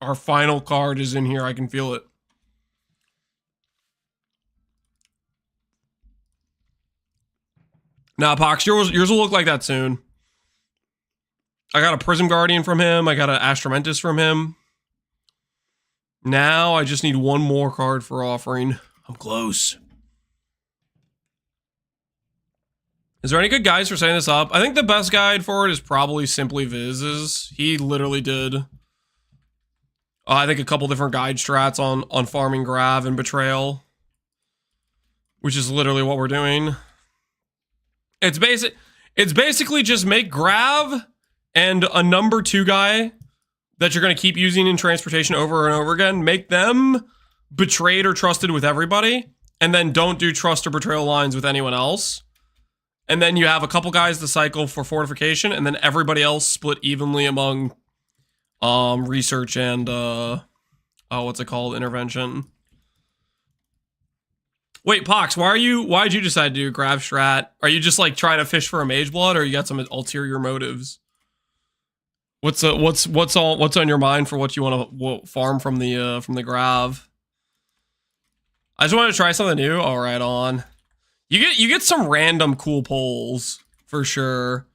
Speaker 1: Our final card is in here. I can feel it. Nah, Pox, yours will look like that soon. I got a Prism Guardian from him. I got an Astramentus from him. Now I just need 1 more card for offering. I'm close. Is there any good guides for setting this up? I think the best guide for it is probably Simply Viz's. He literally did... I think a couple different guide strats on farming Grav and Betrayal. Which is literally what we're doing. It's basically just make Grav and a number 2 guy that you're going to keep using in transportation over and over again. Make them betrayed or trusted with everybody. And then don't do trust or betrayal lines with anyone else. And then you have a couple guys to cycle for fortification. And then everybody else split evenly among... research and, what's it called? Intervention. Wait, Pox, why'd you decide to do Grav strat? Are you just, like, trying to fish for a Mage Blood, or you got some ulterior motives? What's on your mind for what you want to farm from the Grav? I just wanted to try something new. All right, on. You get some random cool pulls, for sure.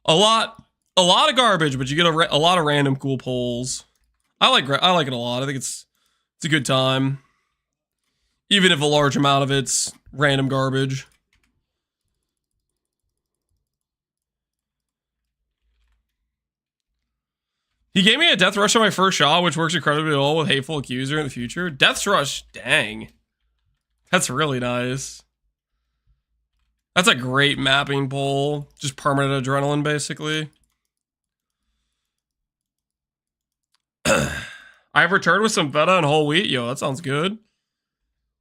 Speaker 1: A lot of garbage, but you get a lot of random cool pulls. I like it a lot. I think it's a good time. Even if a large amount of it's random garbage. He gave me a Death Rush on my first shot, which works incredibly well with Hateful Accuser in the future. Death Rush, dang. That's really nice. That's a great mapping pull. Just permanent adrenaline, basically. I've returned with some feta and whole wheat. Yo, that sounds good.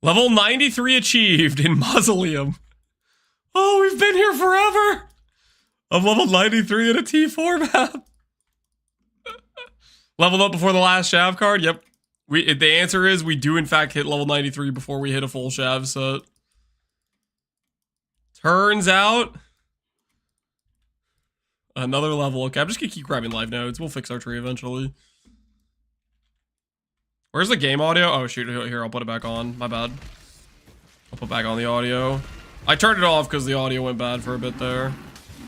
Speaker 1: Level 93 achieved in Mausoleum. Oh, we've been here forever. I'm level 93 in a T4 map. Leveled up before the last Shav card. Yep. The answer is we do in fact hit level 93 before we hit a full Shav set. Turns out another level. Okay, I'm just gonna keep grabbing life nodes. We'll fix our tree eventually. Where's the game audio? Oh shoot, here, I'll put it back on. My bad. I'll put back on the audio. I turned it off because the audio went bad for a bit there.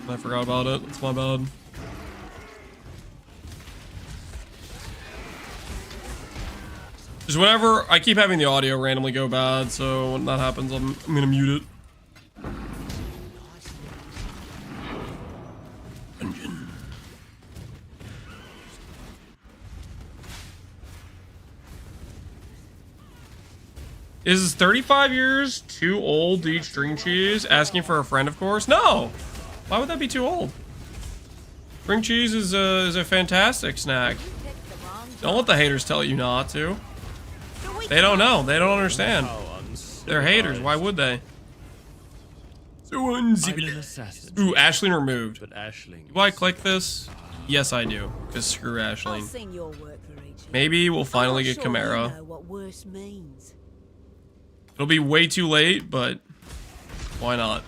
Speaker 1: I forgot about it. It's my bad. Just whenever I keep having the audio randomly go bad, so when that happens, I'm gonna mute it. Dungeon. Is 35 years too old to eat string cheese? Asking for a friend, of course. No! Why would that be too old? String cheese is a fantastic snack. Don't let the haters tell you not to. They don't know. They don't understand. They're haters. Why would they? Ooh, Ashling removed.
Speaker 15: But Ashling.
Speaker 1: Do I click this? Yes, I do. Because screw Ashling. Maybe we'll finally get Chimera. It'll be way too late, but why not?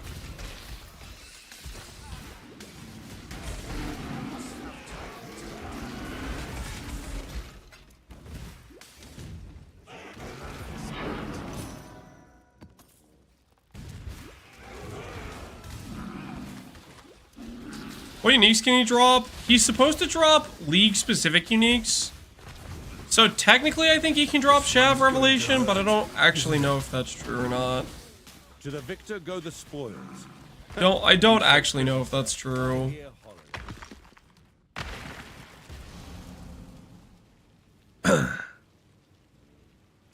Speaker 1: What uniques can he drop? He's supposed to drop league-specific uniques. So technically, I think he can drop Shav Revelation, but I don't actually know if that's true or not.
Speaker 8: To the victor go the spoils.
Speaker 1: I don't actually know if that's true.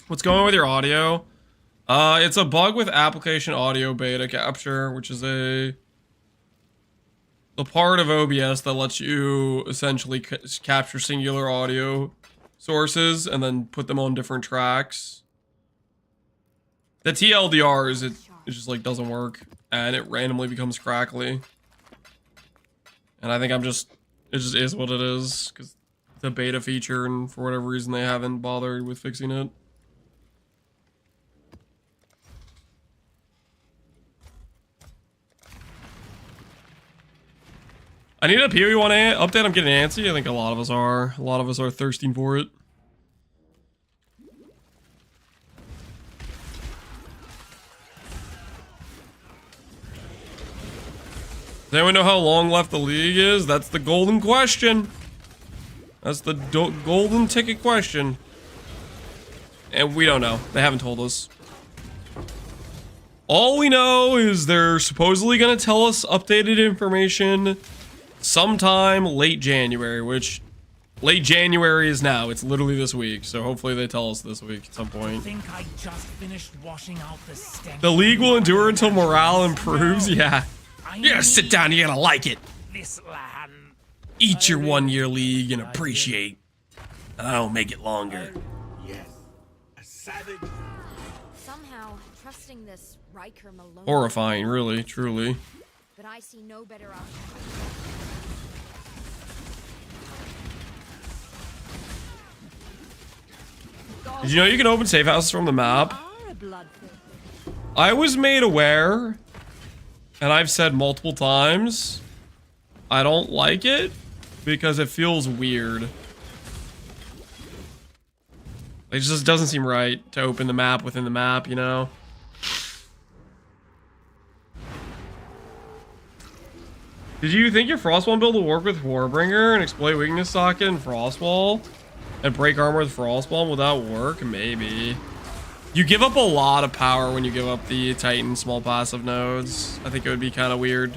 Speaker 1: What's going on with your audio? It's a bug with application audio beta capture, which is the part of OBS that lets you essentially capture singular audio sources and then put them on different tracks. The TLDR is it just like doesn't work and it randomly becomes crackly. And I think it just is what it is because it's a beta feature and for whatever reason they haven't bothered with fixing it. I need a PoE1 update. I'm getting antsy. I think a lot of us are. A lot of us are thirsting for it. Does anyone know how long left the league is? That's the golden question. That's the golden ticket question. And we don't know. They haven't told us. All we know is they're supposedly going to tell us updated information sometime late January, which late January is now. It's literally this week, so hopefully they tell us this week at some point.
Speaker 6: I think I just finished washing out the stench.
Speaker 1: The league will endure until morale improves. Yeah. You gotta sit down, you gotta like it.
Speaker 6: This land.
Speaker 1: Eat your 1-year league and appreciate. I'll make it longer.
Speaker 7: Yes. A savage.
Speaker 4: Somehow, trusting this Riker Malone.
Speaker 1: Horrifying, really, truly.
Speaker 4: But I see no better option.
Speaker 1: Did you know you can open safe houses from the map? I was made aware, and I've said multiple times, I don't like it because it feels weird. It just doesn't seem right to open the map within the map, you know? Did you think your Frostwall build will work with Warbringer and exploit weakness socket and Frostwall? And break armor with Frostwall? Will that work? Maybe. You give up a lot of power when you give up the Titan small passive nodes. I think it would be kind of weird.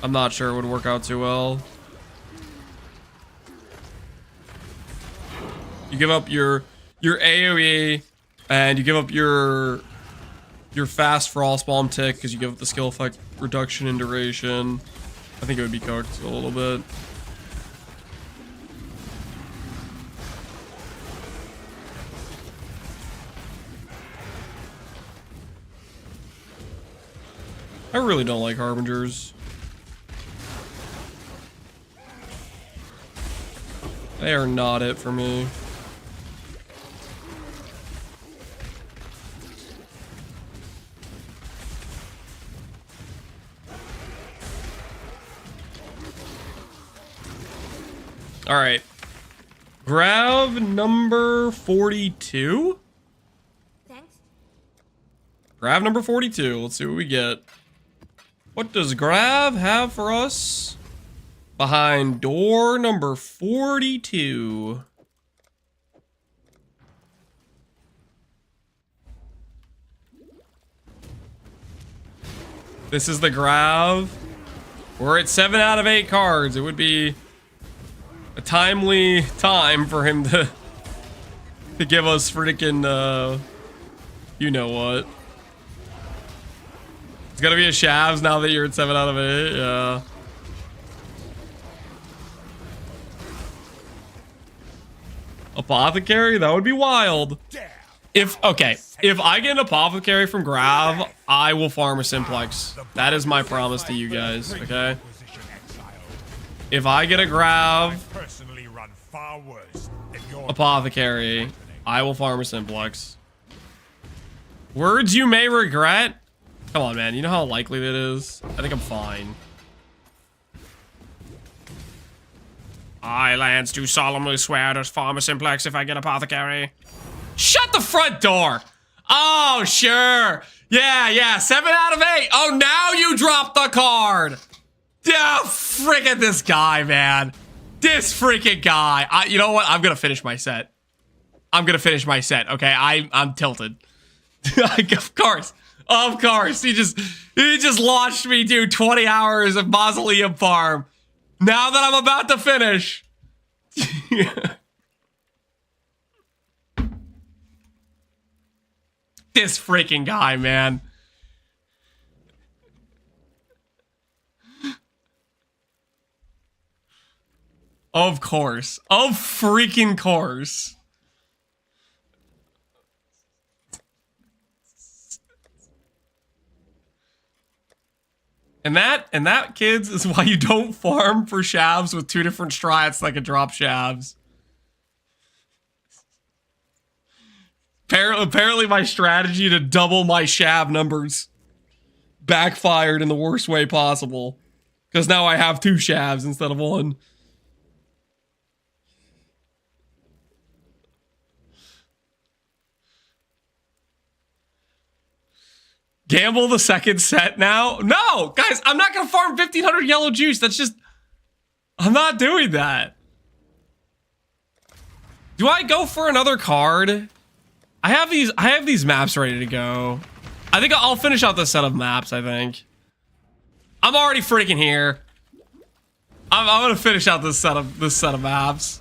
Speaker 1: I'm not sure it would work out too well. You give up your AoE and you give up your fast Frostbomb tick because you give up the skill effect reduction in duration. I think it would be cooked a little bit. I really don't like Harbingers. They are not it for me. All right. Grav number 42?
Speaker 4: Thanks.
Speaker 1: Grav number 42. Let's see what we get. What does Grav have for us? Behind door number 42. This is the Grav. We're at 7 out of 8 cards. It would be a timely time for him to give us freaking, you know what. It's gonna be a Shavs now that you're at 7 out of 8, yeah. Apothecary? That would be wild. If I get an Apothecary from Grav, I will farm a Simplex. That is my promise to you guys, okay? If I get a Grav Apothecary, I will farm a Simplex. Words you may regret? Come on, man. You know how likely that is? I think I'm fine. I, Lance, do solemnly swear to farm a Simplex if I get Apothecary. Shut the front door! Oh, sure. Yeah, 7 out of 8. Oh, now you dropped the card. Yeah, freaking this guy, man. This freaking guy. You know what? I'm gonna finish my set. Okay? I'm tilted. Of course. He just launched me, dude. 20 hours of Mausoleum farm. Now that I'm about to finish. This freaking guy, man. Of course. Of freaking course. And that, kids, is why you don't farm for Shavs with 2 different strats that can drop Shavs. Apparently my strategy to double my Shav numbers backfired in the worst way possible. Because now I have 2 Shavs instead of 1. Gamble the second set now? No! Guys, I'm not gonna farm 1500 yellow juice. That's just... I'm not doing that. Do I go for another card? I have these maps ready to go. I think I'll finish out this set of maps, I think. I'm already freaking here. I'm gonna finish out this set of maps.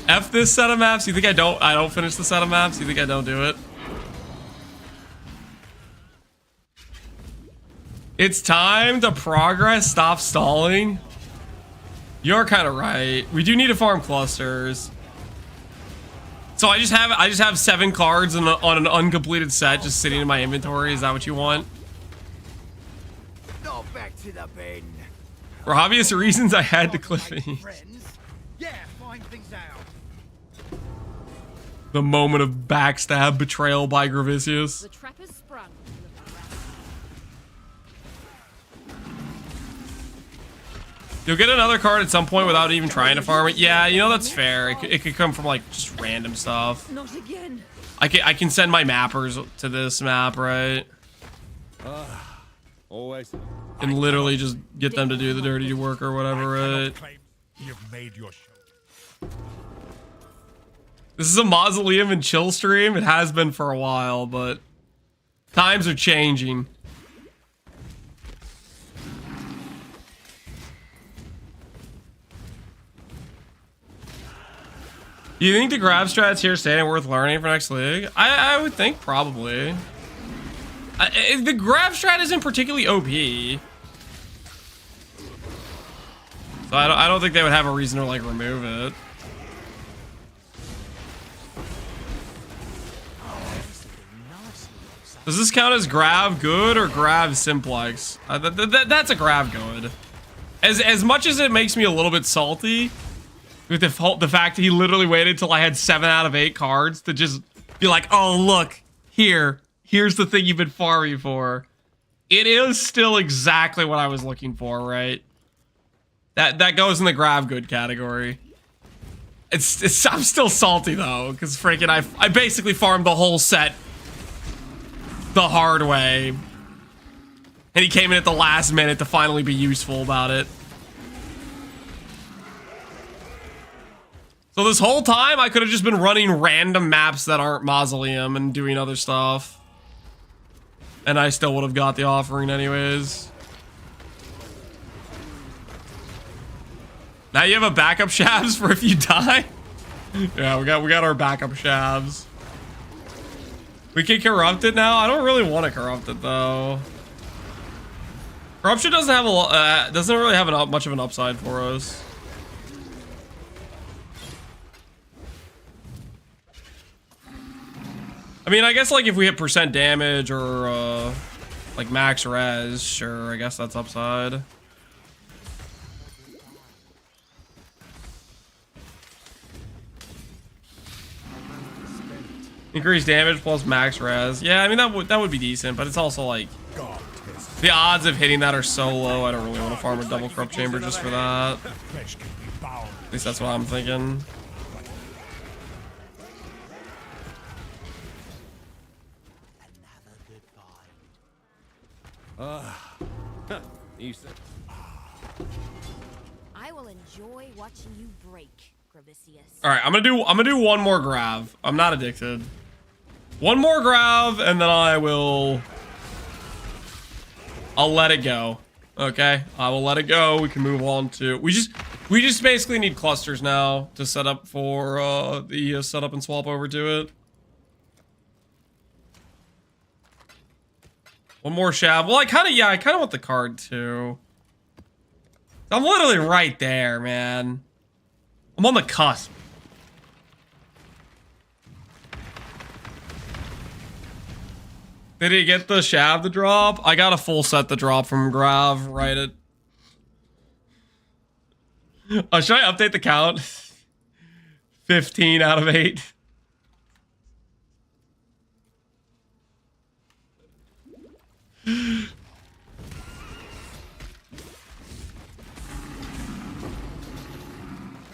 Speaker 1: F this set of maps? You think I don't finish the set of maps? You think I don't do it? It's time to progress, stop stalling. You're kind of right. We do need to farm clusters. So I just have 7 cards on an uncompleted set just sitting in my inventory. Is that what you want?
Speaker 3: Not back to the bin.
Speaker 1: For obvious reasons, I had to clip it.
Speaker 3: Yeah, find things out.
Speaker 1: The moment of backstab betrayal by Gravicius.
Speaker 10: The trap is sprung.
Speaker 1: You'll get another card at some point without even trying to farm it. Yeah, you know, that's fair. It could come from like just random stuff.
Speaker 10: Not again.
Speaker 1: I can send my mappers to this map, right?
Speaker 8: Always.
Speaker 1: And literally just get them to do the dirty work or whatever, right?
Speaker 2: You've made your show.
Speaker 1: This is a Mausoleum and chill stream. It has been for a while, but times are changing. Do you think the grab strats here staying worth learning for next league? I would think probably. The grab strat isn't particularly OP. So I don't think they would have a reason to like remove it. Does this count as grav good or grav simplex? That's a grav good. As much as it makes me a little bit salty with the fact that he literally waited till I had 7 out of 8 cards to just be like, oh look, here's the thing you've been farming for. It is still exactly what I was looking for, right? That goes in the grav good category. It's I'm still salty though, because freaking I basically farmed the whole set the hard way. And he came in at the last minute to finally be useful about it. So this whole time, I could have just been running random maps that aren't Mausoleum and doing other stuff. And I still would have got the offering anyways. Now you have a backup Shavs for if you die? Yeah, we got our backup Shavs. We can corrupt it now? I don't really want to corrupt it though. Corruption doesn't have a lot, doesn't really have much of an upside for us. I mean, I guess like if we hit percent damage or like max res, sure, I guess that's upside. Increased damage plus max res. Yeah, I mean that would be decent, but it's also like the odds of hitting that are so low. I don't really want to farm a double corrupt chamber just for that. At least that's what I'm thinking.
Speaker 8: You said.
Speaker 4: I will enjoy watching you break, Gravicius.
Speaker 1: All right, I'm gonna do one more grav. I'm not addicted. One more grav, and then I'll let it go. Okay, I will let it go. We can move on to we just basically need clusters now to set up for the setup and swap over to it. One more Shav. Well, I kind of want the card too. I'm literally right there, man. I'm on the cusp. Did he get the Shav to drop? I got a full set to drop from Grav. Right at. Oh, should I update the count? 15 out of 8.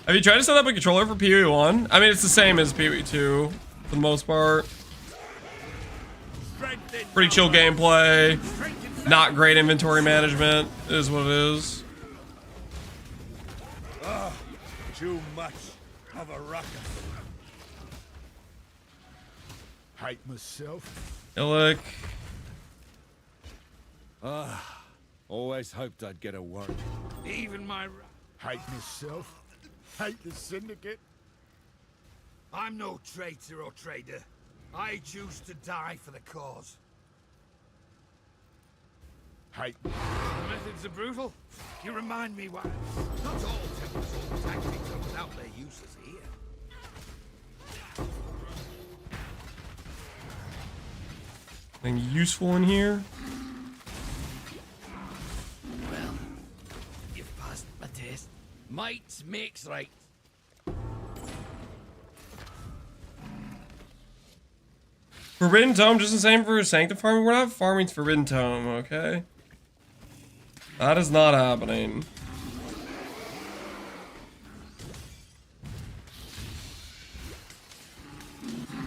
Speaker 1: Have you tried to set up a controller for PoE1? I mean, it's the same as PoE2 for the most part. Pretty chill gameplay. Not great inventory management is what it is.
Speaker 14: Too much of a ruckus. Hate myself.
Speaker 1: Illic.
Speaker 8: Always hoped I'd get a warrant.
Speaker 14: Even my hate myself. Hate the syndicate.
Speaker 3: I'm no traitor or trader. I choose to die for the cause.
Speaker 14: Hate.
Speaker 3: The methods are brutal. You remind me why. Not all temples or tactics are without their uses here.
Speaker 1: Anything useful in here?
Speaker 13: Well, you've passed my test. Might makes right.
Speaker 1: Forbidden Tome, just the same for Sanctum farming? We're not farming Forbidden Tome, okay? That is not happening.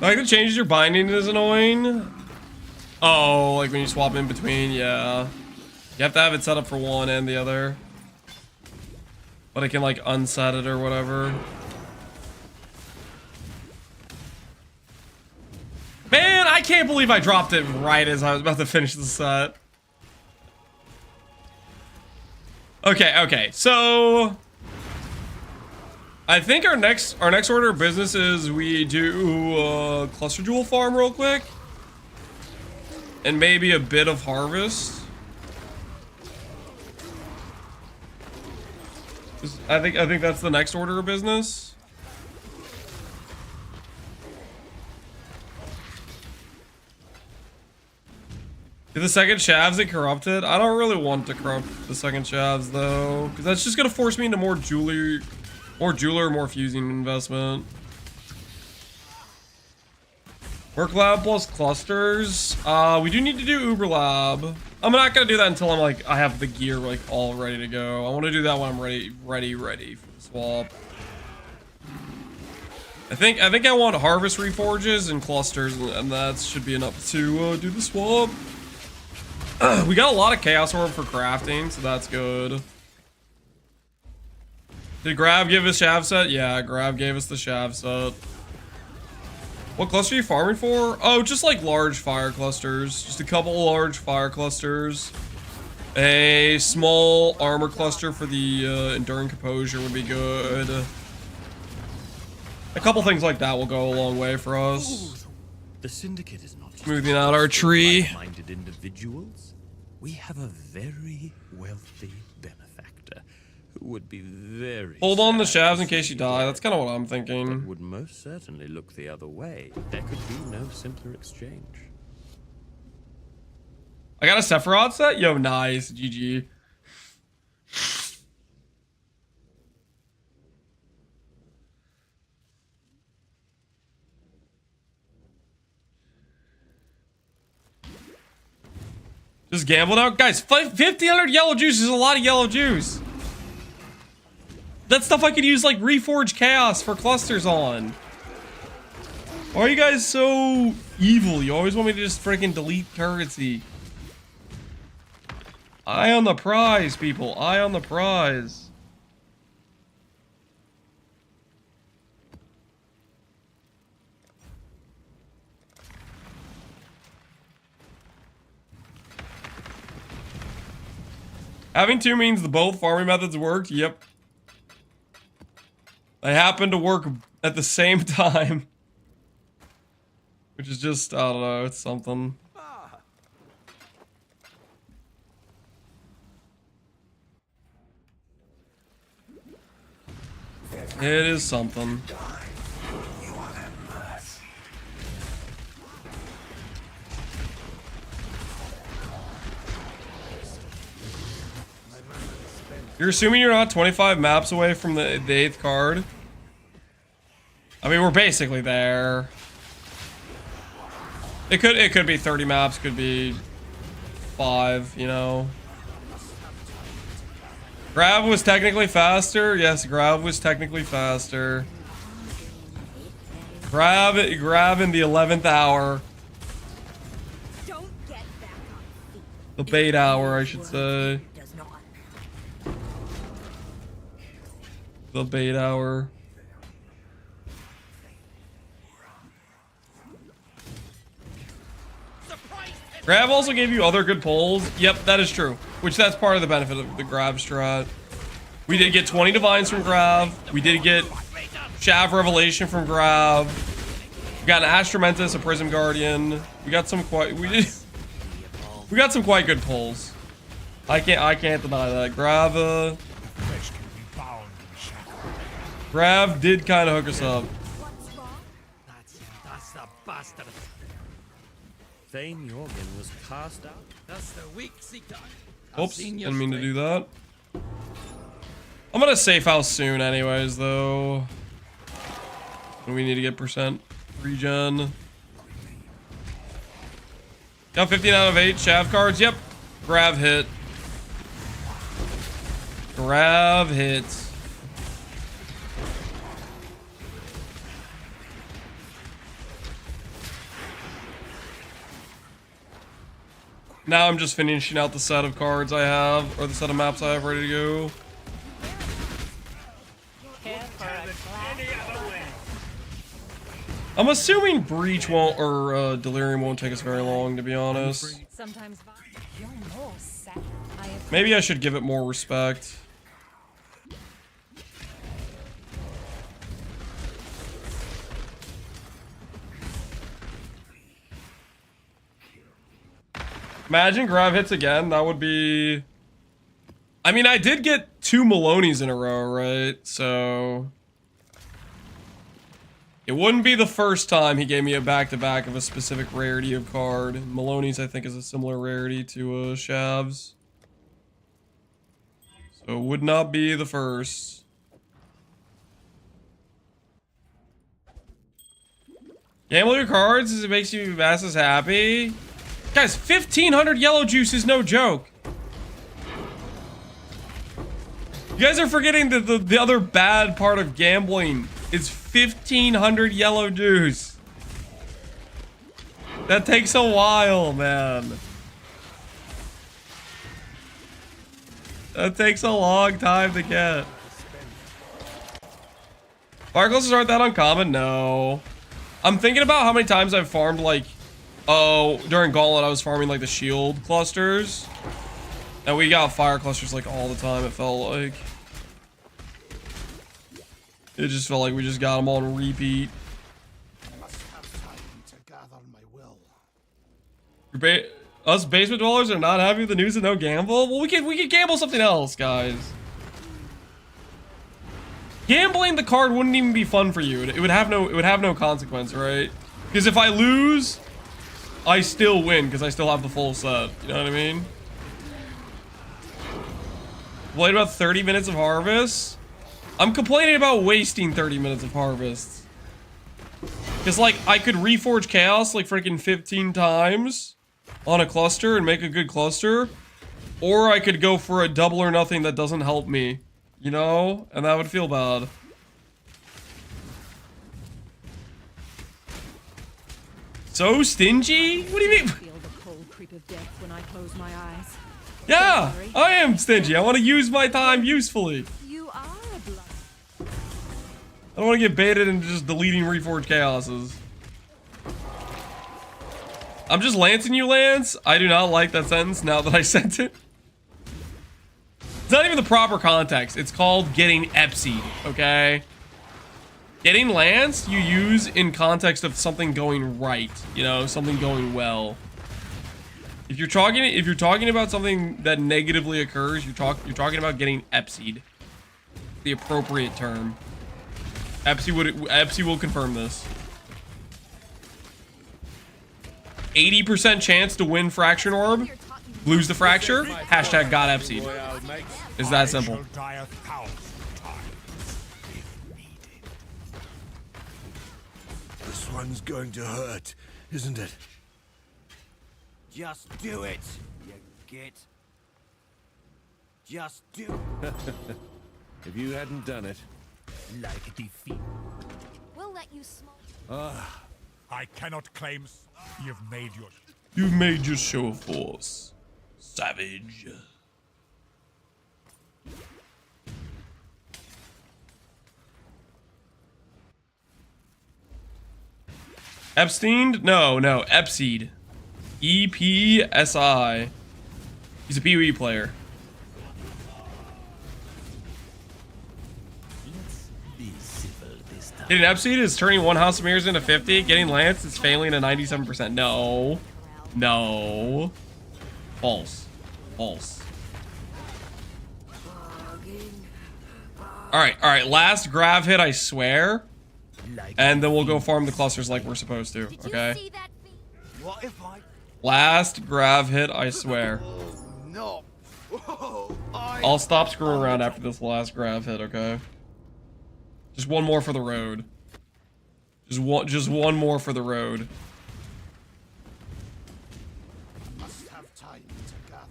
Speaker 1: Like the changes your binding is annoying. Oh, like when you swap in between, yeah. You have to have it set up for one and the other. But it can like unset it or whatever. Man, I can't believe I dropped it right as I was about to finish the set. Okay, so I think our next order of business is we do cluster jewel farm real quick. And maybe a bit of harvest. I think that's the next order of business. Did the second Shavs get corrupted? I don't really want to corrupt the second Shavs though, because that's just gonna force me into more jeweler, more fusing investment. Work lab plus clusters. We do need to do Uber lab. I'm not gonna do that until I'm like, I have the gear like all ready to go. I want to do that when I'm ready for the swap. I think I want harvest reforges and clusters, and that should be enough to do the swap. We got a lot of chaos orb for crafting, so that's good. Did Grav give us Shav set? Yeah, Grav gave us the Shav set. What cluster are you farming for? Oh, just like large fire clusters. Just a couple large fire clusters. A small armor cluster for the Enduring Composure would be good. A couple things like that will go a long way for us.
Speaker 15: The Syndicate is not
Speaker 1: smoothing out our tree.
Speaker 15: Minded individuals. We have a very wealthy benefactor who would be very
Speaker 1: hold on the Shavs in case you die. That's kind of what I'm thinking.
Speaker 15: Would most certainly look the other way. There could be no simpler exchange.
Speaker 1: I got a Sephiroth set? Yo, nice. GG. Just gambled out. Guys, 1,500 yellow juice is a lot of yellow juice. That's stuff I could use like Reforge Chaos for clusters on. Why are you guys so evil? You always want me to just freaking delete currency. Eye on the prize, people. Eye on the prize. Having two means the both farming methods worked. Yep. They happen to work at the same time. Which is just, I don't know, it's something. It is something. You're assuming you're not 25 maps away from the 8th card? I mean, we're basically there. It could be 30 maps, could be 5, you know. Grav was technically faster. Yes, Grav was technically faster. Grav in the 11th hour. The bait hour, I should say. The bait hour. Grav also gave you other good pulls. Yep, that is true. Which that's part of the benefit of the Grav strat. We did get 20 Divines from Grav. We did get Shav Revelation from Grav. We got an Astromentus, a Prism Guardian. We got some quite good pulls. I can't deny that. Grav did kind of hook us up.
Speaker 13: That's the bastard.
Speaker 15: Thane Jorgen was cast out.
Speaker 13: That's the weak seeker.
Speaker 1: Oops, didn't mean to do that. I'm gonna safe house soon anyways, though. We need to get percent regen. Got 15 out of 8 Shav cards. Yep. Grav hit. Grav hits. Now I'm just finishing out the set of cards I have, or the set of maps I have ready to go. I'm assuming Breach won't, or Delirium won't take us very long, to be honest. Maybe I should give it more respect. Imagine Grav hits again. That would be... I mean, I did get 2 Maloney's in a row, right? So... it wouldn't be the first time he gave me a back-to-back of a specific rarity of card. Maloney's, I think, is a similar rarity to Shav's. So it would not be the first. Gamble your cards as it makes you masses happy. Guys, 1,500 yellow juice is no joke. You guys are forgetting that the other bad part of gambling is 1,500 yellow juice. That takes a while, man. That takes a long time to get. Fire clusters aren't that uncommon? No. I'm thinking about how many times I've farmed, like, oh, during Gauntlet I was farming like the shield clusters. And we got fire clusters like all the time, it felt like. It just felt like we just got them on repeat.
Speaker 14: I must have time to gather my will.
Speaker 1: Us basement dwellers are not happy with the news of no gamble? Well, we could gamble something else, guys. Gambling the card wouldn't even be fun for you. It would have no consequence, right? Because if I lose, I still win because I still have the full set. You know what I mean? Played about 30 minutes of harvest. I'm complaining about wasting 30 minutes of harvest. Because, like, I could reforge chaos like freaking 15 times on a cluster and make a good cluster. Or I could go for a double or nothing that doesn't help me. You know? And that would feel bad. So stingy? What do you mean?
Speaker 10: Feel the cold creep of death when I close my eyes.
Speaker 1: Yeah, I am stingy. I want to use my time usefully.
Speaker 10: You are a blood.
Speaker 1: I don't want to get baited into just deleting reforged chaoses. I'm just lancing you, Lance. I do not like that sentence now that I sent it. It's not even the proper context. It's called getting Epsied, okay? Getting Lance you use in context of something going right, you know, something going well. If you're talking about something that negatively occurs, you're talking about getting Epsied. The appropriate term. Epsi will confirm this. 80% chance to win Fraction Orb, lose the Fracture, hashtag got Epsied. It's that simple.
Speaker 14: This one's going to hurt, isn't it?
Speaker 3: Just do it, you git. Just do it.
Speaker 8: If you hadn't done it.
Speaker 13: Like defeat.
Speaker 4: We'll let you smoke.
Speaker 2: I cannot claim. You've made your.
Speaker 1: You've made your show of force, savage. Epstein? No, Epsied. EPSI. He's a PoE player. Getting Epsied is turning one House of Mirrors into 50. Getting Lance is failing at 97%. No. No. False. False. Alright. Last grav hit, I swear. And then we'll go farm the clusters like we're supposed to, okay?
Speaker 3: What if I...
Speaker 1: Last grav hit, I swear.
Speaker 3: No.
Speaker 1: I'll stop screwing around after this last grav hit, okay? Just one more for the road. Just one more for the road.
Speaker 14: I must have time to gather.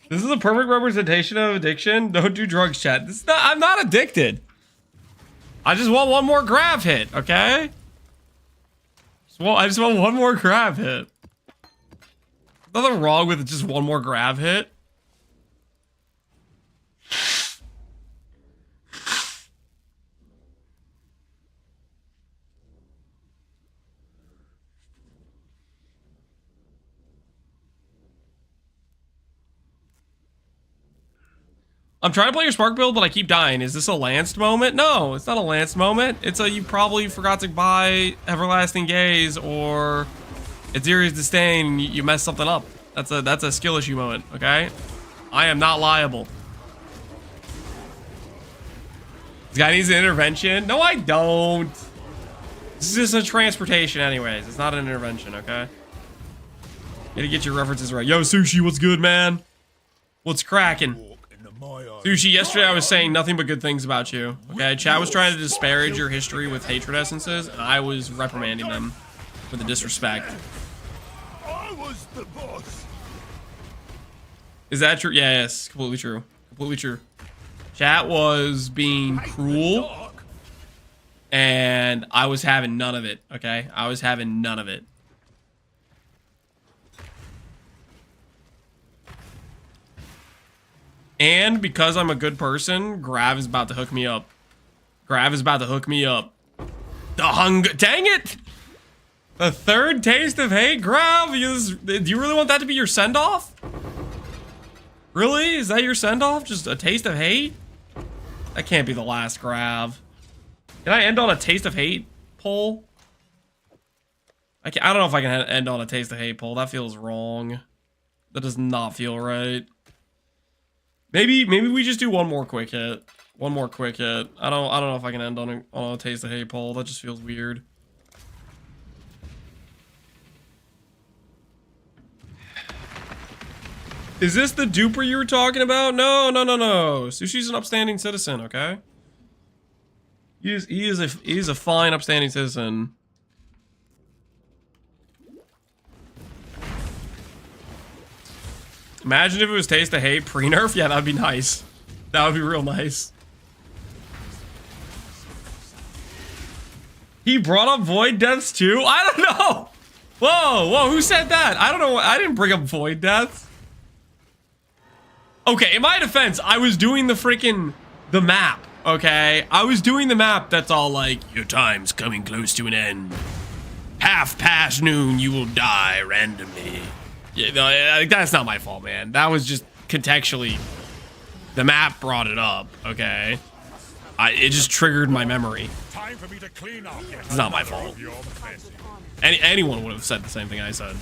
Speaker 1: This is a perfect representation of addiction. Don't do drugs, chat. This is not, I'm not addicted. I just want one more grav hit, okay? I just want one more grav hit. Nothing wrong with just one more grav hit. I'm trying to play your Spark build, but I keep dying. Is this a Lanced moment? No, it's not a Lanced moment. It's a you probably forgot to buy Everlasting Gaze or Aziri's Disdain and you messed something up. That's a skill issue moment, okay? I am not liable. This guy needs an intervention. No, I don't. This is just a transportation anyways. It's not an intervention, okay? Gotta get your references right. Yo, Sushi, what's good, man? What's cracking? Sushi, yesterday I was saying nothing but good things about you. Okay, chat was trying to disparage your history with hatred essences, and I was reprimanding them for the disrespect.
Speaker 14: I was the boss.
Speaker 1: Is that true? Yeah, yes, completely true. Completely true. Chat was being cruel, and I was having none of it, okay? I was having none of it. And because I'm a good person, Grav is about to hook me up. Grav is about to hook me up. The hunger. Dang it! The third taste of hate, Grav? Do you really want that to be your send-off? Really? Is that your send-off? Just a taste of hate? That can't be the last, Grav. Can I end on a taste of hate poll? I don't know if I can end on a taste of hate poll. That feels wrong. That does not feel right. Maybe we just do one more quick hit. One more quick hit. I don't know if I can end on a taste of hate poll. That just feels weird. Is this the duper you were talking about? No. Sushi's an upstanding citizen, okay? He is a fine upstanding citizen. Imagine if it was Taste of Hate pre-nerf. Yeah, that'd be nice. That would be real nice. He brought up Void Deaths too? I don't know. Whoa, who said that? I don't know. I didn't bring up Void Deaths. Okay, in my defense, I was doing the map, okay? I was doing the map that's all like, your time's coming close to an end. Half past noon, you will die randomly. Yeah, no, that's not my fault, man. That was just contextually, the map brought it up, okay? It just triggered my memory.
Speaker 14: Time for me to clean up.
Speaker 1: It's not my fault. Anyone would have said the same thing I said.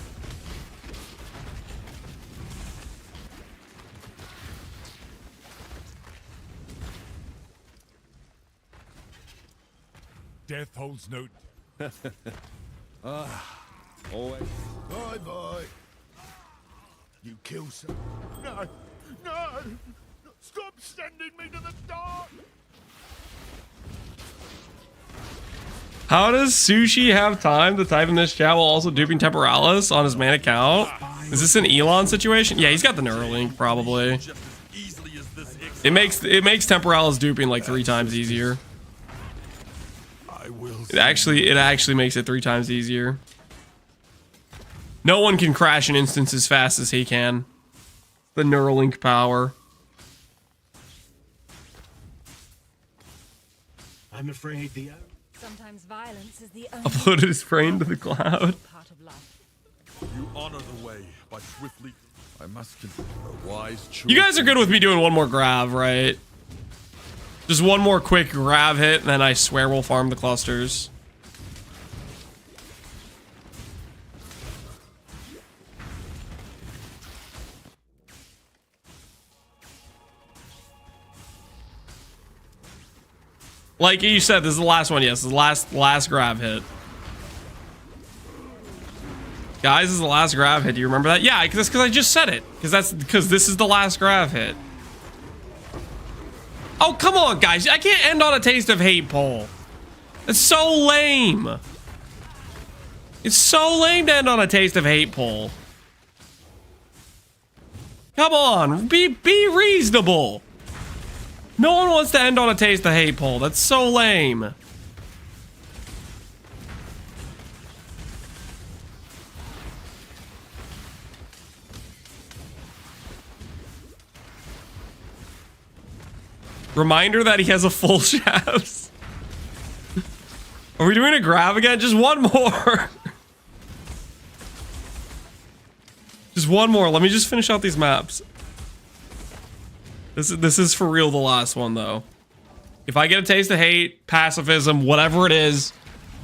Speaker 14: Death holds no.
Speaker 8: Always.
Speaker 14: Bye. You kill some. No. Stop sending me to the dark.
Speaker 1: How does Sushi have time to type in this chat while also duping Temporalis on his main account? Is this an Elon situation? Yeah, he's got the Neuralink probably. It makes Temporalis duping like 3 times easier. It actually makes it 3 times easier. No one can crash an instance as fast as he can. The Neuralink power.
Speaker 7: I'm afraid
Speaker 11: sometimes violence is the only
Speaker 1: Uploaded his brain to the cloud.
Speaker 11: part of life.
Speaker 14: You honor the way by swiftly. I must consider a wise choice.
Speaker 1: You guys are good with me doing one more grav, right? Just one more quick grav hit, and then I swear we'll farm the clusters. Like you said, this is the last one. Yes, this is the last grav hit. Guys, this is the last grav hit. Do you remember that? Yeah, that's because I just said it. Because this is the last grav hit. Oh, come on, guys. I can't end on a taste of hate poll. It's so lame. It's so lame to end on a taste of hate poll. Come on, be reasonable. No one wants to end on a taste of hate poll. That's so lame. Reminder that he has a full shafts. Are we doing a grav again? Just one more. Just one more. Let me just finish out these maps. This is for real the last one though. If I get a taste of hate, pacifism, whatever it is,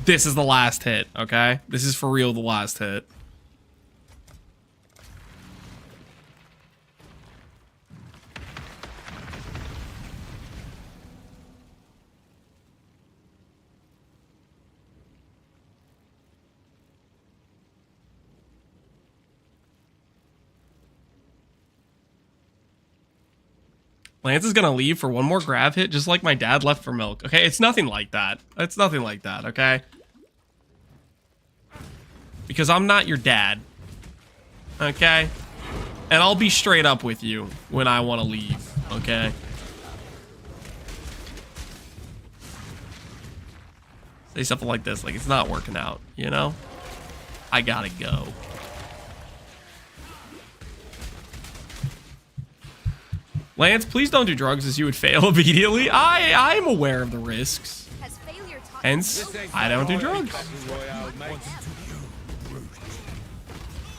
Speaker 1: this is the last hit, okay? This is for real the last hit. Lance is gonna leave for one more grav hit, just like my dad left for milk. Okay, it's nothing like that. It's nothing like that, okay? Because I'm not your dad. Okay? And I'll be straight up with you when I want to leave, okay? Say something like this, like it's not working out, you know? I gotta go. Lance, please don't do drugs as you would fail immediately. I'm aware of the risks. Hence, I don't do drugs.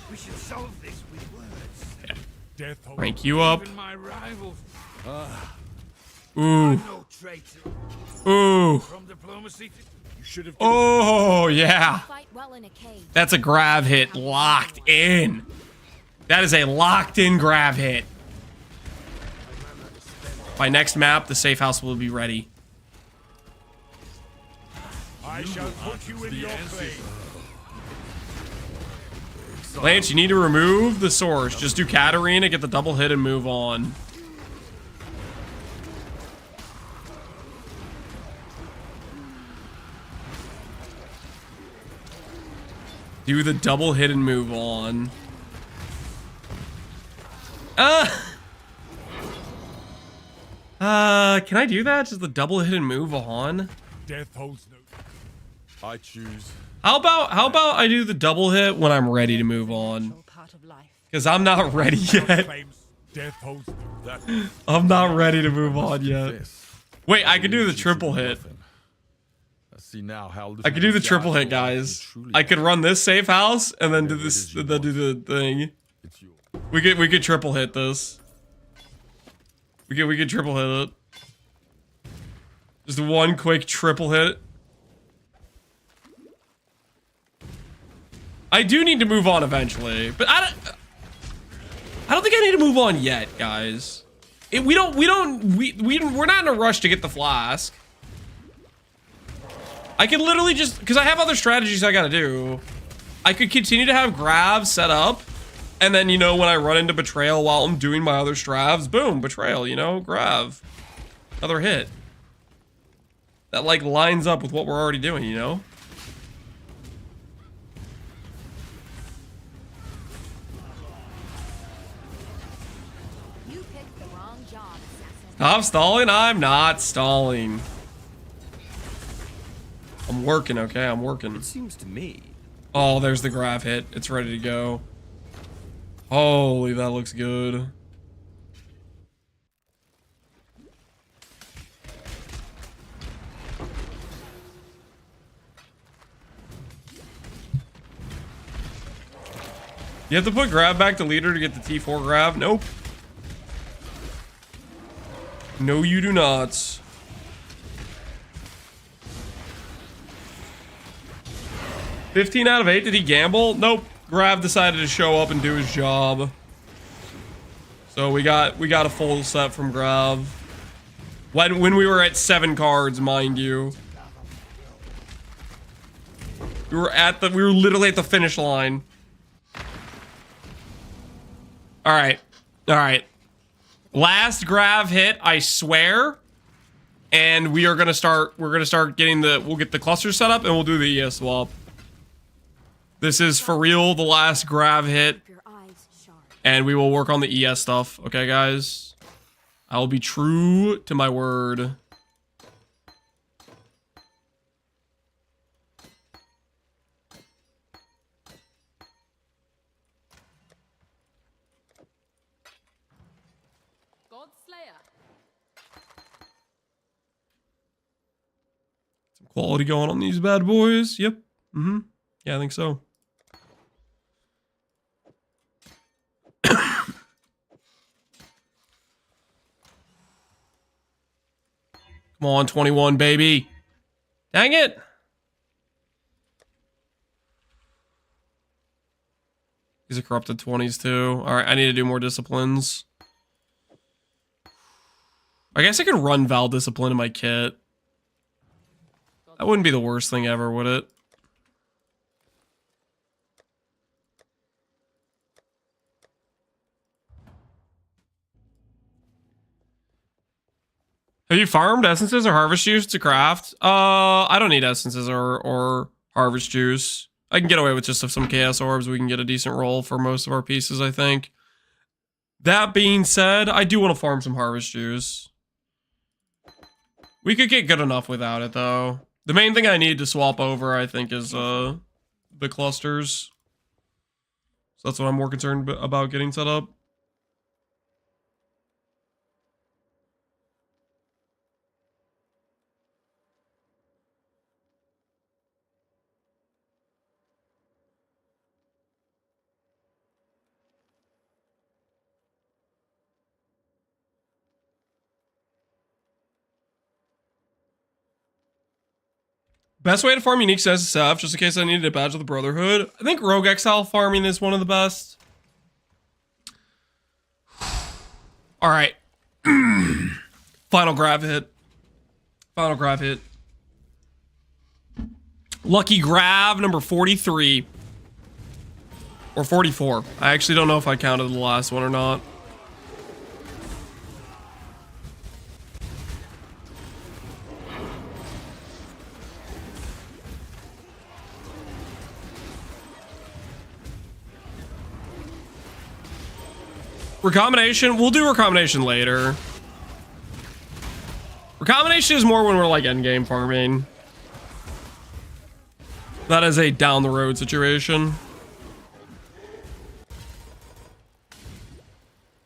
Speaker 2: We should solve this with words.
Speaker 1: Yeah. Rank you up. Ooh.
Speaker 2: No traitor.
Speaker 1: Ooh.
Speaker 2: From diplomacy you should have
Speaker 1: Oh, yeah. That's a grav hit locked in. That is a locked in grav hit. By next map, the safe house will be ready.
Speaker 14: I shall put you in your place.
Speaker 1: Lance, you need to remove the source. Just do Katarina, get the double hit, and move on. Do the double hit and move on. Can I do that? Just the double hit and move on?
Speaker 14: Death holds no. I choose.
Speaker 1: How about I do the double hit when I'm ready to move on? Because I'm not ready yet.
Speaker 14: Death holds that.
Speaker 1: I'm not ready to move on yet. Wait, I could do the triple hit.
Speaker 14: See now how
Speaker 1: I could do the triple hit, guys. I could run this safe house and then do this, then do the thing. We could triple hit this. We could triple hit it. Just one quick triple hit. I do need to move on eventually, but I don't think I need to move on yet, guys. We're not in a rush to get the flask. I could literally just, because I have other strategies I gotta do. I could continue to have grav set up, and then, you know, when I run into betrayal while I'm doing my other stravs, boom, betrayal, you know, grav. Another hit. That, like, lines up with what we're already doing, you know?
Speaker 4: You picked the wrong job, assassin.
Speaker 1: Stop stalling? I'm not stalling. I'm working, okay? I'm working.
Speaker 15: It seems to me.
Speaker 1: Oh, there's the grav hit. It's ready to go. Holy, that looks good. You have to put grav back to leader to get the T4 grav? Nope. No, you do not. $15 out of 8. Did he gamble? Nope. Grav decided to show up and do his job. So we got a full set from Grav. When we were at 7 cards, mind you. We were literally at the finish line. Alright. Alright. Last Grav hit, I swear. And we're gonna start getting we'll get the cluster set up and we'll do the ES swap. This is for real the last grav hit. And we will work on the ES stuff. Okay, guys? I will be true to my word. Some quality going on these bad boys. Yep. Mm-hmm. Yeah, I think so. Come on, 21, baby. Dang it. These are corrupted 20s too. All right, I need to do more disciplines. I guess I could run Val Discipline in my kit. That wouldn't be the worst thing ever, would it? Have you farmed essences or harvest juice to craft? I don't need essences or harvest juice. I can get away with just some chaos orbs. We can get a decent roll for most of our pieces, I think. That being said, I do want to farm some harvest juice. We could get good enough without it, though. The main thing I need to swap over, I think, is the clusters. So that's what I'm more concerned about getting set up. Best way to farm unique SF, just in case I needed a badge of the Brotherhood. I think Rogue Exile farming is one of the best. Alright. Final grav hit. Final grav hit. Lucky grav number 43. Or 44. I actually don't know if I counted the last one or not. Recombination, we'll do recombination later. Recombination is more when we're like endgame farming. That is a down the road situation.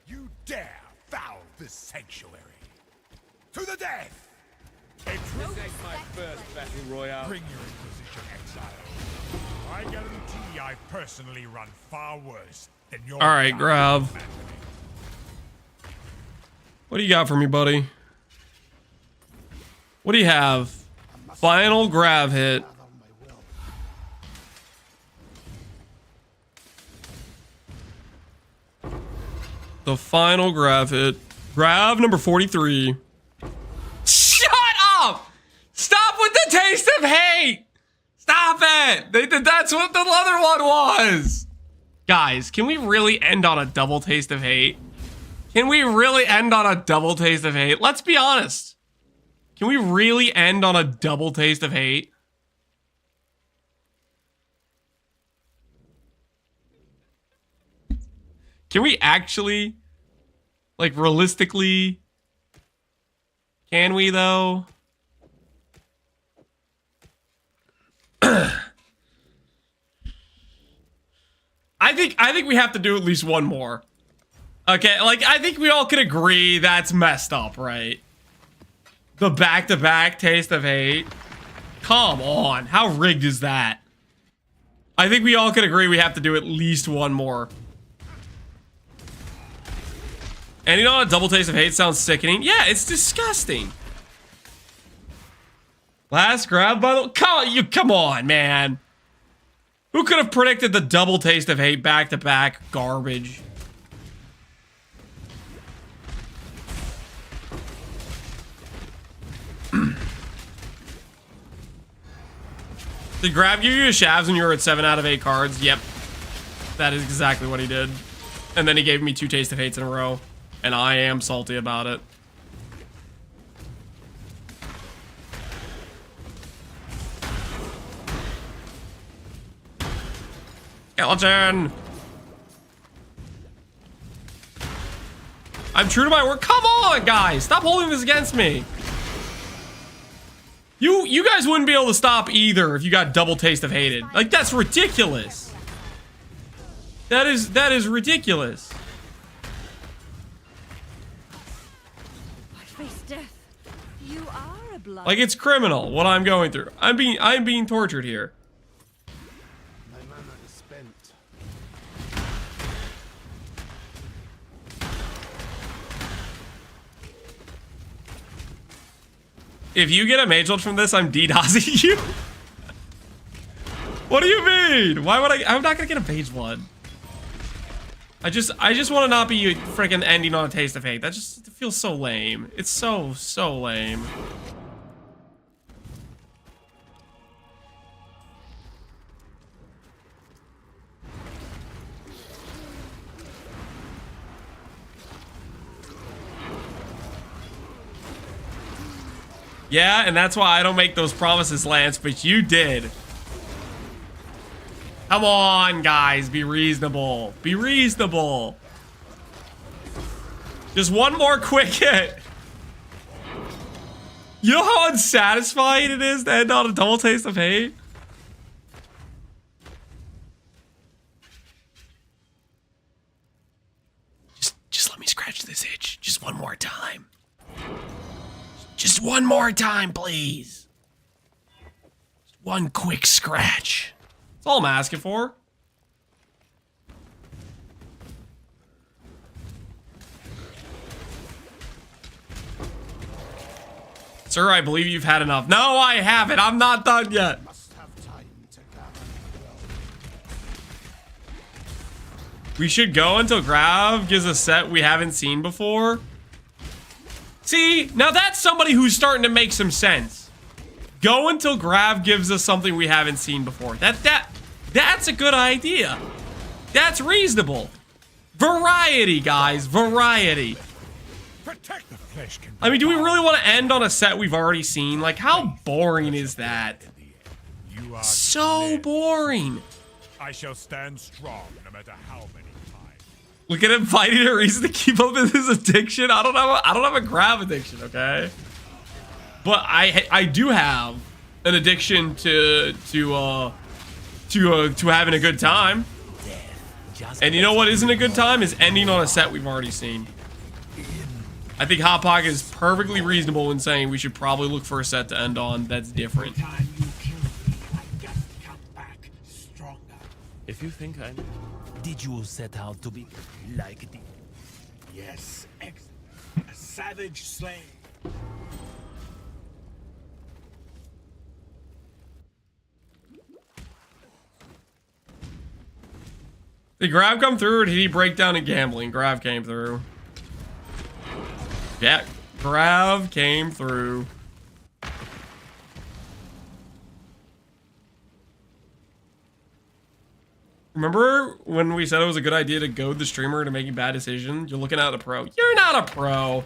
Speaker 14: You dare foul this sanctuary. To the death!
Speaker 8: This ain't my first battle royale.
Speaker 14: Bring your Inquisition, Exile. I guarantee I've personally run far worse than your...
Speaker 1: Alright, Grav. What do you got for me, buddy? What do you have? Final grav hit. The final grav hit. Grav number 43. Shut up! Stop with the taste of hate! Stop it! That's what the other one was! Guys, can we really end on a double taste of hate? Can we really end on a double taste of hate? Let's be honest. Can we really end on a double taste of hate? Can we actually, like, realistically, can we though? I think we have to do at least one more. Okay, like, I think we all could agree that's messed up, right? The back-to-back taste of hate. Come on, how rigged is that? I think we all could agree we have to do at least one more. And you know what? Double taste of hate sounds sickening. Yeah, it's disgusting. Last grab by the... Come on, man. Who could have predicted the double taste of hate back-to-back garbage? Did Grav give you shavs when you were at 7 out of 8 cards? Yep. That is exactly what he did. And then he gave me 2 taste of hates in a row. And I am salty about it. Skeleton! I'm true to my word. Come on, guys! Stop holding this against me! You guys wouldn't be able to stop either if you got double taste of hated. Like, that's ridiculous. That is ridiculous.
Speaker 10: I face death. You are a blood.
Speaker 1: Like, it's criminal what I'm going through. I'm being tortured here.
Speaker 14: My mana is spent.
Speaker 1: If you get a mage ult from this, I'm DDoSing you. What do you mean? Why would I'm not gonna get a mage one. I just want to not be freaking ending on a taste of hate. That just feels so lame. It's so lame. Yeah, and that's why I don't make those promises, Lance, but you did. Come on, guys, be reasonable. Be reasonable. Just one more quick hit. You know how unsatisfying it is to end on a double taste of hate? Just let me scratch this itch. Just one more time. Just one more time, please. Just one quick scratch. That's all I'm asking for. Sir, I believe you've had enough. No, I haven't. I'm not done yet. We should go until Grav gives a set we haven't seen before. See, now that's somebody who's starting to make some sense. Go until Grav gives us something we haven't seen before. That's a good idea. That's reasonable. Variety, guys. Variety.
Speaker 14: Protect the flesh.
Speaker 1: I mean, do we really want to end on a set we've already seen? Like, how boring is that?
Speaker 14: You are
Speaker 1: so boring.
Speaker 14: I shall stand strong no matter how many times.
Speaker 1: Look at him finding a reason to keep up with his addiction. I don't have a Grav addiction, okay? But I do have an addiction to having a good time. And you know what isn't a good time? Is ending on a set we've already seen. I think Hot Pocket is perfectly reasonable in saying we should probably look for a set to end on that's different.
Speaker 15: If you think I'm...
Speaker 2: Did you set out to be like the...
Speaker 7: Yes, a savage slave.
Speaker 1: Did Grav come through or did he break down in gambling? Grav came through. Yeah, Grav came through. Remember when we said it was a good idea to goad the streamer to making bad decisions? You're looking at a pro. You're not a pro.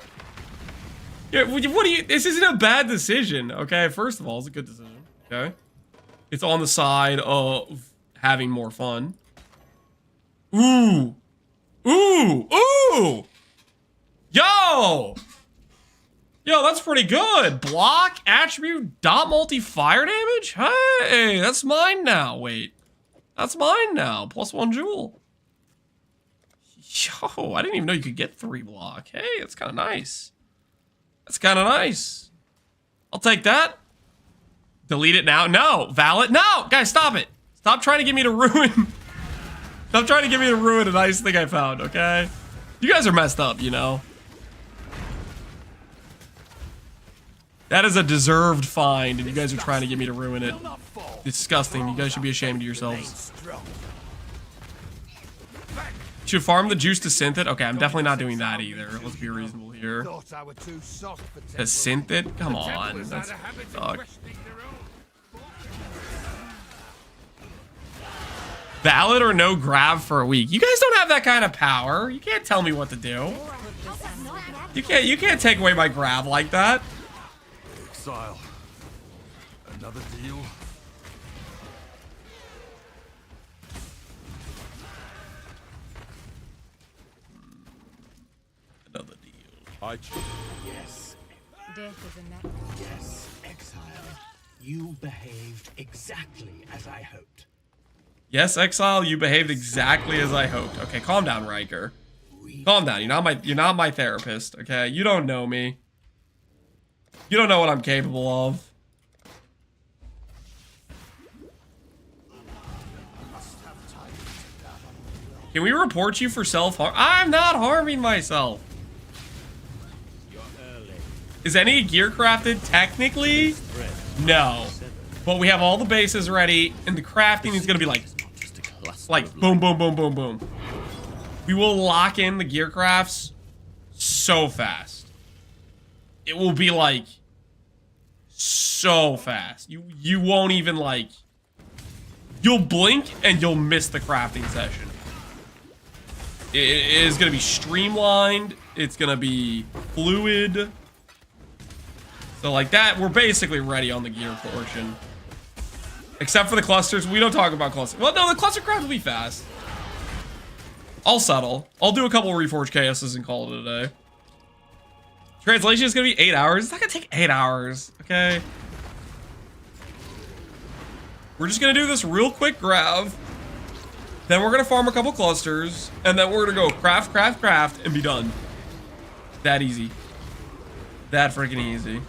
Speaker 1: What do you... This isn't a bad decision, okay? First of all, it's a good decision, okay? It's on the side of having more fun. Ooh. Ooh. Ooh. Yo. Yo, that's pretty good. Block, attribute, dot multi, fire damage? Hey, that's mine now. Wait. That's mine now. +1 jewel. Yo, I didn't even know you could get 3 block. Hey, that's kind of nice. That's kind of nice. I'll take that. Delete it now. No. Valid. No. Guys, stop it. Stop trying to get me to ruin. Stop trying to get me to ruin a nice thing I found, okay? You guys are messed up, you know? That is a deserved find, and you guys are trying to get me to ruin it. Disgusting. You guys should be ashamed of yourselves. Should farm the juice to synth it? Okay, I'm definitely not doing that either. Let's be reasonable here. To synth it? Come on. That's suck. Valid or no Grav for a week. You guys don't have that kind of power. You can't tell me what to do. You can't take away my Grav like that.
Speaker 16: Exile. Another deal.
Speaker 1: Another deal.
Speaker 7: Yes.
Speaker 11: Death is in that.
Speaker 7: Yes, Exile. You behaved exactly as I hoped.
Speaker 1: Yes, Exile, you behaved exactly as I hoped. Okay, calm down, Riker. Calm down. You're not my therapist, okay? You don't know me. You don't know what I'm capable of. Can we report you for self-harm? I'm not harming myself. Is any gear crafted? Technically, no. But we have all the bases ready, and the crafting is gonna be like boom, boom, boom, boom, boom. We will lock in the gear crafts so fast. It will be like so fast. You won't even like. You'll blink and you'll miss the crafting session. It is gonna be streamlined. It's gonna be fluid. So like that, we're basically ready on the gear portion. Except for the clusters. We don't talk about clusters. Well, no, the cluster craft will be fast. I'll settle. I'll do a couple Reforged KSs and call it a day. Translation is going to be 8 hours. It's not going to take 8 hours, okay? We're just going to do this real quick grav. Then we're going to farm a couple clusters. And then we're going to go craft, craft, craft, and be done. That easy. That freaking easy.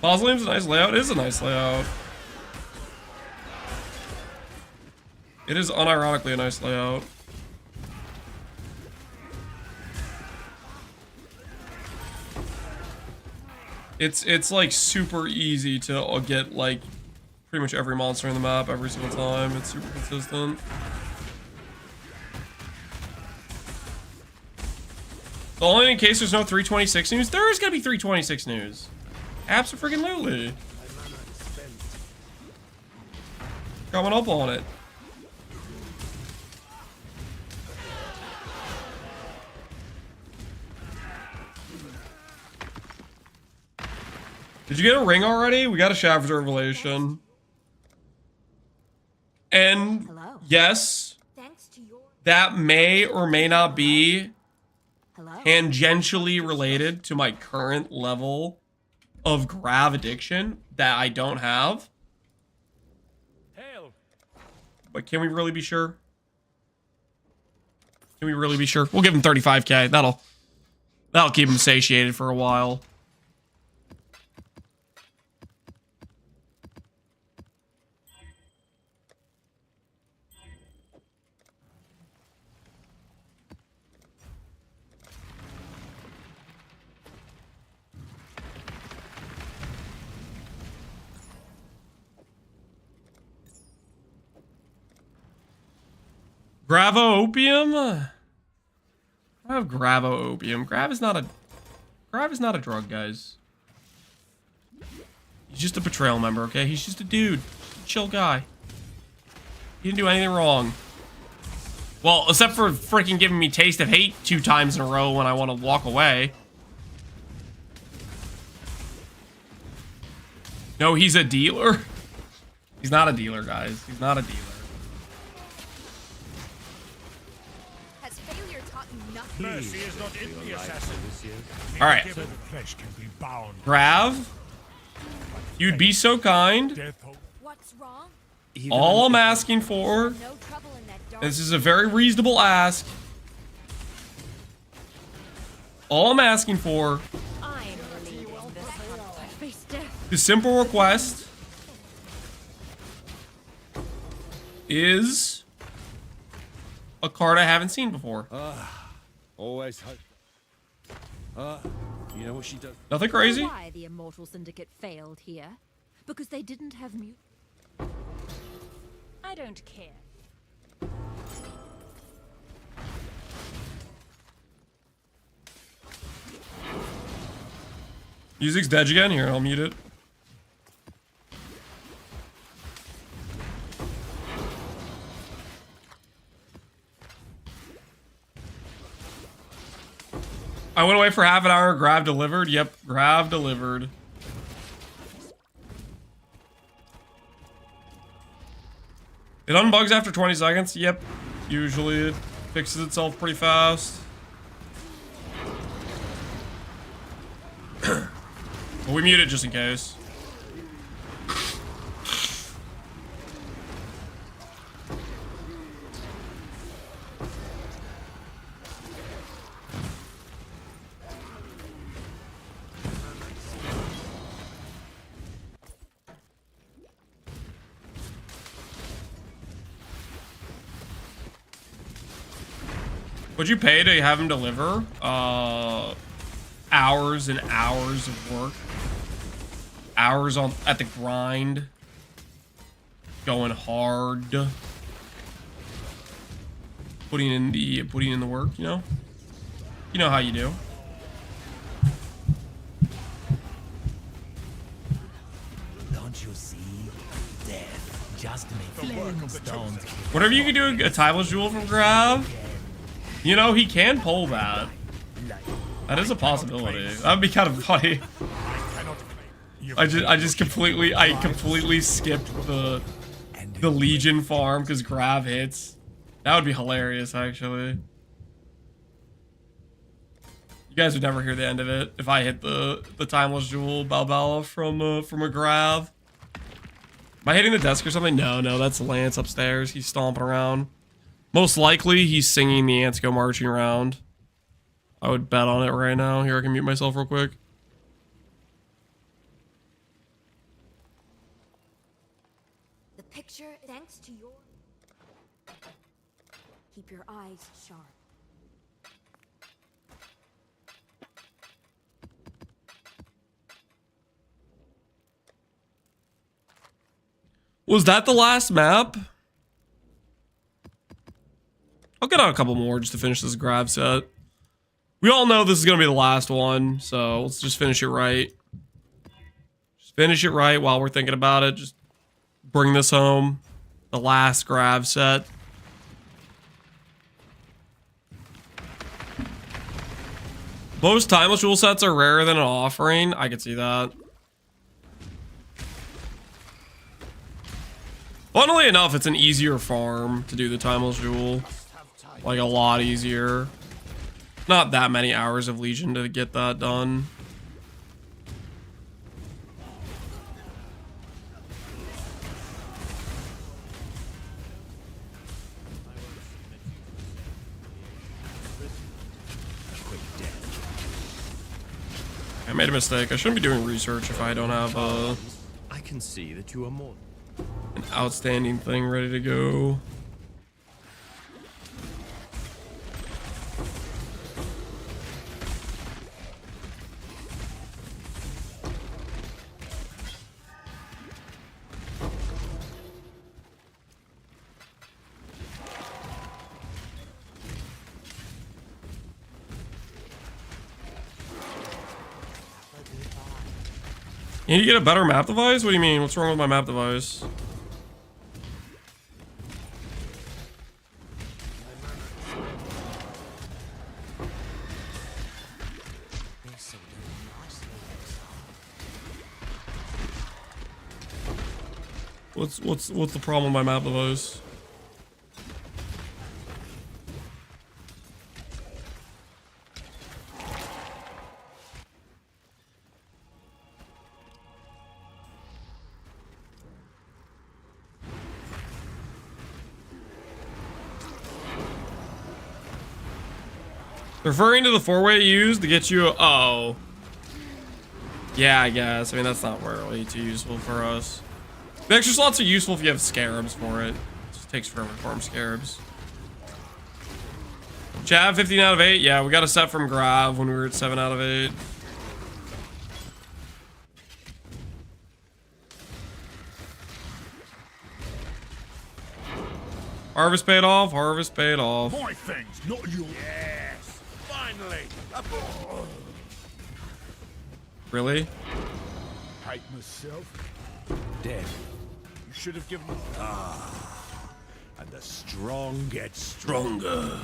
Speaker 1: Mausoleum's a nice layout. It is a nice layout. It is unironically a nice layout. It's like super easy to get like pretty much every monster in the map every single time. It's super consistent. The only in case there's no 326 news, there is gonna be 326 news. Absolutely. Coming up on it. Did you get a ring already? We got a Shav's Revelation. And yes, that may or may not be tangentially related to my current level of grav addiction that I don't have. But can we really be sure? Can we really be sure? We'll give him 35k. That'll keep him satiated for a while. Gravo opium? I have Gravo opium. Grav is not a drug, guys. He's just a betrayal member, okay? He's just a dude. Just a chill guy. He didn't do anything wrong. Well, except for freaking giving me Taste of Hate 2 times in a row when I want to walk away. No, he's a dealer. He's not a dealer, guys. He's not a dealer.
Speaker 14: Mercy is not in the assassin.
Speaker 1: All right. Grav, you'd be so kind.
Speaker 4: What's wrong?
Speaker 1: All I'm asking for, and this is a very reasonable ask. All I'm asking for, the simple request is a card I haven't seen before.
Speaker 8: Always hope. You know what she does?
Speaker 1: Nothing crazy.
Speaker 10: Why the Immortal Syndicate failed here? Because they didn't have mute. I don't care.
Speaker 1: Music's dead again. Here, I'll mute it. I went away for half an hour. Grav delivered. Yep, Grav delivered. It unbugs after 20 seconds. Yep, usually it fixes itself pretty fast. But we mute it just in case. Would you pay to have him deliver? Hours and hours of work. Hours at the grind. going hard. Putting in the work, you know? You know how you do.
Speaker 6: Don't you see? Death just makes flame stones.
Speaker 1: Whatever you can do a timeless jewel from Grav, you know, he can pull that. That is a possibility. That would be kind of funny. I just completely skipped the Legion farm because Grav hits. That would be hilarious, actually. You guys would never hear the end of it if I hit the timeless jewel Balbala from a Grav. Am I hitting the desk or something? No, that's Lance upstairs. He's stomping around. Most likely, he's singing the ants go marching around. I would bet on it right now. Here, I can mute myself real quick.
Speaker 4: The picture, thanks to your... Keep your eyes sharp.
Speaker 1: Was that the last map? I'll get out a couple more just to finish this grav set. We all know this is going to be the last one, so let's just finish it right. Just finish it right while we're thinking about it. Just bring this home. The last grav set. Most timeless jewel sets are rarer than an offering. I could see that. Funnily enough, it's an easier farm to do the timeless jewel. Like a lot easier. Not that many hours of Legion to get that done. I made a mistake. I shouldn't be doing research if I don't have
Speaker 15: I can see that you are more
Speaker 1: an outstanding thing ready to go. You need to get a better map device? What do you mean? What's wrong with my map device? What's the problem with my map device? Referring to the four-way used to get you. Oh. Yeah, I guess. I mean, that's not really too useful for us. The extra slots are useful if you have scarabs for it. It just takes forever to farm scarabs. Chav, 15 out of 8. Yeah, we got a set from Grav when we were at 7 out of 8. Harvest paid off. Harvest paid off.
Speaker 14: My things, not yours. Yes, finally.
Speaker 1: Really?
Speaker 14: Hate myself. Dead. You should have given me. And the strong get stronger.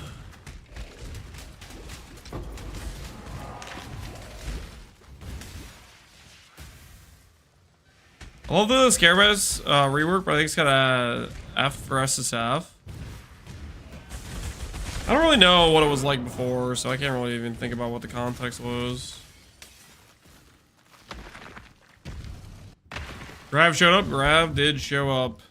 Speaker 1: I love the Scarebus rework, but I think it's got a F for SSF. I don't really know what it was like before, so I can't really even think about what the context was. Grav showed up. Grav did show up.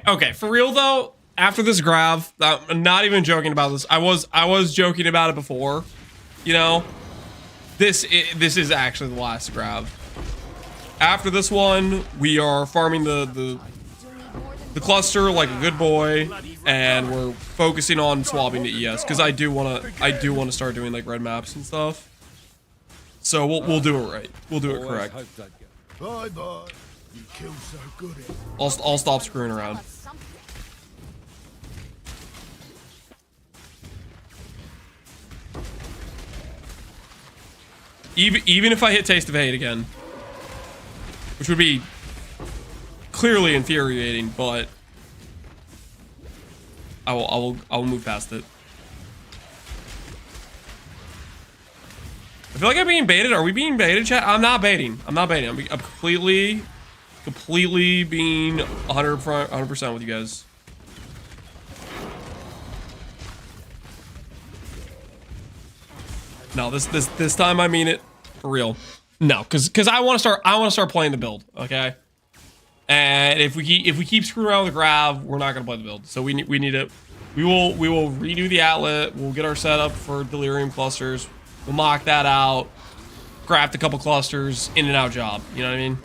Speaker 1: Okay, for real though, after this Grav, I'm not even joking about this. I was joking about it before. You know, this is actually the last Grav. after this one, we are farming the cluster like a good boy, and we're focusing on swapping to ES because I do want to start doing like red maps and stuff. So we'll do it right. We'll do it correct.
Speaker 3: Bye bye. You kill so good at.
Speaker 1: I'll stop screwing around. Even if I hit Taste of Hate again, which would be clearly infuriating, but I will move past it. I feel like I'm being baited. Are we being baited, chat? I'm not baiting. I'm not baiting. I'm completely being 100% with you guys. No, this time I mean it for real. No, because I want to start playing the build, okay? And if we keep screwing around with the grav, we're not gonna play the build. So we need to. We will redo the atlet. We'll get our setup for delirium clusters. We'll knock that out. Craft a couple clusters. In and out job. You know what I mean?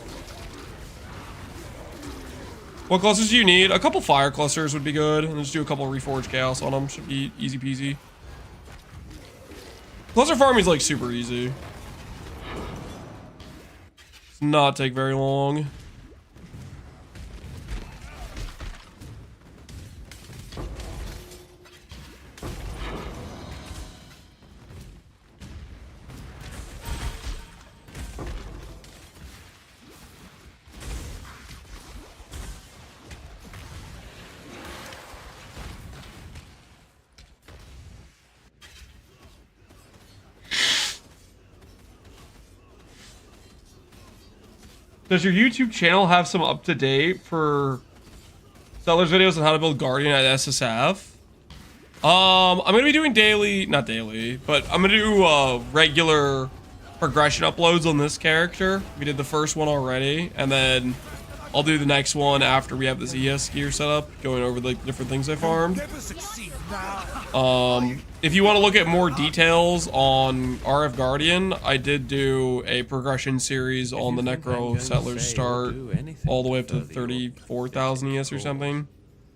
Speaker 1: What clusters do you need? A couple fire clusters would be good. And just do a couple reforged chaos on them. Should be easy peasy. Cluster farming is like super easy. Does not take very long. Does your YouTube channel have some up-to-date for sellers videos on how to build Guardian at SSF? I'm gonna be doing not daily, but I'm gonna do regular progression uploads on this character. We did the first one already, and then I'll do the next one after we have this ES gear set up, going over the different things I farmed. If you want to look at more details on RF Guardian, I did do a progression series on the Necro Settlers start all the way up to 34,000 ES or something.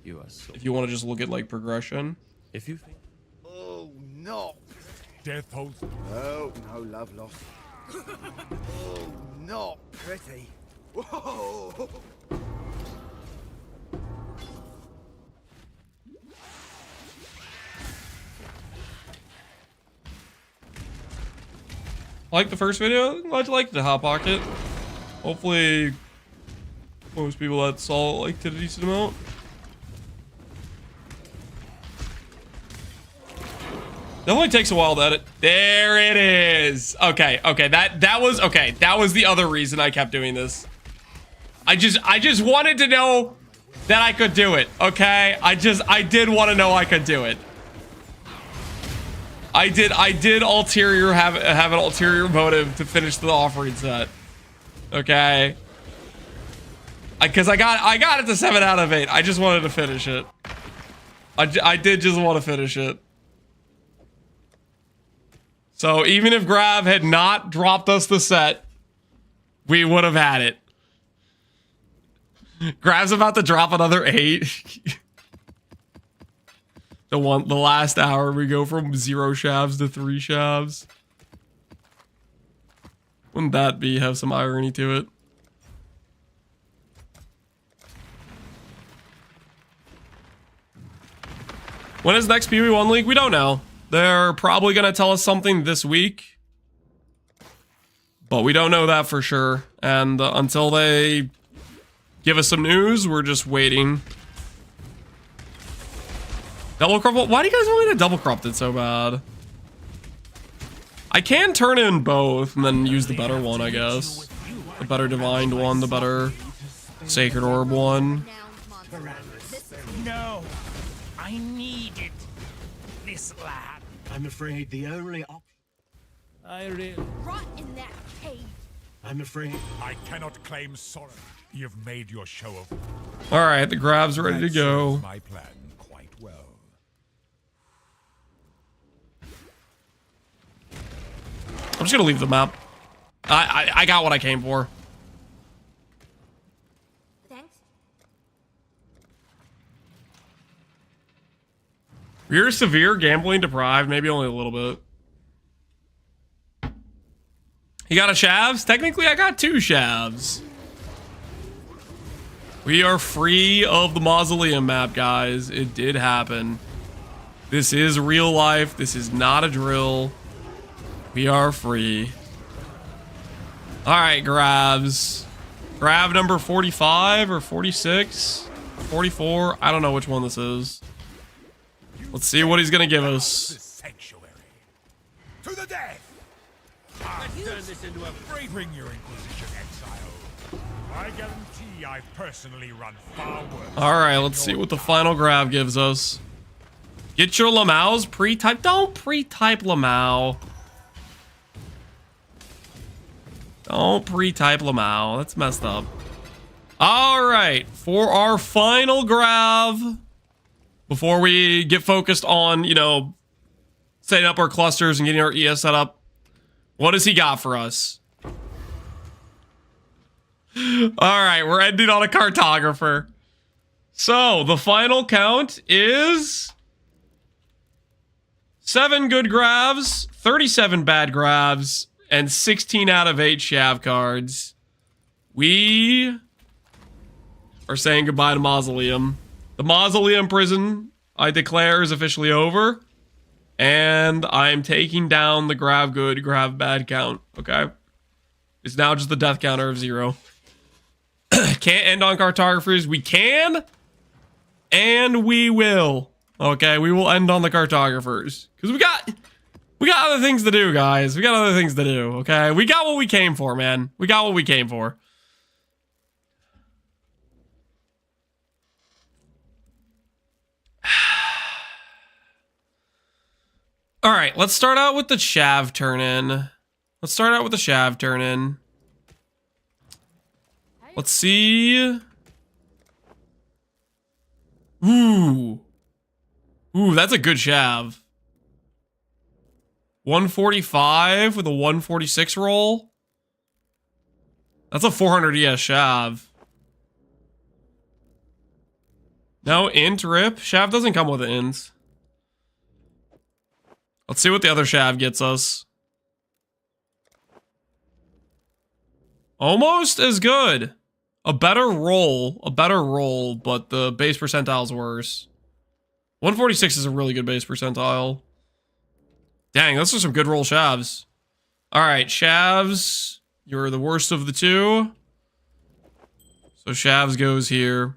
Speaker 1: If you want to just look at like progression.
Speaker 3: If you think. Oh no.
Speaker 14: Death holds.
Speaker 3: Oh no, love lost. Oh, not pretty. Whoa.
Speaker 1: Like the first video? Glad you liked the Hot Pocket. Hopefully, most people that saw it liked it a decent amount. Definitely takes a while to edit. There it is. Okay, that was the other reason I kept doing this. I just wanted to know that I could do it. Okay, I did want to know I could do it. I did ulterior have an ulterior motive to finish the offering set. Okay. Because I got it to 7 out of 8. I just wanted to finish it. I did just want to finish it. So even if Grav had not dropped us the set, we would have had it. Grav's about to drop another 8. The last hour we go from 0 shavs to 3 shavs. Wouldn't that have some irony to it? When is next PB1 League? We don't know. They're probably gonna tell us something this week, but we don't know that for sure. And until they give us some news, we're just waiting. Double crop? Why do you guys want me to double crop it so bad? I can turn in both and then use the better one, I guess. The better divined one, the better sacred orb one.
Speaker 6: No, I needed this lad.
Speaker 7: I'm afraid the only option.
Speaker 4: Rot in that cave.
Speaker 7: I'm afraid
Speaker 14: I cannot claim sorrow. You've made your show of.
Speaker 1: All right, the Grav's ready to go.
Speaker 14: My plan quite well.
Speaker 1: I'm just gonna leave the map. I got what I came for. You're severe, gambling deprived, maybe only a little bit. You got a Shavs? Technically, I got 2 Shavs. We are free of the mausoleum map, guys. It did happen. This is real life. This is not a drill. We are free. All right, grabs. Grab number 45 or 46, 44. I don't know which one this is. Let's see what he's gonna give us.
Speaker 14: Sanctuary. To the death! Let's turn this into a free. Bring your Inquisition, Exile. I guarantee I've personally run far worse.
Speaker 1: All right, let's see what the final grab gives us. Get your Lamaus pre-type. Don't pre-type Lamau. Don't pre-type Lamau. That's messed up. All right, for our final grab, before we get focused on, you know, setting up our clusters and getting our ES set up, what does he got for us? All right, we're ending on a cartographer. So the final count is 7 good grabs, 37 bad grabs, and 16 out of 8 Shav cards. We are saying goodbye to Mausoleum. The Mausoleum prison, I declare, is officially over. And I'm taking down the grab good, grab bad count, okay? It's now just the death counter of 0. Can't end on cartographers. We can, and we will. Okay, we will end on the cartographers. Because we got other things to do, guys. We got other things to do, okay? We got what we came for, man. We got what we came for. All right, let's start out with the Shav turn-in. Let's see. Ooh, that's a good Shav. 145 with a 146 roll. That's a 400 ES Shav. No int rip. Shav doesn't come with int. Let's see what the other Shav gets us. Almost as good. A better roll, but the base percentile's worse. 146 is a really good base percentile. Dang, those are some good roll Shavs. All right, Shavs, you're the worst of the 2. So Shavs goes here.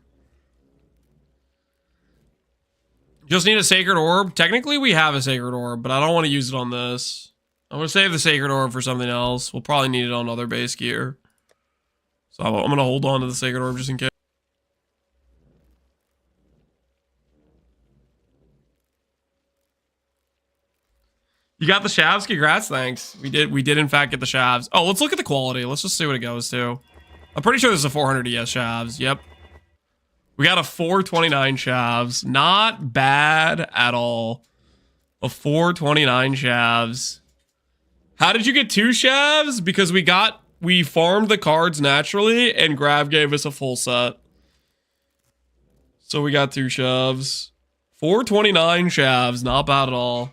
Speaker 1: Just need a Sacred Orb. Technically, we have a Sacred Orb, but I don't want to use it on this. I'm going to save the Sacred Orb for something else. We'll probably need it on other base gear. So I'm going to hold on to the Sacred Orb just in case. You got the Shavs? Congrats, thanks. We did in fact get the Shavs. Oh, let's look at the quality. Let's just see what it goes to. I'm pretty sure this is a 400 ES Shavs. Yep. We got a 429 Shavs. Not bad at all. A 429 Shavs. How did you get 2 Shavs? Because we farmed the cards naturally and Grav gave us a full set. So we got 2 Shavs. 429 Shavs. Not bad at all.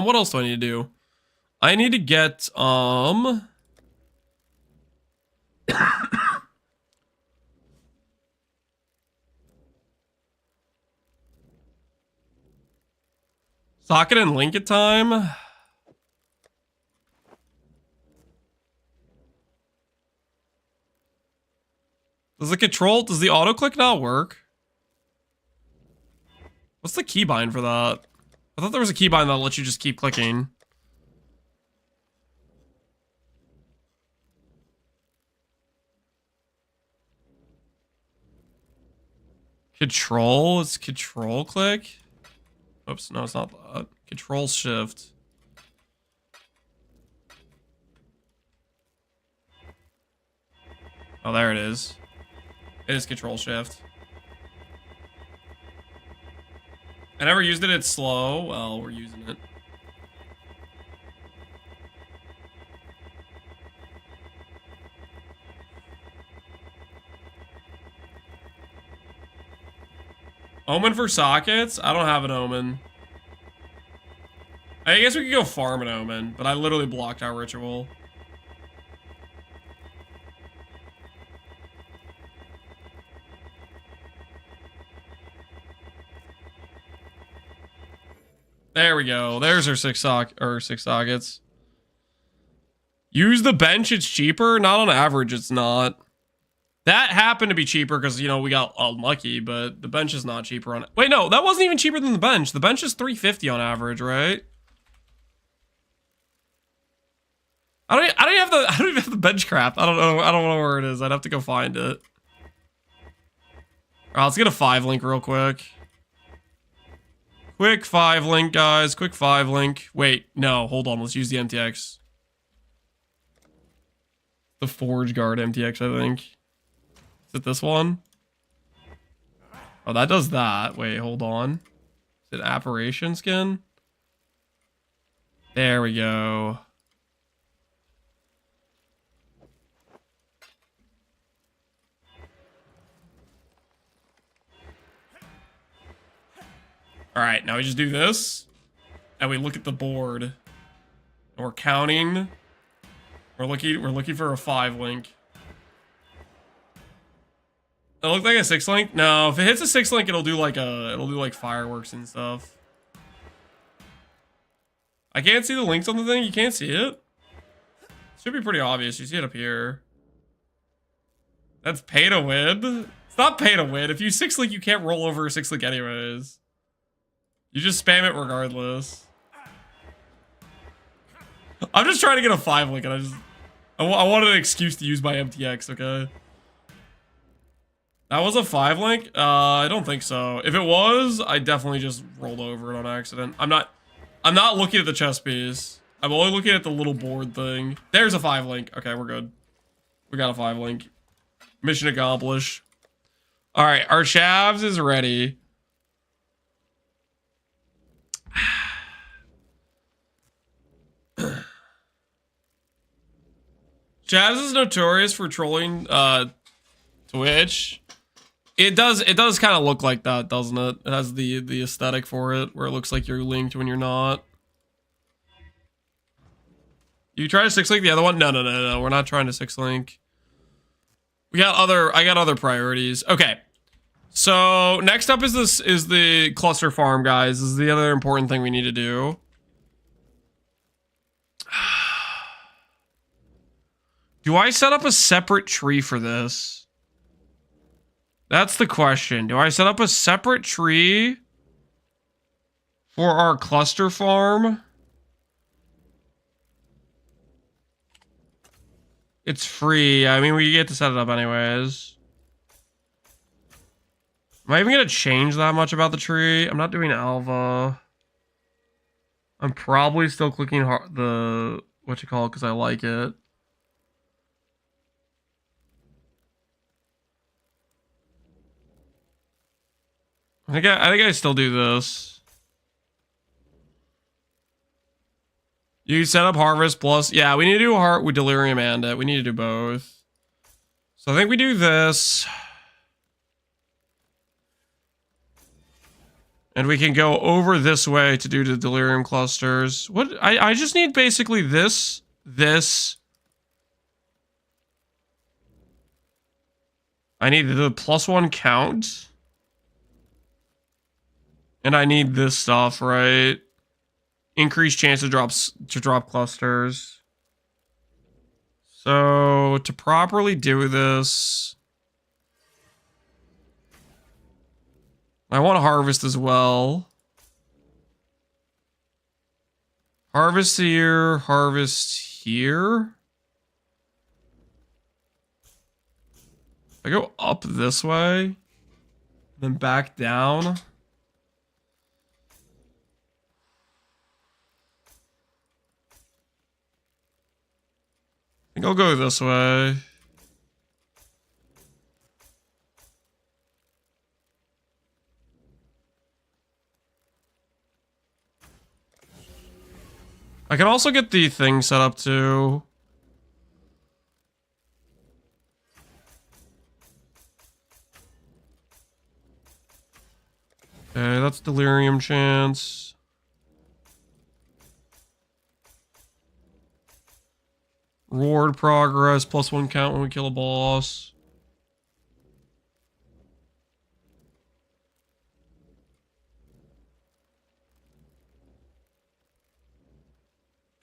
Speaker 1: What else do I need to do? I need to get, socket and link it time. Does the auto click not work? What's the keybind for that? I thought there was a keybind that lets you just keep clicking. Control? It's control click? Oops, no, it's not that. Control shift. Oh, there it is. It is control shift. I never used it, it's slow. Well, we're using it. Omen for sockets? I don't have an omen. I guess we could go farm an omen, but I literally blocked our ritual. There we go. There's our six sockets. Use the bench, it's cheaper. Not on average, it's not. That happened to be cheaper because, you know, we got unlucky, but the bench is not cheaper on... Wait, no, that wasn't even cheaper than the bench. The bench is $350 on average, right? I don't even have the bench craft. I don't know where it is. I'd have to go find it. Alright, let's get a 5 link real quick. Quick 5 link, guys. Quick 5 link. Wait, no, hold on. Let's use the MTX. The Forge Guard MTX, I think. Is it this one? Oh, that does that. Wait, hold on. Is it Apparition skin? There we go. Alright, now we just do this. And we look at the board. And we're counting. We're looking for a 5 link. It looked like a 6 link? No, if it hits a 6 link, it'll do like fireworks and stuff. I can't see the links on the thing. You can't see it? Should be pretty obvious. You see it up here. That's pay to win. It's not pay to win. If you 6 link, you can't roll over a 6 link anyways. You just spam it regardless. I'm just trying to get a 5 link and I wanted an excuse to use my MTX, okay? That was a 5 link? I don't think so. If it was, I definitely just rolled over it on accident. I'm not looking at the chess piece. I'm only looking at the little board thing. There's a 5 link. Okay, we're good. We got a 5 link. Mission accomplished. Alright, our Shavs is ready. Shavs is notorious for trolling Twitch. It does kind of look like that, doesn't it? It has the aesthetic for it, where it looks like you're linked when you're not. You try to 6 link the other one? No. We're not trying to 6 link. I got other priorities. Okay. So next up is the cluster farm, guys. This is the other important thing we need to do. Do I set up a separate tree for this? That's the question. Do I set up a separate tree for our cluster farm? It's free. I mean, we get to set it up anyways. Am I even going to change that much about the tree? I'm not doing Alva. I'm probably still clicking the, because I like it. I think I still do this. You set up harvest plus. Yeah, we need to do heart with delirium and it. We need to do both. So I think we do this. And we can go over this way to do the delirium clusters. What I just need basically this. I need the +1 count. And I need this stuff, right? Increased chance to drop clusters. So to properly do this, I want to harvest as well. Harvest here, harvest here. I go up this way, then back down. I think I'll go this way. I can also get the thing set up too. Okay, that's delirium chance. Reward progress, +1 count when we kill a boss.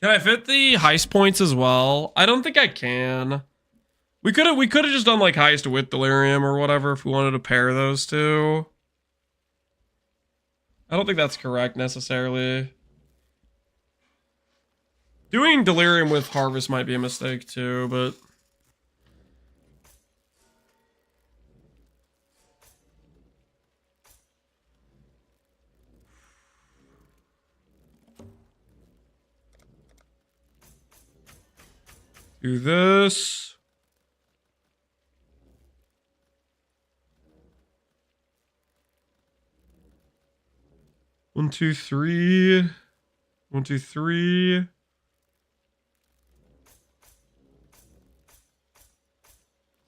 Speaker 1: Can I fit the heist points as well? I don't think I can. We could have just done like heist with delirium or whatever if we wanted to pair those two. I don't think that's correct necessarily. Doing delirium with harvest might be a mistake too, but do this. One, two, three. 1, 2, 3.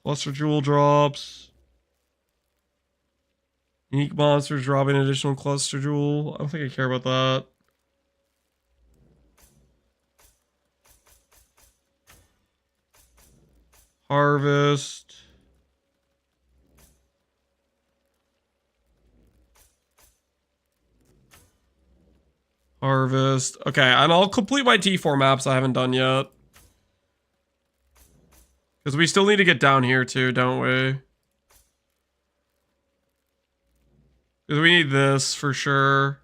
Speaker 1: Cluster jewel drops. Unique monsters dropping an additional cluster jewel. I don't think I care about that. Harvest. Harvest. Okay, and I'll complete my T4 maps I haven't done yet. Because we still need to get down here too, don't we? Because we need this for sure.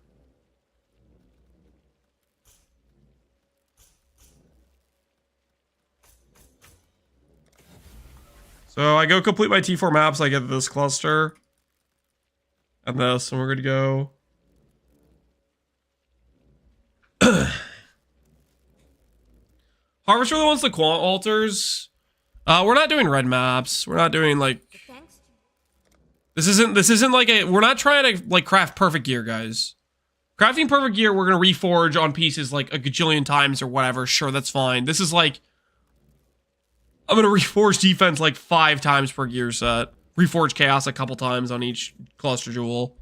Speaker 1: So I go complete my T4 maps, I get this cluster. And this, and we're good to go. Harvest really wants the quant altars. We're not doing red maps. We're not doing like... This isn't like a... We're not trying to like craft perfect gear, guys. Crafting perfect gear, we're gonna reforge on pieces like a gajillion times or whatever. Sure, that's fine. This is like... I'm gonna reforge defense like 5 times per gear set. Reforge chaos a couple times on each cluster jewel.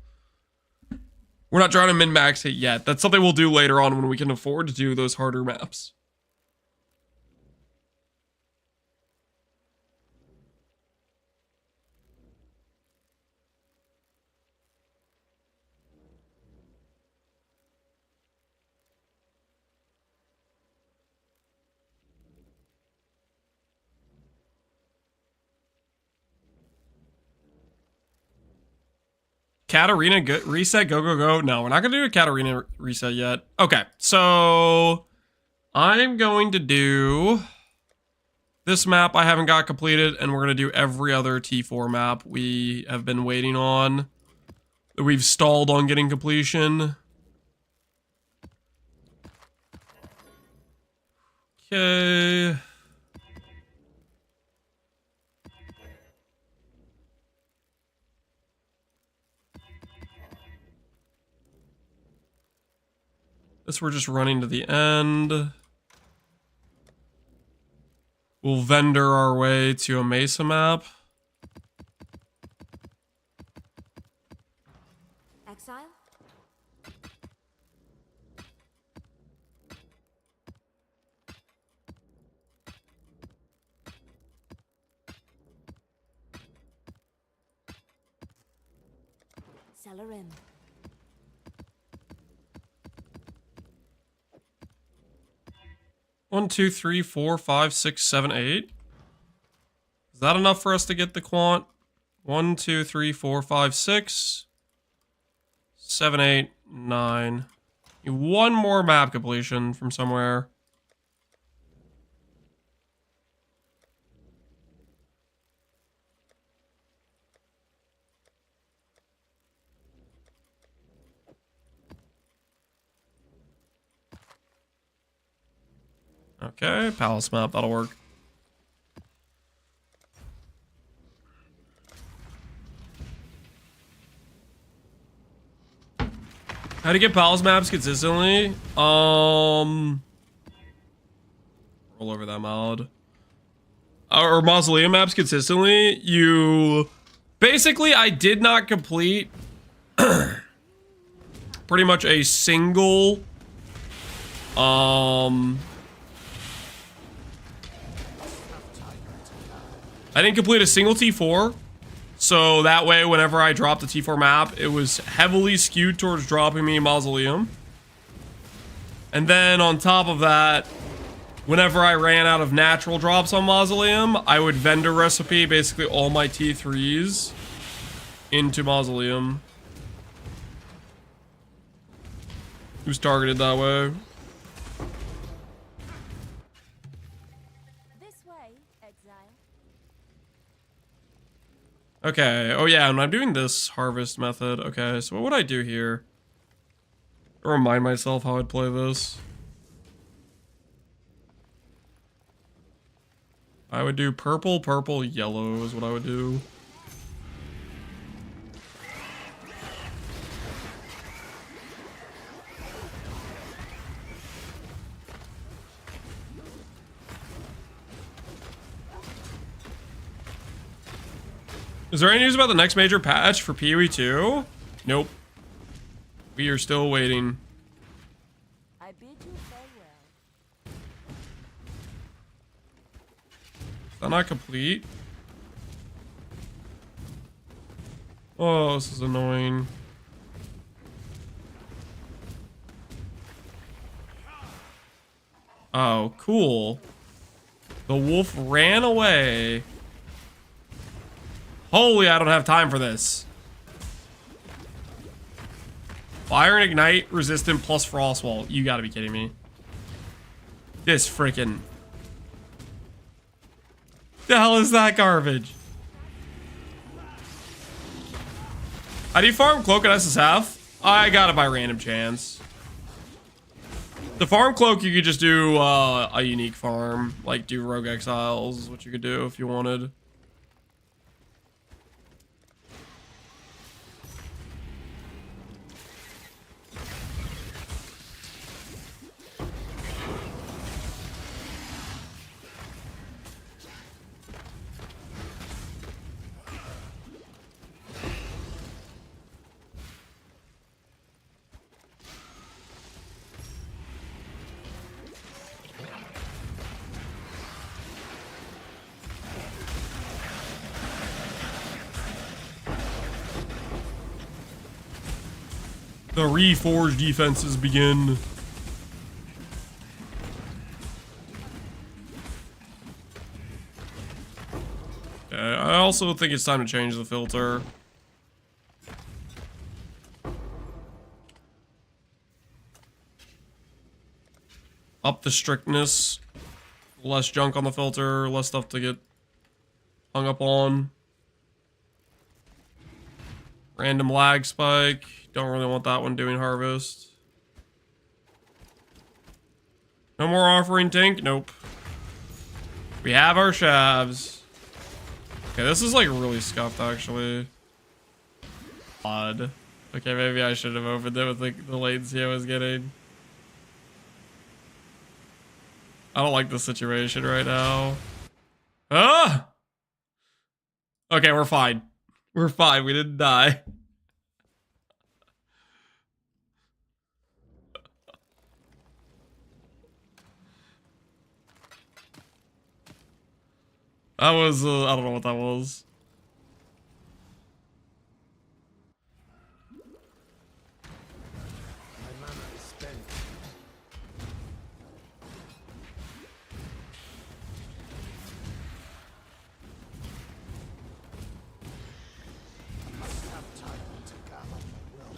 Speaker 1: We're not trying to min-max it yet. That's something we'll do later on when we can afford to do those harder maps. Katarina reset, go, go, go. No, we're not going to do a Katarina reset yet. Okay, so I'm going to do this map I haven't got completed, and we're going to do every other T4 map we have been waiting on, that we've stalled on getting completion. Okay. This we're just running to the end. We'll vendor our way to a Mesa map.
Speaker 4: Exile? Celerim.
Speaker 1: One, two, three, four, 5, 6, 7, 8. Is that enough for us to get the quant? 1, 2, 3, 4, 5, 6, 7, 8, 9. Need one more map completion from somewhere. Okay, palace map, that'll work. How to get palace maps consistently? Roll over that mod. Or mausoleum maps consistently. You basically, I did not complete pretty much a single I didn't complete a single T4, so that way whenever I dropped the T4 map, it was heavily skewed towards dropping me Mausoleum. And then on top of that, whenever I ran out of natural drops on Mausoleum, I would vendor recipe basically all my T3s into Mausoleum. Who's targeted that way?
Speaker 11: This way, Exile.
Speaker 1: Okay, oh yeah, and I'm doing this harvest method. Okay, so what would I do here? Remind myself how I'd play this. I would do purple, purple, yellow is what I would do. Is there any news about the next major patch for PoE 2? Nope. We are still waiting.
Speaker 11: I bid you farewell.
Speaker 1: Is that not complete? Oh, this is annoying. Oh, cool. The wolf ran away. Holy, I don't have time for this. Fire and Ignite, resistant plus Frostwall. You gotta be kidding me. This freaking... The hell is that garbage? How do you farm Cloak at SSF? I got it by random chance. The farm Cloak, you could just do a unique farm. Like do Rogue Exiles is what you could do if you wanted. The reforged defenses begin. Okay, I also think it's time to change the filter. Up the strictness. Less junk on the filter, less stuff to get hung up on. Random lag spike. Don't really want that one doing harvest. No more offering tank? Nope. We have our Shavs. Okay, this is like really scuffed actually. Odd. Okay, maybe I should have opened it with the latency I was getting. I don't like the situation right now. Ah! Okay, we're fine. We're fine. We didn't die. That was, I don't know what that was.
Speaker 7: My mana is spent. I must have time to gather my will.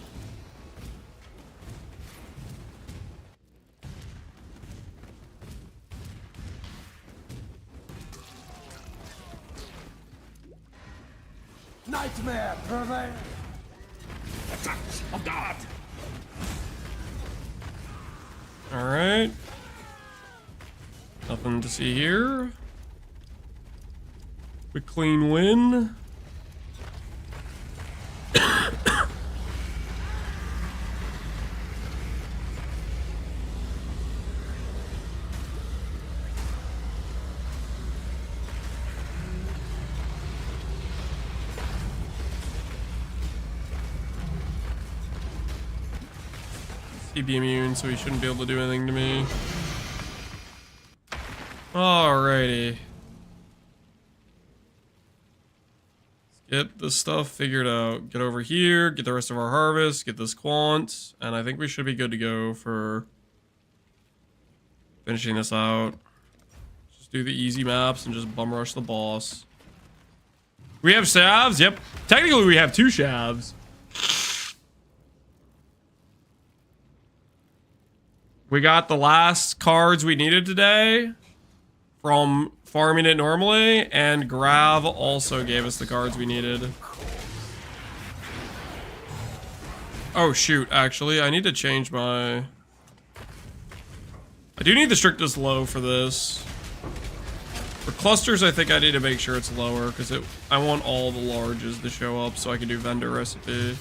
Speaker 7: Nightmare prevail!
Speaker 6: Attacks of God!
Speaker 1: Alright. Nothing to see here. Quick clean win. he'd be immune, so he shouldn't be able to do anything to me. Alrighty. Let's get this stuff figured out. Get over here, get the rest of our harvest, get this quant, and I think we should be good to go for finishing this out. Just do the easy maps and just bum rush the boss. We have shavs? Yep. Technically, we have 2 shavs. We got the last cards we needed today from farming it normally, and Grav also gave us the cards we needed. Oh shoot, actually, I need to change my... I do need the strictest low for this. For clusters, I think I need to make sure it's lower, because I want all the larges to show up so I can do vendor recipe.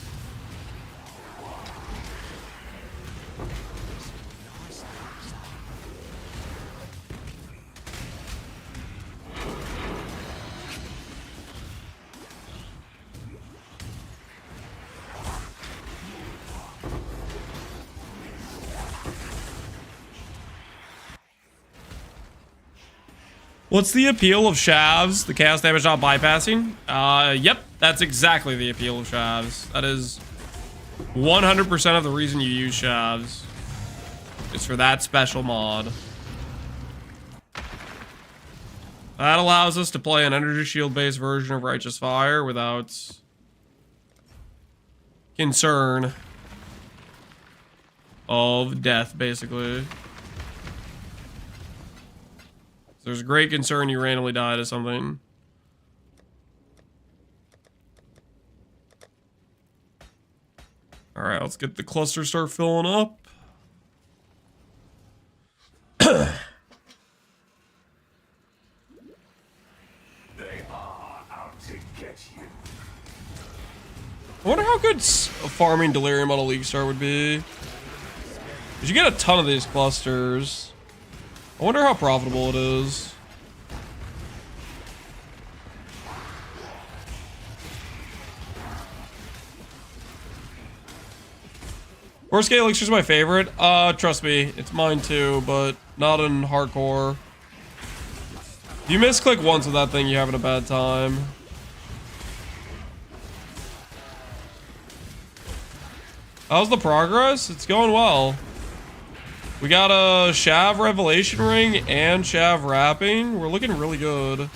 Speaker 1: What's the appeal of Shavs? The chaos damage not bypassing? Yep, that's exactly the appeal of Shavs. That is 100% of the reason you use Shavs. Is for that special mod. That allows us to play an energy shield based version of Righteous Fire without concern of death, basically. There's great concern you randomly die to something. Alright, let's get the cluster start filling up.
Speaker 14: They are out to get you.
Speaker 1: I wonder how good farming Delirium on a League Star would be. Because you get a ton of these clusters. I wonder how profitable it is. Worst Gate Elixir is my favorite. Trust me, it's mine too, but not in hardcore. If you misclick once with that thing, you're having a bad time. How's the progress? It's going well. We got a Shav Revelation Ring and Shav Wrapping. We're looking really good.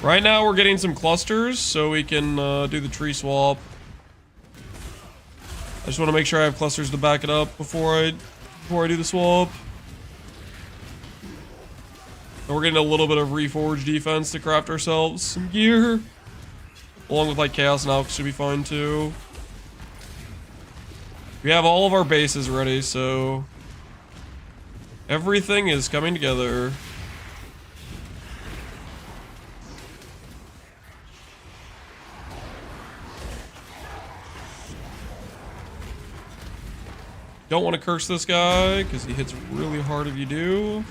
Speaker 1: Right now we're getting some clusters so we can do the tree swap. I just want to make sure I have clusters to back it up before I do the swap. And we're getting a little bit of Reforge defense to craft ourselves some gear. Along with like Chaos and Alchemy should be fine too. We have all of our bases ready, so everything is coming together. Don't want to curse this guy because he hits really hard if you do.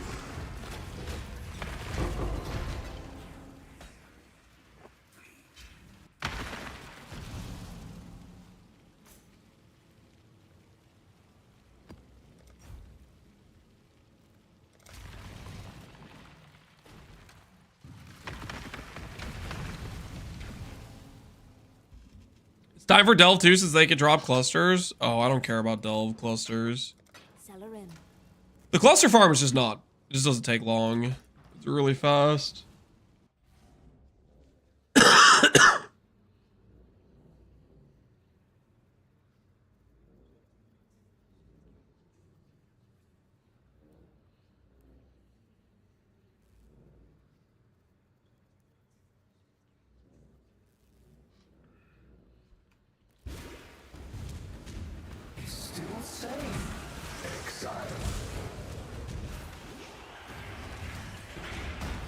Speaker 1: Time for Delve too, since they can drop clusters. Oh, I don't care about Delve clusters. The cluster farm is just not. It just doesn't take long. It's really fast.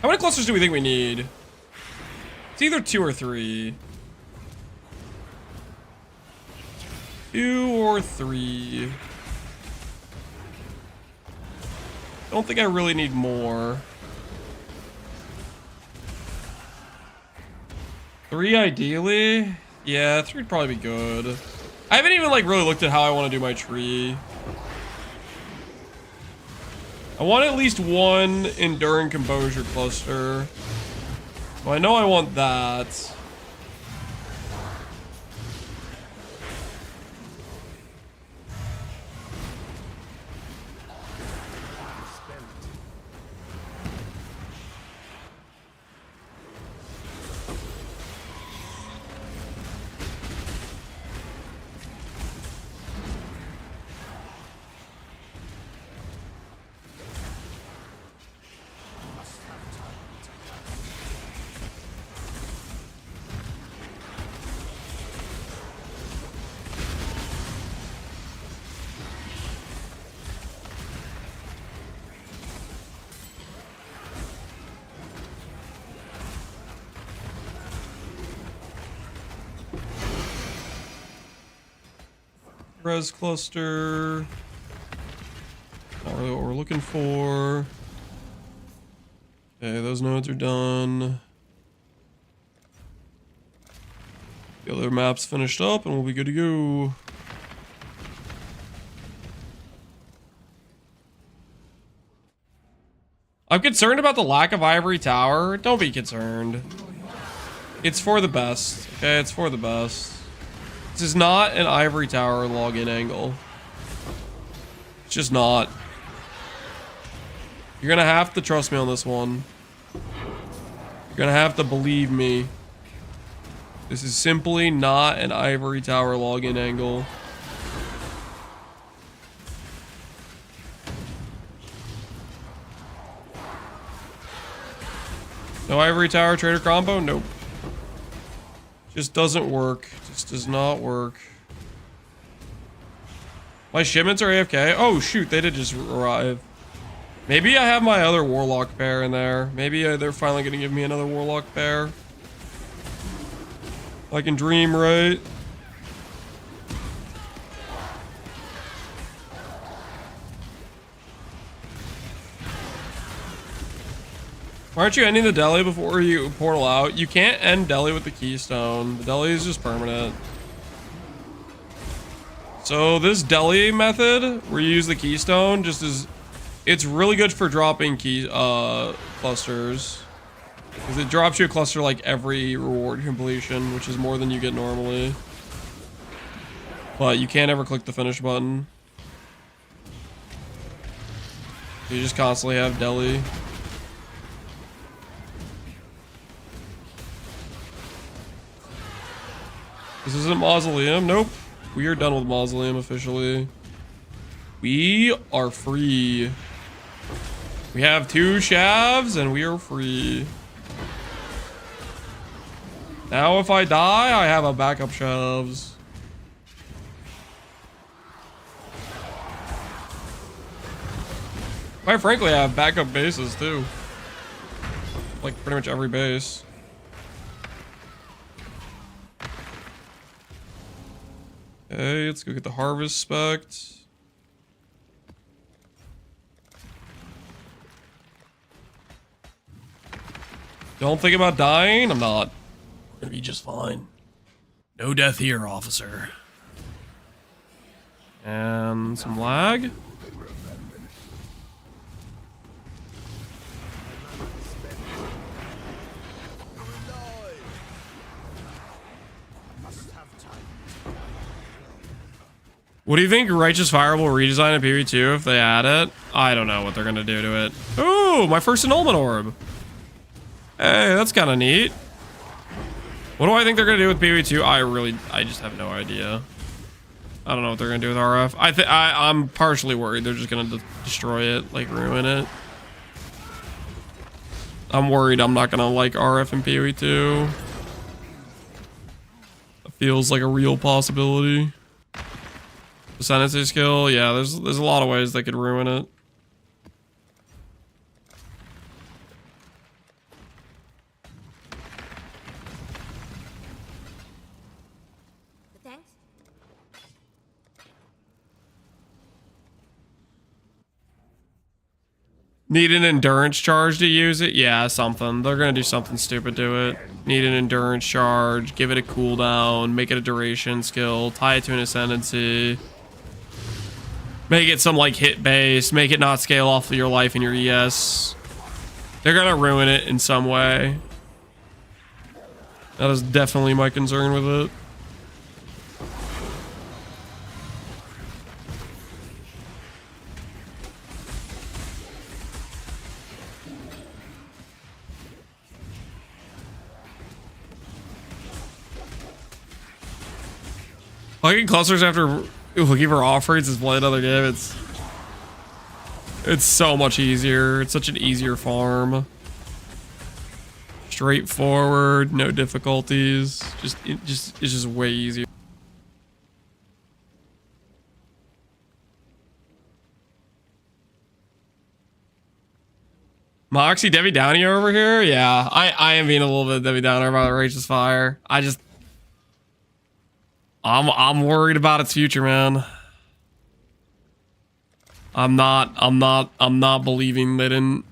Speaker 1: How many clusters do we think we need? It's either 2 or 3. 2 or 3. I don't think I really need more. 3 ideally. Yeah, 3 would probably be good. I haven't even like really looked at how I want to do my tree. I want at least 1 Enduring Composure cluster. Well, I know I want that. Res cluster. Not really what we're looking for. Okay, those nodes are done. The other map's finished up and we'll be good to go. I'm concerned about the lack of Ivory Tower. Don't be concerned. It's for the best. Okay, it's for the best. This is not an Ivory Tower login angle. It's just not. You're gonna have to trust me on this one. You're gonna have to believe me. This is simply not an Ivory Tower login angle. No Ivory Tower Trader combo? Nope. Just doesn't work. Just does not work. My shipments are AFK. Oh shoot, they did just arrive. Maybe I have my other Warlock pair in there. Maybe they're finally gonna give me another Warlock pair. I can dream, right? Why aren't you ending the deli before you portal out? You can't end deli with the keystone. The deli is just permanent. So this deli method, where you use the keystone, just is... It's really good for dropping clusters. Because it drops you a cluster like every reward completion, which is more than you get normally. But you can't ever click the finish button. You just constantly have deli. This isn't Mausoleum. Nope. We are done with Mausoleum officially. We are free. We have 2 Shavs and we are free. Now if I die, I have a backup Shavs. Quite frankly, I have backup bases too. Like pretty much every base. Okay, let's go get the harvest spect. Don't think about dying. I'm not. I'm gonna be just fine. No death here, officer. And some lag. What do you think Righteous Fire will redesign in PvP2 if they add it? I don't know what they're gonna do to it. Ooh, my first annulment orb. Hey, that's kind of neat. What do I think they're gonna do with PvP2? I just have no idea. I don't know what they're gonna do with RF. I'm partially worried they're just gonna destroy it, like ruin it. I'm worried I'm not gonna like RF in PvP2. It feels like a real possibility. Ascendancy skill, yeah, there's a lot of ways they could ruin it.
Speaker 4: Thanks.
Speaker 1: Need an endurance charge to use it? Yeah, something. They're gonna do something stupid to it. Need an endurance charge, give it a cooldown, make it a duration skill, tie it to an ascendancy. Make it some like hit base, make it not scale off of your life and your ES. They're gonna ruin it in some way. That is definitely my concern with it. Hugging clusters after looking for offerings is play another game. It's so much easier. It's such an easier farm. Straightforward, no difficulties. It's just way easier. Moxie Debbie Downer over here? Yeah, I am being a little bit Debbie Downer about the Righteous Fire. I'm worried about its future, man. I'm not believing they didn't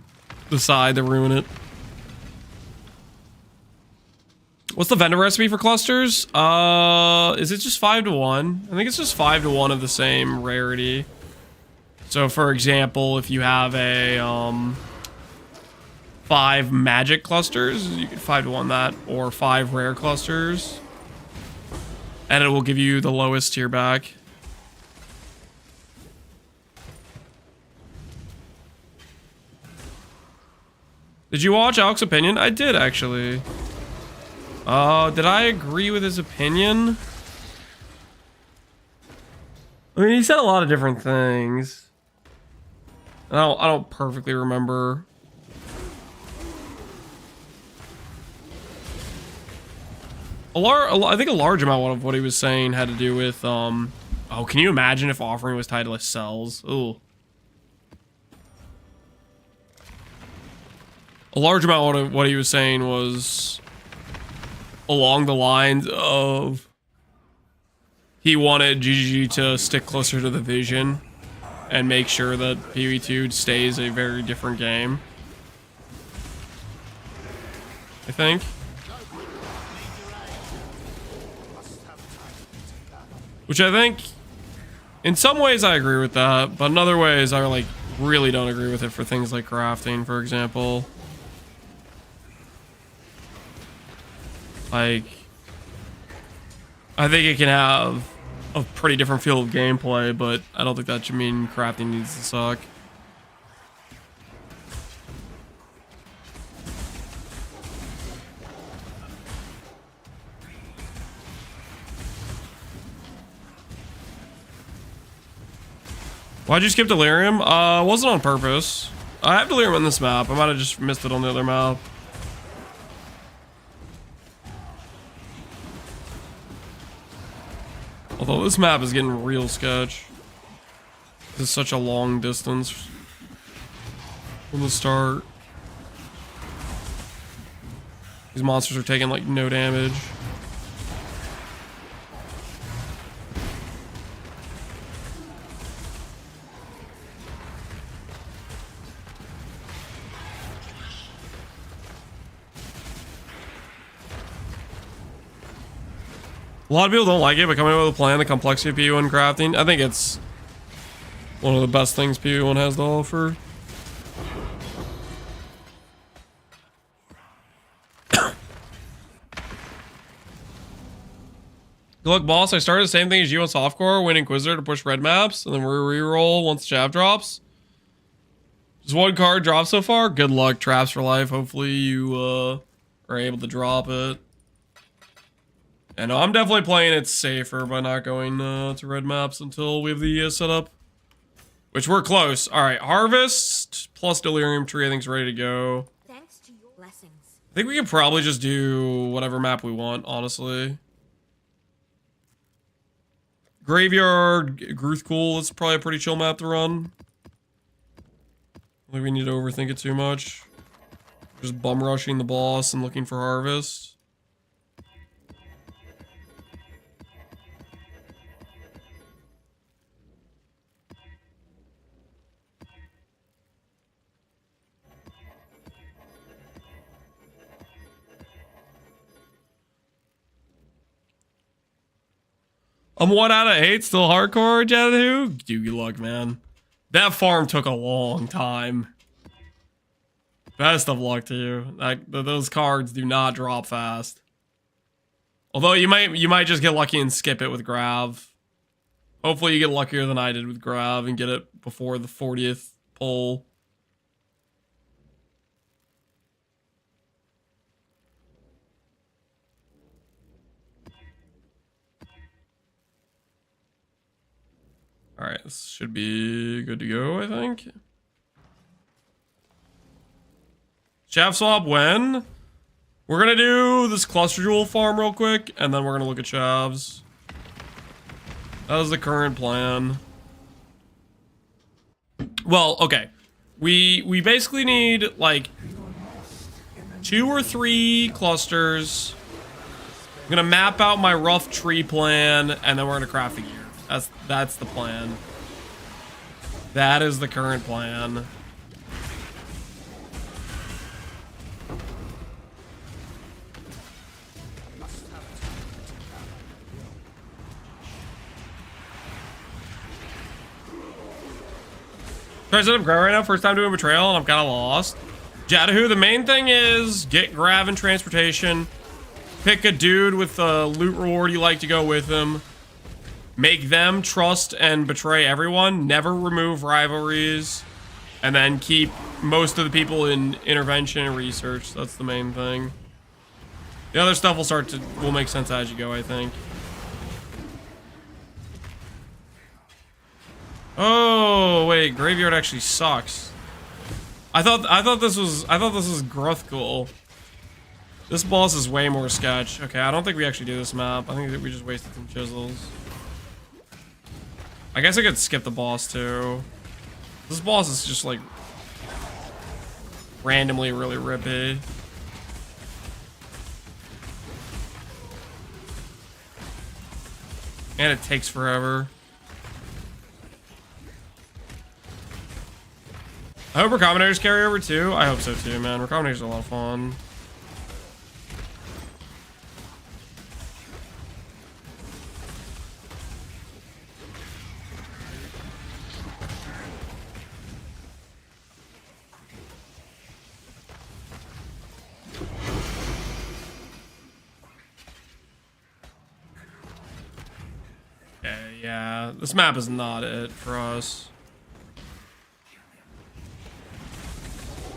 Speaker 1: decide to ruin it. What's the vendor recipe for clusters? Is it just 5 to 1? I think it's just 5 to 1 of the same rarity. So for example, if you have a 5 magic clusters, you can 5 to 1 that, or 5 rare clusters. And it will give you the lowest tier back. Did you watch Alex's opinion? I did, actually. Did I agree with his opinion? I mean, he said a lot of different things. I don't perfectly remember. I think a large amount of what he was saying had to do with, oh, can you imagine if offering was tied to like cells? Ooh. A large amount of what he was saying was along the lines of he wanted GGG to stick closer to the vision and make sure that PvE2 stays a very different game. I think. Which I think, in some ways I agree with that, but in other ways I like really don't agree with it for things like crafting, for example. Like, I think it can have a pretty different feel of gameplay, but I don't think that should mean crafting needs to suck. Why'd you skip Delirium? It wasn't on purpose. I have Delirium on this map. I might have just missed it on the other map. Although this map is getting real sketch. It's such a long distance from the start. These monsters are taking like no damage. A lot of people don't like it, but coming up with a plan, the complexity of PvE1 crafting, I think it's one of the best things PvE1 has to offer. Look, boss, I started the same thing as you on softcore, win Inquisitor to push red maps, and then we reroll once Shav drops. Just one card dropped so far. Good luck, traps for life. Hopefully you are able to drop it. And I'm definitely playing it safer by not going to red maps until we have the set up. Which we're close. Alright, Harvest plus Delirium Tree I think is ready to go.
Speaker 4: Thanks to your blessings.
Speaker 1: I think we can probably just do whatever map we want, honestly. Graveyard, Gruthcool, it's probably a pretty chill map to run. I don't think we need to overthink it too much. Just bum rushing the boss and looking for Harvest. I'm 1 out of 8, still hardcore, Jadu. Dude, good luck, man. That farm took a long time. Best of luck to you. Those cards do not drop fast. Although you might just get lucky and skip it with grav. Hopefully you get luckier than I did with grav and get it before the 40th pull. Alright, this should be good to go, I think. Shav swap when? We're gonna do this cluster jewel farm real quick, and then we're gonna look at Shavs. That is the current plan. Well, okay. We basically need like 2 or 3 clusters. I'm gonna map out my rough tree plan, and then we're gonna craft the gear. That's the plan. That is the current plan. Trying to set up grav right now, first time doing betrayal, and I'm kind of lost. Jadahu, the main thing is get grav and transportation. Pick a dude with a loot reward you like to go with him. Make them trust and betray everyone. Never remove rivalries. And then keep most of the people in intervention and research. That's the main thing. The other stuff will make sense as you go, I think. Oh wait, graveyard actually sucks. I thought this was Gruthgul. This boss is way more sketch. Okay, I don't think we actually do this map. I think that we just wasted some chisels. I guess I could skip the boss too. This boss is just like randomly really rippy. And it takes forever. I hope Recombinators carry over too. I hope so too, man. Recombinators are a lot of fun. Okay, yeah. This map is not it for us.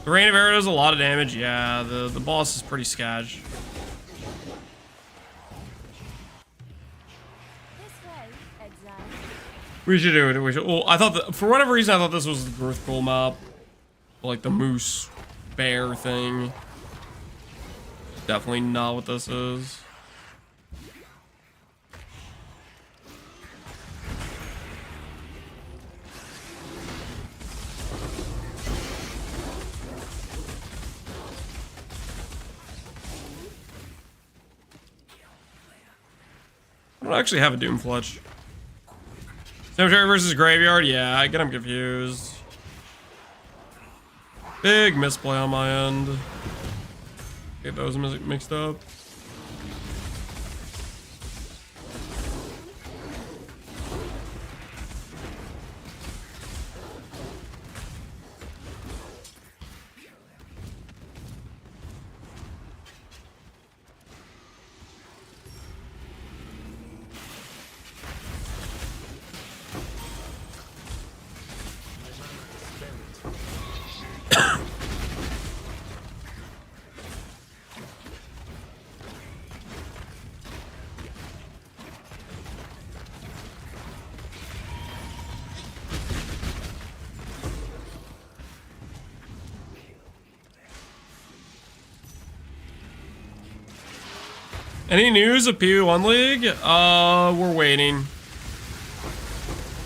Speaker 1: The Rain of Arrow does a lot of damage. Yeah, the boss is pretty sketch. We should do it. We should. Well, I thought for whatever reason I thought this was the Gruthgul map, like the moose bear thing. Definitely not what this is. I don't actually have a Doom Fletch. Cemetery versus Graveyard? Yeah, I get them confused. Big misplay on my end. Get those mixed up. Any news of PV1 League? We're waiting.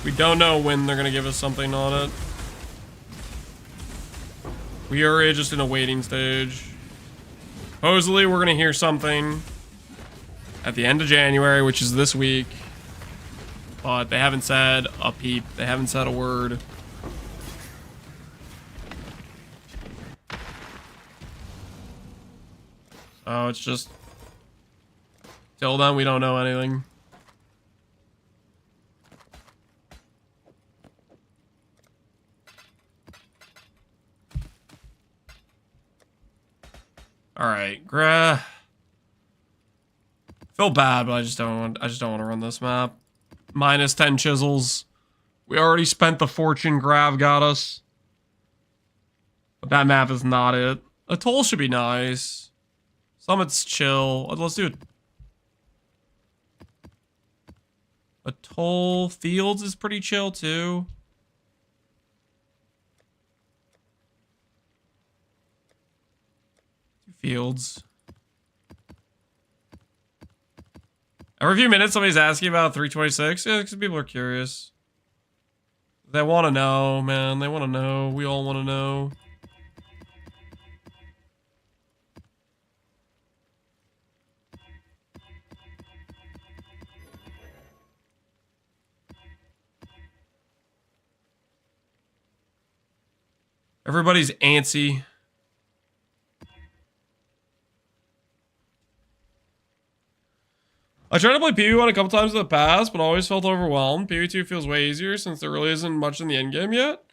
Speaker 1: We don't know when they're gonna give us something on it. We are just in a waiting stage. Supposedly, we're gonna hear something at the end of January, which is this week. But they haven't said a peep. They haven't said a word. So it's just... till then, we don't know anything. All right, grav. Feel bad, but I just don't want to run this map. Minus 10 chisels. We already spent the fortune grav got us. But that map is not it. Atoll should be nice. Summit's chill. Let's do it. Atoll Fields is pretty chill too. Fields. Every few minutes somebody's asking about 326. Yeah, because people are curious. They want to know, man. They want to know. We all want to know. Everybody's antsy. I tried to play PvE1 a couple times in the past, but always felt overwhelmed. PvE2 feels way easier since there really isn't much in the endgame yet.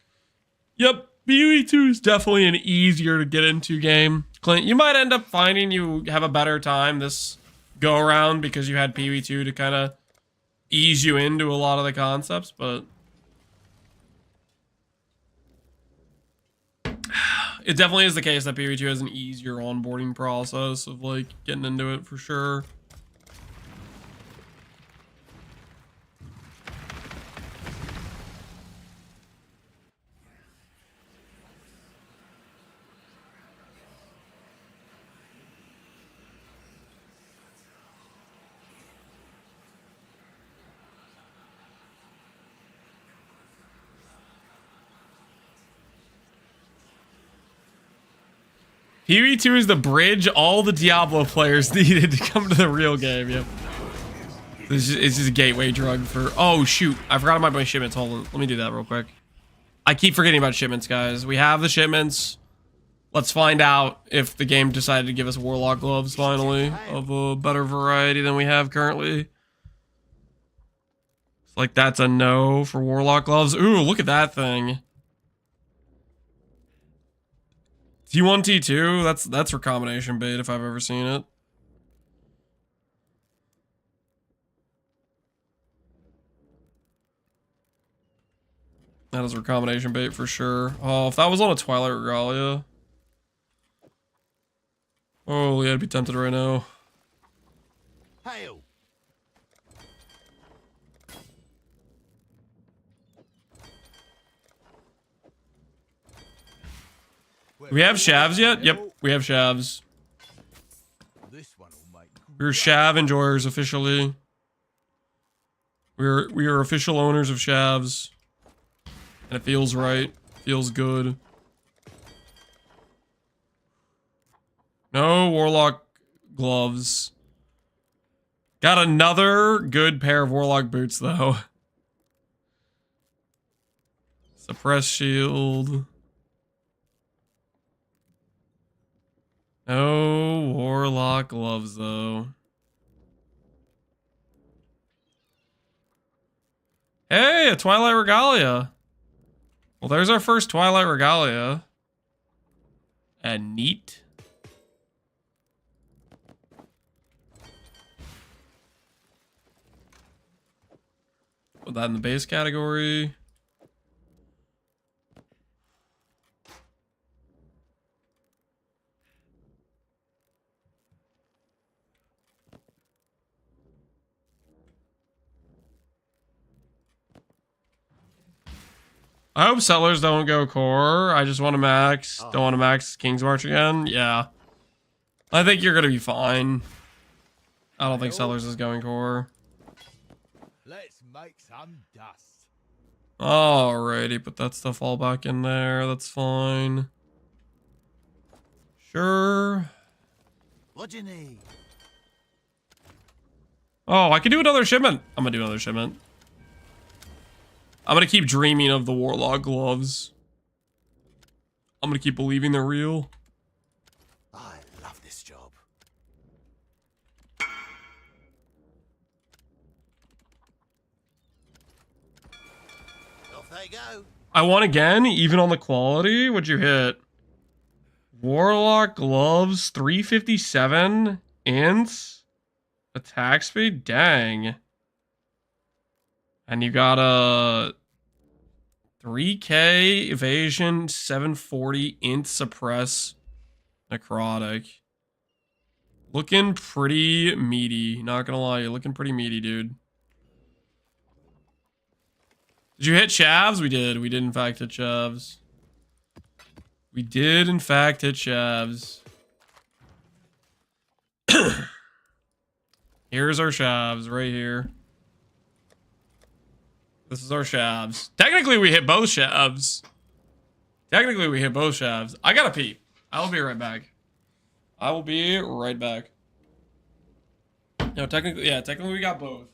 Speaker 1: Yep, PvE2 is definitely an easier to get into game. Clint, you might end up finding you have a better time this go around because you had PvE2 to kind of ease you into a lot of the concepts, but it definitely is the case that PvE2 has an easier onboarding process of like getting into it for sure. PvE2 is the bridge all the Diablo players needed to come to the real game. Yep. It's just a gateway drug for... Oh, shoot. I forgot about my shipments. Hold on. Let me do that real quick. I keep forgetting about shipments, guys. We have the shipments. Let's find out if the game decided to give us Warlock gloves, finally, of a better variety than we have currently. It's like that's a no for Warlock gloves. Ooh, look at that thing. T1, T2, that's recombination bait if I've ever seen it. That is recombination bait for sure. Oh, if that was on a Twilight Regalia. Holy, I'd be tempted right now.
Speaker 3: Hail.
Speaker 1: Do we have Shavs yet? Yep, we have Shavs. We're Shav enjoyers officially. We are official owners of Shavs. And it feels right. Feels good. No Warlock gloves. Got another good pair of Warlock boots though. Suppress shield. No Warlock gloves, though. Hey, a Twilight Regalia. Well, there's our first Twilight Regalia. And neat. Put that in the base category. I hope sellers don't go core. I just want to max. Don't want to max King's March again. Yeah. I think you're going to be fine. I don't think sellers is going core.
Speaker 3: Let's make some dust.
Speaker 1: Alrighty, put that stuff all back in there. That's fine. Sure.
Speaker 3: What do you need?
Speaker 1: Oh, I can do another shipment. I'm going to do another shipment. I'm going to keep dreaming of the Warlock gloves. I'm going to keep believing they're real.
Speaker 3: I love this job. Off they go.
Speaker 1: I won again, even on the quality? What'd you hit? Warlock gloves, 357 ints. Attack speed, dang. And you got a 3k evasion, 740 int suppress necrotic. Looking pretty meaty. Not gonna lie, you're looking pretty meaty, dude. Did you hit Shavs? We did. We did in fact hit Shavs. We did in fact hit Shavs. Here's our Shavs right here. This is our Shavs. Technically, we hit both Shavs. Technically, we hit both Shavs. I gotta pee. I will be right back. I will be right back. No, technically, yeah, technically we got both.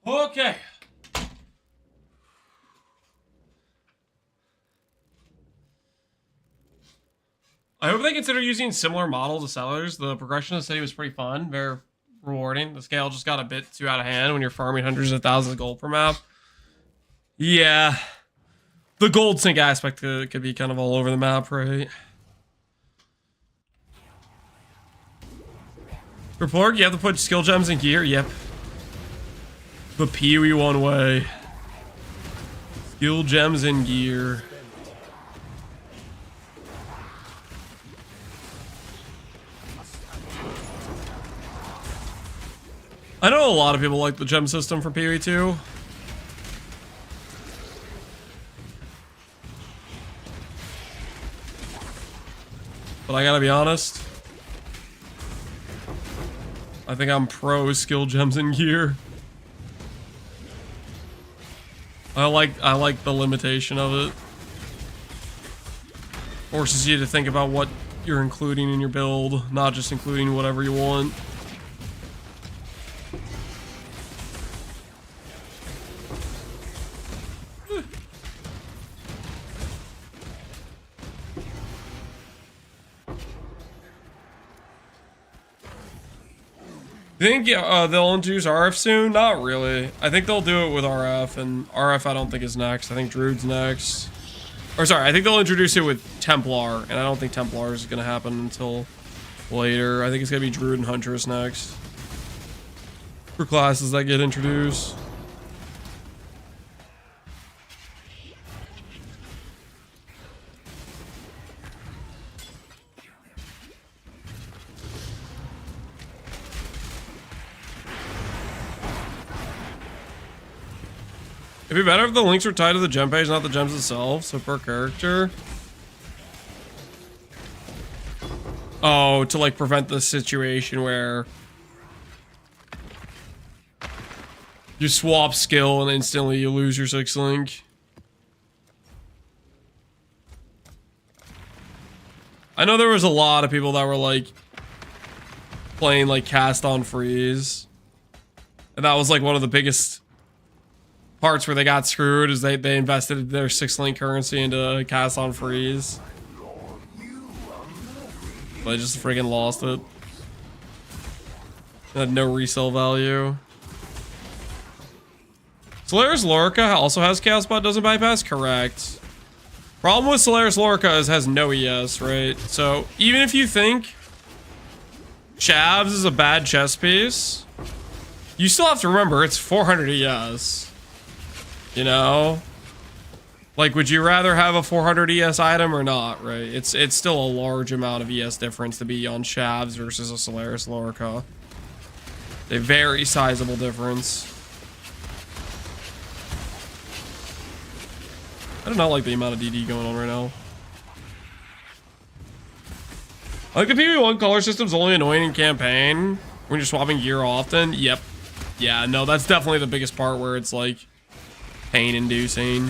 Speaker 1: Okay. I hope they consider using similar models to sellers. The progression of the city was pretty fun, very rewarding. The scale just got a bit too out of hand when you're farming hundreds of thousands of gold per map. Yeah. The gold sink aspect could be kind of all over the map, right? For Plorg, you have to put skill gems in gear. Yep. The Pee-wee one way. Skill gems in gear. I know a lot of people like the gem system for Pee-wee too. But I gotta be honest. I think I'm pro skill gems in gear. I like the limitation of it. Forces you to think about what you're including in your build, not just including whatever you want. You think they'll introduce RF soon? Not really. I think they'll do it with RF, and RF I don't think is next. I think Druid's next. Or sorry, I think they'll introduce it with Templar, and I don't think Templar is going to happen until later. I think it's going to be Druid and Huntress next. For classes that get introduced. It'd be better if the links were tied to the gem page, not the gems itself. So per character. Oh, to like prevent the situation where you swap skill and instantly you lose your 6 link. I know there was a lot of people that were like playing like cast on freeze. And that was like one of the biggest parts where they got screwed is they invested their 6 link currency into cast on freeze. But I just friggin' lost it. It had no resale value. Solaris Lorca also has chaos but doesn't bypass? Correct. Problem with Solaris Lorca is it has no ES, right? So even if you think Shavs is a bad chess piece, you still have to remember it's 400 ES. You know? Like, would you rather have a 400 ES item or not, right? It's still a large amount of ES difference to be on Shavs versus a Solaris Lorca. A very sizable difference. I do not like the amount of DD going on right now. I like the PvP1 color system's only annoying in campaign when you're swapping gear often. Yep. Yeah, no, that's definitely the biggest part where it's like pain inducing.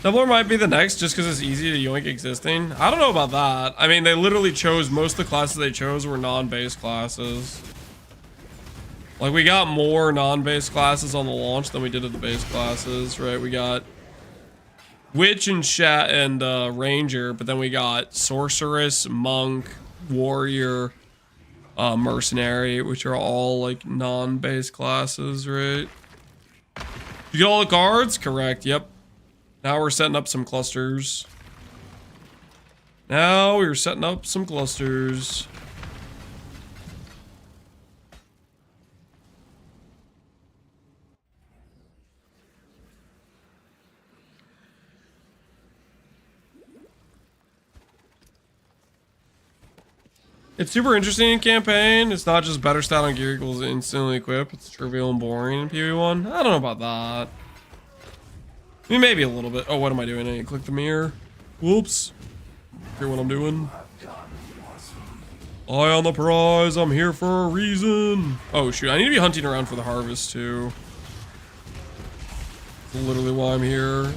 Speaker 1: Doubler might be the next just because it's easy to yoink existing. I don't know about that. I mean, they literally chose, most of the classes they chose were non-base classes. Like, we got more non-base classes on the launch than we did at the base classes, right? We got Witch and Ranger, but then we got Sorceress, Monk, Warrior, Mercenary, which are all, like, non-base classes, right? You get all the cards? Correct, yep. Now we're setting up some clusters. Now we're setting up some clusters. It's super interesting in campaign. It's not just better stat on gear equals instantly equip. It's trivial and boring in PvP1. I don't know about that. I mean, maybe a little bit. Oh, what am I doing? I need to click the mirror. Whoops. Hear what I'm doing? Eye on the prize. I'm here for a reason. Oh, shoot. I need to be hunting around for the harvest, too. That's literally why I'm here.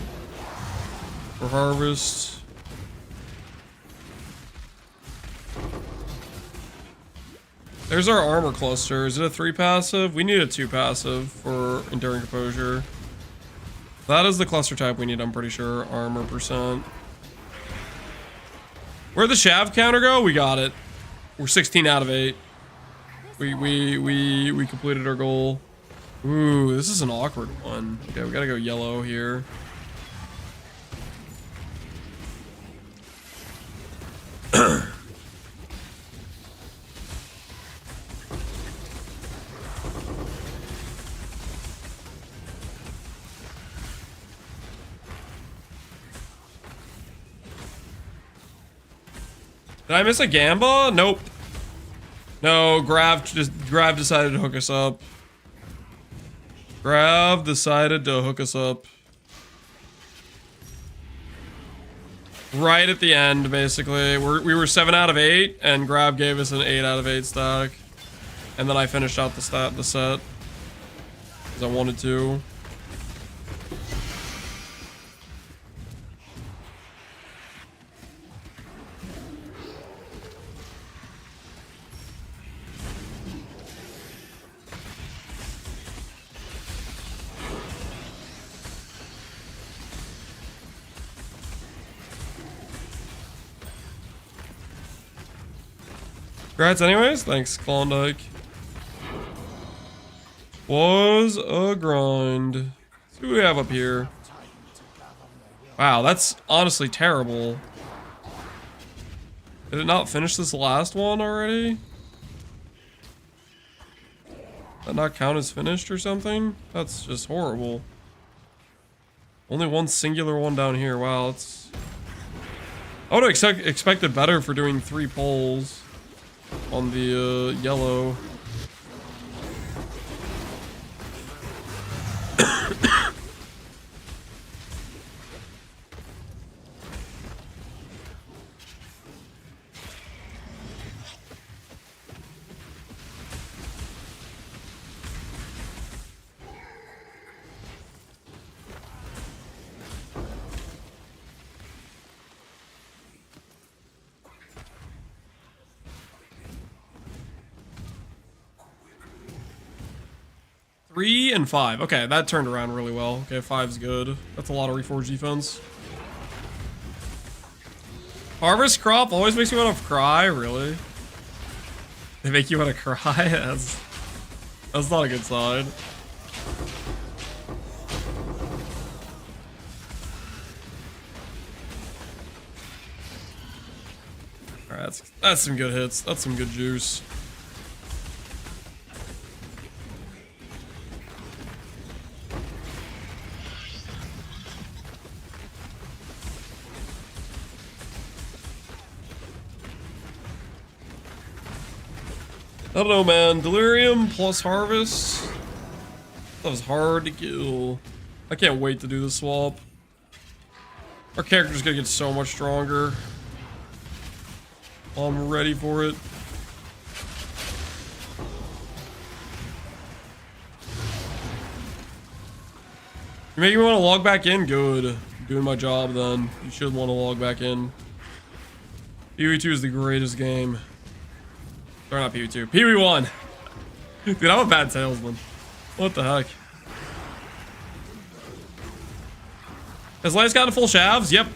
Speaker 1: For harvest. There's our armor cluster. Is it a 3 passive? We need a 2 passive for Enduring Composure. That is the cluster type we need, I'm pretty sure. Armor percent. Where'd the Shav counter go? We got it. We're 16 out of 8. We completed our goal. Ooh, this is an awkward one. Okay, we gotta go yellow here. Did I miss a Gamba? Nope. No, Grav decided to hook us up. Grav decided to hook us up. Right at the end, basically. We were 7 out of 8, and Grav gave us an 8 out of 8 stack. And then I finished out the set. Because I wanted to. Congrats anyways. Thanks, Klondike. Was a grind. Let's see what we have up here. Wow, that's honestly terrible. Did it not finish this last one already? Did that not count as finished or something? That's just horrible. Only one singular one down here. Wow, it's... I would have expected better for doing 3 poles on the yellow. Three and 5. Okay, that turned around really well. Okay, 5's good. That's a lot of reforged defense. Harvest crop always makes you want to cry, really? They make you want to cry? That's not a good sign. Alright, that's some good hits. That's some good juice. I don't know, man. Delirium plus Harvest. That was hard to kill. I can't wait to do the swap. Our character's gonna get so much stronger. I'm ready for it. You make me want to log back in? Good. I'm doing my job then. You should want to log back in. PvE2 is the greatest game. Or not PvE2. PvE1. Dude, I'm a bad salesman. What the heck? Has Lance gotten full shavs? Yep.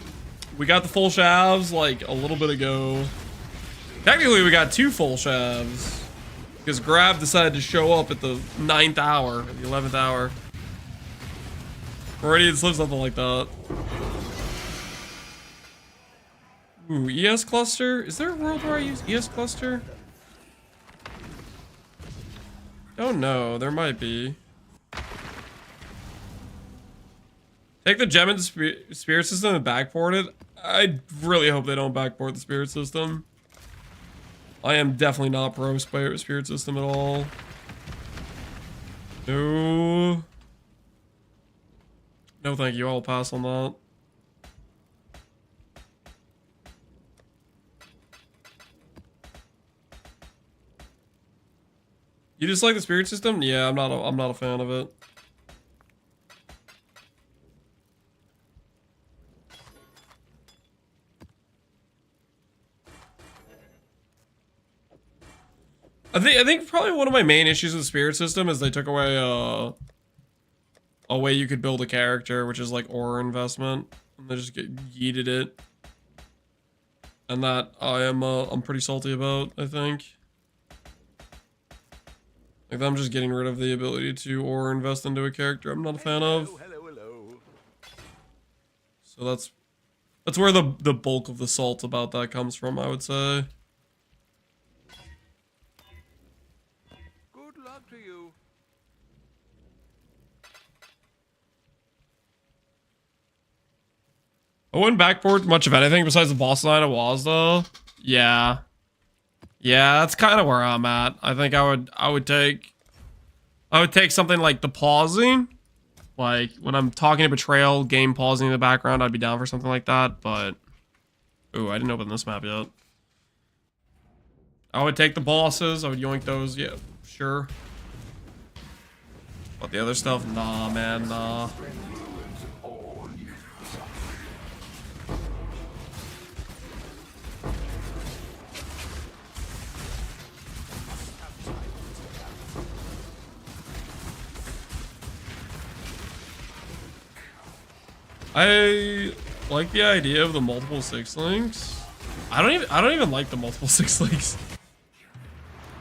Speaker 1: We got the full shavs like a little bit ago. Technically, we got 2 full shavs. Because Grav decided to show up at the 9th hour, the 11th hour. Already it's something like that. Ooh, ES cluster? Is there a world where I use ES cluster? Oh no, there might be. Take the gem into spirit system and backport it. I really hope they don't backport the spirit system. I am definitely not pro spirit system at all. No. No thank you, I'll pass on that. You just like the spirit system? Yeah, I'm not a fan of it. I think probably one of my main issues with the spirit system is they took away a way you could build a character, which is like aura investment, and they just yeeted it. And that I'm pretty salty about, I think. Like, I'm just getting rid of the ability to or invest into a character I'm not a fan of. So that's where the bulk of the salt about that comes from, I would say.
Speaker 14: Good luck to you.
Speaker 1: I wouldn't backboard much of anything besides the boss line of Wazda. Yeah. Yeah, that's kind of where I'm at. I think I would take something like the pausing. Like when I'm talking to Betrayal, game pausing in the background, I'd be down for something like that, but ooh, I didn't open this map yet. I would take the bosses, I would yoink those, yeah, sure. But the other stuff, nah, man, nah. I like the idea of the multiple 6 links. I don't even like the multiple 6 links.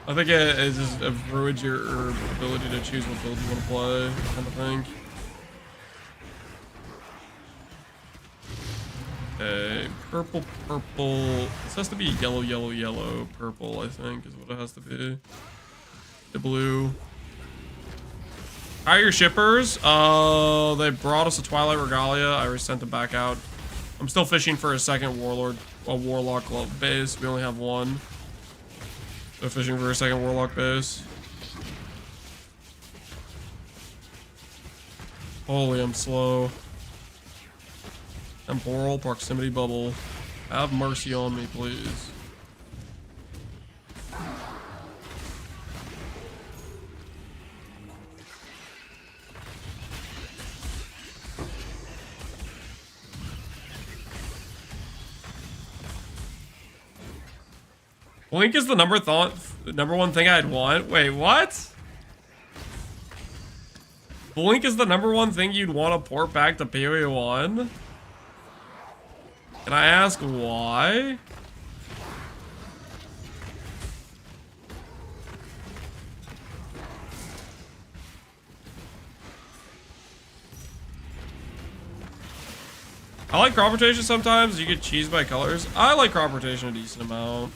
Speaker 1: I think it just ruins your ability to choose what build you want to play, kind of thing. Okay, purple, purple. This has to be yellow, yellow, yellow, purple, I think, is what it has to be. The blue. How are your shippers? They brought us a Twilight Regalia. I already sent them back out. I'm still fishing for a second Warlock glove base. We only have one. So fishing for a second Warlock base. Holy, I'm slow. Temporal proximity bubble. Have mercy on me, please. Blink is the number one thing I'd want. Wait, what? Blink is the number one thing you'd want to port back to PoE 1? Can I ask why? I like crop rotation sometimes. You get cheesed by colors. I like crop rotation a decent amount.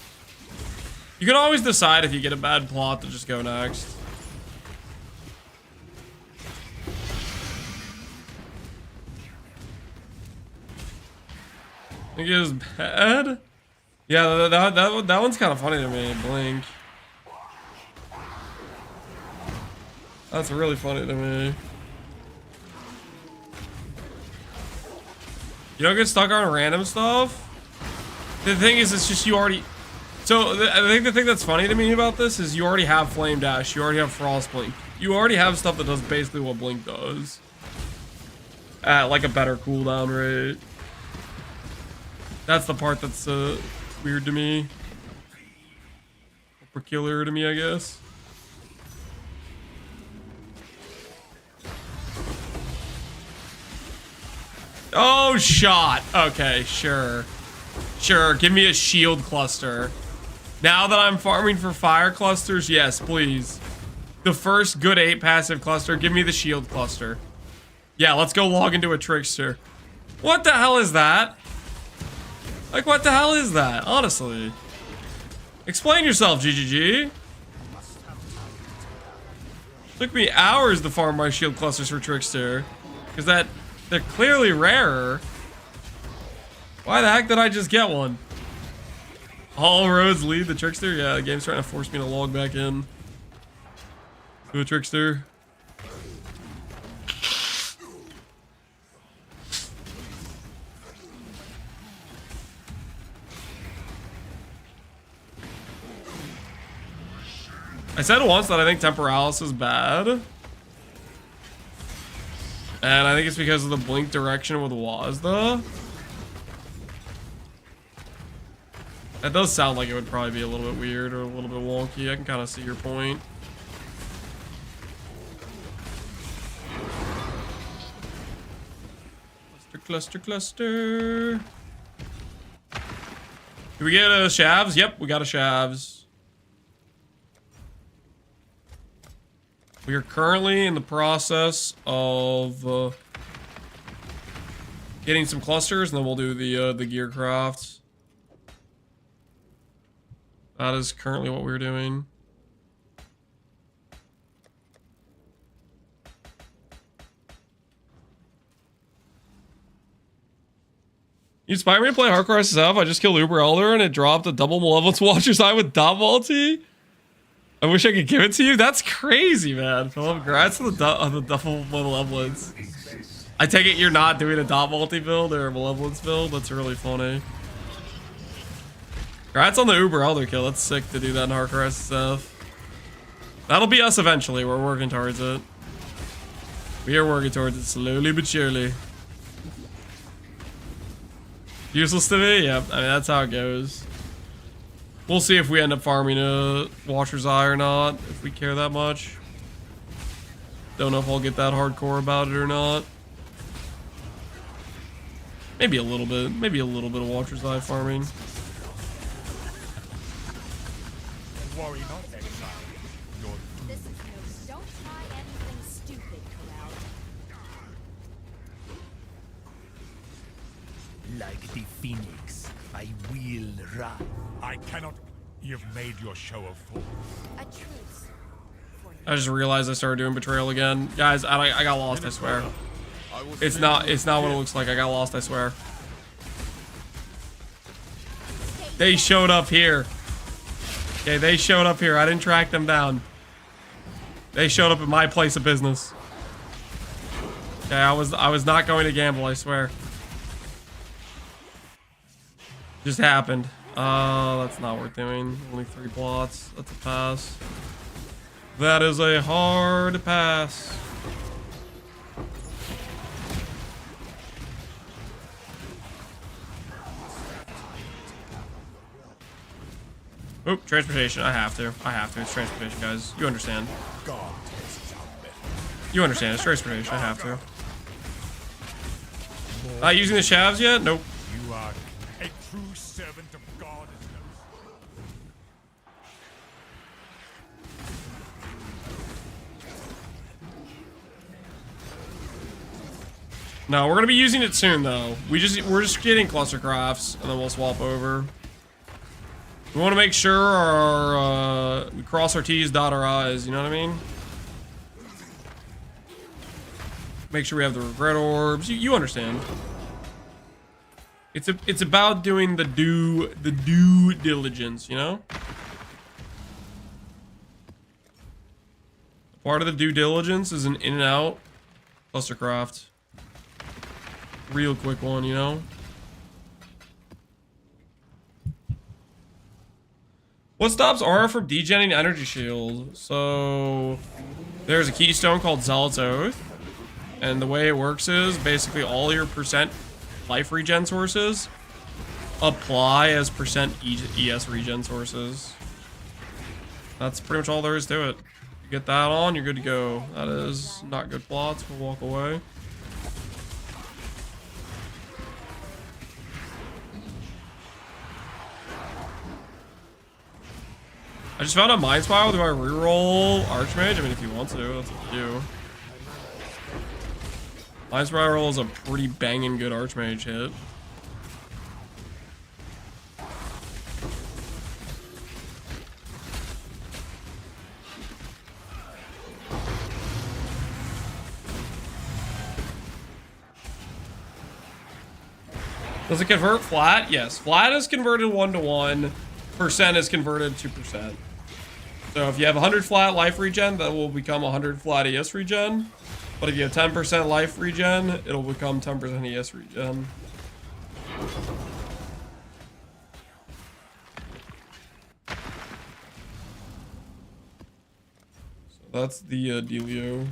Speaker 1: You can always decide if you get a bad plot to just go next. Think it was bad? Yeah, that one's kind of funny to me. Blink. That's really funny to me. You don't get stuck on random stuff? The thing is, it's just you already... So, I think the thing that's funny to me about this is you already have Flame Dash, you already have Frost Blink. You already have stuff that does basically what Blink does. At, like, a better cooldown rate. That's the part that's weird to me. Or peculiar to me, I guess. Oh, shot. Okay, sure. Sure, give me a shield cluster. Now that I'm farming for fire clusters, yes, please. The first good 8 passive cluster, give me the shield cluster. Yeah, let's go log into a trickster. What the hell is that? Like, what the hell is that? Honestly. Explain yourself, GGG. Took me hours to farm my shield clusters for trickster. Because they're clearly rarer. Why the heck did I just get one? All roads lead the trickster? Yeah, the game's trying to force me to log back in to a trickster. I said once that I think Temporalis is bad. And I think it's because of the blink direction with Wazda. That does sound like it would probably be a little bit weird or a little bit wonky. I can kind of see your point. Cluster, cluster, cluster. Do we get a Shavs? Yep, we got a Shavs. We are currently in the process of getting some clusters, and then we'll do the gear crafts. That is currently what we're doing. You inspire me to play Hardcore SF. I just killed Uber Elder and it dropped a double Malevolence Watcher's Eye with dot multi. I wish I could give it to you. That's crazy, man. Philip, congrats on the double Malevolence. I take it you're not doing a dot multi build or a Malevolence build? That's really funny. Congrats on the Uber Elder kill. That's sick to do that in Hardcore SF. That'll be us eventually. We're working towards it. We are working towards it slowly but surely. Useless to me? Yeah, I mean, that's how it goes. We'll see if we end up farming a Watcher's Eye or not, if we care that much. Don't know if I'll get that hardcore about it or not. Maybe a little bit. Maybe a little bit of Watcher's Eye farming.
Speaker 2: Worry not, Exile.
Speaker 4: This is no. Don't try anything stupid, Corral.
Speaker 2: Like the phoenix, I will rise.
Speaker 14: I cannot. You've made your show of force.
Speaker 4: A truce.
Speaker 1: I just realized I started doing betrayal again. Guys, I got lost, I swear. It's not what it looks like. I got lost, I swear. They showed up here. Okay, they showed up here. I didn't track them down. They showed up at my place of business. Okay, I was not going to gamble, I swear. Just happened. That's not worth doing. Only 3 plots. That's a pass. That is a hard pass. Oop, transportation. I have to. It's transportation, guys. You understand. You understand. It's transportation. I have to. Not using the shavs yet? Nope.
Speaker 14: You are a true servant of God.
Speaker 1: No, we're gonna be using it soon though. We're just getting cluster crafts and then we'll swap over. We want to make sure our we cross our T's, dot our I's. You know what I mean? Make sure we have the regret orbs. You understand? It's about doing the due diligence. You know? Part of the due diligence is an in and out cluster craft. Real quick one, you know? What stops aura from degenning energy shield? So there's a keystone called Zealot's Oath, and the way it works is basically all your percent life regen sources apply as percent ES regen sources. That's pretty much all there is to it. You get that on, you're good to go. That is not good plots. We'll walk away. I just found a Mind Spiral. Do I reroll Archmage? I mean, if you want to, that's up to you. Mind Spiral is a pretty banging good Archmage hit. Does it convert flat? Yes. Flat is converted 1-to-1. Percent is converted to percent. So if you have 100 flat life regen, that will become 100 flat ES regen. But if you have 10% life regen, it'll become 10% ES regen. So that's the dealio.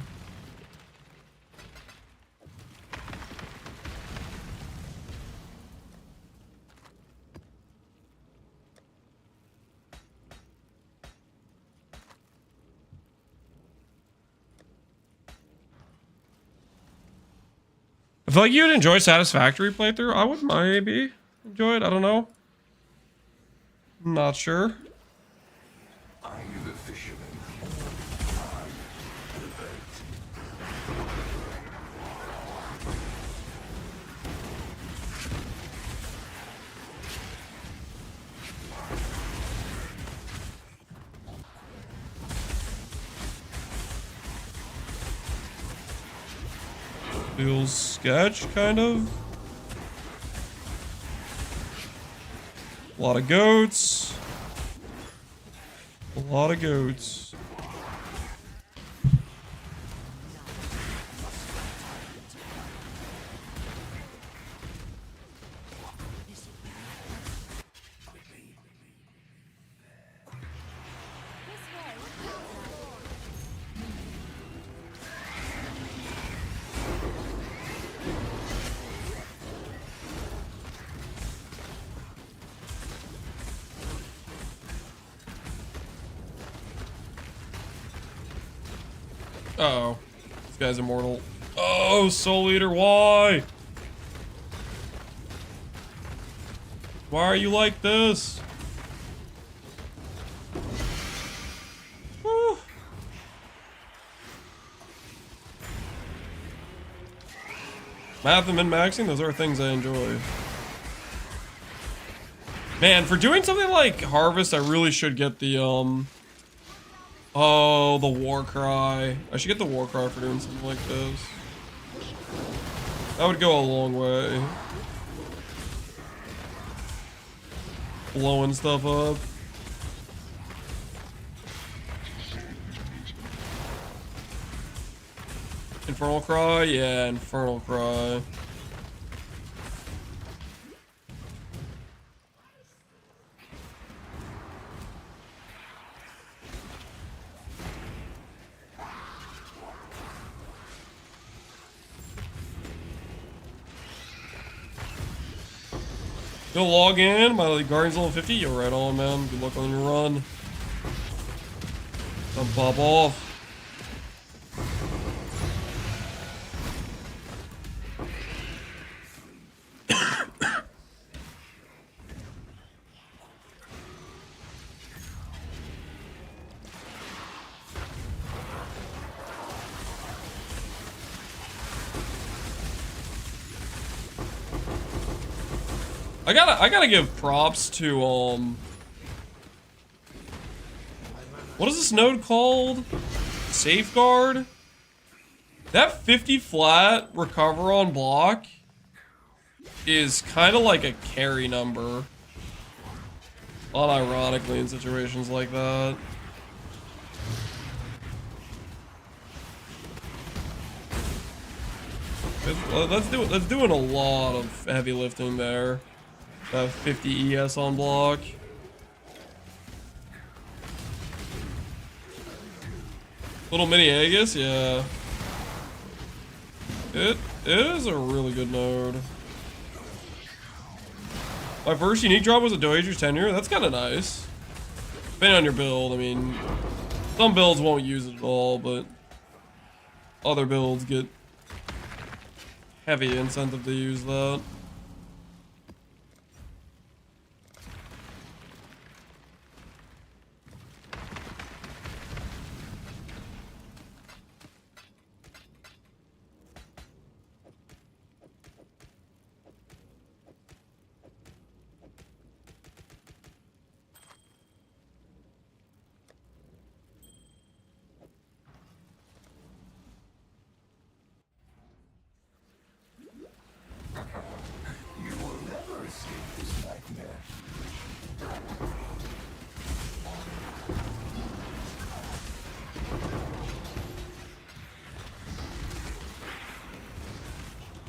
Speaker 1: I feel like you would enjoy Satisfactory playthrough. I would maybe enjoy it. I don't know. I'm not sure.
Speaker 16: Are you the fisherman?
Speaker 1: Feels sketch, kind of. A lot of goats. A lot of goats. Uh-oh. This guy's immortal. Oh, Soul Eater, why? Why are you like this? Whew. Math and min-maxing, those are things I enjoy. Man, for doing something like Harvest, I really should get the, oh, the War Cry. I should get the War Cry for doing something like this. That would go a long way. Blowing stuff up. Infernal Cry? Yeah, Infernal Cry. Go log in, my Guardian's level 50. You're right on, man. Good luck on your run. Don't pop off. I gotta give props to, what is this node called? Safeguard? That 50 flat recover on block is kind of like a carry number. Unironically in situations like that. That's doing a lot of heavy lifting there. 50 ES on block. Little mini Aegis, yeah. It is a really good node. My first unique drop was a Dowager's Tenure. That's kind of nice. Depending on your build, I mean, some builds won't use it at all, but other builds get heavy incentive to use that.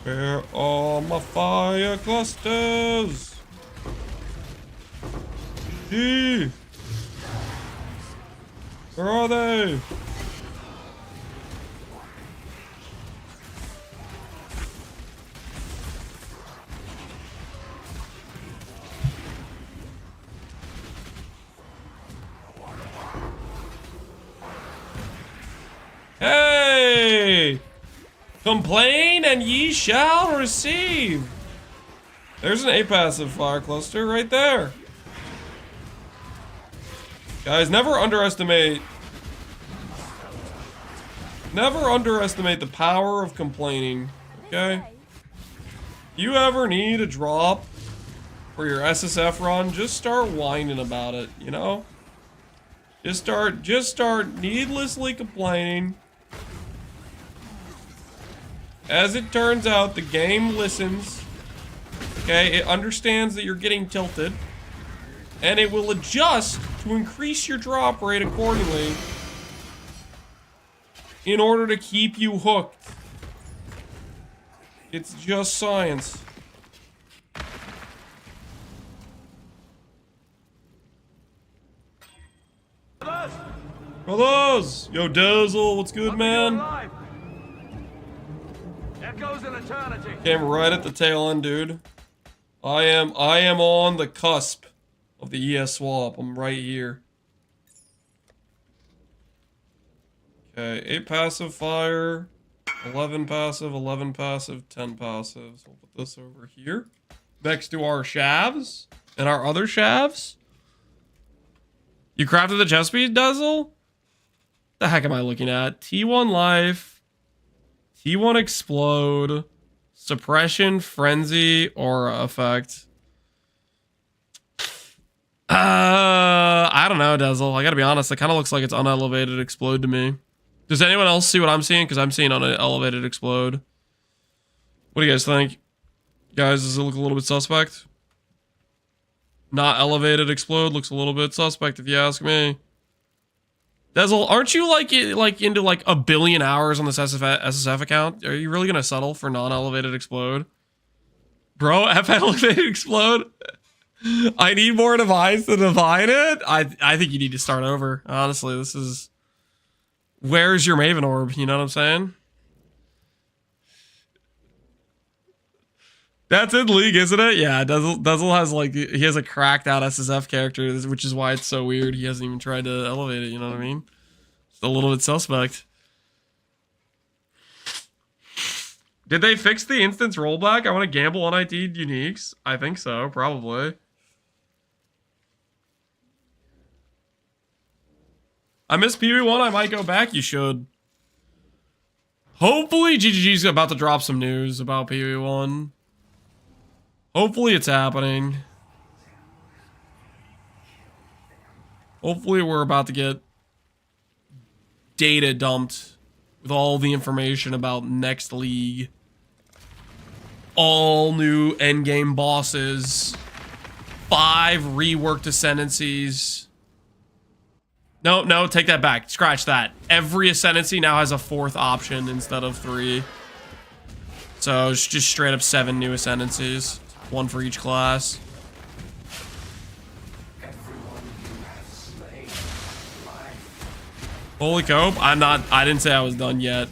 Speaker 1: Where are my fire clusters? Gee! Where are they? Hey! Complain and ye shall receive. There's an A passive fire cluster right there. Guys, never underestimate the power of complaining, okay? If you ever need a drop for your SSF run, just start whining about it, you know? Just start needlessly complaining. As it turns out, the game listens. Okay, it understands that you're getting tilted. And it will adjust to increase your drop rate accordingly in order to keep you hooked. It's just science. Brothers! Yo, Dazzle, what's good, man?
Speaker 17: Echoes in eternity.
Speaker 1: Came right at the tail end, dude. I am on the cusp of the ES swap. I'm right here. Okay, 8 passive fire, 11 passive, 11 passive, 10 passive. So we'll put this over here. Next to our shavs and our other shavs. You crafted the chest speed, Dazzle? The heck am I looking at? T1 life, T1 explode, suppression, frenzy, aura effect. I don't know, Dazzle. I gotta be honest. It kind of looks like it's unelevated explode to me. Does anyone else see what I'm seeing? Because I'm seeing unelevated explode. What do you guys think? Guys, does it look a little bit suspect? Not elevated explode looks a little bit suspect if you ask me. Dazzle, aren't you like into like a billion hours on this SSF account? Are you really gonna settle for non-elevated explode? Bro, F elevated explode? I need more divines to divine it? I think you need to start over. Honestly, this is... Where's your Maven Orb? You know what I'm saying? That's in League, isn't it? Yeah, Dazzle has like... He has a cracked out SSF character, which is why it's so weird. He hasn't even tried to elevate it, you know what I mean? It's a little bit suspect. Did they fix the instance rollback? I want to gamble on IT uniques. I think so, probably. I miss PB1. I might go back. You should. Hopefully GGG's about to drop some news about PB1. Hopefully it's happening. Hopefully we're about to get data dumped with all the information about next league. All new endgame bosses. 5 reworked ascendancies. No, take that back. Scratch that. Every ascendancy now has a 4th option instead of 3. So it's just straight up 7 new ascendancies. 1 for each class. Holy cope. I didn't say I was done yet.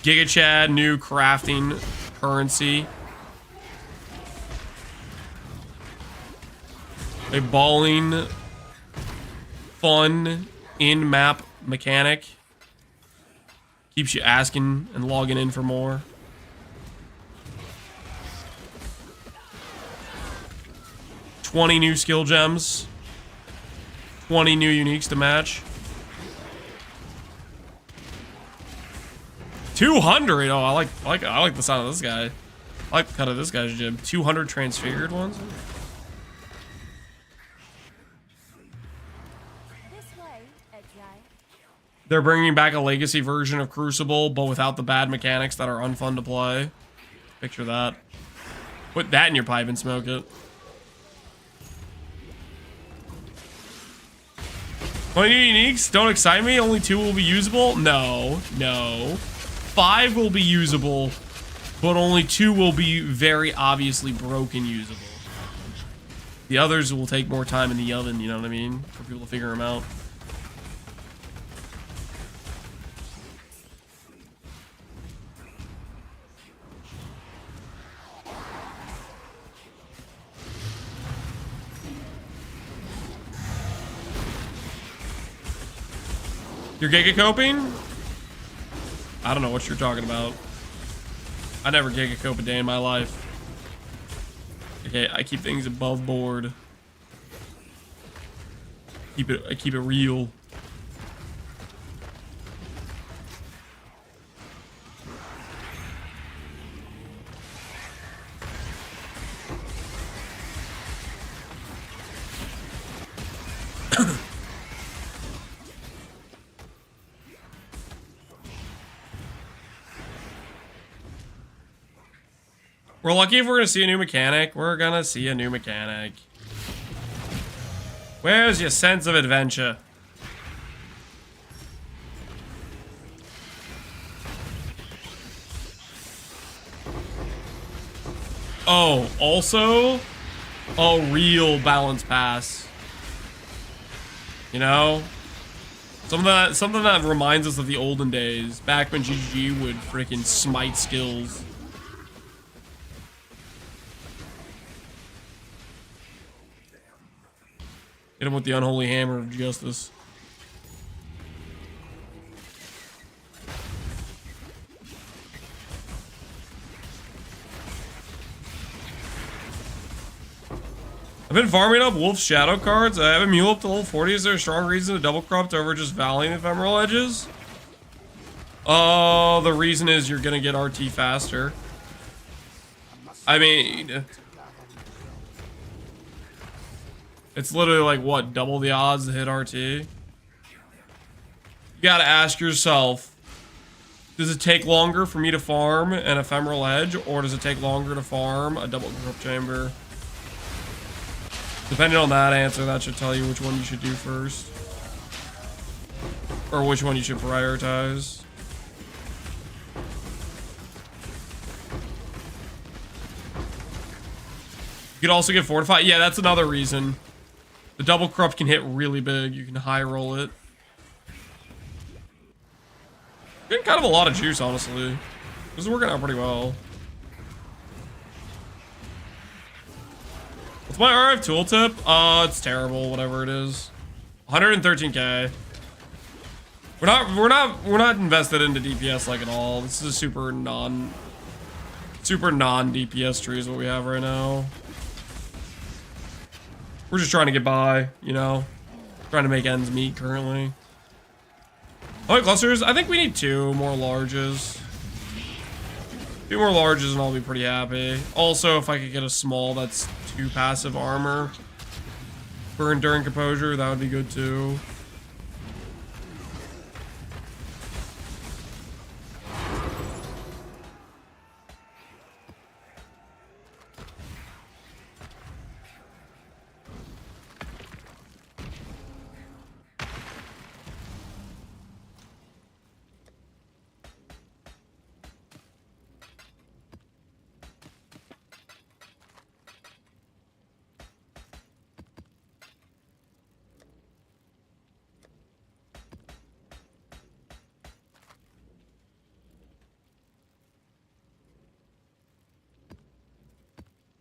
Speaker 1: Giga Chad, new crafting currency. A balling, fun, in-map mechanic. Keeps you asking and logging in for more. $20 new skill gems. 20 new uniques to match. 200. Oh, I like the sound of this guy. I like the cut of this guy's jib. 200 transfigured ones. They're bringing back a legacy version of Crucible, but without the bad mechanics that are unfun to play. Picture that. Put that in your pipe and smoke it. 20 uniques don't excite me. Only 2 will be usable. No. 5 will be usable, but only 2 will be very obviously broken usable. The others will take more time in the oven, you know what I mean? For people to figure them out. You're giga coping? I don't know what you're talking about. I never giga cope a day in my life. Okay, I keep things above board. I keep it real. We're lucky if we're gonna see a new mechanic. We're gonna see a new mechanic. Where's your sense of adventure? Oh, also a real balance pass. You know? Something that reminds us of the olden days. Back when GG would freaking smite skills. Hit him with the unholy hammer of justice. I've been farming up Wolf's Shadow cards. I have a mule up to level 40. Is there a strong reason to double cropped over just valuing ephemeral edges? Oh, the reason is you're gonna get RT faster. I mean, It's literally like, what, double the odds to hit RT? You gotta ask yourself, does it take longer for me to farm an Ephemeral Edge, or does it take longer to farm a double grip chamber? Depending on that answer, that should tell you which one you should do first. Or which one you should prioritize. You could also get Fortified. Yeah, that's another reason. The double corrupt can hit really big. You can high roll it. Getting kind of a lot of juice, honestly. This is working out pretty well. What's my RF tooltip? It's terrible, whatever it is. 113k. We're not invested into DPS like at all. This is a super non DPS tree is what we have right now. We're just trying to get by, you know, trying to make ends meet currently. Oh, clusters. I think we need 2 more larges. 2 more larges and I'll be pretty happy. Also, if I could get a small that's 2 passive armor for Enduring Composure, that would be good too.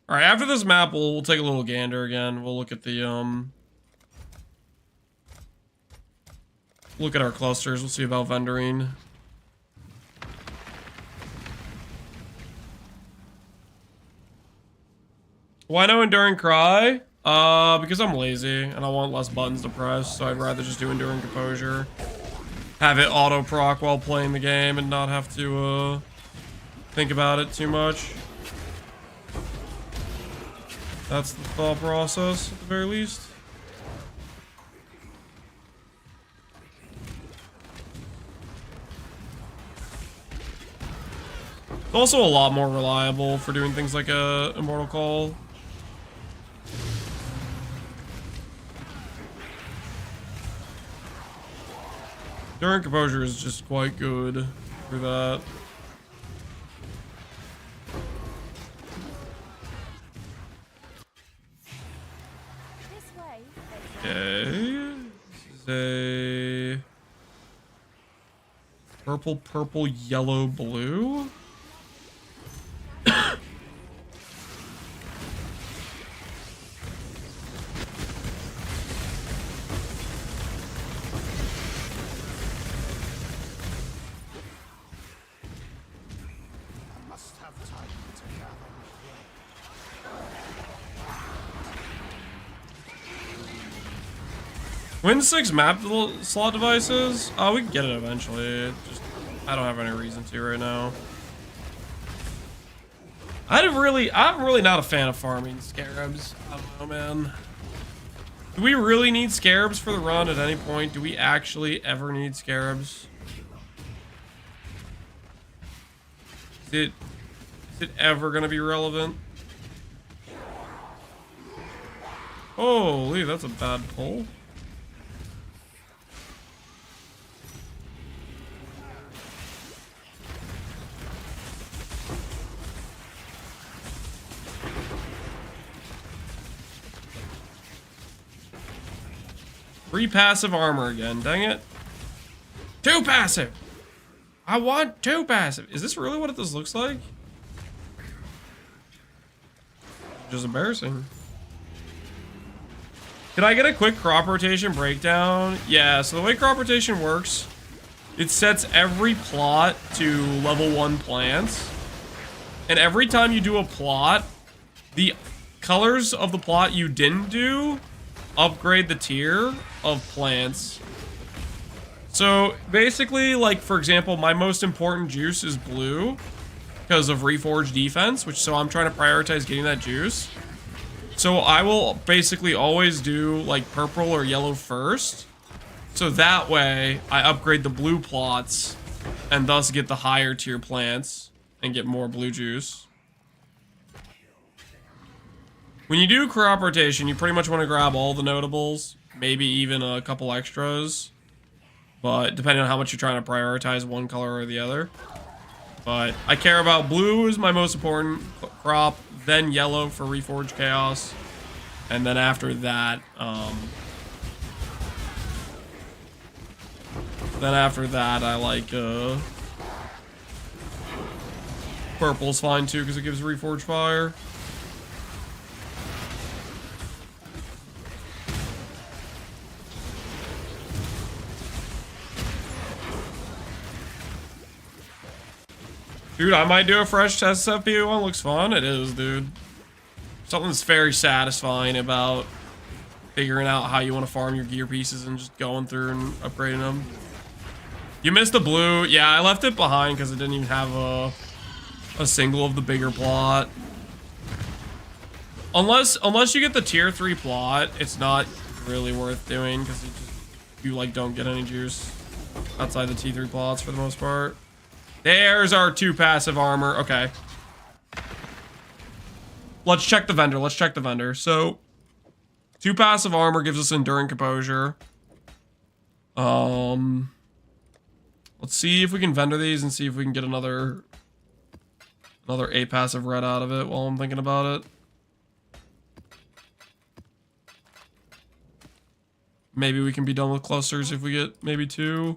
Speaker 1: All right, after this map, we'll take a little gander again. We'll look at the, look at our clusters. We'll see about vendoring. Why no Enduring Cry? Because I'm lazy and I want less buttons to press, so I'd rather just do Enduring Composure. Have it auto-proc while playing the game and not have to, think about it too much. That's the thought process, at the very least. It's also a lot more reliable for doing things like a Immortal Call. Enduring Composure is just quite good for that. Okay, this is a purple, yellow, blue. Win 6 map slot devices? Oh, we can get it eventually. Just, I don't have any reason to right now. I'm really not a fan of farming scarabs. I don't know, man. Do we really need scarabs for the run at any point? Do we actually ever need scarabs? Is it ever gonna be relevant? Holy, that's a bad pull. Free passive armor again, dang it. 2 passive! I want 2 passive. Is this really what this looks like? Just embarrassing. Can I get a quick crop rotation breakdown? Yeah, so the way crop rotation works, it sets every plot to level 1 plants. And every time you do a plot, the colors of the plot you didn't do upgrade the tier of plants. So basically, like, for example, my most important juice is blue because of Reforged defense, so I'm trying to prioritize getting that juice. So I will basically always do like purple or yellow first. So that way I upgrade the blue plots and thus get the higher tier plants and get more blue juice. When you do crop rotation, you pretty much want to grab all the notables, maybe even a couple extras. But depending on how much you're trying to prioritize one color or the other. But I care about blue is my most important crop, then yellow for Reforged Chaos. And then after that, I like, purple's fine too, because it gives Reforged Fire. Dude, I might do a fresh test FPU one. Looks fun. It is, dude. Something's very satisfying about figuring out how you want to farm your gear pieces and just going through and upgrading them. You missed the blue. Yeah, I left it behind because it didn't even have a single of the bigger plot. Unless you get the tier 3 plot, it's not really worth doing because you like don't get any juice outside the T3 plots for the most part. There's our 2 passive armor. Okay. Let's check the vendor. Let's check the vendor. So, 2 passive armor gives us Enduring Composure. Let's see if we can vendor these and see if we can get another 8 passive red out of it while I'm thinking about it. Maybe we can be done with clusters if we get maybe 2.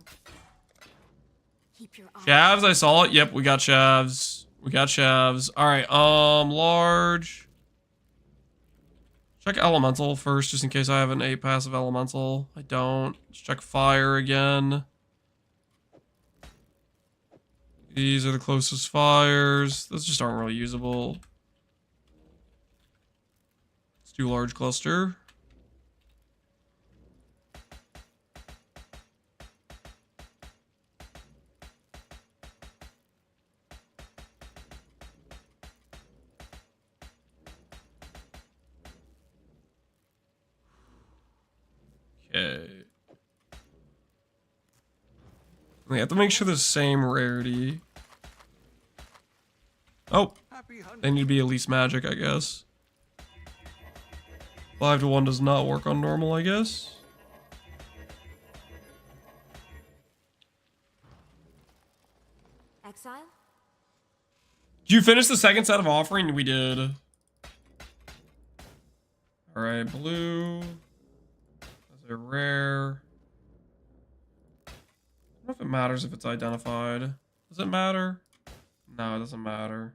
Speaker 1: Shavs, I saw it. Yep, we got shavs. We got shavs. Alright, large. Check elemental first, just in case I have an 8 passive elemental. I don't. Let's check fire again. These are the closest fires. Those just aren't really usable. Let's do large cluster. Okay. We have to make sure the same rarity. Oh, they need to be at least magic, I guess. 5 to 1 does not work on normal, I guess.
Speaker 4: Exile?
Speaker 1: Did you finish the second set of offering? We did. Alright, blue. That's a rare. I don't know if it matters if it's identified. Does it matter? No, it doesn't matter.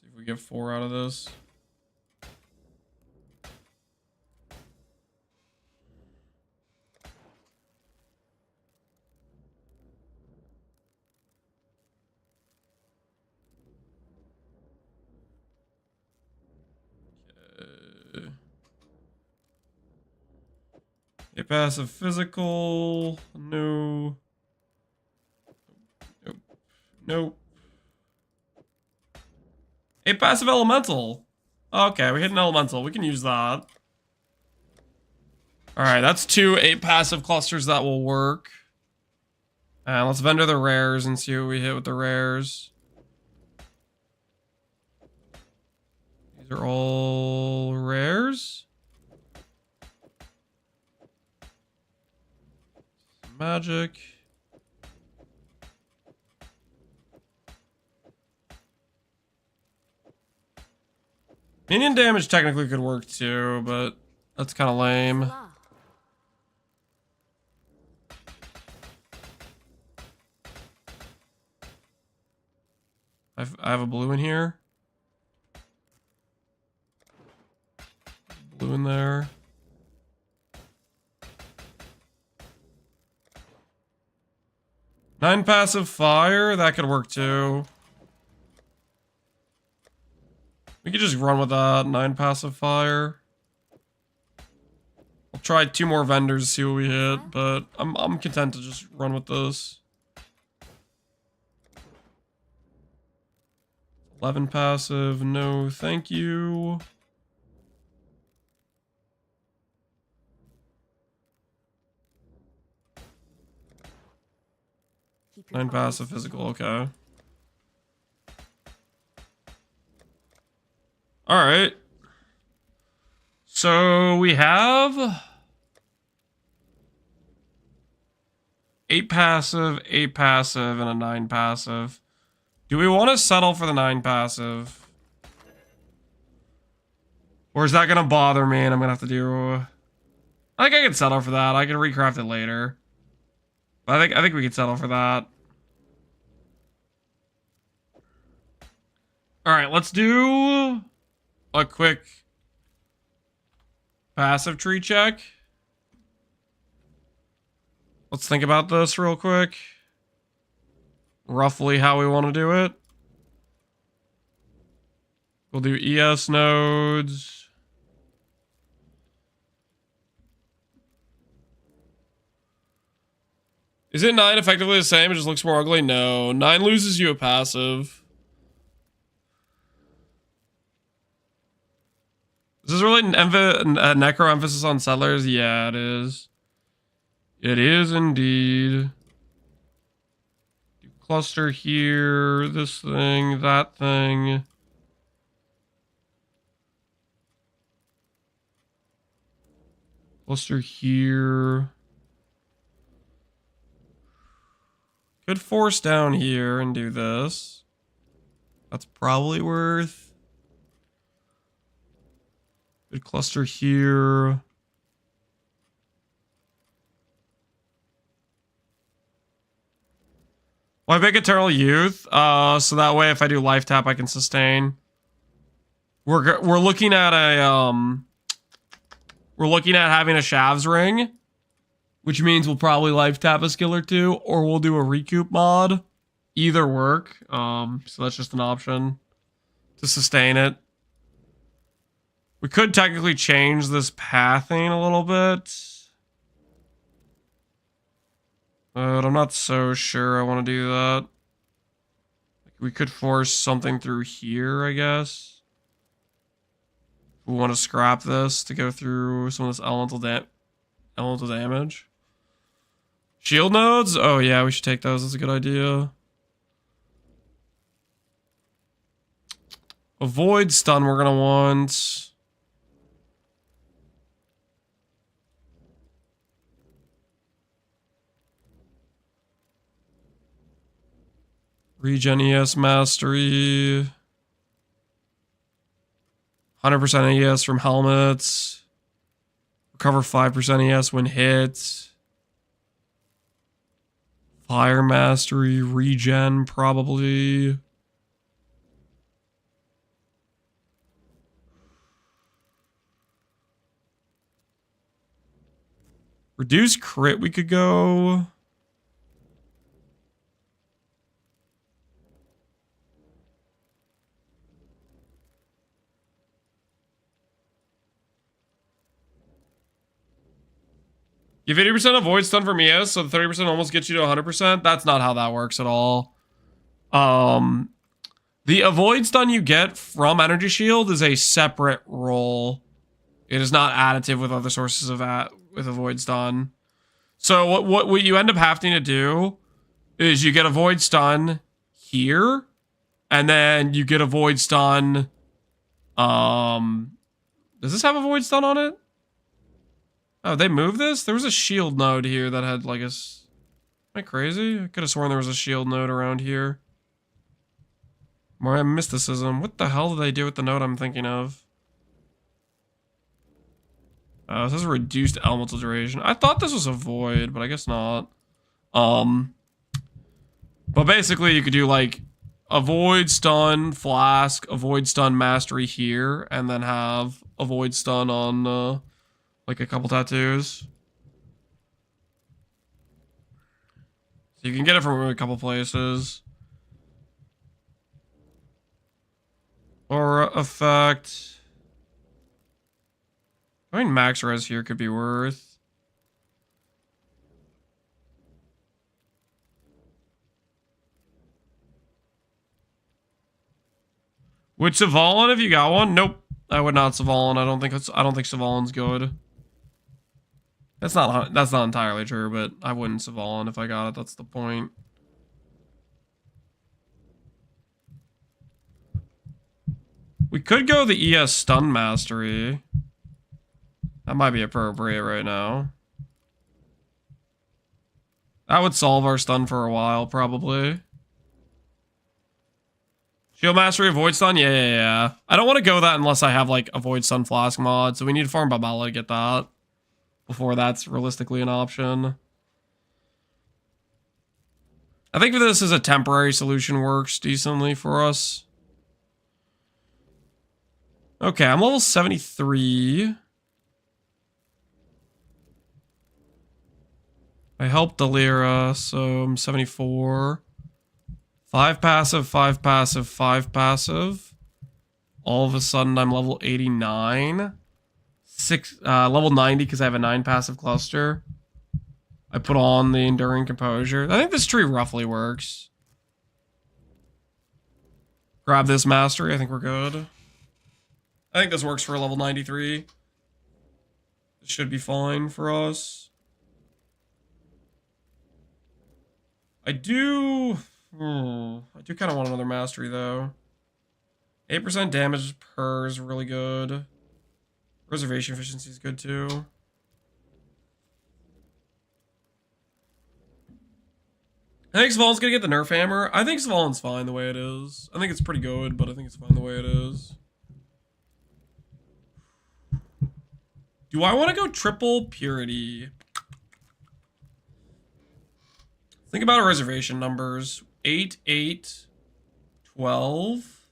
Speaker 1: See if we get 4 out of this. A passive physical. No. Nope. Nope. A passive elemental. Okay, we hit an elemental. We can use that. Alright, that's 2 8 passive clusters that will work. And let's vendor the rares and see what we hit with the rares. These are all rares. Magic. Minion damage technically could work too, but that's kind of lame. I have a blue in here. Blue in there. Nine passive fire, that could work too. We could just run with that. 9 passive fire. I'll try 2 more vendors, see what we hit, but I'm content to just run with this. 11 passive, no thank you.
Speaker 4: Keep your
Speaker 1: 9
Speaker 4: eyes
Speaker 1: passive, physical, okay. Alright. So we have 8 passive, 8 passive, and a 9 passive. Do we want to settle for the 9 passive? Or is that going to bother me and I'm going to have to do... I think I can settle for that. I can recraft it later. But I think we can settle for that. Alright, let's do a quick passive tree check. Let's think about this real quick. Roughly how we want to do it. We'll do ES nodes. Is it 9 effectively the same? It just looks more ugly? No. 9 loses you a passive. Is this really a necro emphasis on settlers? Yeah, it is. It is indeed. Cluster here, this thing, that thing. Cluster here. Could force down here and do this. That's probably worth. Could cluster here. Well, I make Eternal Youth, so that way if I do life tap, I can sustain. We're looking at a we're looking at having a Shav's ring, which means we'll probably life tap a skill or 2, or we'll do a recoup mod. Either work. So that's just an option to sustain it. We could technically change this pathing a little bit. But I'm not so sure I want to do that. We could force something through here, I guess. We want to scrap this to go through some of this elemental damage. Shield nodes? Oh yeah, we should take those. That's a good idea. Avoid stun we're going to want. Regen ES mastery. 100% ES from helmets. Recover 5% ES when hit. Fire mastery. Regen probably. Reduce crit we could go. Give 80% avoid stun from ES, so the 30% almost gets you to 100%. That's not how that works at all. The avoid stun you get from energy shield is a separate roll. It is not additive with other sources of with avoid stun. So what you end up having to do is you get avoid stun here, and then you get avoid stun. Does this have avoid stun on it? Oh, they moved this? There was a shield node here that had like a... Am I crazy? I could have sworn there was a shield node around here. More mysticism. What the hell did they do with the node I'm thinking of? This is reduced elemental duration. I thought this was a void, but I guess not. But basically you could do like avoid stun flask, avoid stun mastery here, and then have avoid stun on like a couple tattoos. So you can get it from a couple places. Aura effect. I mean, max res here could be worth. Would Savalin if you got one? Nope. I would not Savalin. I don't think Savalin's good. That's not entirely true, but I wouldn't Savalin if I got it. That's the point. We could go the ES stun mastery. That might be appropriate right now. That would solve our stun for a while, probably. Shield mastery, avoid stun? Yeah. I don't want to go that unless I have, like, avoid stun flask mod, so we need to farm Babala to get that. Before that's realistically an option. I think this is a temporary solution works decently for us. Okay, I'm level 73. I helped Delira, so I'm 74. 5 passive, 5 passive, 5 passive. All of a sudden, I'm level 89. Level 90 because I have a 9 passive cluster. I put on the Enduring Composure. I think this tree roughly works. Grab this mastery. I think we're good. I think this works for level 93. It should be fine for us. I do kind of want another mastery, though. 8% damage per is really good. Reservation efficiency is good, too. I think Svalin's gonna get the nerf hammer. I think Svalin's fine the way it is. I think it's pretty good, but I think it's fine the way it is. Do I want to go triple purity? Think about our reservation numbers. 8, 8, 12.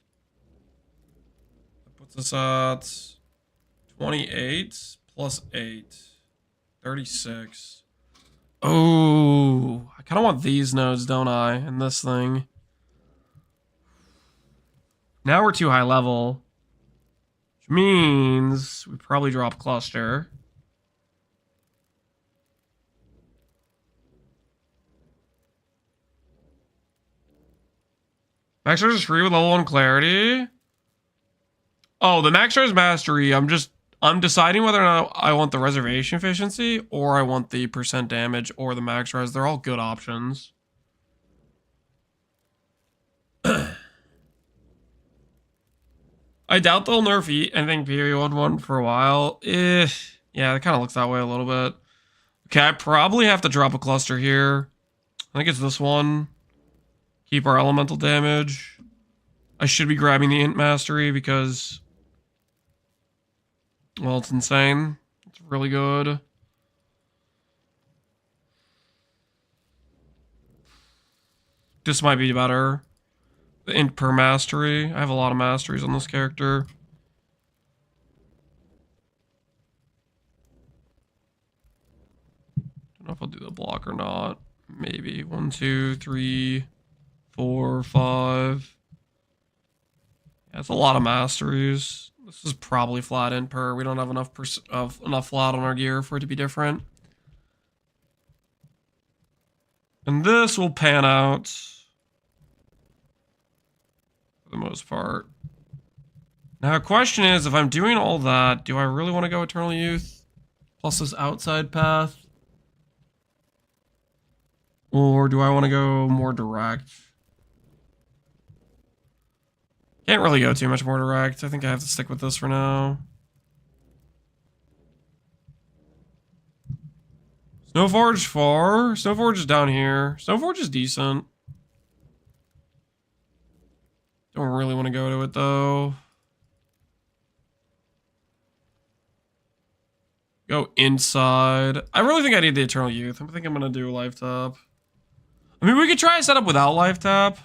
Speaker 1: That puts us at 28 plus 8. 36. Oh, I kind of want these nodes, don't I? And this thing. Now we're too high level. Which means we probably drop cluster. Max Charge is free with level 1 clarity. Oh, the Max Charge Mastery, I'm deciding whether or not I want the reservation efficiency or I want the percent damage or the max res. They're all good options. I doubt they'll nerf anything period 1 for a while. Yeah, it kind of looks that way a little bit. Okay, I probably have to drop a cluster here. I think it's this one. Keep our elemental damage. I should be grabbing the int mastery because, well, it's insane. It's really good. This might be better. The int per mastery. I have a lot of masteries on this character. Don't know if I'll do the block or not. Maybe 1, 2, 3, 4, 5. Yeah, it's a lot of masteries. This is probably flat int per. We don't have enough flat on our gear for it to be different. And this will pan out for the most part. Now, the question is, if I'm doing all that, do I really want to go Eternal Youth plus this outside path? Or do I want to go more direct? Can't really go too much more direct. I think I have to stick with this for now. Snowforge far. Snowforge is down here. Snowforge is decent. Don't really want to go to it though. Go inside. I really think I need the Eternal Youth. I think I'm going to do Life Tap. I mean, we could try a setup without Life Tap.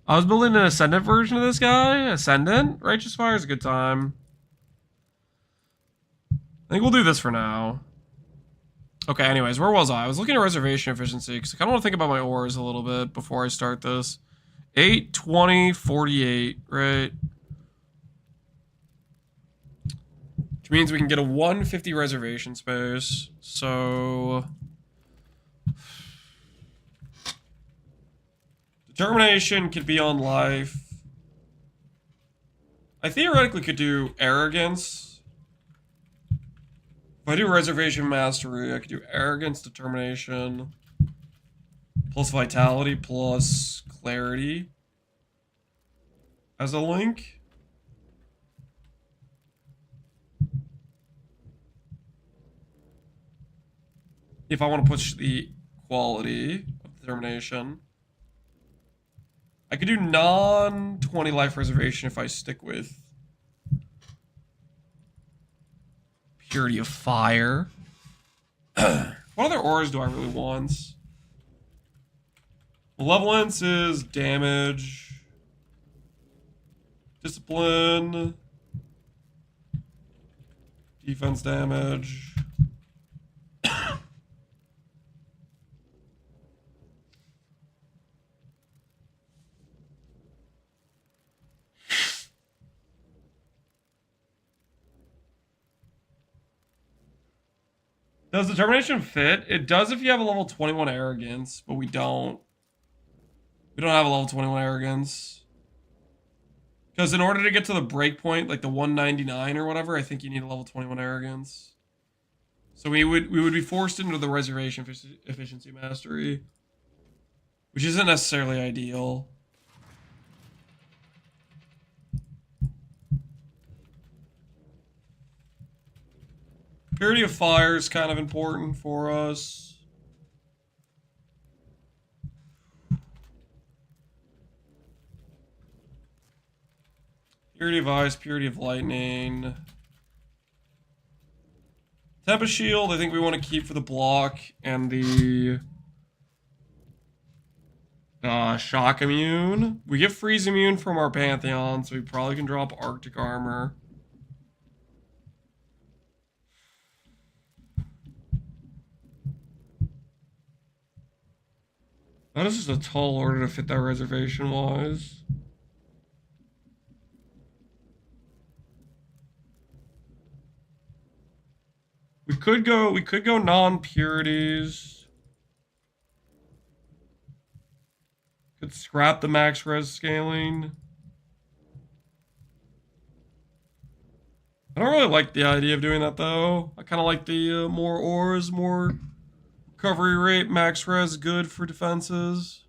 Speaker 1: I was building an Ascendant version of this guy. Ascendant? Righteous Fire is a good time. I think we'll do this for now. Okay, anyways, where was I? I was looking at reservation efficiency because I kind of want to think about my ores a little bit before I start this. 8, 20, 48, right? Which means we can get a 150 reservation space. So determination could be on life. I theoretically could do arrogance. If I do reservation mastery, I could do arrogance, determination, plus vitality, plus clarity as a link. If I want to push the quality of determination. I could do non-20 life reservation if I stick with Purity of Fire. What other auras do I really want? Malevolence is damage. Discipline. Defense damage. Does determination fit? It does if you have a level 21 arrogance, but we don't. We don't have a level 21 arrogance. Because in order to get to the breakpoint, like the 199 or whatever, I think you need a level 21 arrogance. So we would be forced into the reservation efficiency mastery, which isn't necessarily ideal. Purity of Fire is kind of important for us. Purity of Ice, Purity of Lightning. Tempest Shield, I think we want to keep for the block and the Shock Immune. We get Freeze Immune from our Pantheon, so we probably can drop Arctic Armor. That is just a tall order to fit that reservation-wise. We could go non-purities. Could scrap the max res scaling. I don't really like the idea of doing that though. I kind of like the more ores, more recovery rate, max res, good for defenses.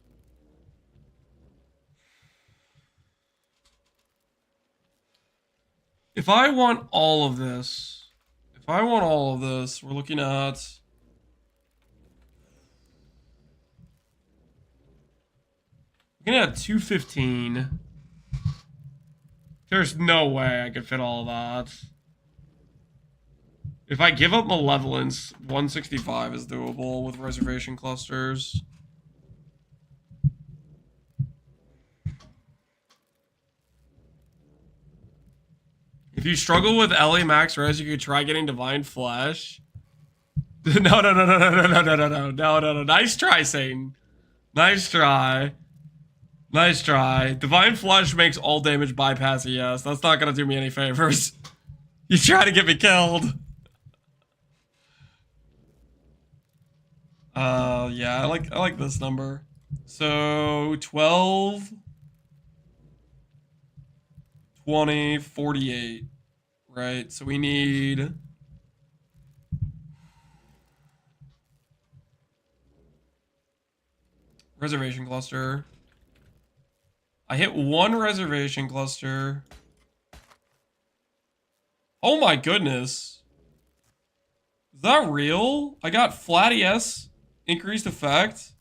Speaker 1: If I want all of this, we're looking at Looking at 215. There's no way I could fit all of that. If I give up Malevolence, 165 is doable with reservation clusters. If you struggle with LA Max Res, you could try getting Divine Flesh. No. Nice try, Satan. Nice try. Nice try. Divine Flesh makes all damage bypass a yes. That's not gonna do me any favors. You try to get me killed. Yeah, I like this number. So 12, 20, 48. Right? So we need reservation cluster. I hit one reservation cluster. Oh my goodness. Is that real? I got flat ES, increased effect,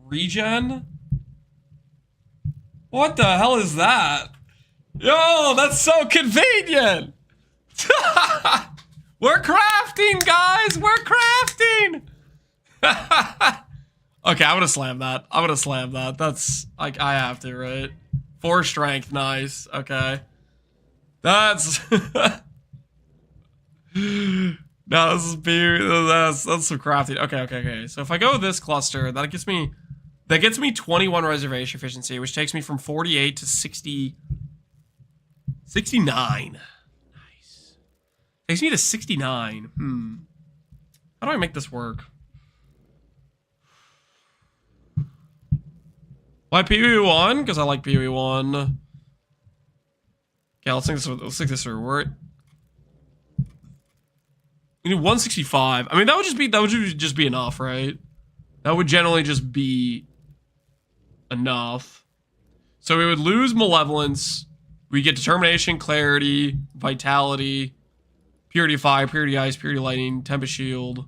Speaker 1: regen. What the hell is that? Yo, that's so convenient. We're crafting, guys. We're crafting. Okay, I'm gonna slam that. That's like I have to, right? 4 strength, nice. Okay, that's no, this is that's some crafting. Okay. So if I go this cluster, that gives me That gets me 21 reservation efficiency, which takes me from 48 to 69. Nice. Takes me to 69. How do I make this work? Why PoE1? Because I like PoE1. Okay, let's think this through. We need 165. I mean, that would just be enough, right? That would generally just be enough. So we would lose malevolence. We get determination, clarity, vitality, purity of fire, purity ice, purity lightning, tempest shield.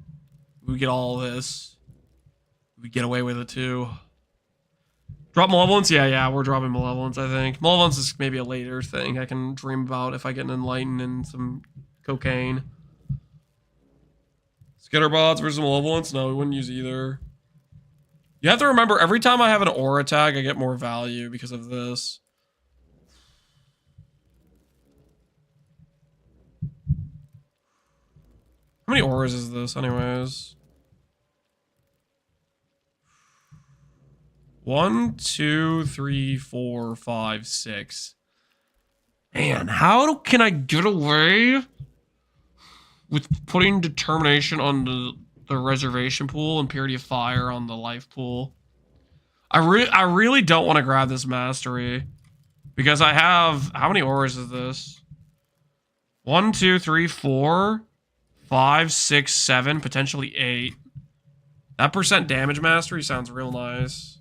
Speaker 1: We get all this. We get away with it too. Drop malevolence? Yeah, we're dropping malevolence, I think. Malevolence is maybe a later thing I can dream about if I get an enlighten and some cocaine. Skitterbots versus malevolence? No, we wouldn't use either. You have to remember, every time I have an aura tag, I get more value because of this. How many auras is this, anyways? 1, 2, 3, 4, 5, 6. Man, how can I get away with putting determination on the reservation pool and purity of fire on the life pool? I really don't want to grab this mastery because I have, how many auras is this? 1, 2, 3, 4, 5, 6, 7, potentially 8. That percent damage mastery sounds real nice.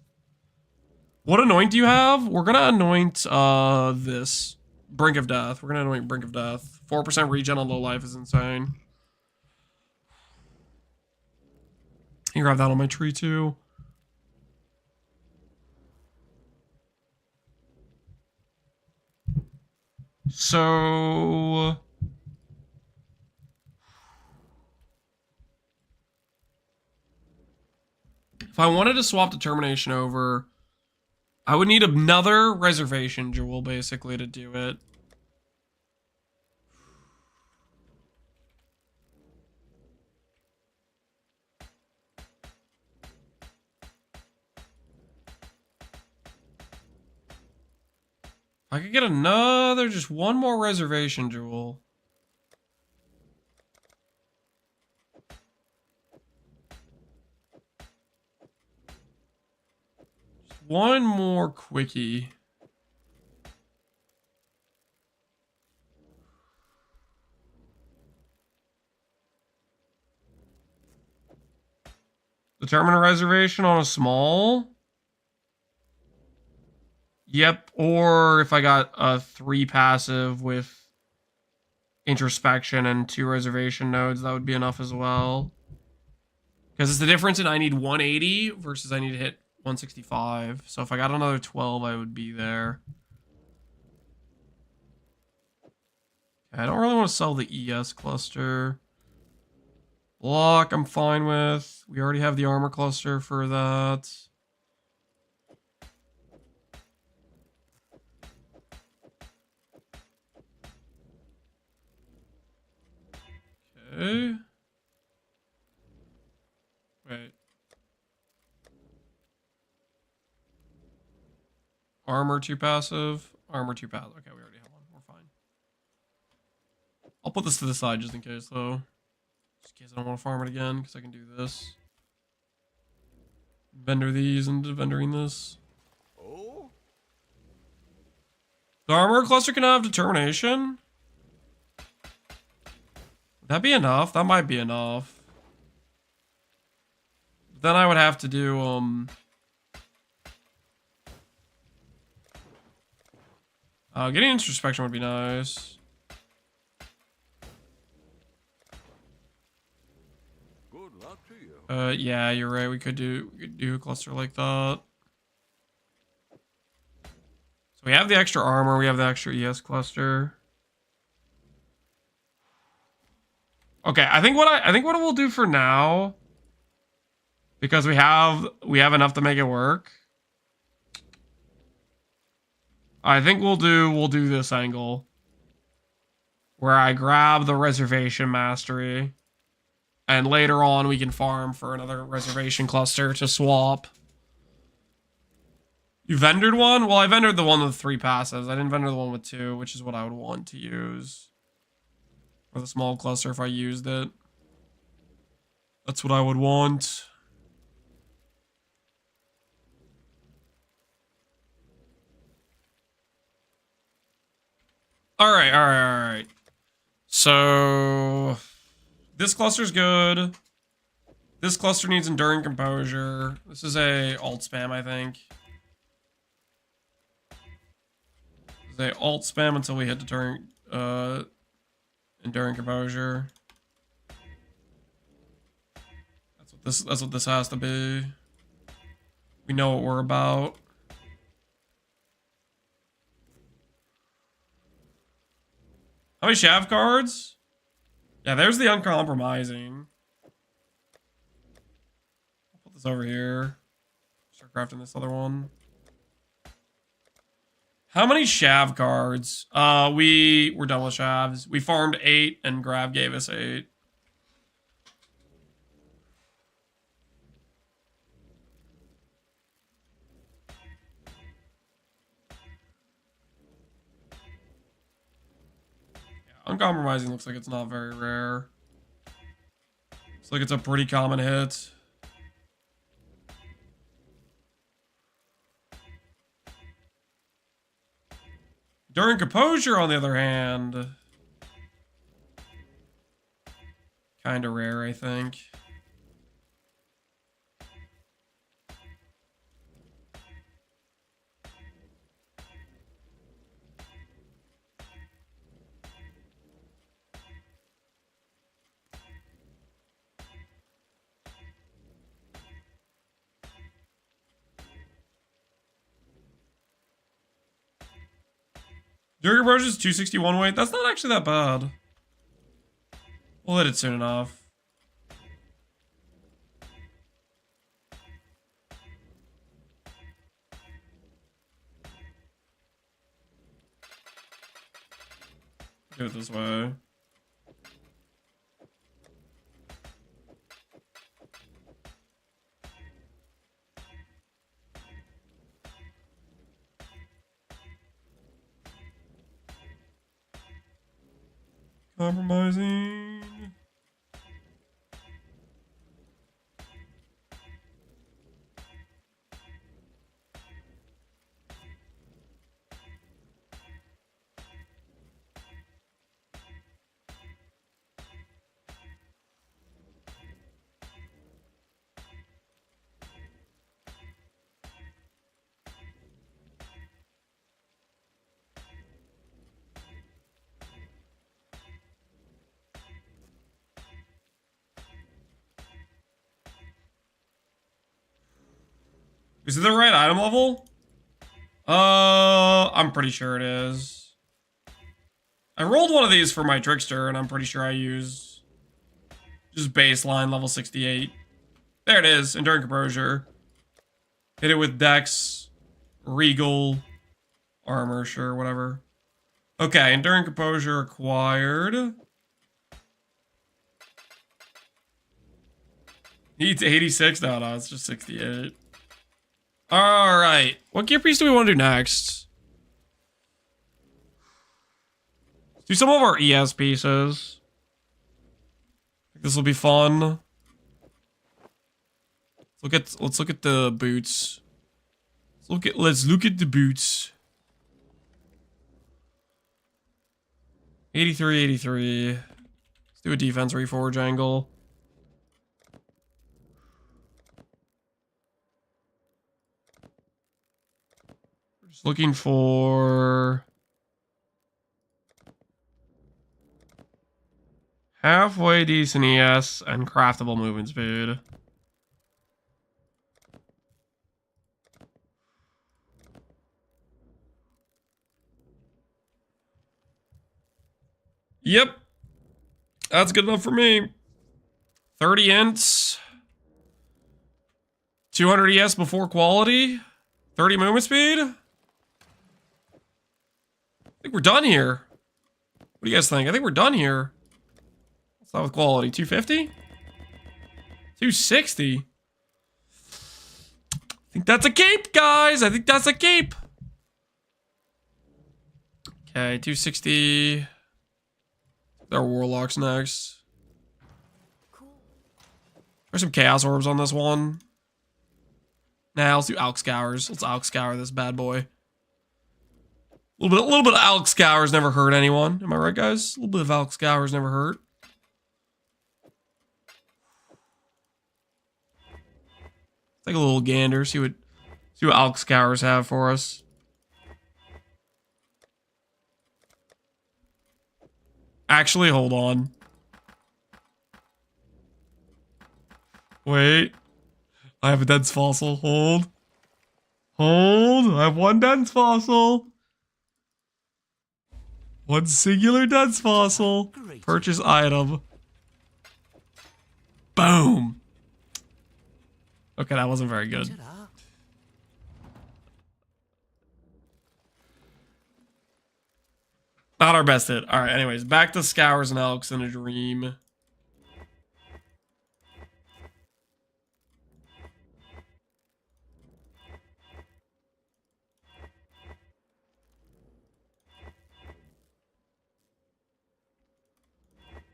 Speaker 1: What anoint do you have? We're gonna anoint this Brink of Death. We're gonna anoint Brink of Death. 4% regen on low life is insane. You grab that on my tree too. So if I wanted to swap determination over, I would need another reservation jewel basically to do it. I could get another, just one more reservation jewel. Just one more quickie. Determine a reservation on a small. Yep, or if I got a 3 passive with introspection and 2 reservation nodes, that would be enough as well. Because it's the difference in I need 180 versus I need to hit 165. So if I got another 12, I would be there. Okay, I don't really want to sell the ES cluster. Block, I'm fine with. We already have the armor cluster for that. Okay. Wait. Armor 2 passive. Armor 2 passive. Okay, we already have one. We're fine. I'll put this to the side just in case, though. Just in case I don't want to farm it again, because I can do this. Vendor these into vendoring this.
Speaker 8: Oh?
Speaker 1: The armor cluster can have determination. Would that be enough? That might be enough. Then I would have to do, getting introspection would be nice.
Speaker 8: Good luck to you.
Speaker 1: Yeah, you're right. We could do a cluster like that. So we have the extra armor. We have the extra ES cluster. Okay, I think what we'll do for now, because we have enough to make it work. I think we'll do this angle where I grab the reservation mastery, and later on we can farm for another reservation cluster to swap. You vendored one? Well, I vendored the one with 3 passes. I didn't vendor the one with 2, which is what I would want to use. Or the small cluster if I used it. That's what I would want. Alright. So... this cluster's good. This cluster needs Enduring Composure. This is a alt spam, I think. This is a alt spam until we hit Enduring Composure. That's what this has to be. We know what we're about. How many Shav cards? Yeah, there's the Uncompromising. I'll put this over here. Start crafting this other one. How many Shav cards? We're done with Shavs. We farmed 8 and Grav gave us 8. Uncompromising looks like it's not very rare. Looks like it's a pretty common hit. During Composure, on the other hand, kind of rare, I think. Durga Brush is 261 weight. That's not actually that bad. We'll hit it soon enough. Do it this way. Compromising. Is it the right item level? I'm pretty sure it is. I rolled one of these for my Trickster, and I'm pretty sure I use just baseline level 68. There it is, Enduring Composure. Hit it with Dex, Regal, Armor, sure, whatever. Okay, Enduring Composure acquired. Needs 86? No, it's just 68. Alright, what gear piece do we want to do next? Let's do some of our ES pieces. I think this will be fun. Let's look at the boots. Let's look at the boots. 83, 83. Let's do a defense reforge angle. Just looking for halfway decent ES and craftable movement speed. Yep. That's good enough for me. 30 ints. 200 ES before quality. 30 movement speed. I think we're done here. What do you guys think? I think we're done here. What's that with quality? 250? 260? I think that's a cape, guys. I think that's a cape. Okay, 260. There are warlocks next. There's some chaos orbs on this one. Nah, let's do Alk Scours. Let's Alk Scour this bad boy. A little bit of Alk Scours never hurt anyone. Am I right, guys? A little bit of Alk Scours never hurt. Take a little gander. See what Alk Scours have for us. Actually, hold on. Wait. I have a dense fossil. Hold. I have one dense fossil. One singular dense fossil. Purchase item. Boom. Okay, that wasn't very good. Not our best hit. Alright, anyways. Back to Scours and Elks in a Dream.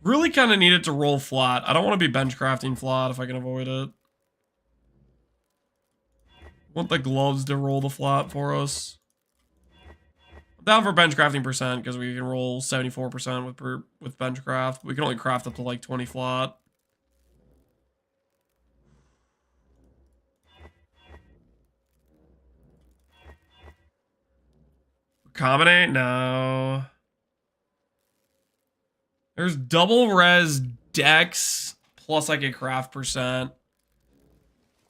Speaker 1: Really kind of need it to roll flat. I don't want to be bench crafting flat if I can avoid it. Want the gloves to roll the flat for us. I'm down for bench crafting percent because we can roll 74% with bench craft. We can only craft up to like 20 flat. Accommodate? No. There's double res dex plus I get craft percent.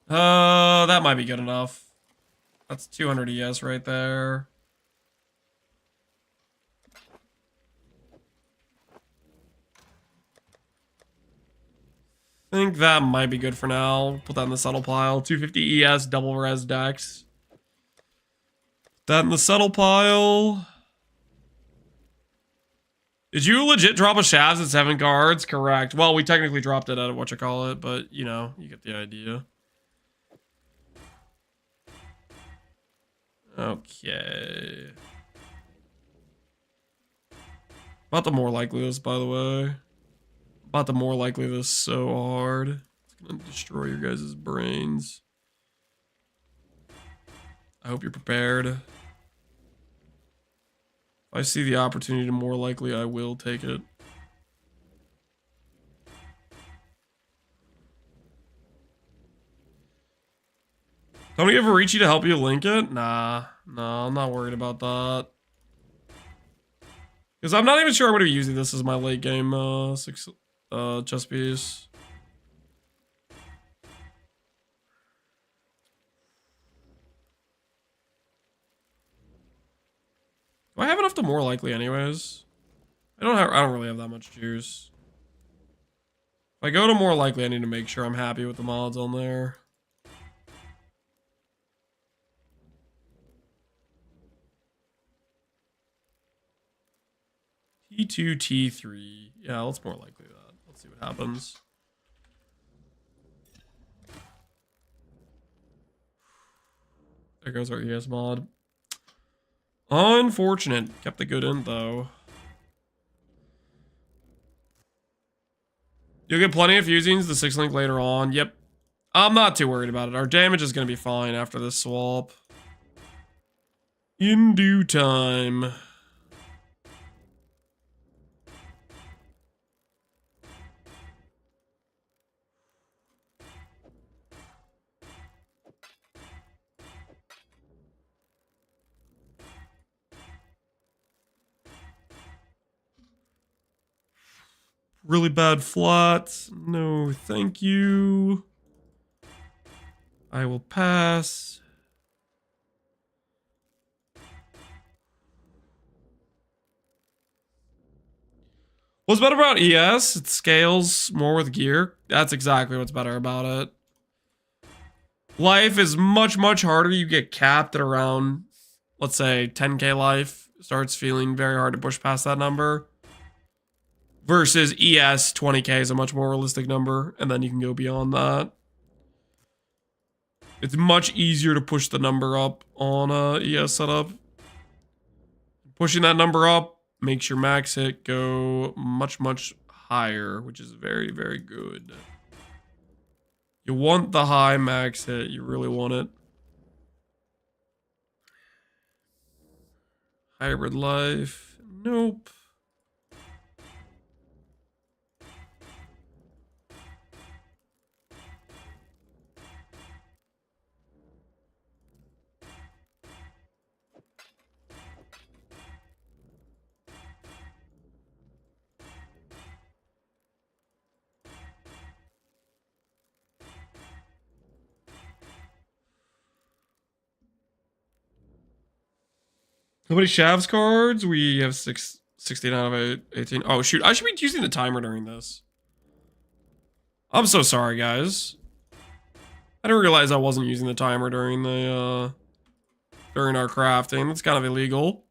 Speaker 1: That might be good enough. That's 200 ES right there. I think that might be good for now. Put that in the settle pile. 250 ES, double res dex. Put that in the settle pile. Did you legit drop a Shavs at 7 cards? Correct. Well, we technically dropped it at whatchamacallit, but, you know, you get the idea. Okay. About the more likely this, by the way. About the more likely this so hard. It's gonna destroy your guys' brains. I hope you're prepared. If I see the opportunity to more likely, I will take it. Don't we give Varici to help you link it? Nah, I'm not worried about that. Because I'm not even sure I'm going to be using this as my late game chess piece. Do I have enough to more likely anyways? I don't really have that much juice. If I go to more likely, I need to make sure I'm happy with the mods on there. T2, T3. Yeah, let's more likely that. Let's see what happens. There goes our ES mod. Unfortunate. Kept the good end, though. You'll get plenty of fusings, the 6 link later on. Yep. I'm not too worried about it. Our damage is going to be fine after this swap. In due time. Really bad flat. No, thank you. I will pass. What's better about ES? It scales more with gear. That's exactly what's better about it. Life is much, much harder. You get capped at around, let's say, 10k life. Starts feeling very hard to push past that number. Versus ES, 20k is a much more realistic number, and then you can go beyond that. It's much easier to push the number up on ES setup. Pushing that number up makes your max hit go much, much higher, which is very, very good. You want the high max hit. You really want it. Hybrid life. Nope. How many Shavs cards? We have 16 out of 18. Oh, shoot. I should be using the timer during this. I'm so sorry, guys. I didn't realize I wasn't using the timer during the, during our crafting. That's kind of illegal.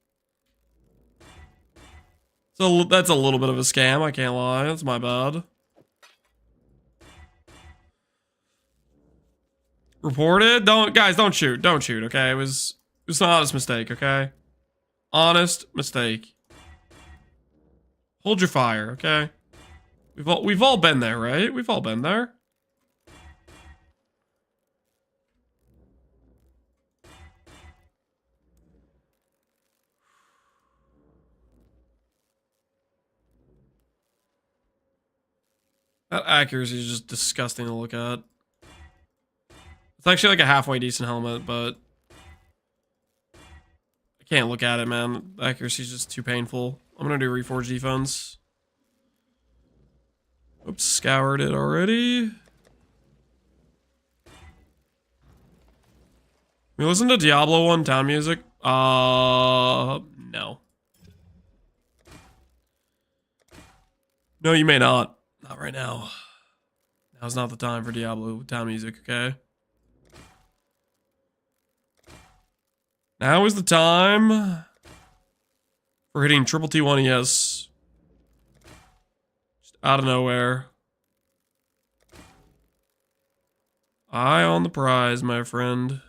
Speaker 1: So that's a little bit of a scam, I can't lie. That's my bad. Reported? Guys, don't shoot. Don't shoot, okay? It was an honest mistake, okay? Honest mistake. Hold your fire, okay? We've all been there, right? We've all been there. That accuracy is just disgusting to look at. It's actually like a halfway decent helmet, but I can't look at it, man. The accuracy is just too painful. I'm gonna do Reforge defense. Oops, scoured it already. We listen to Diablo 1 town music? No. No, you may not. Not right now. Now's not the time for Diablo town music, okay? Now is the time for hitting triple T1 ES. Just out of nowhere. Eye on the prize, my friend.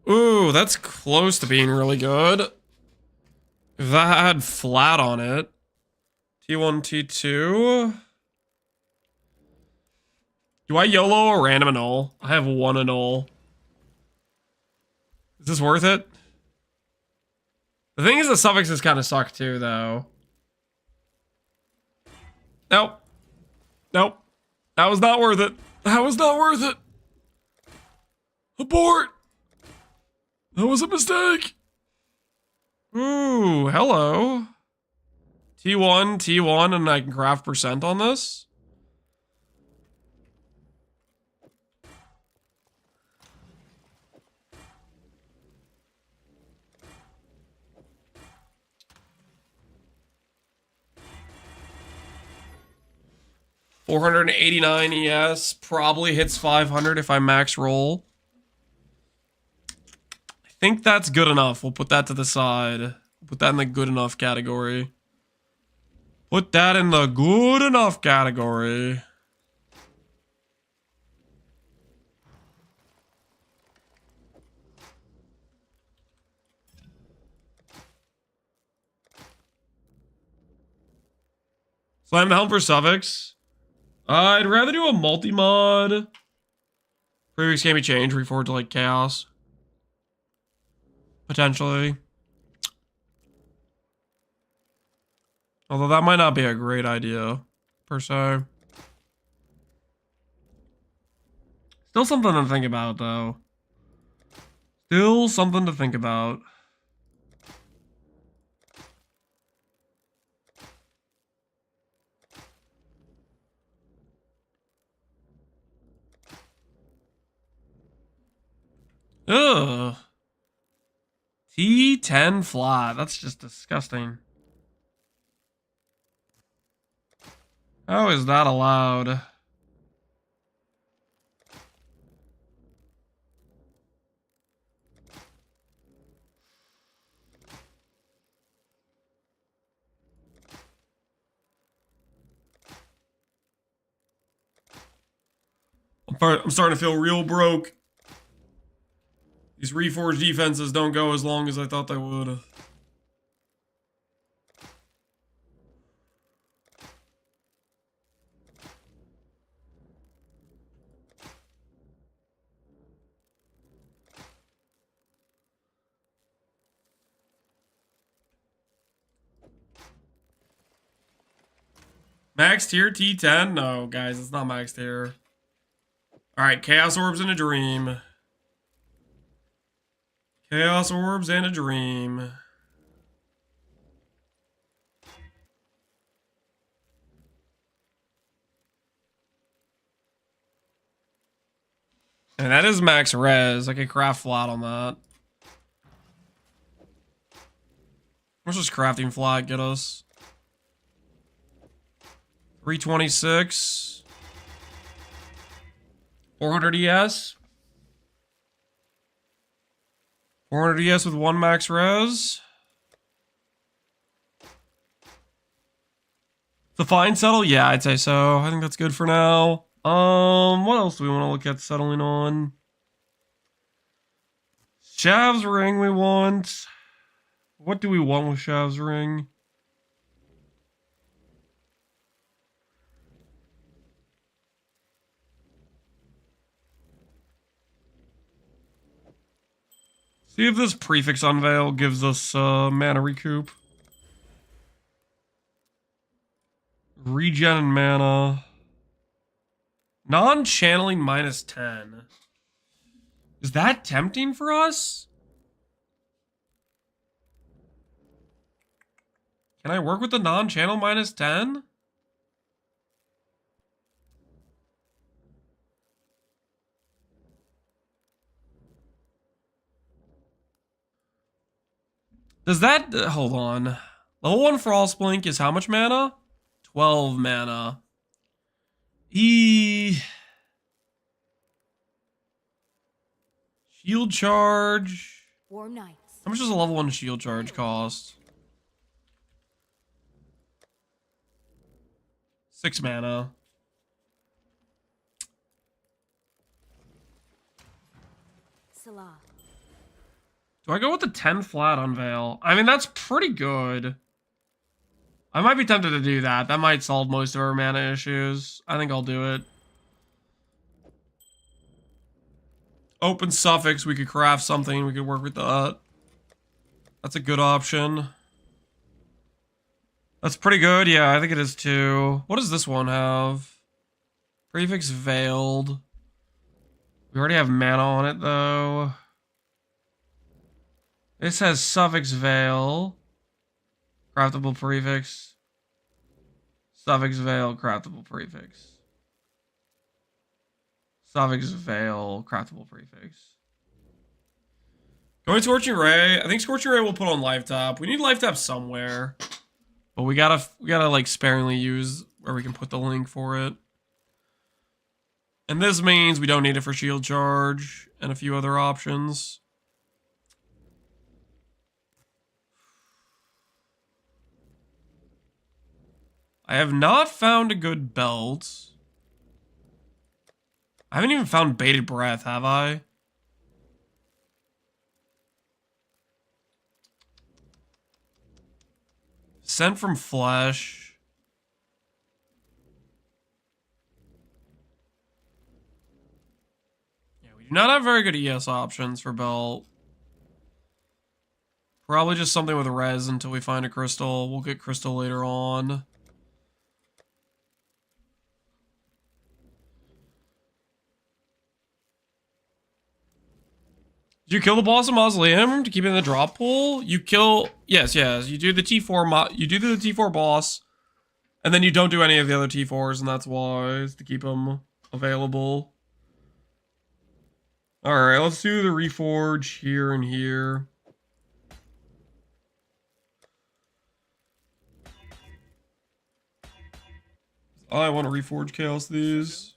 Speaker 1: Ooh, that's close to being really good. If that had flat on it. T1, T2. Do I YOLO a random annul? I have one annul. Is this worth it? The thing is, the suffixes kind of suck too, though. Nope. Nope. That was not worth it. That was not worth it. Abort. That was a mistake. Ooh, hello. T1, and I can craft percent on this. $489 ES, probably hits 500 if I max roll. I think that's good enough. We'll put that to the side. Put that in the good enough category. Put that in the good enough category. Slam down for suffix. I'd rather do a multi-mod. Previous can be changed, reforge to like chaos. Potentially. Although that might not be a great idea, per se. Still something to think about, though. Still something to think about. Ugh. T10 flat. That's just disgusting. How is that allowed? I'm starting to feel real broke. These reforged defenses don't go as long as I thought they would. Max tier T10? No, guys, it's not max tier. Alright, Chaos Orbs and a Dream. Chaos Orbs and a Dream. And that is max res. I could craft flat on that. What's this crafting flat get us? 326. 400 ES. 400 ES with 1 max res. The fine settle? Yeah, I'd say so. I think that's good for now. What else do we want to look at settling on? Shav's ring we want. What do we want with Shav's ring? See if this prefix unveil gives us mana recoup. Regen and mana. Non-channeling -10. Is that tempting for us? Can I work with the non-channel -10? Does that... hold on. Level 1 Frostblink is how much mana? 12 mana. Shield charge.
Speaker 4: Warm nights.
Speaker 1: How much does a level 1 shield charge cost? 6 mana.
Speaker 4: Salah.
Speaker 1: Do I go with the 10 flat unveil? I mean, that's pretty good. I might be tempted to do that. That might solve most of our mana issues. I think I'll do it. Open suffix. We could craft something. We could work with that. That's a good option. That's pretty good. Yeah, I think it is too. What does this one have? Prefix veiled. We already have mana on it though. This has suffix veil. Craftable prefix. Suffix veil, craftable prefix. Suffix veil, craftable prefix. Going Scorching Ray. I think Scorching Ray we'll put on life tap. We need life tap somewhere. But we gotta like sparingly use where we can put the link for it. And this means we don't need it for shield charge and a few other options. I have not found a good belt. I haven't even found Bated Breath, have I? Scent from Flesh. Yeah, we do not have very good ES options for belt. Probably just something with res until we find a crystal. We'll get crystal later on. Did you kill the boss of Mausoleum to keep it in the drop pool? You kill... Yes. You do the T4 you do the T4 boss, and then you don't do any of the other T4s, and that's why, is to keep them available. Alright, let's do the Reforge here and here. I want to reforge chaos these.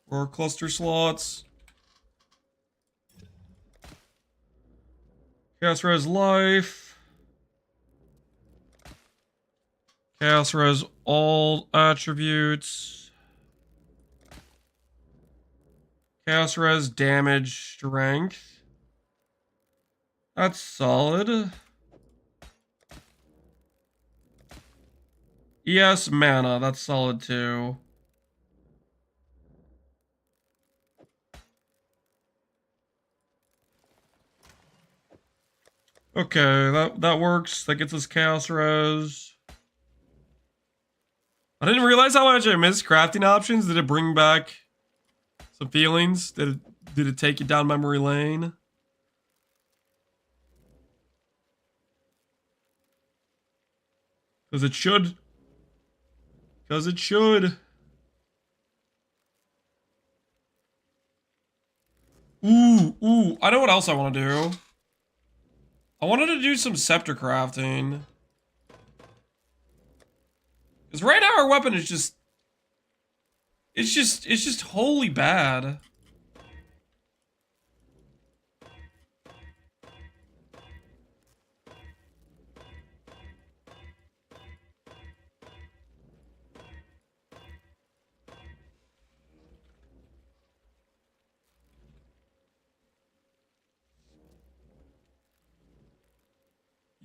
Speaker 1: Or cluster slots. Chaos res life. Chaos res all attributes. Chaos res damage strength. That's solid. ES mana, that's solid too. Okay, that works. That gets us chaos res. I didn't realize how much I missed crafting options. Did it bring back some feelings? Did it take you down memory lane? Because it should. Because it should. Ooh. I know what else I want to do. I wanted to do some scepter crafting. Because right now our weapon is just... It's just wholly bad.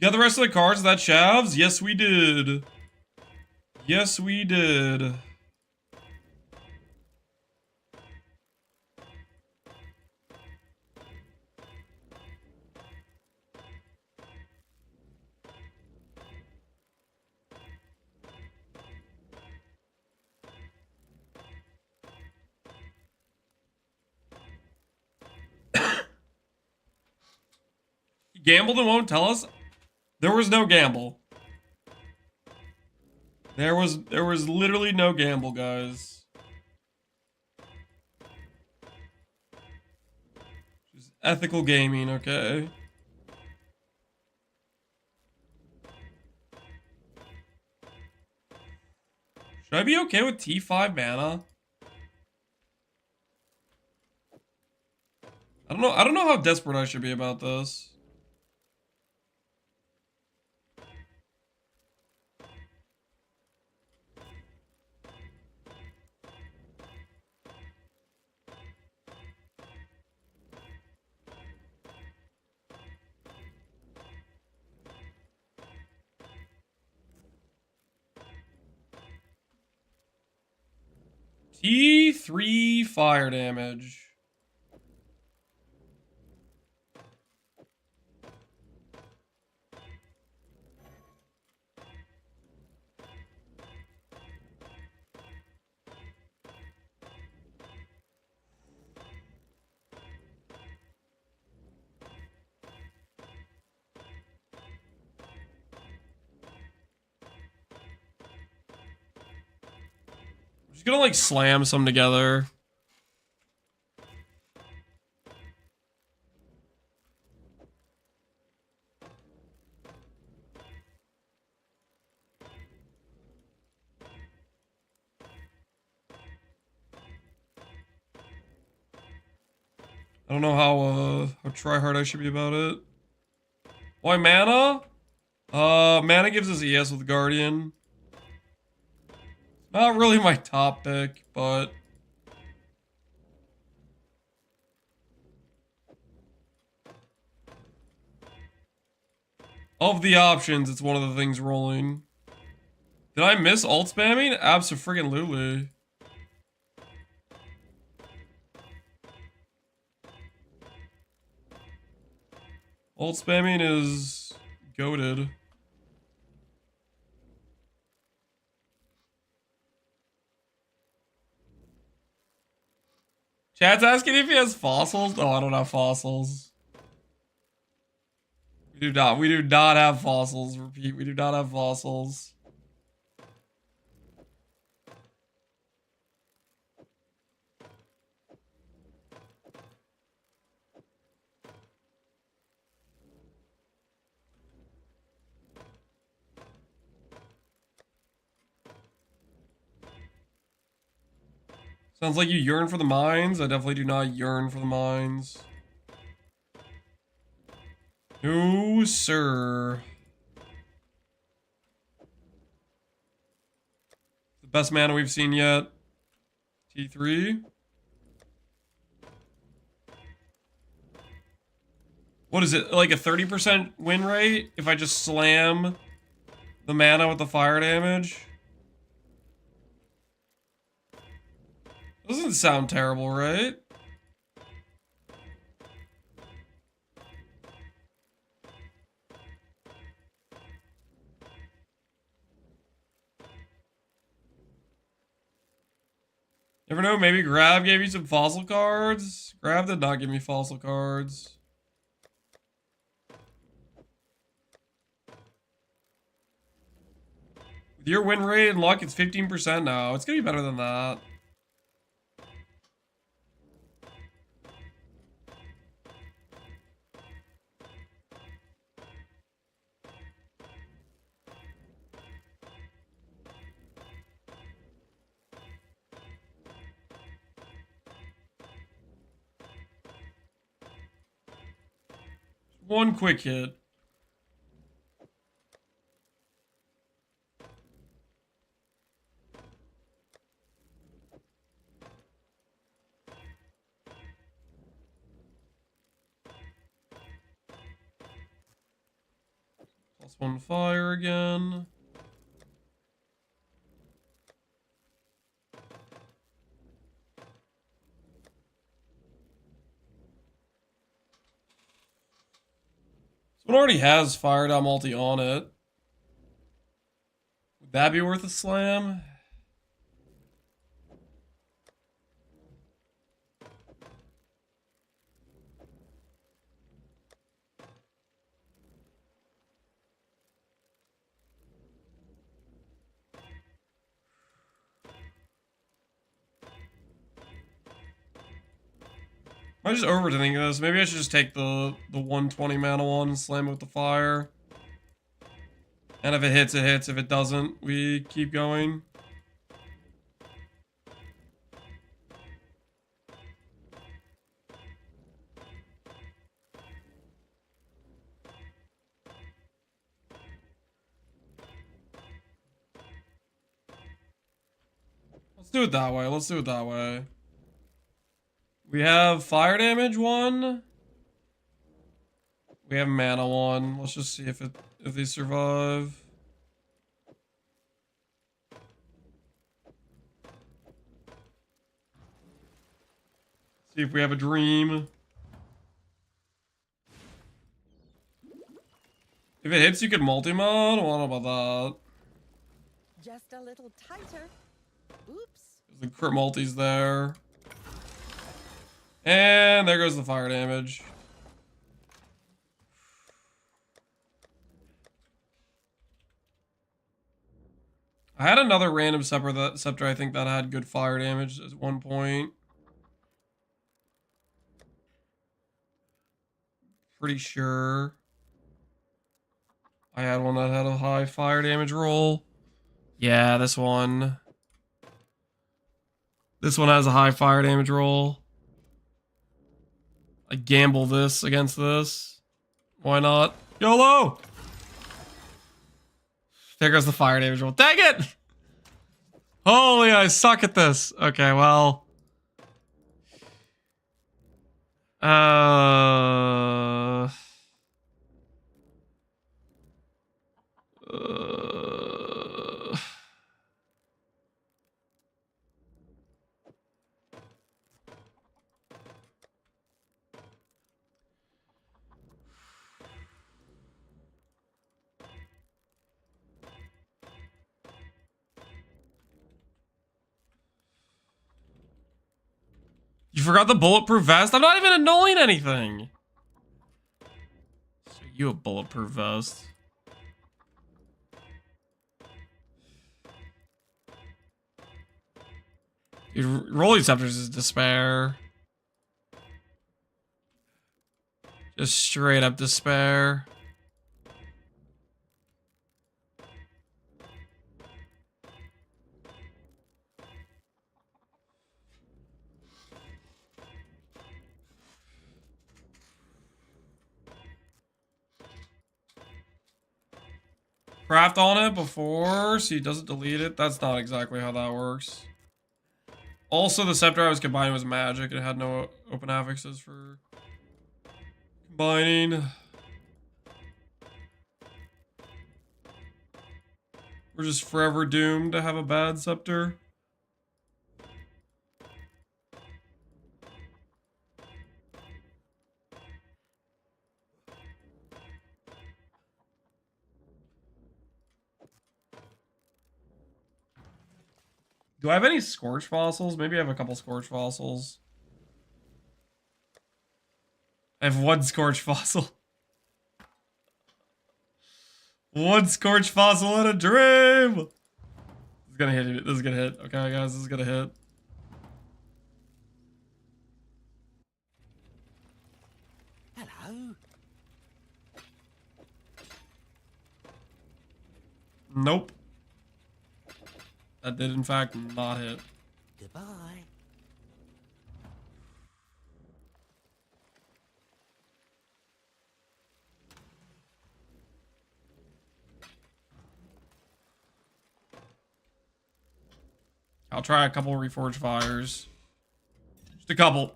Speaker 1: You got the rest of the cards of that Shavs? Yes, we did. Yes, we did. You gambled and won't tell us? There was no gamble. There was literally no gamble, guys. Just ethical gaming, okay? Should I be okay with T5 mana? I don't know how desperate I should be about this. T3 fire damage. I'm just gonna like slam some together. I don't know how try hard I should be about it. Why mana? Mana gives us ES with Guardian. Not really my top pick, but of the options, it's one of the things rolling. Did I miss alt spamming? Abso-friggin-lutely. Alt spamming is goated. Chat's asking if he has fossils. No, I don't have fossils. We do not have fossils. Repeat, we do not have fossils. Sounds like you yearn for the mines. I definitely do not yearn for the mines. No, sir. The best mana we've seen yet. T3. What is it? Like a 30% win rate if I just slam the mana with the fire damage? Doesn't sound terrible, right? Never know, maybe Grav gave you some fossil cards? Grav did not give me fossil cards. With your win rate and luck, it's 15% now. It's gonna be better than that. One quick hit. +1 fire again. This one already has fire down multi on it. Would that be worth a slam? I'm just overthinking this. Maybe I should just take the 120 mana one and slam it with the fire. And if it hits, it hits. If it doesn't, we keep going. Let's do it that way. Let's do it that way. We have fire damage one. We have mana one. Let's just see if they survive. See if we have a dream. If it hits, you can multi-mod. What about that?
Speaker 5: Just a little tighter. Oops.
Speaker 1: The crit multi's there. And there goes the fire damage. I had another random scepter I think that had good fire damage at one point. Pretty sure I had one that had a high fire damage roll. Yeah, this one. This one has a high fire damage roll. I gamble this against this. Why not? YOLO! There goes the fire damage roll. Dang it! Holy, I suck at this. Okay, well. You forgot the bulletproof vest? I'm not even annulling anything. So you a bulletproof vest. Dude, Rolling Scepters is despair. Just straight up despair. craft on it before, so he doesn't delete it. That's not exactly how that works. Also, the scepter I was combining was magic. It had no open affixes for combining. We're just forever doomed to have a bad scepter. Do I have any Scorch fossils? Maybe I have a couple Scorch fossils. I have one Scorch fossil. One Scorch fossil in a dream! This is gonna hit. This is gonna hit. Okay, guys, this is gonna hit.
Speaker 2: Hello.
Speaker 1: Nope. That did, in fact, not hit.
Speaker 2: Goodbye.
Speaker 1: I'll try a couple Reforged Fires. Just a couple.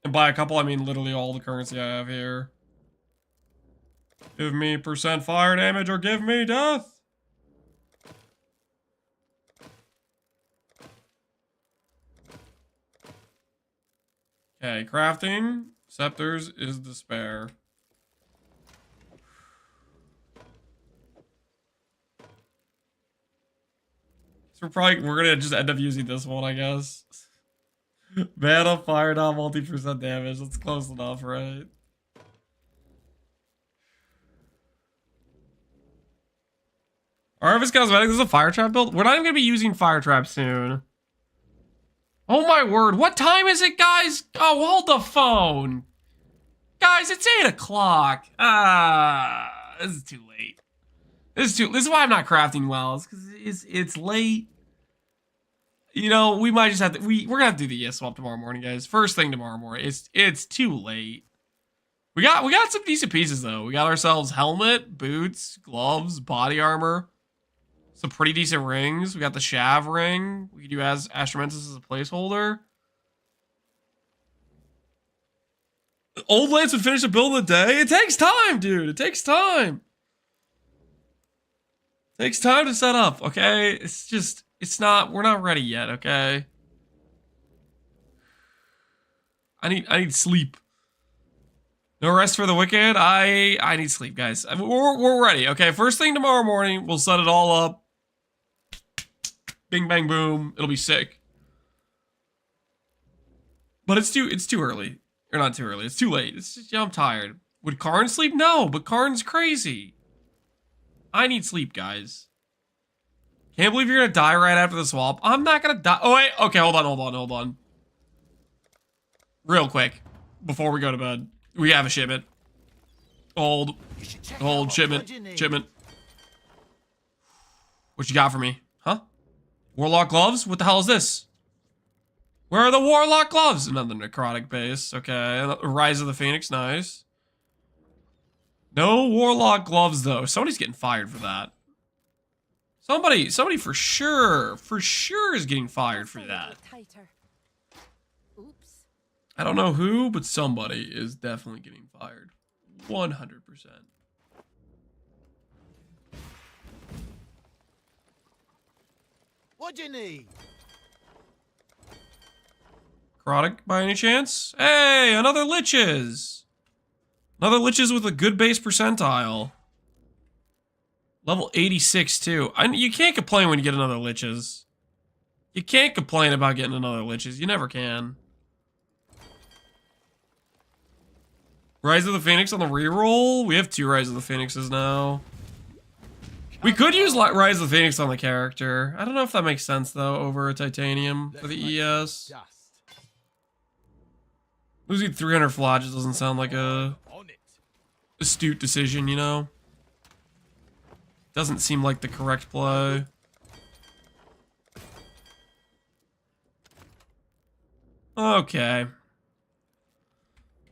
Speaker 1: And by a couple, I mean literally all the currency I have here. Give me % fire damage or give me death! Okay, crafting. Scepters is despair. So we're gonna just end up using this one, I guess. Mana, fire, not multi% damage. That's close enough, right? Harvest Cosmetics, this is a fire trap build? We're not even gonna be using fire trap soon. Oh my word, what time is it, guys? Oh, hold the phone. Guys, it's 8 o'clock. This is too late. This is why I'm not crafting well. It's because it's late. You know, we might just have to, we're gonna have to do the yes swap tomorrow morning, guys. First thing tomorrow morning. It's too late. We got some decent pieces though. We got ourselves helmet, boots, gloves, body armor. Some pretty decent rings. We got the Shav ring. We could do Ascendancy as a placeholder. Old Lance would finish a build in a day. It takes time, dude. It takes time. It takes time to set up, okay? We're not ready yet, okay? I need sleep. No rest for the wicked. I need sleep, guys. We're ready, okay? First thing tomorrow morning, we'll set it all up. Bing, bang, boom. It'll be sick. But it's too early. Or not too early. It's too late. It's just, yeah, I'm tired. Would Karn sleep? No, but Karn's crazy. I need sleep, guys. Can't believe you're gonna die right after the swap. I'm not gonna die. Oh, wait. Okay, hold on. Real quick. Before we go to bed. We have a shipment. Hold shipment. What you got for me? Huh? Warlock gloves? What the hell is this? Where are the Warlock gloves? Another necrotic base. Okay. Rise of the Phoenix. Nice. No Warlock gloves, though. Somebody's getting fired for that. Somebody for sure is getting fired for that.
Speaker 5: Oops.
Speaker 1: I don't know who, but somebody is definitely getting fired. 100%.
Speaker 2: What do you need?
Speaker 1: Necrotic by any chance? Hey, another Liches! Another Liches with a good base percentile. Level 86 too. You can't complain when you get another Liches. You can't complain about getting another Liches. You never can. Rise of the Phoenix on the reroll? We have 2 Rise of the Phoenixes now. We could use Rise of the Phoenix on the character. I don't know if that makes sense though, over a Titanium for the ES. Losing 300 flodges doesn't sound like a astute decision, you know? Doesn't seem like the correct play. Okay.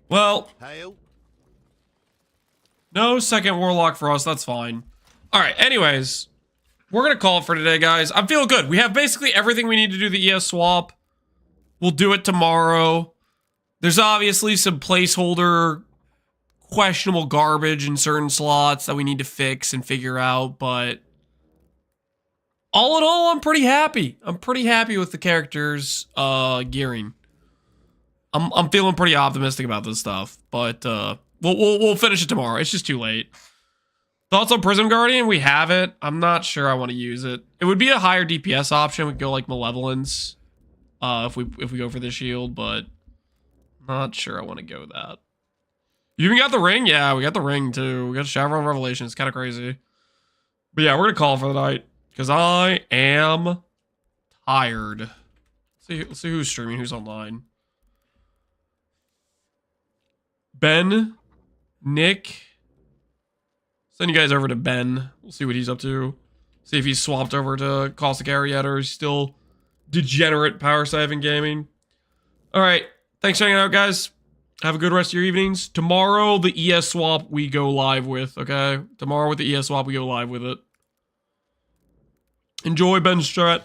Speaker 1: Well, no second Warlock for us, that's fine. All right, anyways, we're going to call it for today, guys. I'm feeling good. We have basically everything we need to do the ES swap. We'll do it tomorrow. There's obviously some placeholder questionable garbage in certain slots that we need to fix and figure out, but all in all, I'm pretty happy. I'm pretty happy with the characters gearing. I'm feeling pretty optimistic about this stuff, but we'll finish it tomorrow. It's just too late. Thoughts on Prism Guardian? We have it. I'm not sure I want to use it. It would be a higher DPS option. We could go like Malevolence if we go for the shield, but not sure I want to go with that. You even got the ring? Yeah, we got the ring too. We got Shav Farming Revelation. It's kind of crazy. But yeah, we're going to call it for the night because I am tired. Let's see who's streaming, who's online. Ben, Nick. Send you guys over to Ben. We'll see what he's up to. See if he's swapped over to Caustic Air yet or he's still degenerate power saving gaming. All right. Thanks for hanging out, guys. Have a good rest of your evenings. Tomorrow, the ES swap we go live with, okay? Tomorrow with the ES swap, we go live with it. Enjoy, Ben Strat.